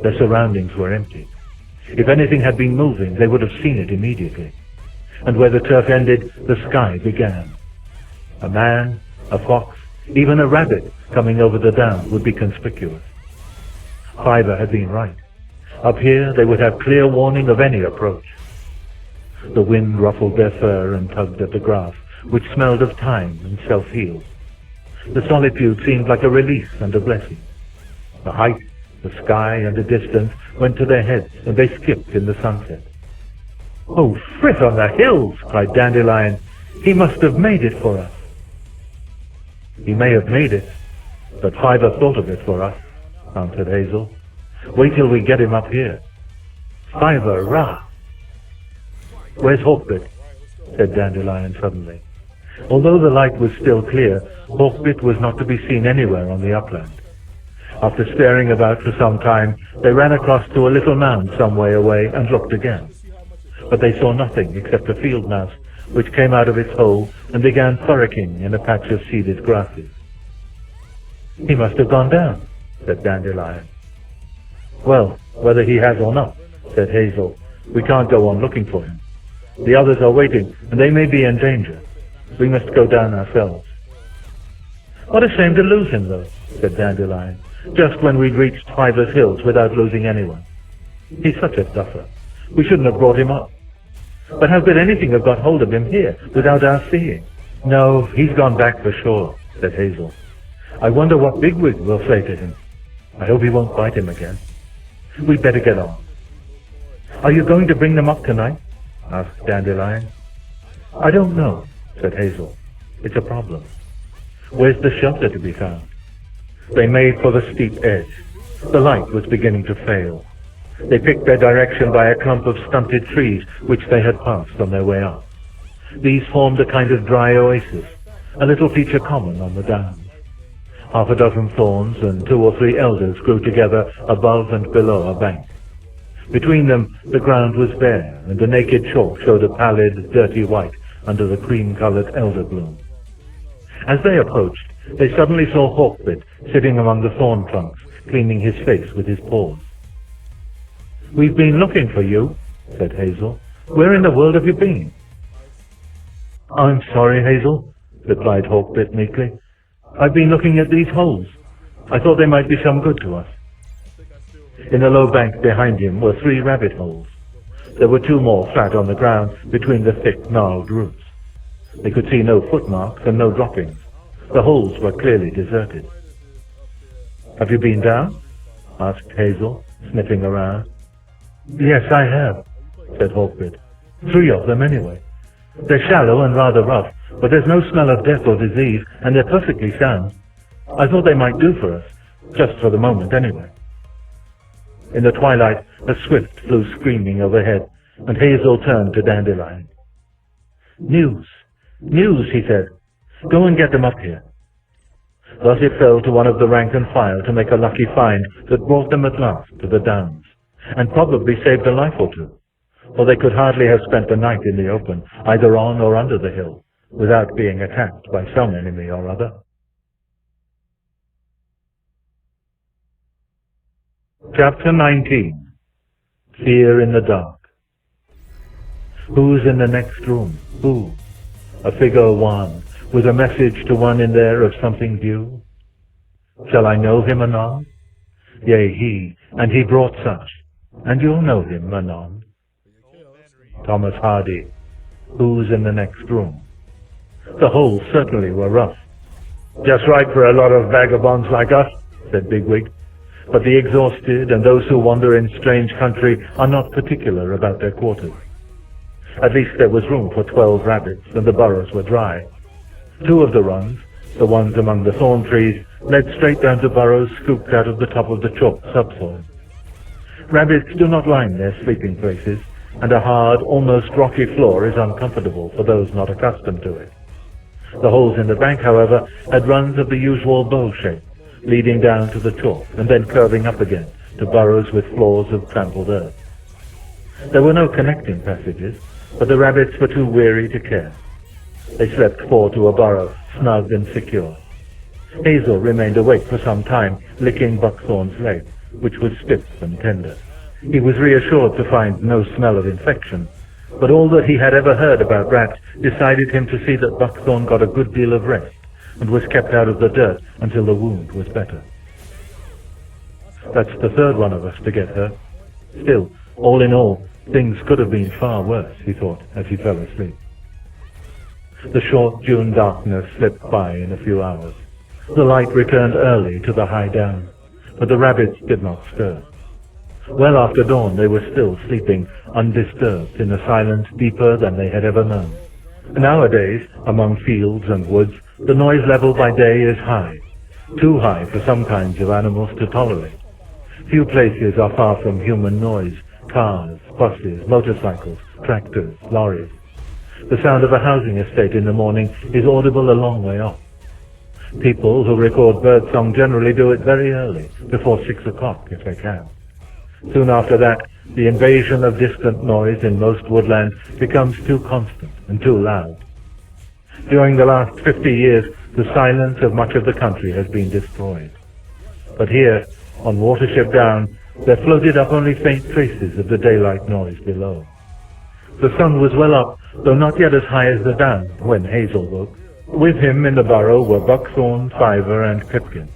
Speaker 1: Their surroundings were empty. If anything had been moving, they would have seen it immediately. And where the turf ended, the sky began. A man, a fox, even a rabbit coming over the down would be conspicuous. Fiver had been right. Up here they would have clear warning of any approach. The wind ruffled their fur and tugged at the grass, which smelled of thyme and self-heal. The solitude seemed like a release and a blessing. The height, the sky, and the distance went to their heads, and they skipped in the sunset. "Oh, Frith on the hills!" cried Dandelion. "He must have made it for us." "He may have made it, but Fiver thought of it for us," answered Hazel. "Wait till we get him up here. El-ahrairah." "Where's Hawkbit?" said Dandelion suddenly. Although the light was still clear, Hawkbit was not to be seen anywhere on the upland. After staring about for some time, they ran across to a little mound some way away and looked again. But they saw nothing except a field mouse, which came out of its hole and began frolicking in a patch of seeded grasses. "He must have gone down," said Dandelion. "Well, whether he has or not," said Hazel, "we can't go on looking for him. The others are waiting, and they may be in danger. We must go down ourselves." "What a shame to lose him, though," said Dandelion, "just when we'd reached Fiver's Hills without losing anyone. He's such a duffer. We shouldn't have brought him up. But how could anything have got hold of him here without our seeing?" "No, he's gone back for sure," said Hazel. "I wonder what Bigwig will say to him. I hope he won't bite him again. We'd better get on." "Are you going to bring them up tonight?" asked Dandelion. "I don't know," said Hazel. "It's a problem. Where's the shelter to be found?" They made for the steep edge. The light was beginning to fail. They picked their direction by a clump of stunted trees which they had passed on their way up. These formed a kind of dry oasis, a little feature common on the downs. Half a dozen thorns and 2 or 3 elders grew together above and below a bank. Between them the ground was bare, and the naked chalk showed a pallid, dirty white under the cream-coloured elder bloom. As they approached, they suddenly saw Hawkbit sitting among the thorn trunks, cleaning his face with his paws. "We've been looking for you," said Hazel. "Where in the world have you been?" "I'm sorry, Hazel," replied Hawkbit meekly. "I've been looking at these holes. I thought they might be some good to us." In the low bank behind him were 3 rabbit holes. There were 2 more flat on the ground between the thick, gnarled roots. They could see no footmarks and no droppings. The holes were clearly deserted. "Have you been down?" asked Hazel, sniffing around. "Yes, I have," said Hawkbit. 3 of them, anyway. They're shallow and rather rough, but there's no smell of death or disease, and they're perfectly sound. I thought they might do for us, just for the moment, anyway." In the twilight, a swift flew screaming overhead, and Hazel turned to Dandelion. "News! News!" he said. "Go and get them up here." Thus it fell to one of the rank and file to make a lucky find that brought them at last to the downs, and probably saved a life or 2, for they could hardly have spent the night in the open, either on or under the hill, without being attacked by some enemy or other. Chapter 19. Fear in the Dark. Who's in the next room? Who? A figure wan, with a message to one in there of something due? Shall I know him anon? Yea, he, and he brought such, and you'll know him anon. Thomas Hardy. Who's in the next room? The holes certainly were rough. "Just right for a lot of vagabonds like us," said Bigwig. "But the exhausted and those who wander in strange country are not particular about their quarters." At least there was room for 12 rabbits, and the burrows were dry. 2 of the runs, the ones among the thorn trees, led straight down to burrows scooped out of the top of the chalk subsoil. Rabbits do not line their sleeping places, and a hard, almost rocky floor is uncomfortable for those not accustomed to it. The holes in the bank, however, had runs of the usual bow shape, leading down to the chalk and then curving up again to burrows with floors of trampled earth. There were no connecting passages, but the rabbits were too weary to care. They slept 4 to a burrow, snug and secure. Hazel remained awake for some time, licking Buckthorn's leg, which was stiff and tender. He was reassured to find no smell of infection, but all that he had ever heard about rats decided him to see that Buckthorn got a good deal of rest and was kept out of the dirt until the wound was better. "That's the 3rd one of us to get hurt. Still, all in all, things could have been far worse," he thought as he fell asleep. The short June darkness slipped by in a few hours. The light returned early to the high downs, but the rabbits did not stir. Well after dawn they were still sleeping, undisturbed, in a silence deeper than they had ever known. Nowadays, among fields and woods, the noise level by day is high, too high for some kinds of animals to tolerate. Few places are far from human noise: cars, buses, motorcycles, tractors, lorries. The sound of a housing estate in the morning is audible a long way off. People who record birdsong generally do it very early, before 6 o'clock if they can. Soon after that, the invasion of distant noise in most woodlands becomes too constant and too loud. During the last 50 years, the silence of much of the country has been destroyed. But here, on Watership Down, there floated up only faint traces of the daylight noise below. The sun was well up, though not yet as high as the down, when Hazel woke. With him in the burrow were Buckthorn, Fiver, and Pipkin.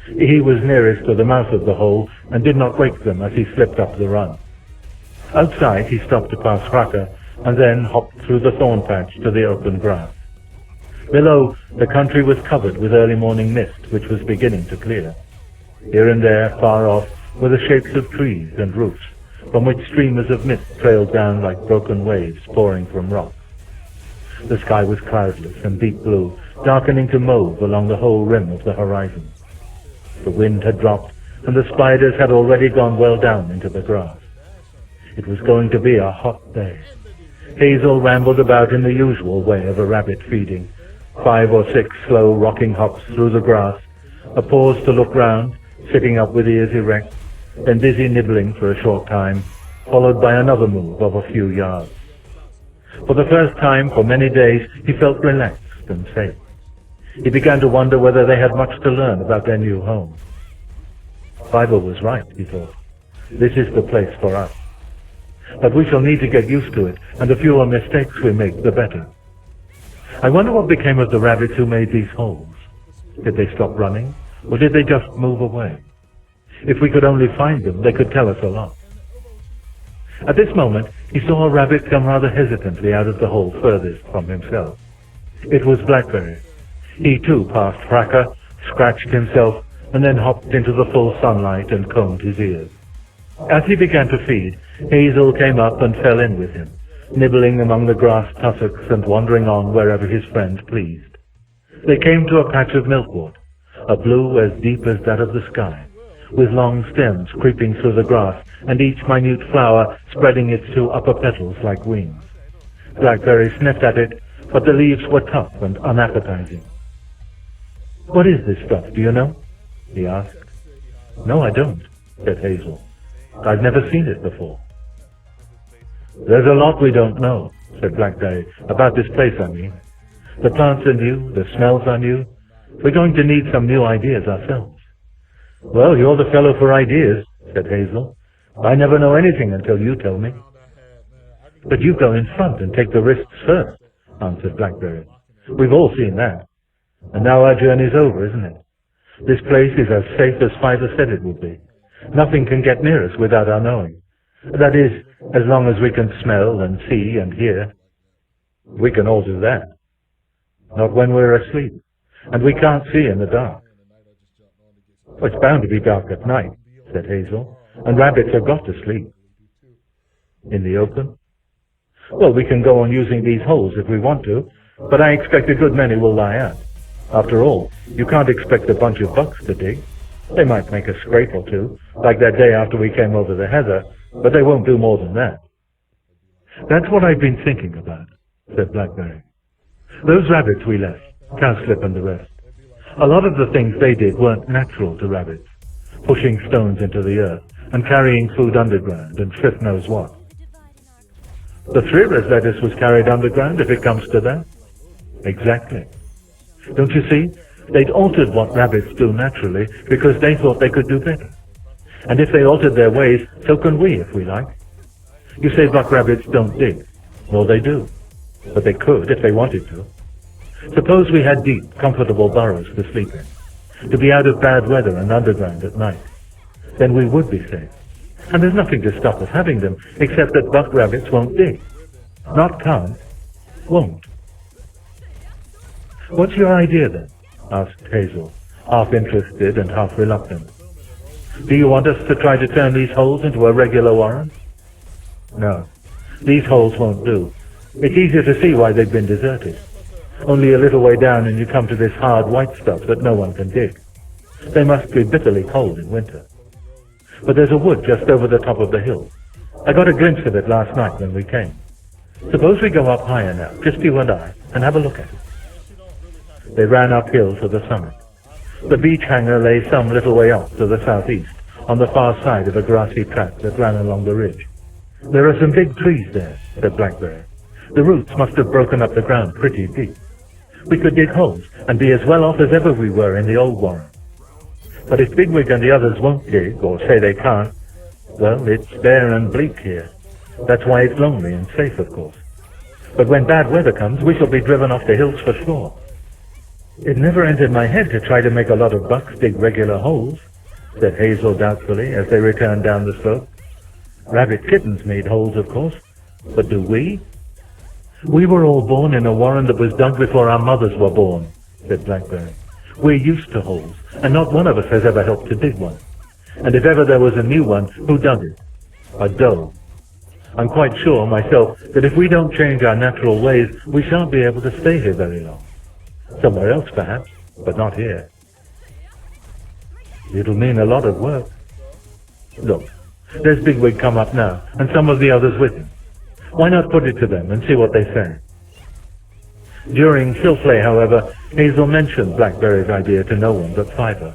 Speaker 1: He was nearest to the mouth of the hole, and did not wake them as he slipped up the run. Outside he stopped to pass Cracker, and then hopped through the thorn patch to the open grass. Below, the country was covered with early morning mist, which was beginning to clear. Here and there, far off, were the shapes of trees and roofs, from which streamers of mist trailed down like broken waves pouring from rocks. The sky was cloudless and deep blue, darkening to mauve along the whole rim of the horizon. The wind had dropped, and the spiders had already gone well down into the grass. It was going to be a hot day. Hazel rambled about in the usual way of a rabbit feeding, 5 or 6 slow rocking hops through the grass, a pause to look round, sitting up with ears erect, then busy nibbling for a short time, followed by another move of a few yards. For the first time for many days he felt relaxed and safe. He began to wonder whether they had much to learn about their new home. Fiver was right, he thought. This is the place for us. But we shall need to get used to it, and the fewer mistakes we make, the better. I wonder what became of the rabbits who made these holes. Did they stop running, or did they just move away? If we could only find them, they could tell us a lot. At this moment, he saw a rabbit come rather hesitantly out of the hole furthest from himself. It was Blackberry. He too passed Cracker, scratched himself, and then hopped into the full sunlight and combed his ears. As he began to feed, Hazel came up and fell in with him, nibbling among the grass tussocks and wandering on wherever his friend pleased. They came to a patch of milkwood, a blue as deep as that of the sky, with long stems creeping through the grass, and each minute flower spreading its 2 upper petals like wings. Blackberry sniffed at it, but the leaves were tough and unappetizing. "What is this stuff, do you know?" he asked. "No, I don't," said Hazel. "I've never seen it before." "There's a lot we don't know," said Blackberry, "about this place, I mean. The plants are new, the smells are new. We're going to need some new ideas ourselves." "Well, you're the fellow for ideas," said Hazel. "I never know anything until you tell me." "But you go in front and take the risks first," answered Blackberry. "We've all seen that. And now our journey's over, isn't it? This place is as safe as Fiver said it would be. Nothing can get near us without our knowing. That is, as long as we can smell and see and hear. We can all do that. Not when we're asleep, and we can't see in the dark." "Well, it's bound to be dark at night," said Hazel, "and rabbits have got to sleep." "In the open?" "Well, we can go on using these holes if we want to, but I expect a good many will lie out. After all, you can't expect a bunch of bucks to dig. They might make a scrape or two, like that day after we came over the heather, but they won't do more than that." "That's what I've been thinking about," said Blackberry. "Those rabbits we left, Cowslip and the rest, a lot of the things they did weren't natural to rabbits, pushing stones into the earth and carrying food underground and fifth knows what. The Thrira's lettuce was carried underground, if it comes to that." "Exactly. Don't you see? They'd altered what rabbits do naturally because they thought they could do better. And if they altered their ways, so can we if we like. You say buck rabbits don't dig. Well, they do. But they could if they wanted to. Suppose we had deep, comfortable burrows to sleep in, to be out of bad weather and underground at night. Then we would be safe. And there's nothing to stop us having them, except that buck rabbits won't dig. Not can't, won't." "What's your idea then?" asked Hazel, half interested and half reluctant. "Do you want us to try to turn these holes into a regular warren?" "No, these holes won't do. It's easier to see why they've been deserted. Only a little way down and you come to this hard white stuff that no one can dig. They must be bitterly cold in winter. But there's a wood just over the top of the hill. I got a glimpse of it last night when we came. Suppose we go up higher now, just you and I, and have a look at it." They ran uphill to the summit. The beach hangar lay some little way off to the southeast, on the far side of a grassy tract that ran along the ridge. "There are some big trees there," said Blackberry. "The roots must have broken up the ground pretty deep. We could dig holes and be as well off as ever we were in the old warren. But if Bigwig and the others won't dig, or say they can't, well, it's bare and bleak here. That's why it's lonely and safe, of course. But when bad weather comes, we shall be driven off the hills for sure." "It never entered my head to try to make a lot of bucks dig regular holes," said Hazel doubtfully as they returned down the slope. "Rabbit kittens made holes, of course, but do we?" "We were all born in a warren that was dug before our mothers were born," said Blackberry. "We're used to holes, and not one of us has ever helped to dig one. And if ever there was a new one, who dug it? A doe. I'm quite sure, myself, that if we don't change our natural ways, we shan't be able to stay here very long. Somewhere else, perhaps, but not here. It'll mean a lot of work. Look, there's Bigwig come up now, and some of the others with him. Why not put it to them and see what they say?" During Silplay, however, Hazel mentioned Blackberry's idea to no one but Fiver.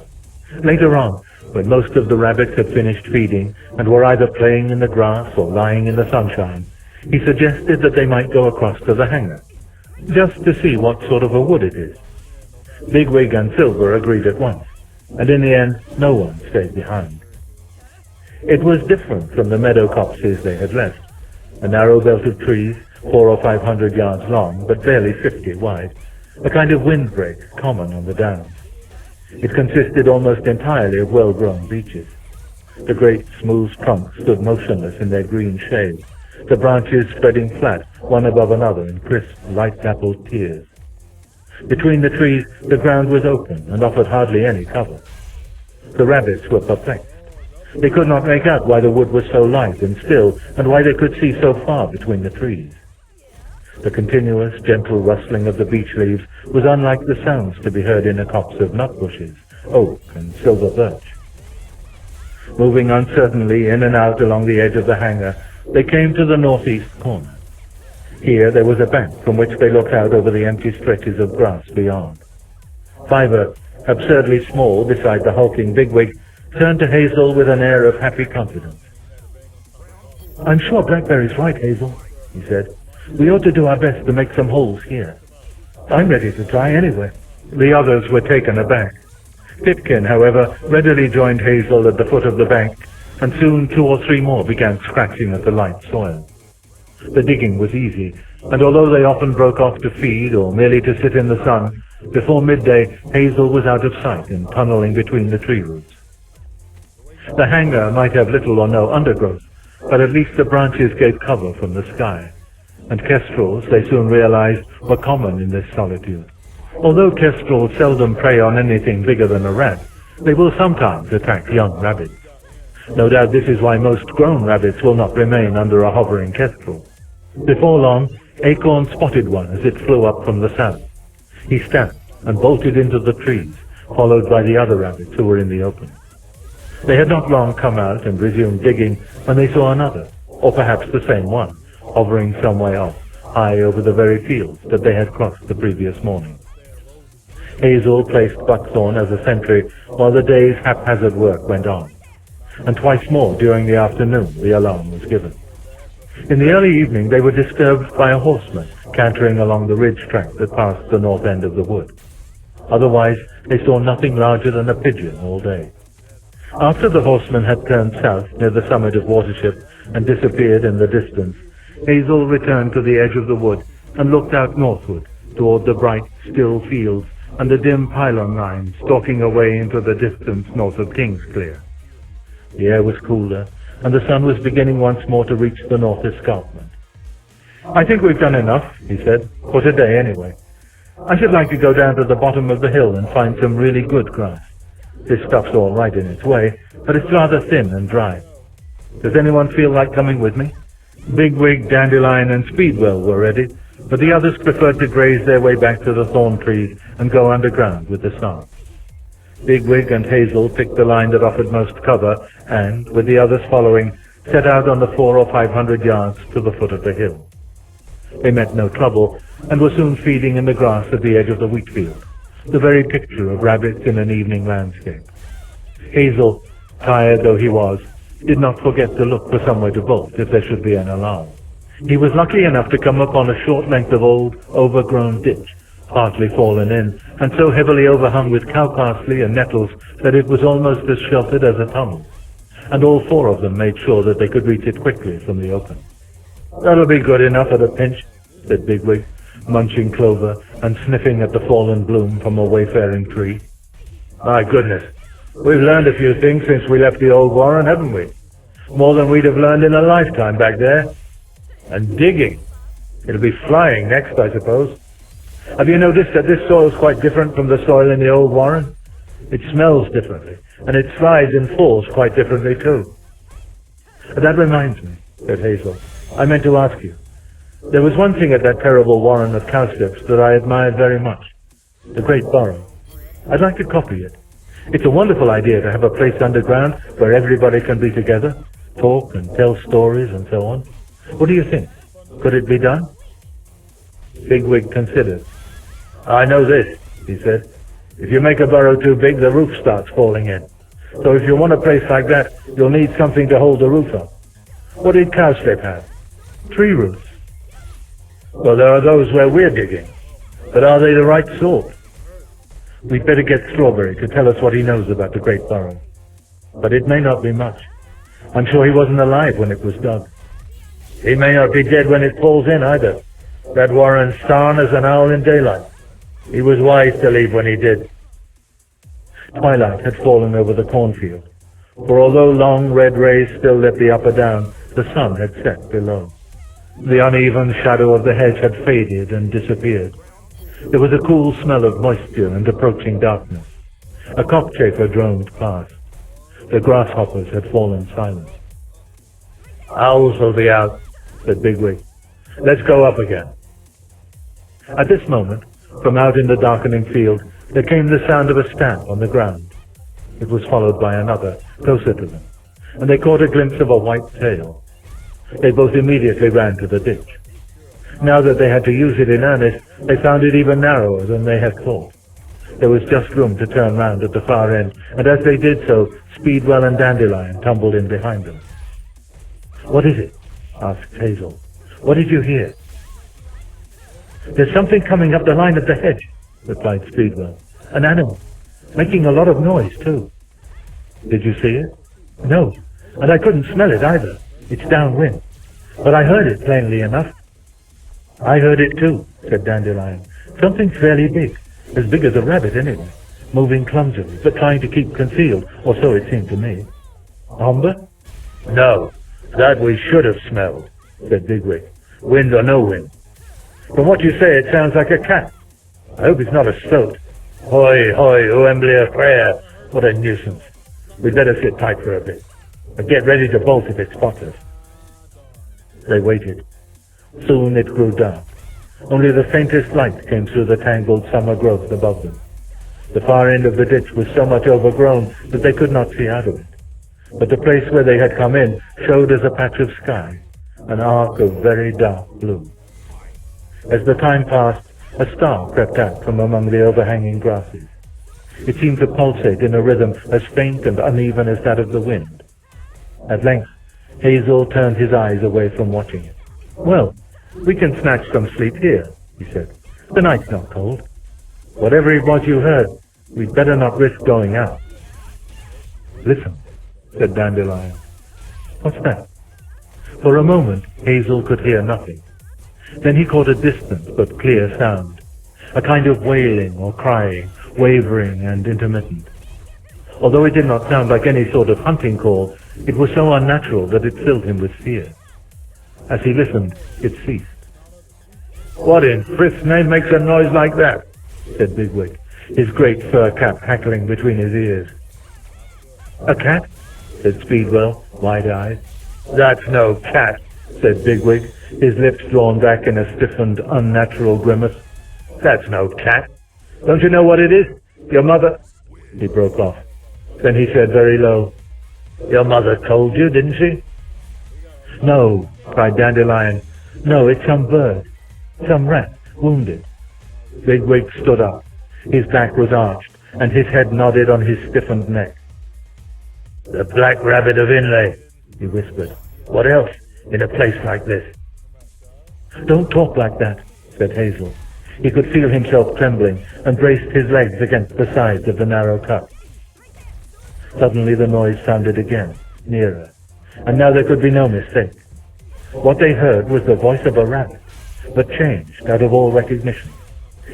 Speaker 1: Later on, when most of the rabbits had finished feeding and were either playing in the grass or lying in the sunshine, he suggested that they might go across to the hangar, just to see what sort of a wood it is. Bigwig and Silver agreed at once, and in the end no one stayed behind. It was different from the meadow copses they had left, a narrow belt of trees, 400 or 500 yards long, but barely 50 wide, a kind of windbreak common on the downs. It consisted almost entirely of well-grown beeches. The great smooth trunks stood motionless in their green shade, the branches spreading flat, one above another in crisp, light-dappled tiers. Between the trees, the ground was open and offered hardly any cover. The rabbits were perplexed. They could not make out why the wood was so light and still, and why they could see so far between the trees. The continuous, gentle rustling of the beech leaves was unlike the sounds to be heard in a copse of nut bushes, oak and silver birch. Moving uncertainly in and out along the edge of the hangar, they came to the northeast corner. Here there was a bank from which they looked out over the empty stretches of grass beyond. Fiver, absurdly small beside the hulking Bigwig, turned to Hazel with an air of happy confidence. "I'm sure Blackberry's right, Hazel," he said. "We ought to do our best to make some holes here. I'm ready to try anyway." The others were taken aback. Pipkin, however, readily joined Hazel at the foot of the bank, and soon 2 or 3 more began scratching at the light soil. The digging was easy, and although they often broke off to feed or merely to sit in the sun, before midday Hazel was out of sight and tunneling between the tree roots. The hangar might have little or no undergrowth, but at least the branches gave cover from the sky, and kestrels, they soon realized, were common in this solitude. Although kestrels seldom prey on anything bigger than a rat, they will sometimes attack young rabbits. No doubt this is why most grown rabbits will not remain under a hovering kestrel. Before long, Acorn spotted one as it flew up from the south. He stamped and bolted into the trees, followed by the other rabbits who were in the open. They had not long come out and resumed digging when they saw another, or perhaps the same one, hovering some way off, high over the very fields that they had crossed the previous morning. Hazel placed Buckthorn as a sentry while the day's haphazard work went on, and twice more during the afternoon the alarm was given. In the early evening they were disturbed by a horseman cantering along the ridge track that passed the north end of the wood. Otherwise they saw nothing larger than a pigeon all day. After the horseman had turned south near the summit of Watership and disappeared in the distance, Hazel returned to the edge of the wood and looked out northward toward the bright, still fields and the dim pylon line stalking away into the distance north of Kingsclear. The air was cooler, and the sun was beginning once more to reach the north escarpment. "I think we've done enough," he said, "for today anyway. I should like to go down to the bottom of the hill and find some really good grass. This stuff's all right in its way, but it's rather thin and dry. Does anyone feel like coming with me?" Bigwig, Dandelion, and Speedwell were ready, but the others preferred to graze their way back to the thorn trees and go underground with the sun. Bigwig and Hazel picked the line that offered most cover and, with the others following, set out on the 400 or 500 yards to the foot of the hill. They met no trouble and were soon feeding in the grass at the edge of the wheat field, the very picture of rabbits in an evening landscape. Hazel, tired though he was, did not forget to look for somewhere to bolt if there should be an alarm. He was lucky enough to come upon a short length of old, overgrown ditch, partly fallen in, and so heavily overhung with cow parsley and nettles that it was almost as sheltered as a tunnel. And all four of them made sure that they could reach it quickly from the open. "That'll be good enough at a pinch," said Bigwig, munching clover and sniffing at the fallen bloom from a wayfaring tree. "My goodness, we've learned a few things since we left the old warren, haven't we? More than we'd have learned in a lifetime back there. And digging. It'll be flying next, I suppose. Have you noticed that this soil's quite different from the soil in the old warren? It smells differently, and it slides and falls quite differently too." "That reminds me," said Hazel. "I meant to ask you. There was one thing at that terrible warren of cowslips that I admired very much. The great burrow. I'd like to copy it. It's a wonderful idea to have a place underground where everybody can be together, talk and tell stories and so on. What do you think? Could it be done?" Bigwig considered. "I know this," he said. "If you make a burrow too big, the roof starts falling in. So if you want a place like that, you'll need something to hold the roof up. What did cowslip have?" "Tree roots." "Well, there are those where we're digging. But are they the right sort?" "We'd better get Strawberry to tell us what he knows about the great burrow. But it may not be much. I'm sure he wasn't alive when it was dug." "He may not be dead when it falls in either. That warren's starn as an owl in daylight. He was wise to leave when he did." Twilight had fallen over the cornfield, for although long red rays still lit the upper down, the sun had set below. The uneven shadow of the hedge had faded and disappeared. There was a cool smell of moisture and approaching darkness. A cockchafer droned past. The grasshoppers had fallen silent. "Owls will be out," said Bigwig. "Let's go up again." At this moment, from out in the darkening field, there came the sound of a stamp on the ground. It was followed by another, closer to them, and they caught a glimpse of a white tail. They both immediately ran to the ditch. Now that they had to use it in earnest, they found it even narrower than they had thought. There was just room to turn round at the far end, and as they did so, Speedwell and Dandelion tumbled in behind them. "What is it?" asked Hazel. "What did you hear?" "There's something coming up the line of the hedge," replied Speedwell. "An animal, making a lot of noise, too." "Did you see it?" "No, and I couldn't smell it either. It's downwind. But I heard it plainly enough." "I heard it too," said Dandelion. "Something fairly big, as big as a rabbit anyway, moving clumsily, but trying to keep concealed, or so it seemed to me." "Omber?" "No, that we should have smelled," said Bigwig. "Wind or no wind. From what you say, it sounds like a cat. I hope it's not a stoat. Hoi, hoi, El-ahrairah. What a nuisance. We'd better sit tight for a bit, and get ready to bolt if it spots us." They waited. Soon it grew dark. Only the faintest light came through the tangled summer growth above them. The far end of the ditch was so much overgrown that they could not see out of it. But the place where they had come in showed as a patch of sky, an arc of very dark blue. As the time passed, a star crept out from among the overhanging grasses. It seemed to pulsate in a rhythm as faint and uneven as that of the wind. At length, Hazel turned his eyes away from watching it. "Well, we can snatch some sleep here," he said. "The night's not cold. Whatever it was you heard, we'd better not risk going out." "Listen," said Dandelion. "What's that?" For a moment, Hazel could hear nothing. Then he caught a distant but clear sound, a kind of wailing or crying, wavering and intermittent. Although it did not sound like any sort of hunting call, it was so unnatural that it filled him with fear. As he listened, it ceased. "What in Frith's name makes a noise like that?" said Bigwig, his great fur cap hackling between his ears. "A cat?" said Speedwell, wide-eyed. "That's no cat," said Bigwig, his lips drawn back in a stiffened, unnatural grimace. "That's no cat. Don't you know what it is? Your mother—" He broke off. Then he said very low, "Your mother told you, didn't she?" "No," cried Dandelion. "No, it's some bird. Some rat, wounded." Bigwig stood up. His back was arched, and his head nodded on his stiffened neck. "The Black Rabbit of Inlay," he whispered. "What else in a place like this?" "Don't talk like that," said Hazel. He could feel himself trembling and braced his legs against the sides of the narrow cut. Suddenly the noise sounded again, nearer, and now there could be no mistake. What they heard was the voice of a rabbit, but changed out of all recognition.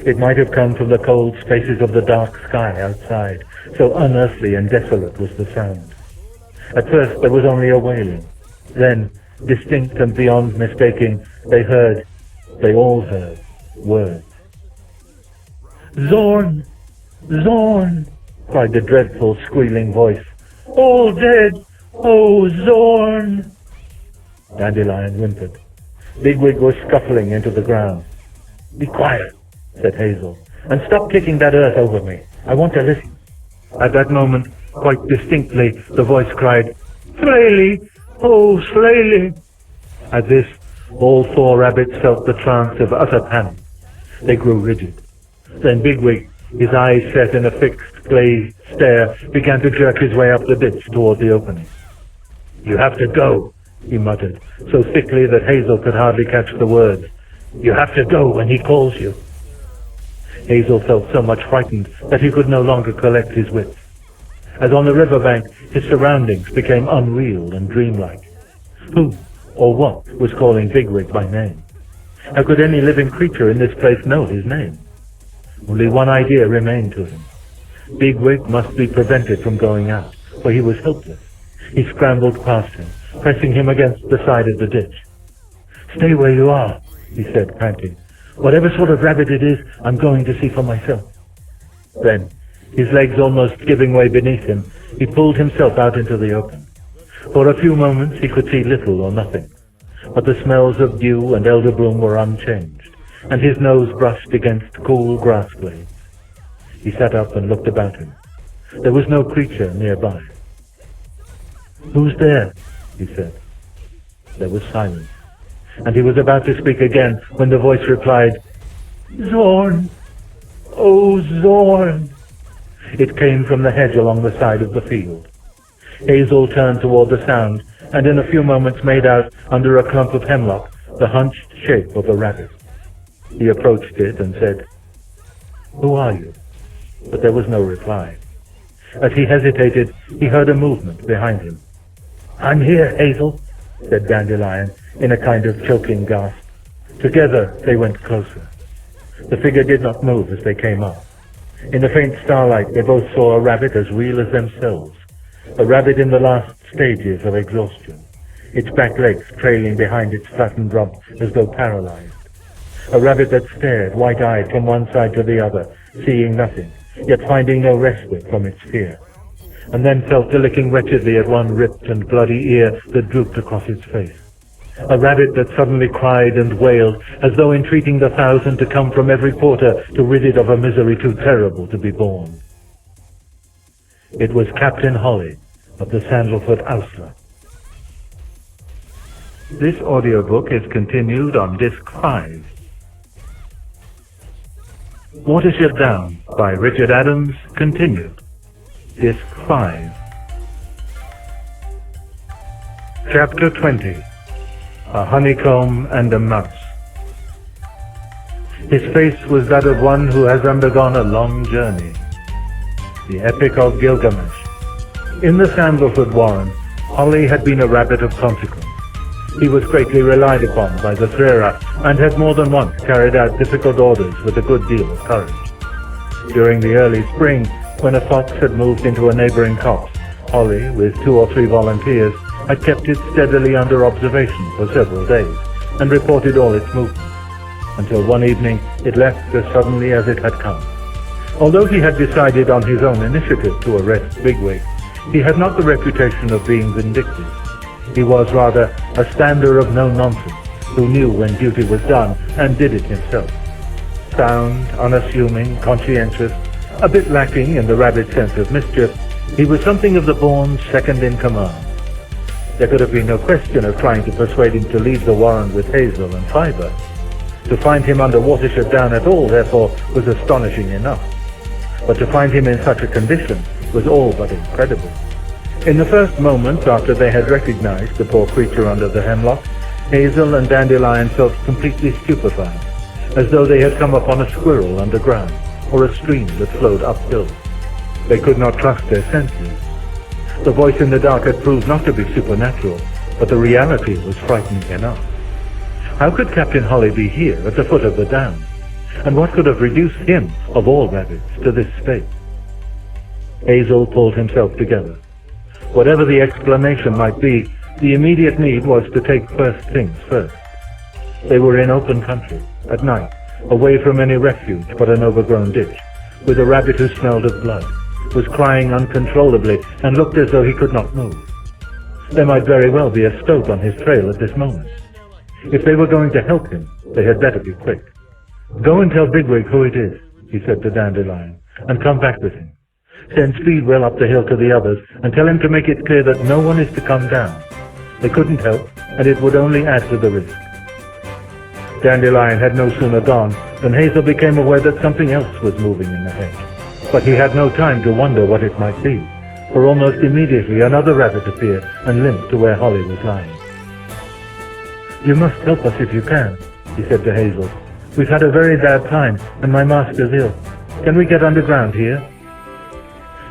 Speaker 1: It might have come from the cold spaces of the dark sky outside, so unearthly and desolate was the sound. At first there was only a wailing. Then, distinct and beyond mistaking, they all heard, words. "Zorn! Zorn!" cried the dreadful, squealing voice. "All dead! Oh, Zorn!" Dandelion whimpered. Bigwig was scuffling into the ground. "Be quiet," said Hazel, "and stop kicking that earth over me. I want to listen." At that moment, quite distinctly, the voice cried, "Slaley! Oh, Slaley!" At this, all 4 rabbits felt the trance of utter panic. They grew rigid. Then Bigwig, his eyes set in a fixed, glazed stare, began to jerk his way up the ditch toward the opening. "You have to go," he muttered, so thickly that Hazel could hardly catch the words. "You have to go when he calls you." Hazel felt so much frightened that he could no longer collect his wits. As on the riverbank, his surroundings became unreal and dreamlike. Who or what was calling Bigwig by name? How could any living creature in this place know his name? Only one idea remained to him. Bigwig must be prevented from going out, for he was helpless. He scrambled past him, pressing him against the side of the ditch. "Stay where you are," he said, panting. "Whatever sort of rabbit it is, I'm going to see for myself." Then, his legs almost giving way beneath him, he pulled himself out into the open. For a few moments he could see little or nothing, but the smells of dew and elder-bloom were unchanged, and his nose brushed against cool grass blades. He sat up and looked about him. There was no creature nearby. "Who's there?" he said. There was silence, and he was about to speak again when the voice replied, "Zorn! Oh, Zorn!" It came from the hedge along the side of the field. Hazel turned toward the sound, and in a few moments made out, under a clump of hemlock, the hunched shape of a rabbit. He approached it and said, "Who are you?" But there was no reply. As he hesitated, he heard a movement behind him. "I'm here, Hazel," said Dandelion, in a kind of choking gasp. Together they went closer. The figure did not move as they came up. In the faint starlight they both saw a rabbit as real as themselves, a rabbit in the last stages of exhaustion, its back legs trailing behind its flattened rump as though paralyzed. A rabbit that stared, wide-eyed, from one side to the other, seeing nothing, yet finding no respite from its fear, and then fell to licking wretchedly at one ripped and bloody ear that drooped across its face. A rabbit that suddenly cried and wailed, as though entreating the thousand to come from every quarter to rid it of a misery too terrible to be borne. It was Captain Holly of the Sandalfoot Outlaw. This audiobook is continued on Disc 5. Watership Down by Richard Adams, continued. Disc 5. Chapter 20. A Honeycomb and a Mouse. His face was that of one who has undergone a long journey. The Epic of Gilgamesh. In the Sandalfoot Warren, Holly had been a rabbit of consequence. He was greatly relied upon by the El-ahrairah and had more than once carried out difficult orders with a good deal of courage. During the early spring, when a fox had moved into a neighboring copse, Holly, with 2 or 3 volunteers, had kept it steadily under observation for several days and reported all its movements, until one evening it left as suddenly as it had come. Although he had decided on his own initiative to arrest Bigwig, he had not the reputation of being vindictive. He was rather a stander of no-nonsense, who knew when duty was done and did it himself. Sound, unassuming, conscientious, a bit lacking in the rabbit sense of mischief, he was something of the born second-in-command. There could have been no question of trying to persuade him to leave the warren with Hazel and Fiber. To find him under Watership Down at all, therefore, was astonishing enough. but to find him in such a condition was all but incredible. In the first moment after they had recognized the poor creature under the hemlock, Hazel and Dandelion felt completely stupefied, as though they had come upon a squirrel underground, or a stream that flowed uphill. They could not trust their senses. The voice in the dark had proved not to be supernatural, but the reality was frightening enough. How could Captain Holly be here at the foot of the dam? And what could have reduced him, of all rabbits, to this state? Hazel pulled himself together. Whatever the explanation might be, the immediate need was to take first things first. They were in open country, at night, away from any refuge but an overgrown ditch, with a rabbit who smelled of blood, was crying uncontrollably, and looked as though he could not move. There might very well be a stoat on his trail at this moment. If they were going to help him, they had better be quick. "Go and tell Bigwig who it is," he said to Dandelion, "and come back with him. Send Speedwell up the hill to the others, and tell him to make it clear that no one is to come down. They couldn't help, and it would only add to the risk." Dandelion had no sooner gone than Hazel became aware that something else was moving in the hedge. But he had no time to wonder what it might be, for almost immediately another rabbit appeared and limped to where Holly was lying. "You must help us if you can," he said to Hazel. "We've had a very bad time, and my master's ill. Can we get underground here?"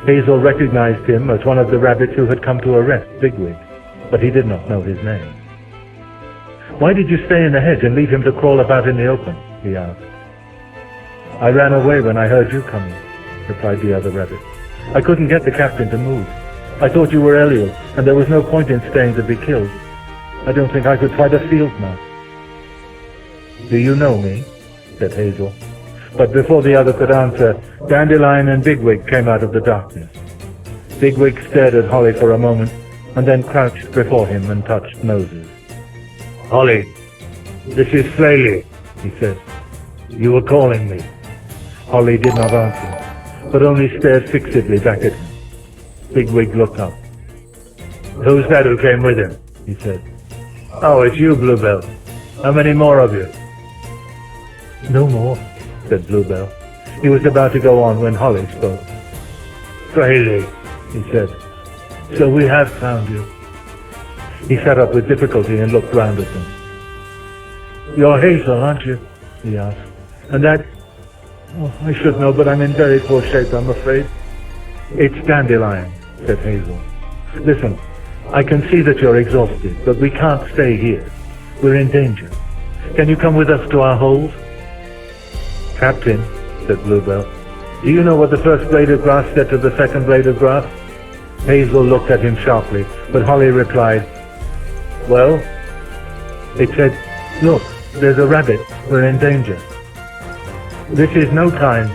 Speaker 1: Hazel recognized him as one of the rabbits who had come to arrest Bigwig, but he did not know his name. "Why did you stay in the hedge and leave him to crawl about in the open?" he asked. "I ran away when I heard you coming," replied the other rabbit. "I couldn't get the captain to move. I thought you were Eliel, and there was no point in staying to be killed. I don't think I could fight a field mouse." "Do you know me?" said Hazel. But before the other could answer, Dandelion and Bigwig came out of the darkness. Bigwig stared at Holly for a moment, and then crouched before him and touched noses. "Holly, this is Flaley," he said. "You were calling me." Holly did not answer, but only stared fixedly back at him. Bigwig looked up. "Who's that who came with him?" he said. "Oh, it's you, Bluebell. How many more of you?" "No more," said Bluebell. He was about to go on when Holly spoke. "Flaley," he said. "So we have found you." He sat up with difficulty and looked round at them. "You're Hazel, aren't you?" he asked. "And that... Oh, I should know, but I'm in very poor shape, I'm afraid." "It's Dandelion," said Hazel. "Listen, I can see that you're exhausted, but we can't stay here. We're in danger. Can you come with us to our holes?" "Captain," said Bluebell, "do you know what the first blade of grass said to the second blade of grass?" Hazel looked at him sharply, but Holly replied, "Well?" "It said, 'Look, there's a rabbit. We're in danger.'" "This is no time,"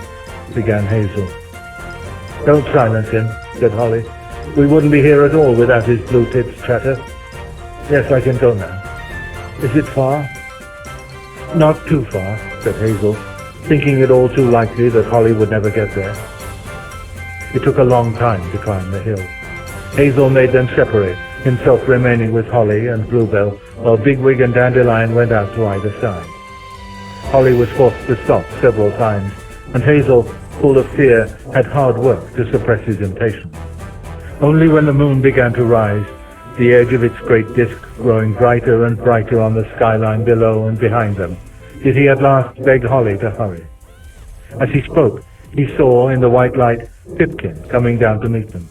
Speaker 1: began Hazel. "Don't silence him," said Holly. "We wouldn't be here at all without his blue tips chatter. Yes, I can go now. Is it far?" "Not too far," said Hazel, thinking it all too likely that Holly would never get there. It took a long time to climb the hill. Hazel made them separate, himself remaining with Holly and Bluebell, while Bigwig and Dandelion went out to either side. Holly was forced to stop several times, and Hazel, full of fear, had hard work to suppress his impatience. Only when the moon began to rise, the edge of its great disk growing brighter and brighter on the skyline below and behind them, did he at last beg Holly to hurry. As he spoke, he saw in the white light Pipkin coming down to meet them.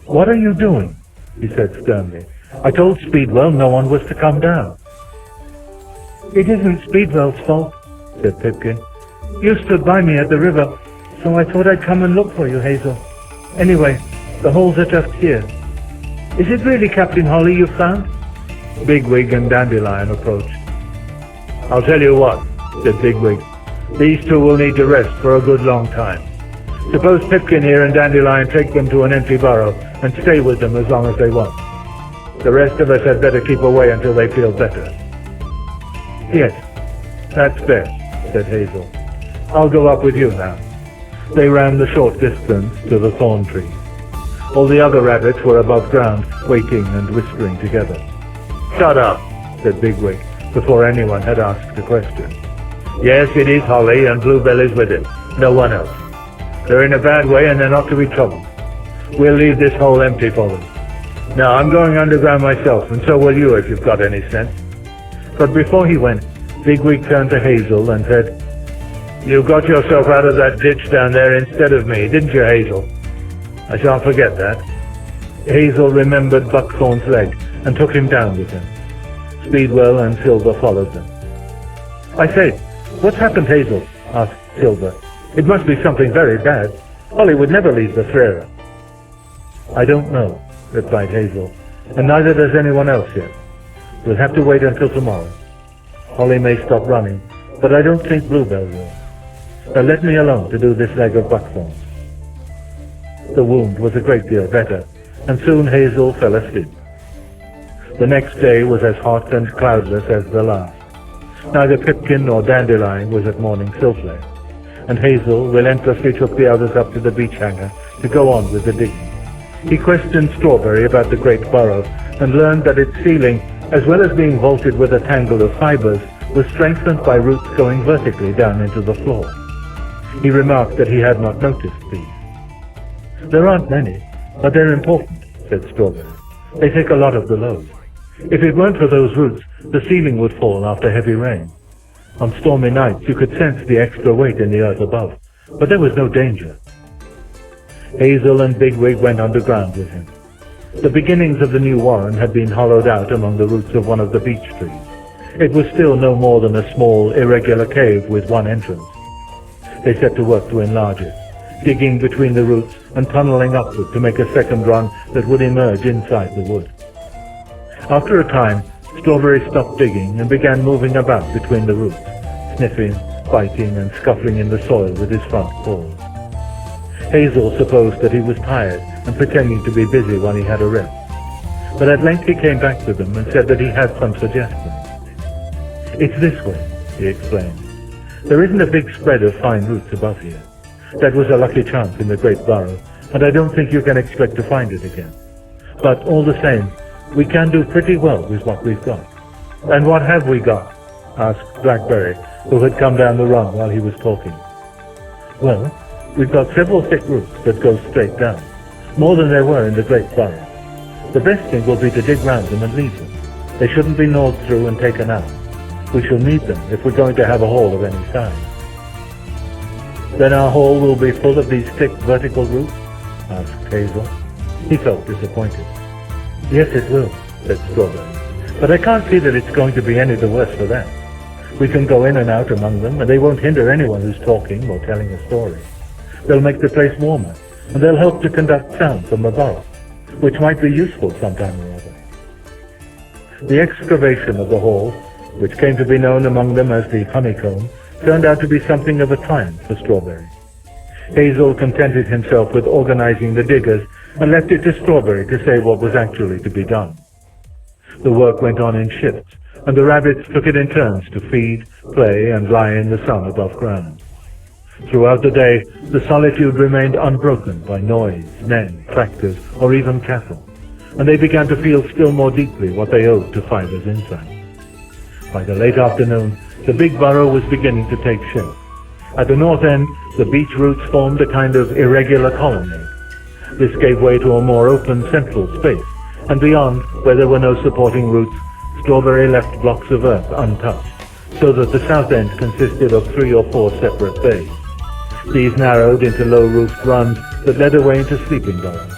Speaker 1: "What are you doing?" he said sternly. "I told Speedwell no one was to come down." "It isn't Speedwell's fault," said Pipkin. "You stood by me at the river, so I thought I'd come and look for you, Hazel. Anyway, the holes are just here. Is it really Captain Holly you've found?" Bigwig and Dandelion approached. "I'll tell you what," said Bigwig. "These two will need to rest for a good long time. Suppose Pipkin here and Dandelion take them to an empty burrow and stay with them as long as they want. The rest of us had better keep away until they feel better." "Yes, that's best," said Hazel. "I'll go up with you now." They ran the short distance to the thorn tree. All the other rabbits were above ground, waiting and whispering together. "Shut up," said Bigwig, before anyone had asked a question. "Yes, it is Holly, and Bluebell is with him. No one else. They're in a bad way and they're not to be troubled. We'll leave this hole empty for them. Now, I'm going underground myself, and so will you if you've got any sense." But before he went, Bigwig turned to Hazel and said, "You got yourself out of that ditch down there instead of me, didn't you, Hazel?" "I shan't forget that." Hazel remembered Buckthorn's leg and took him down with him. Speedwell and Silver followed them. "I say, what's happened, Hazel?" asked Silver. "It must be something very bad. Holly would never leave the El-ahrairah." "I don't know," replied Hazel, "and neither does anyone else yet. We'll have to wait until tomorrow. Holly may stop running, but I don't think Bluebell will. Now let me alone to do this leg of Buckthorn." The wound was a great deal better, and soon Hazel fell asleep. The next day was as hot and cloudless as the last. Neither Pipkin nor Dandelion was at morning sillplay, and Hazel relentlessly took the others up to the beach hangar to go on with the digging. He questioned Strawberry about the great burrow and learned that its ceiling, as well as being vaulted with a tangle of fibers, was strengthened by roots going vertically down into the floor. He remarked that he had not noticed these. "There aren't many, but they're important," said Strawberry. "They take a lot of the load. If it weren't for those roots, the ceiling would fall after heavy rain. On stormy nights you could sense the extra weight in the earth above, but there was no danger." Hazel and Bigwig went underground with him. The beginnings of the new warren had been hollowed out among the roots of one of the beech trees. It was still no more than a small, irregular cave with one entrance. They set to work to enlarge it, digging between the roots and tunneling upward to make a second run that would emerge inside the wood. After a time, Strawberry stopped digging and began moving about between the roots, sniffing, biting, and scuffling in the soil with his front paws. Hazel supposed that he was tired and pretending to be busy while he had a rest. But at length he came back to them and said that he had some suggestions. "It's this way," he explained. "There isn't a big spread of fine roots above here. That was a lucky chance in the great burrow, and I don't think you can expect to find it again. But all the same, we can do pretty well with what we've got." "And what have we got?" asked Blackberry, who had come down the run while he was talking. "Well, we've got several thick roots that go straight down, more than there were in the great burrow. The best thing will be to dig round them and leave them. They shouldn't be gnawed through and taken out. We shall need them if we're going to have a haul of any size." "Then our haul will be full of these thick vertical roots?" asked Hazel. He felt disappointed. "Yes, it will," said Strawberry. "But I can't see that it's going to be any the worse for that. We can go in and out among them, and they won't hinder anyone who's talking or telling a story. They'll make the place warmer, and they'll help to conduct sound from above, which might be useful sometime or other." The excavation of the hall, which came to be known among them as the honeycomb, turned out to be something of a triumph for Strawberry. Hazel contented himself with organizing the diggers and left it to Strawberry to say what was actually to be done. The work went on in shifts, and the rabbits took it in turns to feed, play, and lie in the sun above ground. Throughout the day, the solitude remained unbroken by noise, men, tractors, or even cattle, and they began to feel still more deeply what they owed to Fiver's insight. By the late afternoon, the big burrow was beginning to take shape. At the north end, the beech roots formed a kind of irregular colonnade. This gave way to a more open central space, and beyond, where there were no supporting roots, Strawberry left blocks of earth untouched, so that the south end consisted of 3 or 4 separate bays. These narrowed into low-roofed runs that led away into sleeping burrows.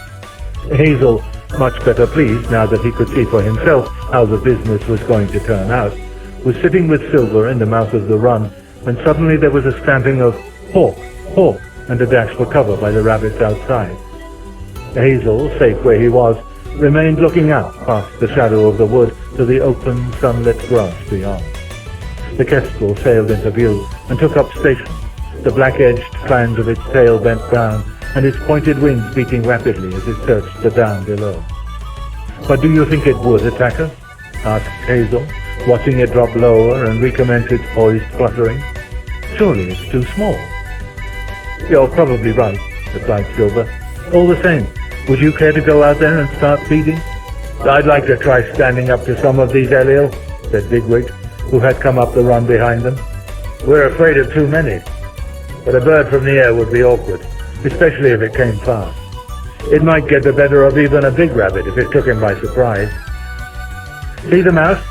Speaker 1: Hazel, much better pleased now that he could see for himself how the business was going to turn out, was sitting with Silver in the mouth of the run, when suddenly there was a stamping of "Hawk! Hawk!" and a dash for cover by the rabbits outside. Hazel, safe where he was, remained looking out past the shadow of the wood to the open, sunlit grass beyond. The kestrel sailed into view and took up station, the black-edged flange of its tail bent down and its pointed wings beating rapidly as it searched the down below. "But do you think it would attack us?" asked Hazel, watching it drop lower and recommence its poised fluttering. "Surely it's too small." "You're probably right," replied Silver. "All the same, would you care to go out there and start feeding?" "I'd like to try standing up to some of these, Eliel," said Bigwig, who had come up the run behind them. "We're afraid of too many, but a bird from the air would be awkward. especially if it came fast. It might get the better of even a big rabbit if it took him by surprise. "See the mouse?"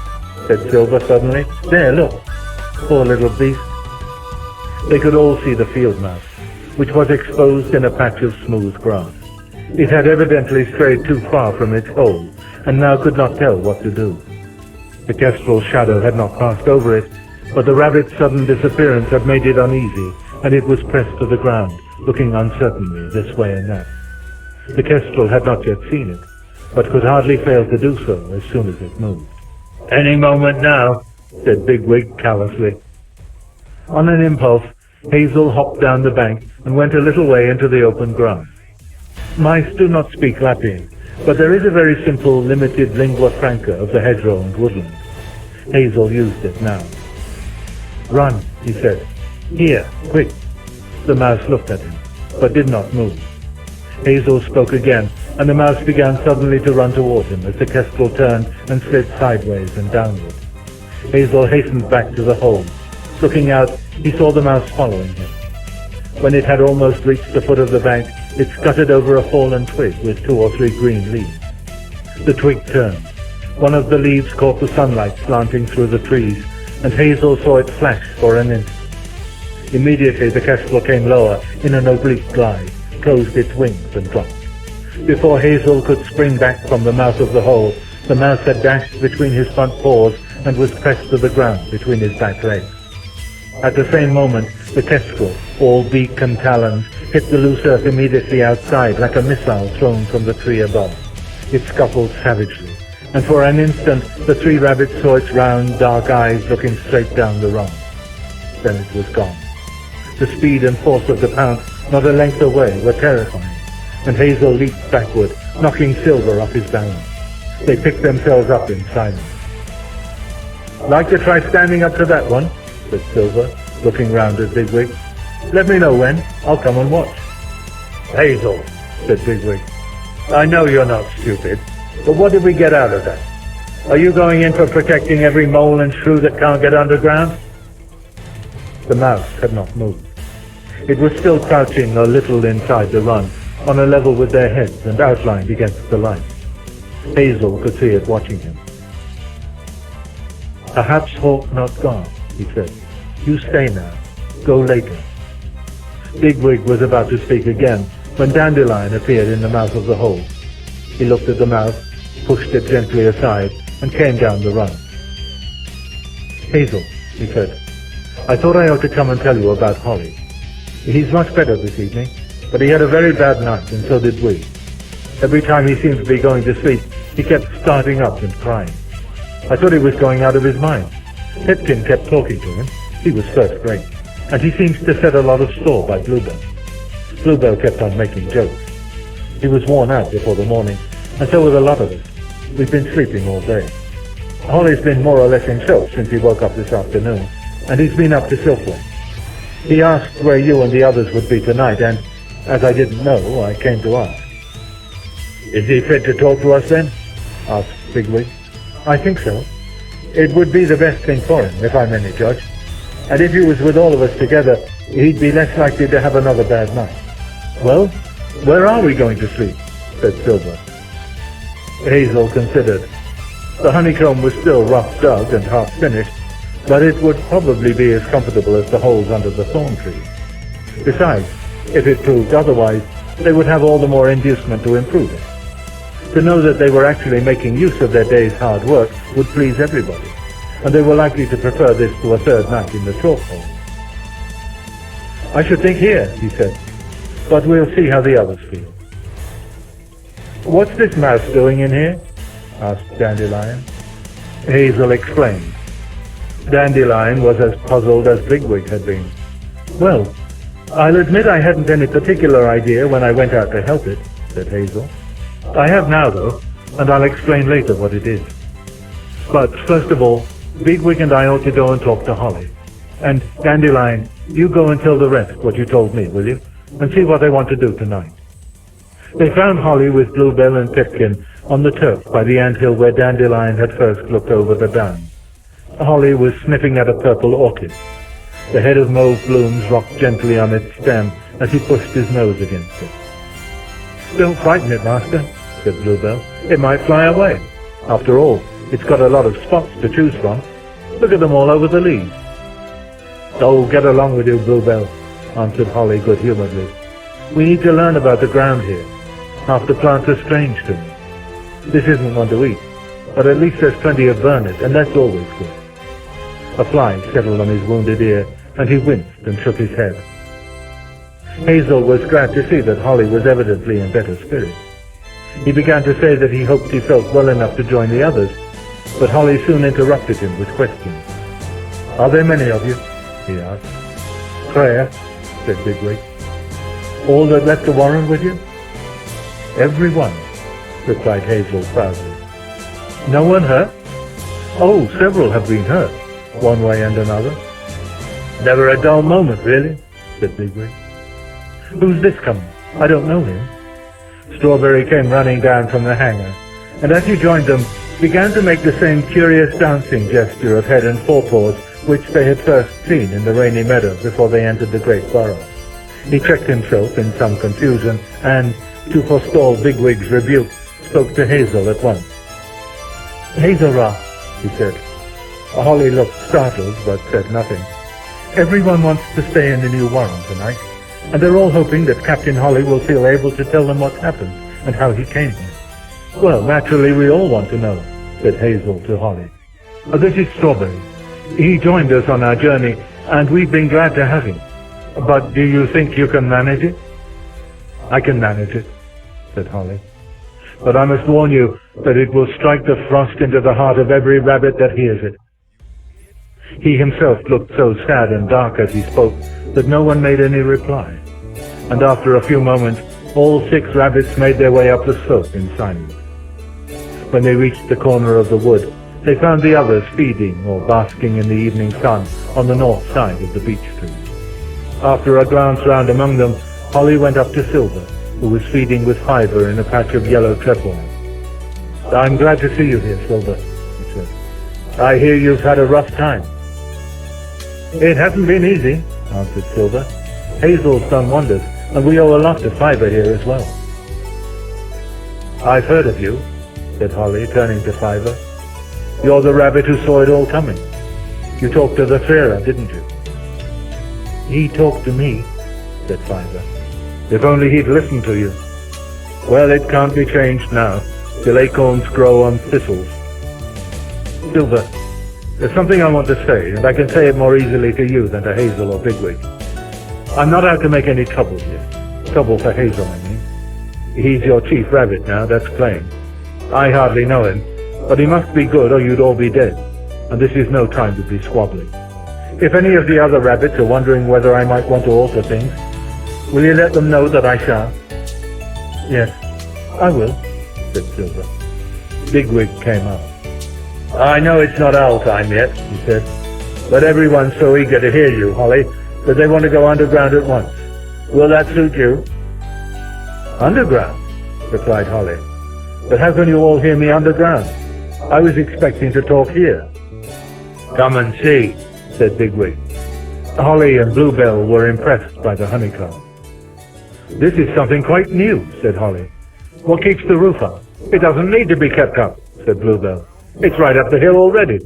Speaker 1: said Silver suddenly. "There, look. Poor little beast." They could all see the field mouse, which was exposed in a patch of smooth grass. It had evidently strayed too far from its hole, and now could not tell what to do. The kestrel's shadow had not passed over it, but the rabbit's sudden disappearance had made it uneasy, and it was pressed to the ground, looking uncertainly this way and that. The kestrel had not yet seen it, but could hardly fail to do so as soon as it moved. "Any moment now," said Bigwig callously. On an impulse, Hazel hopped down the bank and went a little way into the open grass. Mice do not speak Latin, but there is a very simple, limited lingua franca of the hedgerow and woodland. Hazel used it now. "Run," he said. "Here, quick." The mouse looked at him, but did not move. Hazel spoke again, and the mouse began suddenly to run toward him as the kestrel turned and slid sideways and downward. Hazel hastened back to the hole. Looking out, he saw the mouse following him. When it had almost reached the foot of the bank, it scuttered over a fallen twig with 2 or 3 green leaves. The twig turned. One of the leaves caught the sunlight slanting through the trees, and Hazel saw it flash for an instant. Immediately the kestrel came lower in an oblique glide, closed its wings and dropped. Before Hazel could spring back from the mouth of the hole, the mouse had dashed between his front paws and was pressed to the ground between his back legs. At the same moment, the kestrel, all beak and talons, hit the loose earth immediately outside like a missile thrown from the tree above. It scuffled savagely, and for an instant the 3 rabbits saw its round, dark eyes looking straight down the run. Then it was gone. The speed and force of the pounce, not a length away, were terrifying, and Hazel leaped backward, knocking Silver off his balance. They picked themselves up in silence. "Like to try standing up to that one?" said Silver, looking round at Bigwig. "Let me know when. I'll come and watch." "Hazel," said Bigwig, "I know you're not stupid, but what did we get out of that? Are you going in for protecting every mole and shrew that can't get underground?" The mouse had not moved. It was still crouching a little inside the run, on a level with their heads and outlined against the light. Hazel could see it watching him. "Perhaps Hawk not gone," he said. "You stay now. Go later." Bigwig was about to speak again when Dandelion appeared in the mouth of the hole. He looked at the mouse, pushed it gently aside, and came down the run. "Hazel," he said, "I thought I ought to come and tell you about Holly. He's much better this evening, but he had a very bad night, and so did we. Every time he seemed to be going to sleep, he kept starting up and crying. I thought he was going out of his mind. Pipkin kept talking to him. He was first rate, and he seems to set a lot of store by Bluebell. Bluebell kept on making jokes. He was worn out before the morning, and so were a lot of us. We've been sleeping all day. Holly's been more or less himself since he woke up this afternoon, and he's been up to Silfway. He asked where you and the others would be tonight, and, as I didn't know, I came to ask." "Is he fit to talk to us then?" asked Bigwig. "I think so. It would be the best thing for him, if I'm any judge. And if he was with all of us together, he'd be less likely to have another bad night." "Well, where are we going to sleep?" said Silver. Hazel considered. The honeycomb was still rough dug and half finished, but it would probably be as comfortable as the holes under the thorn trees. Besides, if it proved otherwise, they would have all the more inducement to improve it. To know that they were actually making use of their day's hard work would please everybody, and they were likely to prefer this to a third night in the chalk hole. "I should think here," he said, "but we'll see how the others feel." "What's this mouse doing in here?" asked Dandelion. Hazel explained. Dandelion was as puzzled as Bigwig had been. "Well, I'll admit I hadn't any particular idea when I went out to help it," said Hazel. "I have now, though, and I'll explain later what it is. But first of all, Bigwig and I ought to go and talk to Holly. And, Dandelion, you go and tell the rest what you told me, will you? And see what they want to do tonight." They found Holly with Bluebell and Pipkin on the turf by the anthill where Dandelion had first looked over the downs. Holly was sniffing at a purple orchid. The head of mauve blooms rocked gently on its stem as he pushed his nose against it. "Don't frighten it, Master," said Bluebell. "It might fly away. After all, it's got a lot of spots to choose from. Look at them all over the leaves." "Oh, get along with you, Bluebell," answered Holly good-humouredly. "We need to learn about the ground here. Half the plants are strange to me. This isn't one to eat, but at least there's plenty of vernet, and that's always good." A fly settled on his wounded ear, and he winced and shook his head. Hazel was glad to see that Holly was evidently in better spirits. He began to say that he hoped he felt well enough to join the others, but Holly soon interrupted him with questions. "Are there many of you?" he asked. "Prayer," said Bigwig. "All that left the warren with you?" "Everyone," replied Hazel proudly. "No one hurt?" "Oh, several have been hurt, one way and another." "Never a dull moment, really," said Bigwig. "Who's this coming? I don't know him." Strawberry came running down from the hangar, and as he joined them, began to make the same curious dancing gesture of head and forepaws which they had first seen in the rainy meadow before they entered the great burrow. He checked himself in some confusion, and, to forestall Bigwig's rebuke, spoke to Hazel at once. "El-ahrairah," he said. Holly looked startled, but said nothing. "Everyone wants to stay in the new warren tonight, and they're all hoping that Captain Holly will feel able to tell them what's happened and how he came here." "Well, naturally we all want to know," said Hazel to Holly. "This is Strawberry. He joined us on our journey, and we've been glad to have him. But do you think you can manage it?" "I can manage it," said Holly. "But I must warn you that it will strike the frost into the heart of every rabbit that hears it." He himself looked so sad and dark as he spoke that no one made any reply, and after a few moments all 6 rabbits made their way up the slope in silence. When they reached the corner of the wood, they found the others feeding or basking in the evening sun on the north side of the beech tree. After a glance round among them, Holly went up to Silver, who was feeding with Fiver in a patch of yellow trefoil. "I'm glad to see you here, Silver," he said. "I hear you've had a rough time." "It hasn't been easy," answered Silver. "Hazel's done wonders, and we owe a lot to Fiver here as well." "I've heard of you," said Holly, turning to Fiver. "You're the rabbit who saw it all coming. You talked to the El-ahrairah, didn't you?" "He talked to me," said Fiver. "If only he'd listened to you." "Well, it can't be changed now, till acorns grow on thistles." "Silver, there's something I want to say, and I can say it more easily to you than to Hazel or Bigwig. I'm not out to make any trouble here. Trouble for Hazel, I mean. He's your chief rabbit now, that's plain. I hardly know him, but he must be good or you'd all be dead, and this is no time to be squabbling. If any of the other rabbits are wondering whether I might want to alter things, will you let them know that I shan't?" "Yes, I will," said Silver. Bigwig came up. "I know it's not owl time yet," he said, "but everyone's so eager to hear you, Holly, that they want to go underground at once. Will that suit you?" "Underground?" replied Holly. "But how can you all hear me underground? I was expecting to talk here." "Come and see," said Bigwig. Holly and Bluebell were impressed by the honeycomb. "This is something quite new," said Holly. "What keeps the roof up?" "It doesn't need to be kept up," said Bluebell. "It's right up the hill already."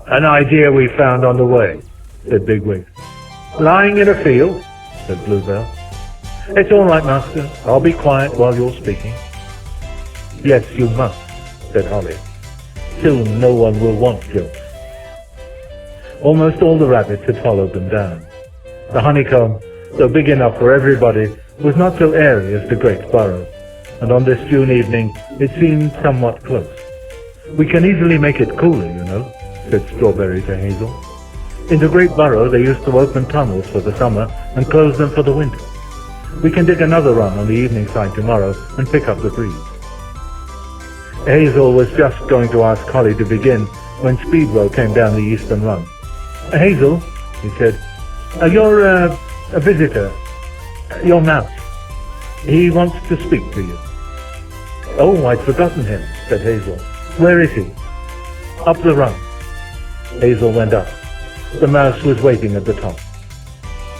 Speaker 1: "An idea we found on the way," said Bigwig. "Lying in a field," said Bluebell. "It's all right, Master. I'll be quiet while you're speaking." "Yes, you must," said Holly. "Soon no one will want jokes." Almost all the rabbits had followed them down. The honeycomb, though big enough for everybody, was not so airy as the great burrow, and on this June evening it seemed somewhat close. "We can easily make it cooler, you know," said Strawberry to Hazel. "In the great burrow they used to open tunnels for the summer and close them for the winter. We can dig another run on the evening side tomorrow and pick up the breeze." Hazel was just going to ask Holly to begin when Speedwell came down the eastern run. "Hazel," he said, "you're a visitor. Your mouse. He wants to speak to you." "Oh, I'd forgotten him," said Hazel. "Where is he?" "Up the run." Hazel went up. The mouse was waiting at the top.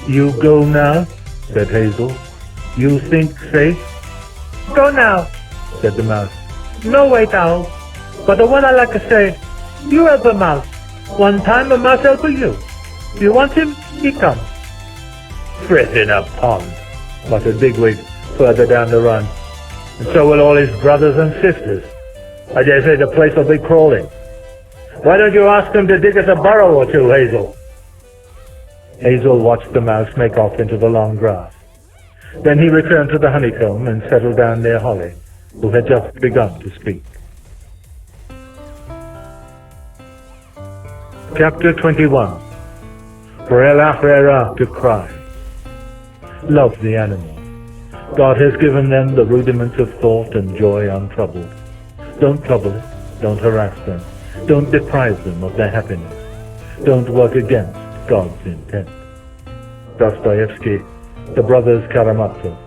Speaker 1: "You go now?" said Hazel. You think safe?
Speaker 3: Go now,
Speaker 1: Said the mouse.
Speaker 3: no wait owl. But the one I like to say, you help a mouse. One time a mouse help you. You want him, he come.
Speaker 1: Frith in a pond, muttered Bigwig further down the run. And so will all his brothers and sisters. I dare say the place will be crawling. Why don't you ask them to dig us a burrow or two, Hazel? Hazel watched the mouse make off into the long grass. Then he returned to the honeycomb and settled down near Holly, who had just begun to speak. Chapter 21. For El-ahrairah to cry. Love the animals. God has given them the rudiments of thought and joy untroubled. Don't trouble it. Don't harass them. Don't deprive them of their happiness. Don't work against God's intent. Dostoevsky, The Brothers Karamazov.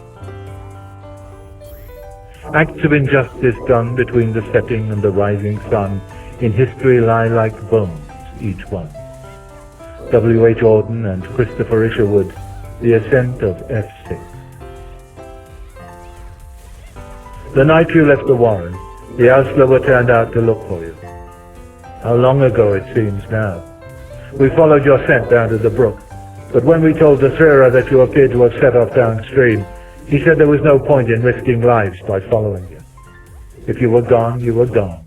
Speaker 1: Acts of injustice done between the setting and the rising sun in history lie like bones, each one. W. H. Auden and Christopher Isherwood, The Ascent of F6. The night you left the Warren, the Auslover turned out to look for you. How long ago it seems now. We followed your scent down to the brook, but when we told the El-ahrairah that you appeared to have set off downstream, he said there was no point in risking lives by following you. If you were gone, you were gone.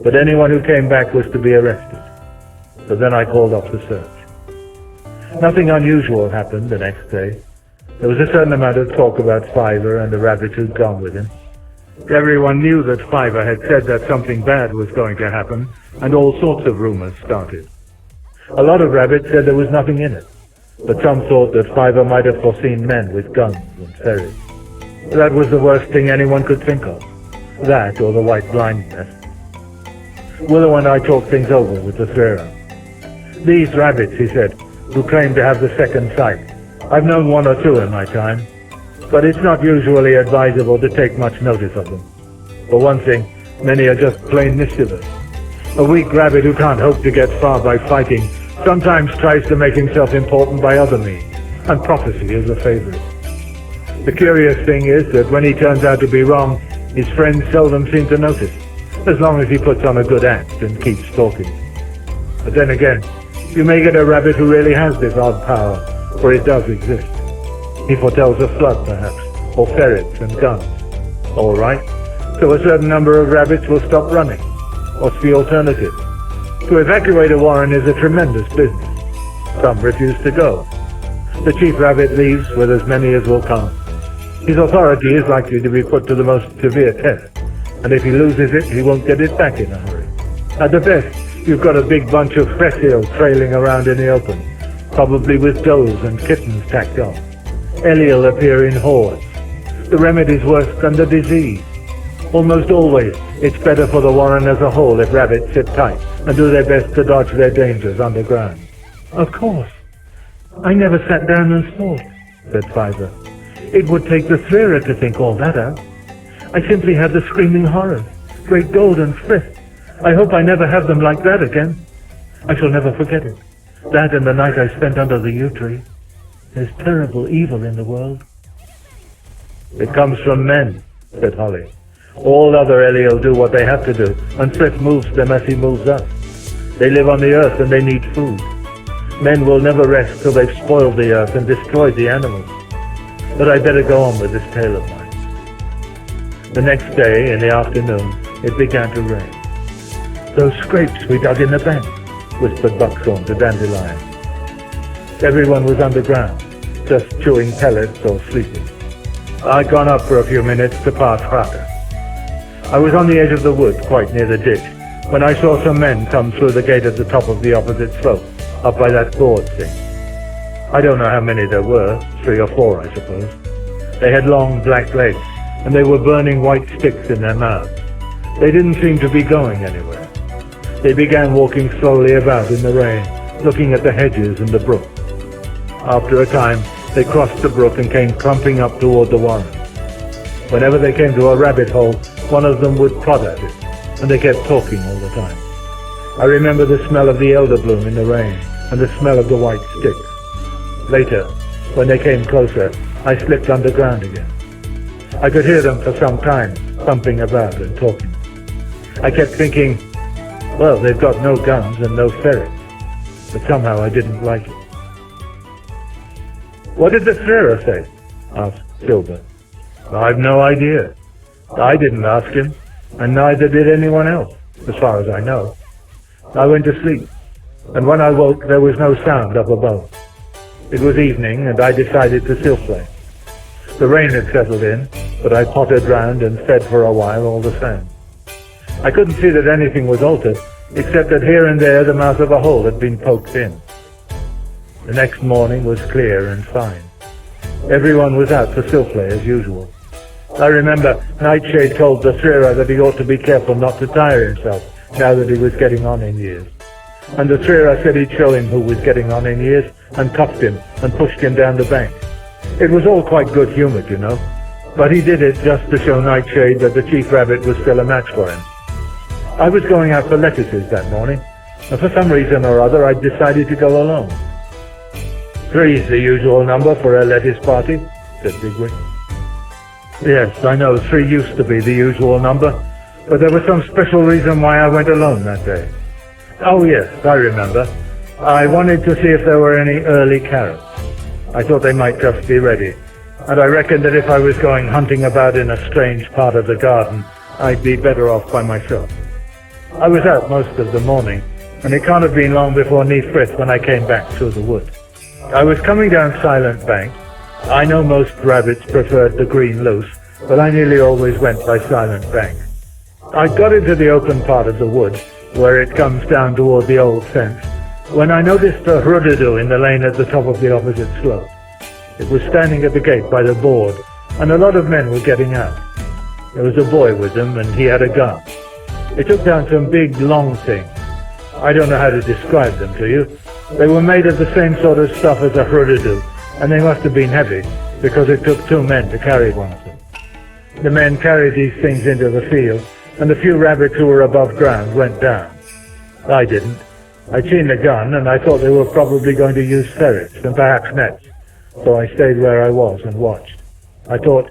Speaker 1: But anyone who came back was to be arrested. So then I called off the search. Nothing unusual happened the next day. There was a certain amount of talk about Fiver and the rabbit who'd gone with him. Everyone knew that Fiver had said that something bad was going to happen, and all sorts of rumors started. A lot of rabbits said there was nothing in it, but some thought that Fiver might have foreseen men with guns and ferries. That was the worst thing anyone could think of. That or the white blindness. Willow and I talked things over with the El-ahrairah. These rabbits, he said, who claim to have the second sight. I've known one or two in my time, but it's not usually advisable to take much notice of them. For one thing, many are just plain mischievous. A weak rabbit who can't hope to get far by fighting sometimes tries to make himself important by other means, and prophecy is a favorite. The curious thing is that when he turns out to be wrong, his friends seldom seem to notice, as long as he puts on a good act and keeps talking. But then again, you may get a rabbit who really has this odd power, for it does exist. He foretells a flood, perhaps, or ferrets and guns. All right, so a certain number of rabbits will stop running. What's the alternative? To evacuate a warren is a tremendous business. Some refuse to go. The chief rabbit leaves with as many as will come. His authority is likely to be put to the most severe test, and if he loses it, he won't get it back in a hurry. At the best, you've got a big bunch of Fressil trailing around in the open, probably with does and kittens tacked on. Eli'll appear in hordes. The remedy's worse than the disease. Almost always, it's better for the warren as a whole if rabbits sit tight and do their best to dodge their dangers underground. Of course. I never sat down and thought, said Fiver. It would take the El-ahrairah to think all that out. I simply had the screaming horrors, great gold and Frith. I hope I never have them like that again. I shall never forget it. That and the night I spent under the yew tree. There's terrible evil in the world. It comes from men, said Holly. All other Eli'll do what they have to do, and Frith moves them as he moves us. They live on the earth and they need food. Men will never rest till they've spoiled the earth and destroyed the animals. But I'd better go on with this tale of mine. The next day, in the afternoon, it began to rain. Those scrapes we dug in the bank, whispered Buckthorn to Dandelion. Everyone was underground, just chewing pellets or sleeping. I'd gone up for a few minutes to pass Rata. I was on the edge of the wood, quite near the ditch, when I saw some men come through the gate at the top of the opposite slope, up by that gourd thing. I don't know how many there were, 3 or 4, I suppose. They had long black legs, and they were burning white sticks in their mouths. They didn't seem to be going anywhere. They began walking slowly about in the rain, looking at the hedges and the brook. After a time, they crossed the brook and came clumping up toward the warren. Whenever they came to a rabbit hole, one of them would prod at it, and they kept talking all the time. I remember the smell of the elder bloom in the rain, and the smell of the white sticks. Later, when they came closer, I slipped underground again. I could hear them for some time, thumping about and talking. I kept thinking, well, they've got no guns and no ferrets, but somehow I didn't like it. What did the El-ahrairah say? Asked Silver. I've no idea. I didn't ask him, and neither did anyone else, as far as I know. I went to sleep, and when I woke there was no sound up above. It was evening, and I decided to seal play. The rain had settled in, but I pottered round and fed for a while all the same. I couldn't see that anything was altered, except that here and there the mouth of a hole had been poked in. The next morning was clear and fine. Everyone was out for seal play as usual. I remember Nightshade told the El-ahrairah that he ought to be careful not to tire himself now that he was getting on in years. And the El-ahrairah said he'd show him who was getting on in years and cuffed him and pushed him down the bank. It was all quite good-humoured, you know, but he did it just to show Nightshade that the chief rabbit was still a match for him. I was going out for lettuces that morning, and for some reason or other I decided to go alone. 3's the usual number for a lettuce party, said Bigwig. Yes, I know 3 used to be the usual number, but there was some special reason why I went alone that day. Oh yes, I remember. I wanted to see if there were any early carrots. I thought they might just be ready, and I reckoned that if I was going hunting about in a strange part of the garden, I'd be better off by myself. I was out most of the morning, and it can't have been long before Neefrith when I came back through the wood. I was coming down Silent Bank. I know most rabbits preferred the green loose, but I nearly always went by Silent Bank. I got into the open part of the wood, where it comes down toward the old fence, when I noticed a rudadoo in the lane at the top of the opposite slope. It was standing at the gate by the board, and a lot of men were getting out. There was a boy with them, and he had a gun. They took down some big, long things. I don't know how to describe them to you. They were made of the same sort of stuff as a rudadoo, and they must have been heavy, because it took 2 men to carry one of them. The men carried these things into the field, and the few rabbits who were above ground went down. I didn't. I'd seen the gun, and I thought they were probably going to use ferrets, and perhaps nets, so I stayed where I was and watched. I thought,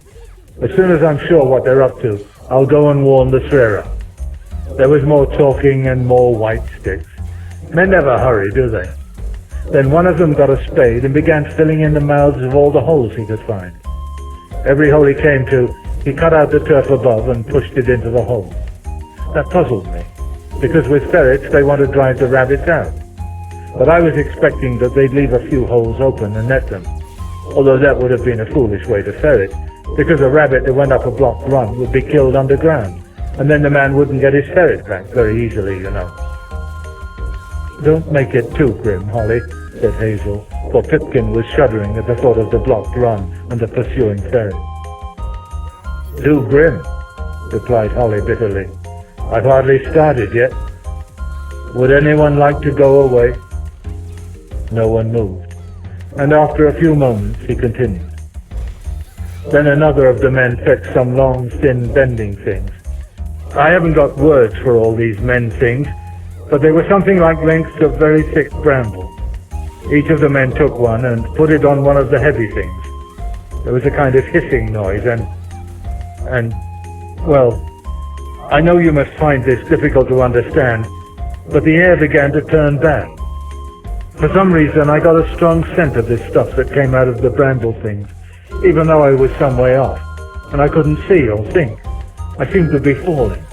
Speaker 1: as soon as I'm sure what they're up to, I'll go and warn the El-ahrairah. There was more talking and more white sticks. Men never hurry, do they? Then one of them got a spade and began filling in the mouths of all the holes he could find. Every hole he came to, he cut out the turf above and pushed it into the hole. That puzzled me, because with ferrets they want to drive the rabbits out. But I was expecting that they'd leave a few holes open and net them, although that would have been a foolish way to ferret, because a rabbit that went up a blocked run would be killed underground, and then the man wouldn't get his ferret back very easily, you know. Don't make it too grim, Holly, said Hazel, for Pipkin was shuddering at the thought of the blocked run and the pursuing ferret. Too grim, replied Holly bitterly. I've hardly started yet. Would anyone like to go away? No one moved, and after a few moments he continued. Then another of the men fetched some long, thin, bending things. I haven't got words for all these men things, but they were something like lengths of very thick bramble. Each of the men took one and put it on one of the heavy things. There was a kind of hissing noise and, well, I know you must find this difficult to understand, but the air began to turn bad. For some reason I got a strong scent of this stuff that came out of the bramble things, even though I was some way off, and I couldn't see or think. I seemed to be falling.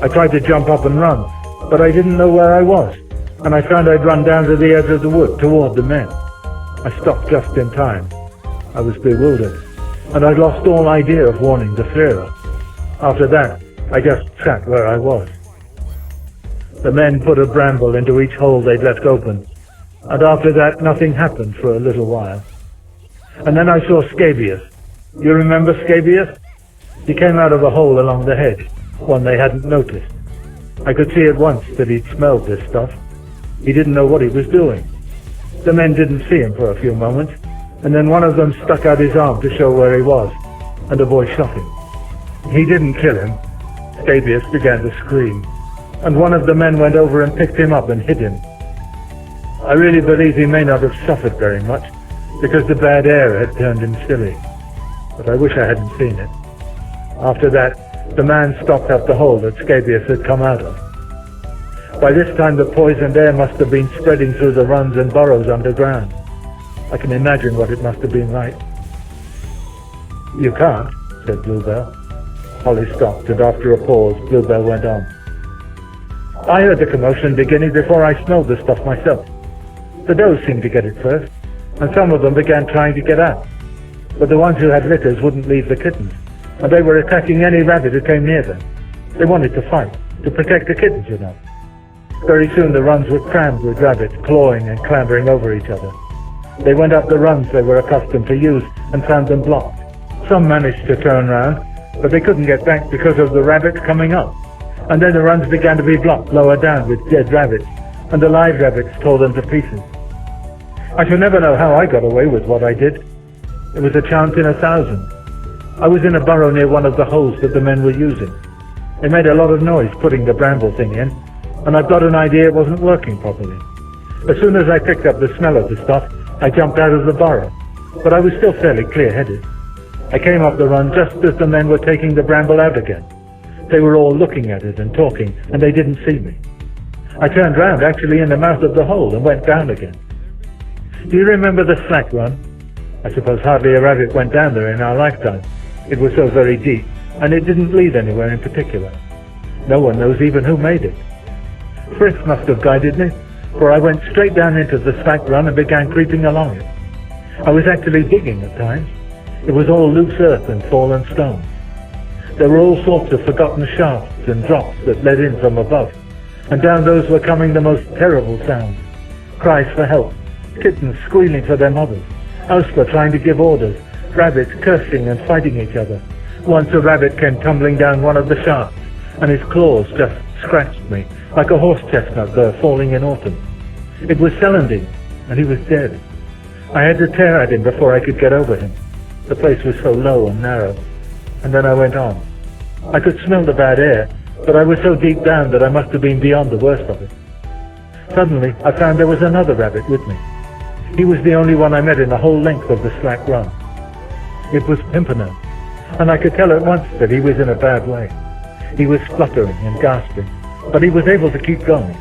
Speaker 1: I tried to jump up and run, but I didn't know where I was, and I found I'd run down to the edge of the wood toward the men. I stopped just in time. I was bewildered, and I'd lost all idea of warning the El-ahrairah. After that, I just sat where I was. The men put a bramble into each hole they'd left open, and after that nothing happened for a little while. And then I saw Scabious. You remember Scabious? He came out of a hole along the hedge, one they hadn't noticed. I could see at once that he'd smelled this stuff. He didn't know what he was doing. The men didn't see him for a few moments, and then one of them stuck out his arm to show where he was, and the boy shot him. He didn't kill him. Scabious began to scream, and one of the men went over and picked him up and hid him. I really believe he may not have suffered very much, because the bad air had turned him silly. but I wish I hadn't seen it. After that, the man stopped up the hole that Scabious had come out of. By this time, the poisoned air must have been spreading through the runs and burrows underground. I can imagine what it must have been like. "You can't," said Bluebell. Holly stopped, and after a pause, Bluebell went on. "I heard the commotion beginning before I smelled the stuff myself. The does seemed to get it first, and some of them began trying to get out. But the ones who had litters wouldn't leave the kittens, and they were attacking any rabbit who came near them. They wanted to fight, to protect the kittens, you know. Very soon the runs were crammed with rabbits, clawing and clambering over each other. They went up the runs they were accustomed to use and found them blocked. Some managed to turn round, but they couldn't get back because of the rabbits coming up. And then the runs began to be blocked lower down with dead rabbits, and the live rabbits tore them to pieces. I shall never know how I got away with what I did. It was a chance in 1,000. I was in a burrow near one of the holes that the men were using. They made a lot of noise putting the bramble thing in, and I've got an idea it wasn't working properly. As soon as I picked up the smell of the stuff, I jumped out of the burrow, but I was still fairly clear-headed. I came up the run just as the men were taking the bramble out again. They were all looking at it and talking, and they didn't see me. I turned round actually in the mouth of the hole and went down again. Do you remember the slack run? I suppose hardly a rabbit went down there in our lifetime. It was so very deep, and it didn't lead anywhere in particular. No one knows even who made it. Frisk must have guided me, for I went straight down into the slack run and began creeping along it. I was actually digging at times. It was all loose earth and fallen stones. There were all sorts of forgotten shafts and drops that led in from above, and down those were coming the most terrible sounds. Cries for help, kittens squealing for their mothers, Elspeth trying to give orders, rabbits cursing and fighting each other. Once a rabbit came tumbling down one of the shafts, and his claws just scratched me, like a horse chestnut burr falling in autumn. It was Celandine, and he was dead. I had to tear at him before I could get over him. The place was so low and narrow. And then I went on. I could smell the bad air, but I was so deep down that I must have been beyond the worst of it. Suddenly, I found there was another rabbit with me. He was the only one I met in the whole length of the slack run. It was Pimpernel, and I could tell at once that he was in a bad way. He was spluttering and gasping, but he was able to keep going.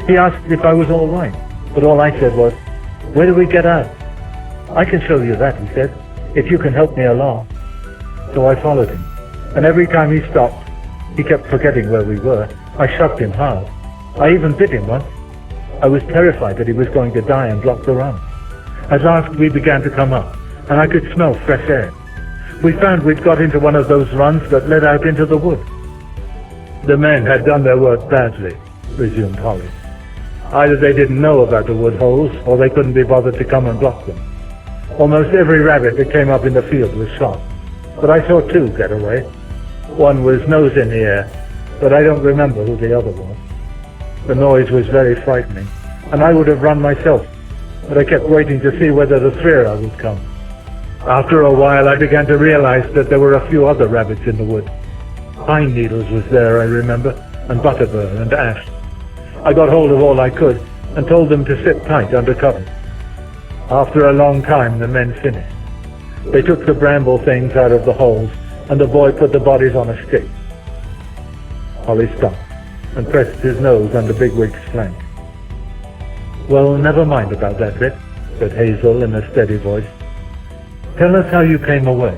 Speaker 1: He asked if I was all right, but all I said was, "Where do we get out?" "I can show you that," he said, "if you can help me along." So I followed him, and every time he stopped, he kept forgetting where we were. I shoved him hard. I even bit him once. I was terrified that he was going to die and block the run. At last we began to come up, and I could smell fresh air. We found we'd got into one of those runs that led out into the wood. "The men had done their work badly," resumed Holly. "Either they didn't know about the wood holes, or they couldn't be bothered to come and block them. Almost every rabbit that came up in the field was shot, but I saw 2 get away. One was nose in the air, but I don't remember who the other was. The noise was very frightening, and I would have run myself, but I kept waiting to see whether the El-ahrairah would come. After a while I began to realize that there were a few other rabbits in the wood. Pine needles was there, I remember, and butterbur and ash. I got hold of all I could and told them to sit tight under cover. After a long time the men finished. They took the bramble things out of the holes, and the boy put the bodies on a stick. Holly stopped and pressed his nose under Bigwig's flank. "Well, never mind about that bit," said Hazel in a steady voice. "Tell us how you came away."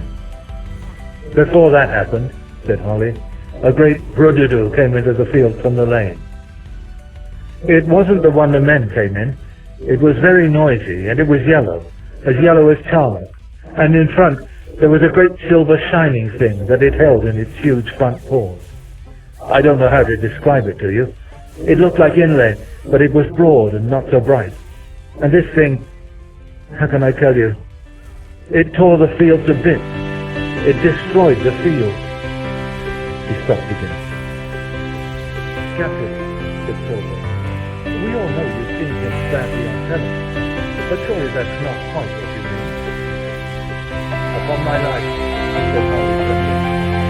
Speaker 1: "Before that happened," said Holly, "a great brudidoo came into the field from the lane. It wasn't the one the men came in. It was very noisy, and it was yellow as charlock, and in front there was a great silver shining thing that it held in its huge front paws. I don't know how to describe it to you. It looked like inlay, but it was broad and not so bright. And this thing, how can I tell you? It tore the field to bits. It destroyed the field." He stopped again. "Captain," said Silver, "we all know you've seen things badly on television, but surely that's not quite what you mean." "Upon my life," said Holly gently,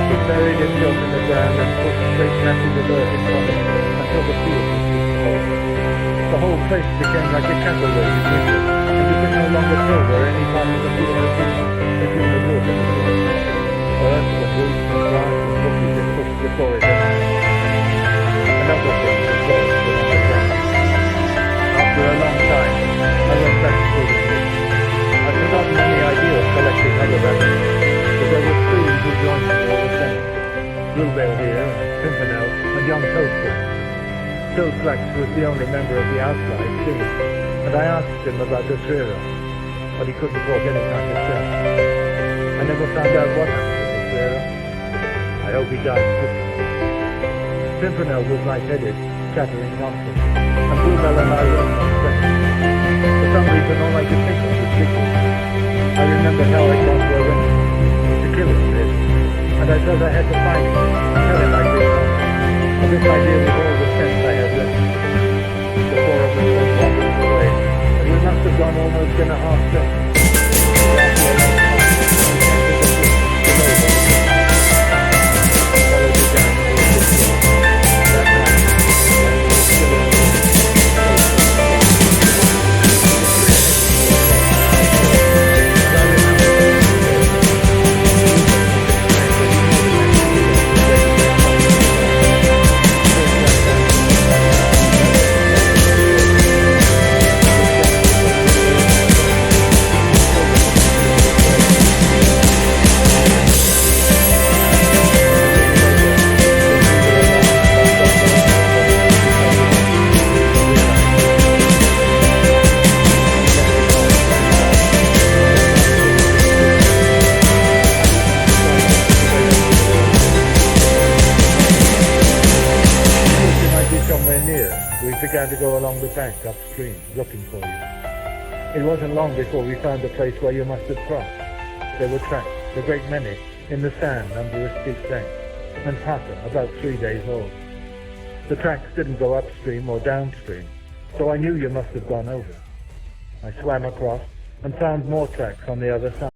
Speaker 1: "he buried himself in the ground and put great masses of earth in front of him until the field was destroyed. The whole place became like a candle wave in winter, and you could no longer tell where any part of the field had been between the wood and the river. earth and roots and grass and bushes it pushed before it. Another thing was lost along the ground. After a long time, I went back to the woods. I'd forgotten any idea of collecting other rabbits, but there were three who joined me all the same. Bluebell here, and Pimpernel, and young Toadstool. Toadflax was the only member of the outside singing, and I asked him about El-ahrairah, but he couldn't talk any kind of sense. I never found out what happened to El-ahrairah. I hope he died quickly. Pimpernel was light-headed, chattering nonsense, and Bluebell and I were not friends. For some reason, all I could think of was Bigwig. I remembered how I'd gone to arrest him, to kill him, and I felt I had to find him, tell him I'd been wrong. And this idea was all the sense I had left. The four of us went wandering away, and we must have gone almost in a half second. We began to go along the bank upstream, looking for you. It wasn't long before we found the place where you must have crossed. There were tracks, a great many, in the sand under a steep bank, and Papa, about 3 days old. The tracks didn't go upstream or downstream, so I knew you must have gone over. I swam across and found more tracks on the other side.